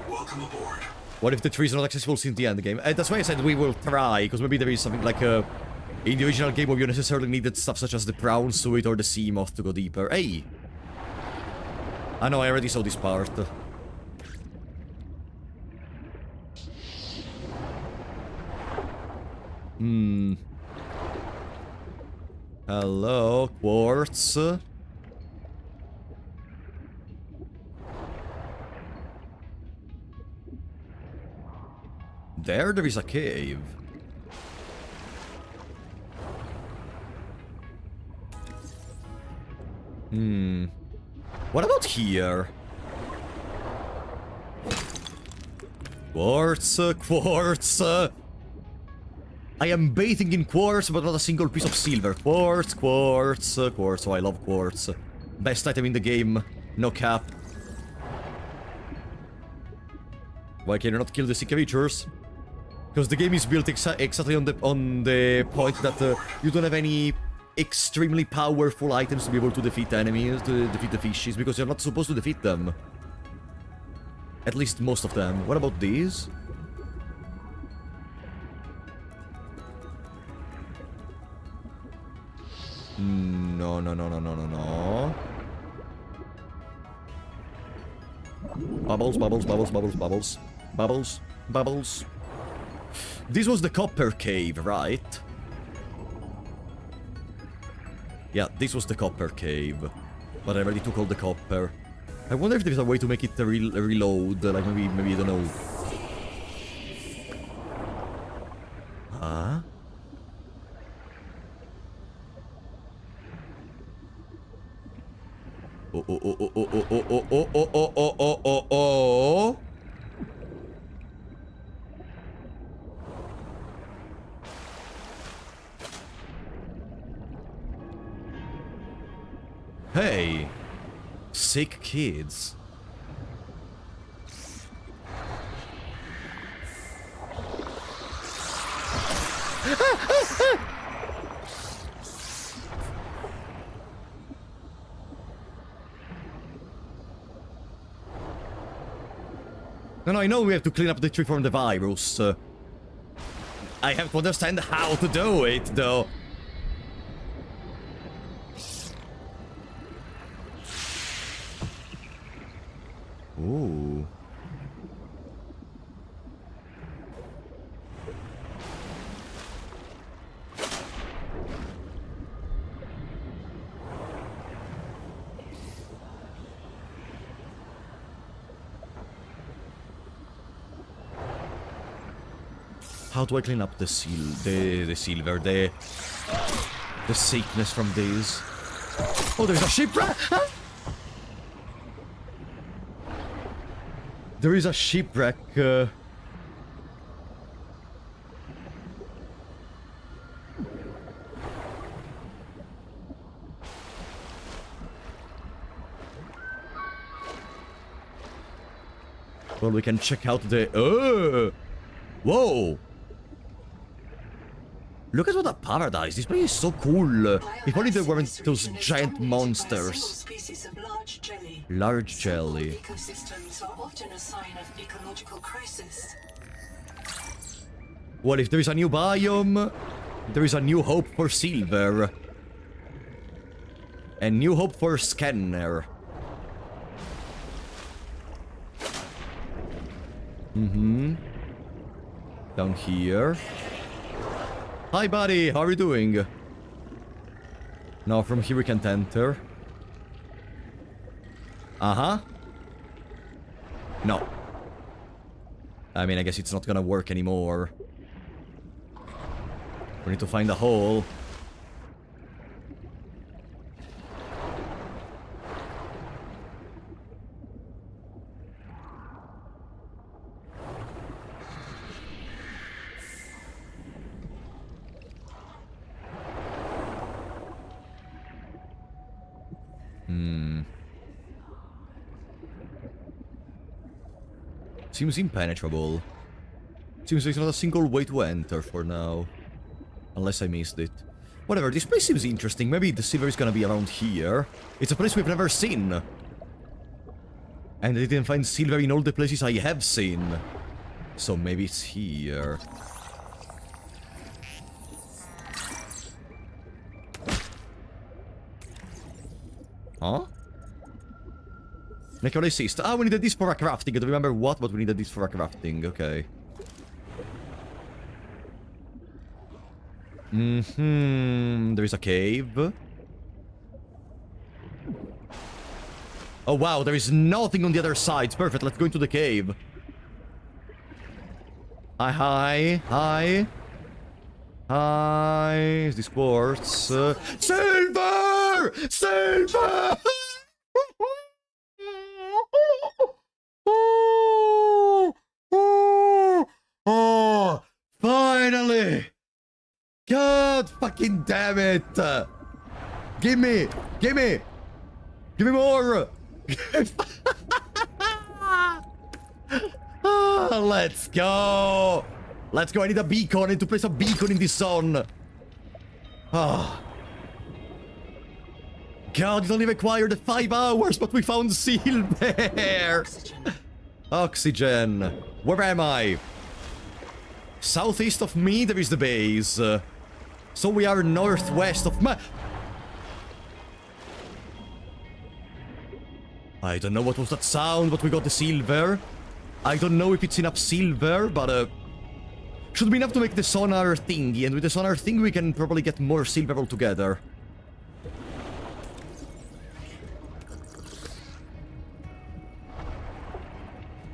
Welcome aboard. What if the tree is not accessible since the end game? That's why I said we will try, because maybe there is something like in the original game where you necessarily needed stuff such as the brown suit or the sea moth to go deeper. Hey! I know, I already saw this part. Hello, quartz. There is a cave. What about here? Quartz, quartz. I am bathing in quartz, but not a single piece of silver. Quartz, quartz, quartz. Oh, I love quartz. Best item in the game. No cap. Why can you not kill the sea creatures? Because the game is built exactly on the point that you don't have any extremely powerful items to be able to defeat enemies, to defeat the fishes, because you're not supposed to defeat them. At least most of them. What about these? No. Bubbles. This was the copper cave, right? Yeah, this was the copper cave. But I already took all the copper. I wonder if there's a way to make it reload, like maybe, I don't know. Huh? Oh. Hey! Sick kids. No, I know we have to clean up the tree from the virus. I have to understand how to do it, though. Ooh. How do I clean up the silver, the sickness from these? Oh, there's a shipwreck! There is a shipwreck. Well, we can check out the... Oh! Whoa! Look at what a paradise. This place is so cool. If only there weren't those giant monsters. Species of large jelly. Large jelly. Ecosystems are often a sign of ecological crisis. Well, if there is a new biome, there is a new hope for silver. And new hope for scanner. Mm-hmm. Down here. Hi, buddy. How are you doing? Now from here we can't enter. Uh-huh. No. I mean, I guess it's not gonna work anymore. We need to find a hole. Seems impenetrable. Seems there's not a single way to enter for now. Unless I missed it. Whatever, this place seems interesting. Maybe the silver is gonna be around here. It's a place we've never seen. And I didn't find silver in all the places I have seen. So maybe it's here. Huh? Necrolysis. Ah, we needed this for a crafting. I don't remember what, but we needed this for a crafting. Okay. There is a cave. Oh, wow. There is nothing on the other side. Perfect. Let's go into the cave. Hi. Hi. Is this quartz? Silver! Silver! Oh, finally! God fucking damn it! Give me more! Let's go! Let's go, I need a beacon, I need to place a beacon in the sun! Oh. God, it only required 5 hours, but we found silver! Oxygen. Where am I? Southeast of me, there is the base. So we are northwest of my... I don't know what was that sound, but we got the silver. I don't know if it's enough silver, but should be enough to make the sonar thingy, and with the sonar thing we can probably get more silver altogether.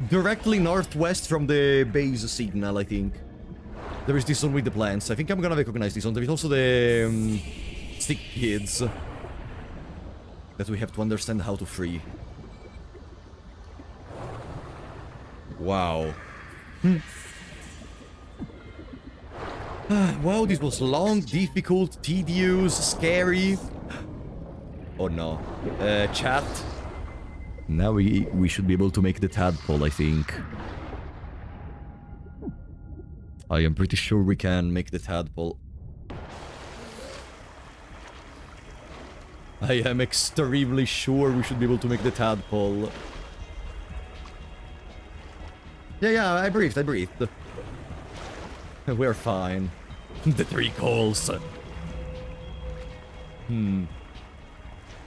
Directly northwest from the base signal, I think. There is this one with the plants. I think I'm gonna recognize this one. There is also the stick kids that we have to understand how to free. Wow. Wow, this was long, difficult, tedious, scary. Oh no. Chat. Now we should be able to make the tadpole, I think. I am pretty sure we can make the tadpole. I am extremely sure we should be able to make the tadpole. Yeah, I breathed. We're fine. The 3 calls.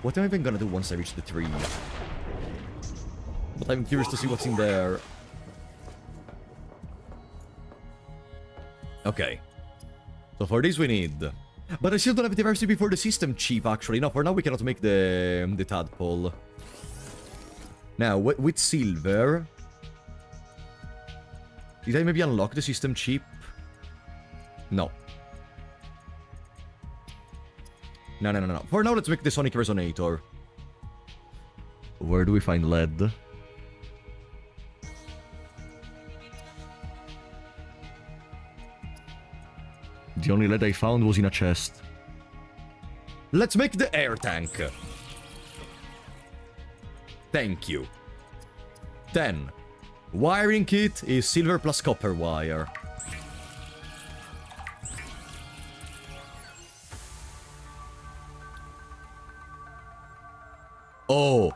What am I even gonna do once I reach the tree? But I'm curious to see what's in there. Okay. So for this we need... But I still don't have diversity for the system chip, actually. No, for now we cannot make the tadpole. Now, with silver... Did I maybe unlock the system chip? No. No. For now, let's make the sonic resonator. Where do we find lead? The only lead I found was in a chest. Let's make the air tank. Thank you. Then, wiring kit is silver plus copper wire. Oh.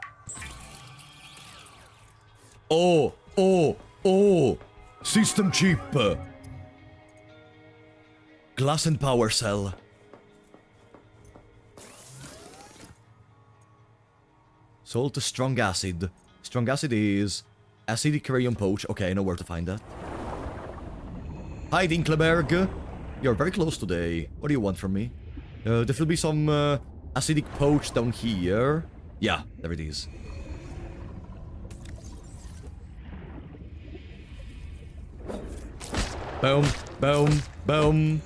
System chip. Glass and power cell. Salt, strong acid. Strong acid is acidic crayon pouch. Okay, I know where to find that. Hi, Dinkleberg. You're very close today. What do you want from me? There will be some acidic pouch down here. Yeah, there it is. Boom, boom, boom.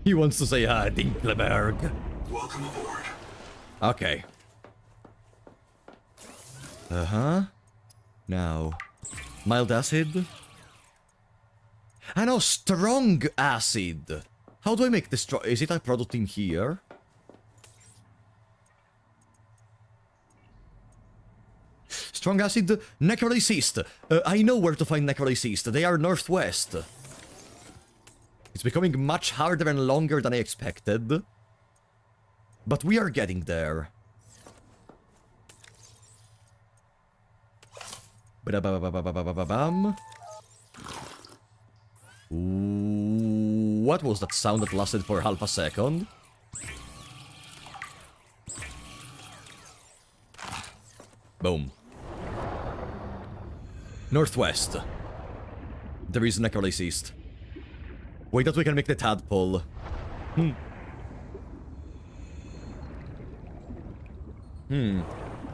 He wants to say hi, Dinkleberg. Welcome aboard. Okay. Now, mild acid. I know, strong acid. How do I make the strong? Is it a product in here? Strong acid, necrolysist. I know where to find necrolysist. They are northwest. It's becoming much harder and longer than I expected. But we are getting there. Ba-da-ba-ba-ba-ba-ba-ba-bam. What was that sound that lasted for half a second? Boom. Northwest. There is necrolysist. Wait, that we can make the tadpole.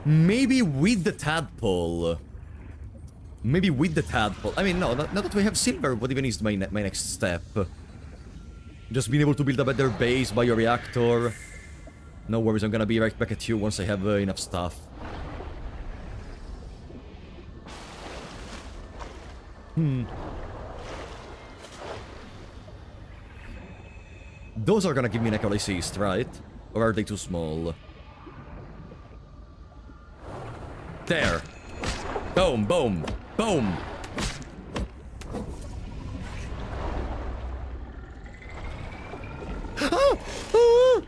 Maybe with the tadpole. Maybe with the tadpole. I mean, no, not that we have silver, what even is my next step? Just being able to build a better base, bioreactor. No worries, I'm gonna be right back at you once I have enough stuff. Those are gonna give me necrolysist, right? Or are they too small? There. Boom, boom, boom. Ah! Ah!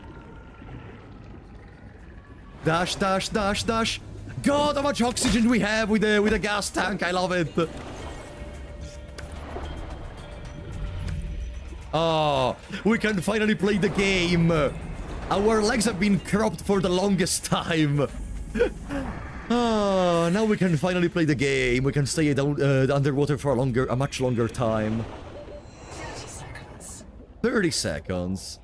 Dash, dash, dash, dash. God, how much oxygen we have with a gas tank. I love it. Oh, we can finally play the game. Our legs have been cropped for the longest time. Oh, now we can finally play the game. We can stay down, underwater for a much longer time. 30 seconds. 30 seconds.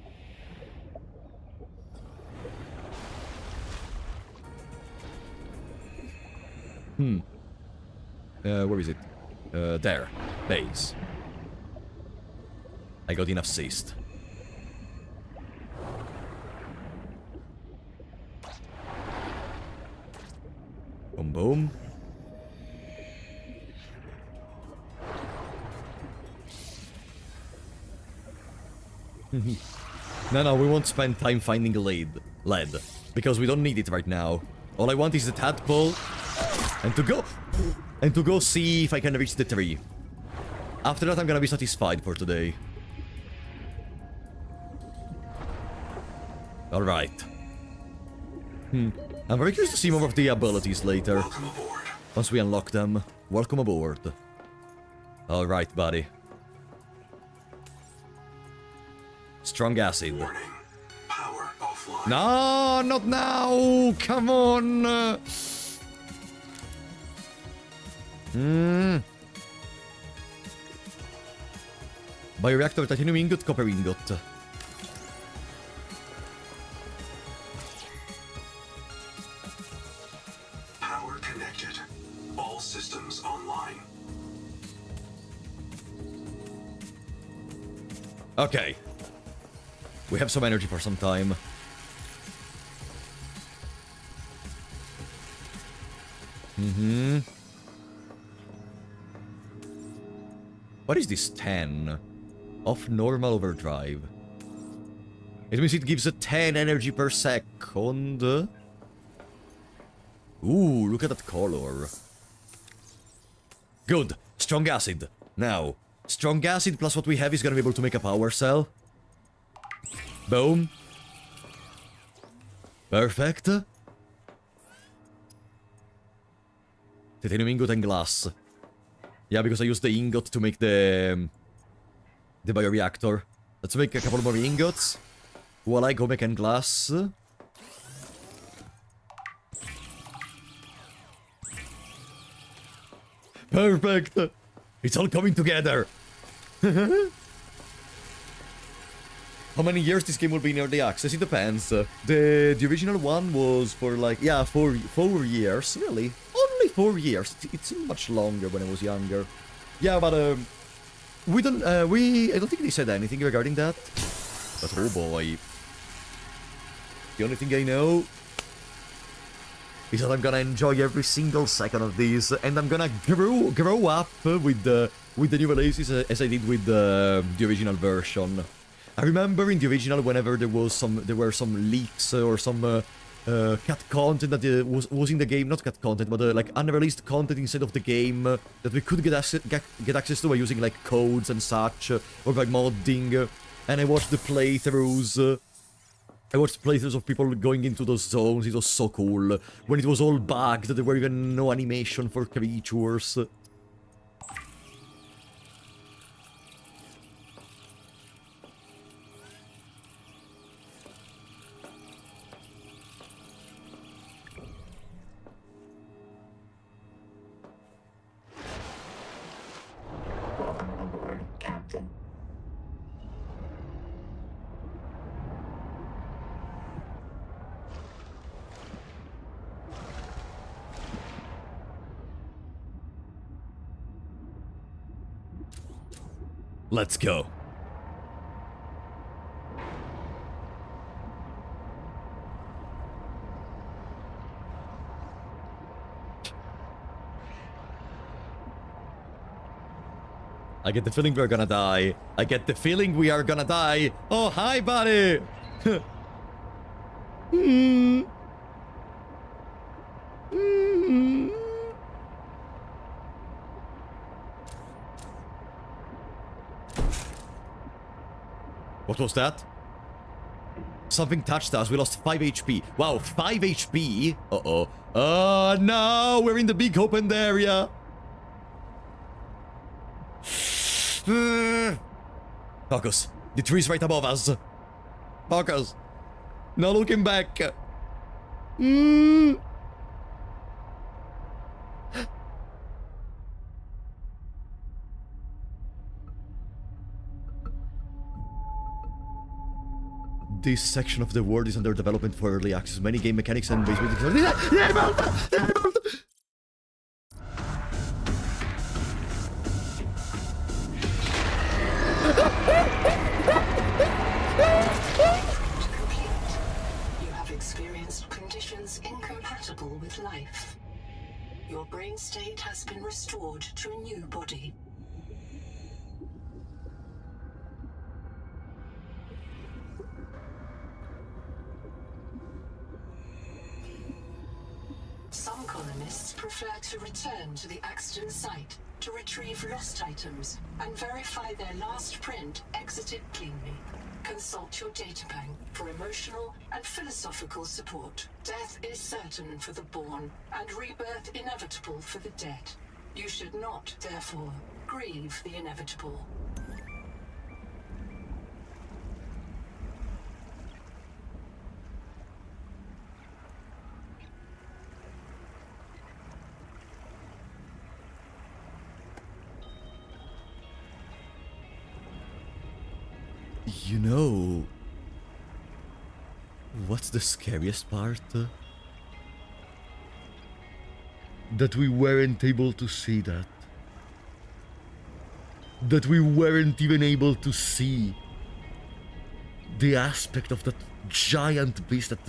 Where is it? There. Base. I got enough cyst. Boom, boom. No, we won't spend time finding lead. Because we don't need it right now. All I want is the tadpole. And to go see if I can reach the tree. After that, I'm gonna be satisfied for today. Alright. I'm very curious to see more of the abilities later. Welcome aboard. Once we unlock them. Welcome aboard. Alright, buddy. Strong acid. Warning. Power offline. No, not now! Come on! Bioreactor, titanium ingot, copper ingot. Power connected. All systems online. Okay. We have some energy for some time. What is this 10? Off normal overdrive. It means it gives a 10 energy per second. Ooh, look at that color. Good. Strong acid. Now, strong acid plus what we have is gonna be able to make a power cell. Boom. Perfect. Titanium ingot and glass. Yeah, because I used the ingot to make the bioreactor. Let's make a couple more ingots while I go make an glass. Perfect. It's all coming together. How many years this game will be in early access? It depends. The original one was for like, yeah, 4 years. Really? Only 4 years. It seemed much longer when I was younger. Yeah, but I don't think they said anything regarding that. But oh boy. The only thing I know is that I'm gonna enjoy every single second of this, and I'm gonna grow up with the new releases as I did with the original version. I remember in the original, whenever there were some leaks or some cut content that was in the game, not cut content, but like unreleased content inside of the game that we could get access to by using like codes and such, or by modding. And I watched the playthroughs. I watched playthroughs of people going into those zones. It was so cool. When it was all bugged, there were even no animation for creatures. Let's go. I get the feeling we're gonna die. I get the feeling we are gonna die. Oh, hi, buddy! What was that? Something touched us. We lost 5 HP. Wow, 5 HP? Uh-oh. Oh, no! We're in the big open area! Focus. The tree's right above us. Focus. No looking back. This section of the world is under development for early access. Many game mechanics and basic... You have experienced conditions incompatible with life. Your brain state has been restored to a new body. prefer to return to the accident site to retrieve lost items and verify their last print exited cleanly. Consult your databank for emotional and philosophical support. Death is certain for the born, and rebirth inevitable for the dead. You should not, therefore, grieve the inevitable. You know, what's the scariest part? That we weren't able to see that. That we weren't even able to see the aspect of that giant beast that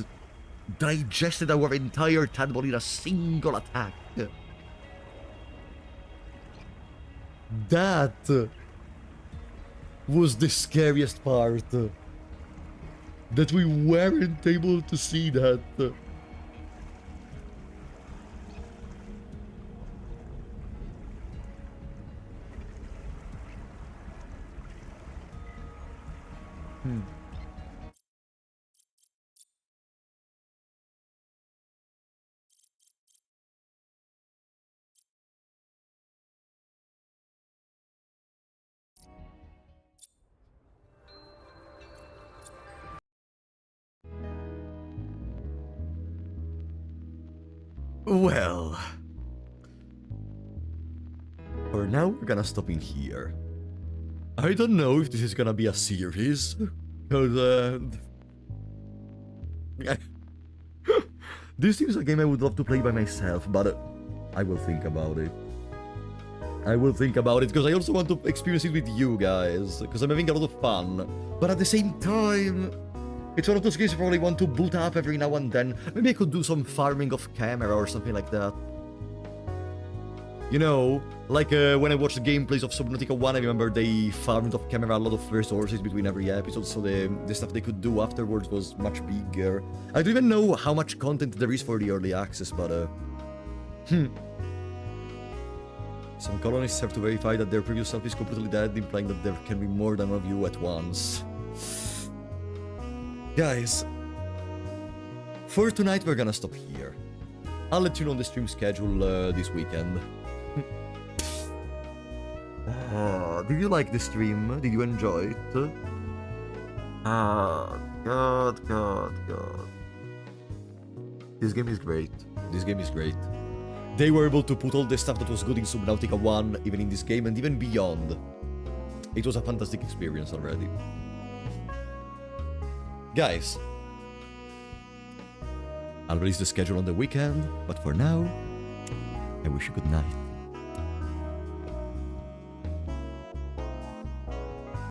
digested our entire tadpole in a single attack. That was the scariest part. That we weren't able to see that. Well, for now we're gonna stop in here. I don't know if this is gonna be a series, because this seems a game I would love to play by myself, but I will think about it. I will think about it, because I also want to experience it with you guys, because I'm having a lot of fun. But at the same time, it's one of those games I probably want to boot up every now and then. Maybe I could do some farming off camera or something like that. You know, like when I watched the gameplays of Subnautica 1, I remember they farmed off camera a lot of resources between every episode, so the stuff they could do afterwards was much bigger. I don't even know how much content there is for the early access, but some colonists have to verify that their previous self is completely dead, implying that there can be more than one of you at once. Guys, for tonight we're gonna stop here. I'll let you know the stream schedule this weekend. Did you like the stream? Did you enjoy it? God. This game is great. This game is great. They were able to put all the stuff that was good in Subnautica 1, even in this game, and even beyond. It was a fantastic experience already. Guys, I'll release the schedule on the weekend, but for now, I wish you good night.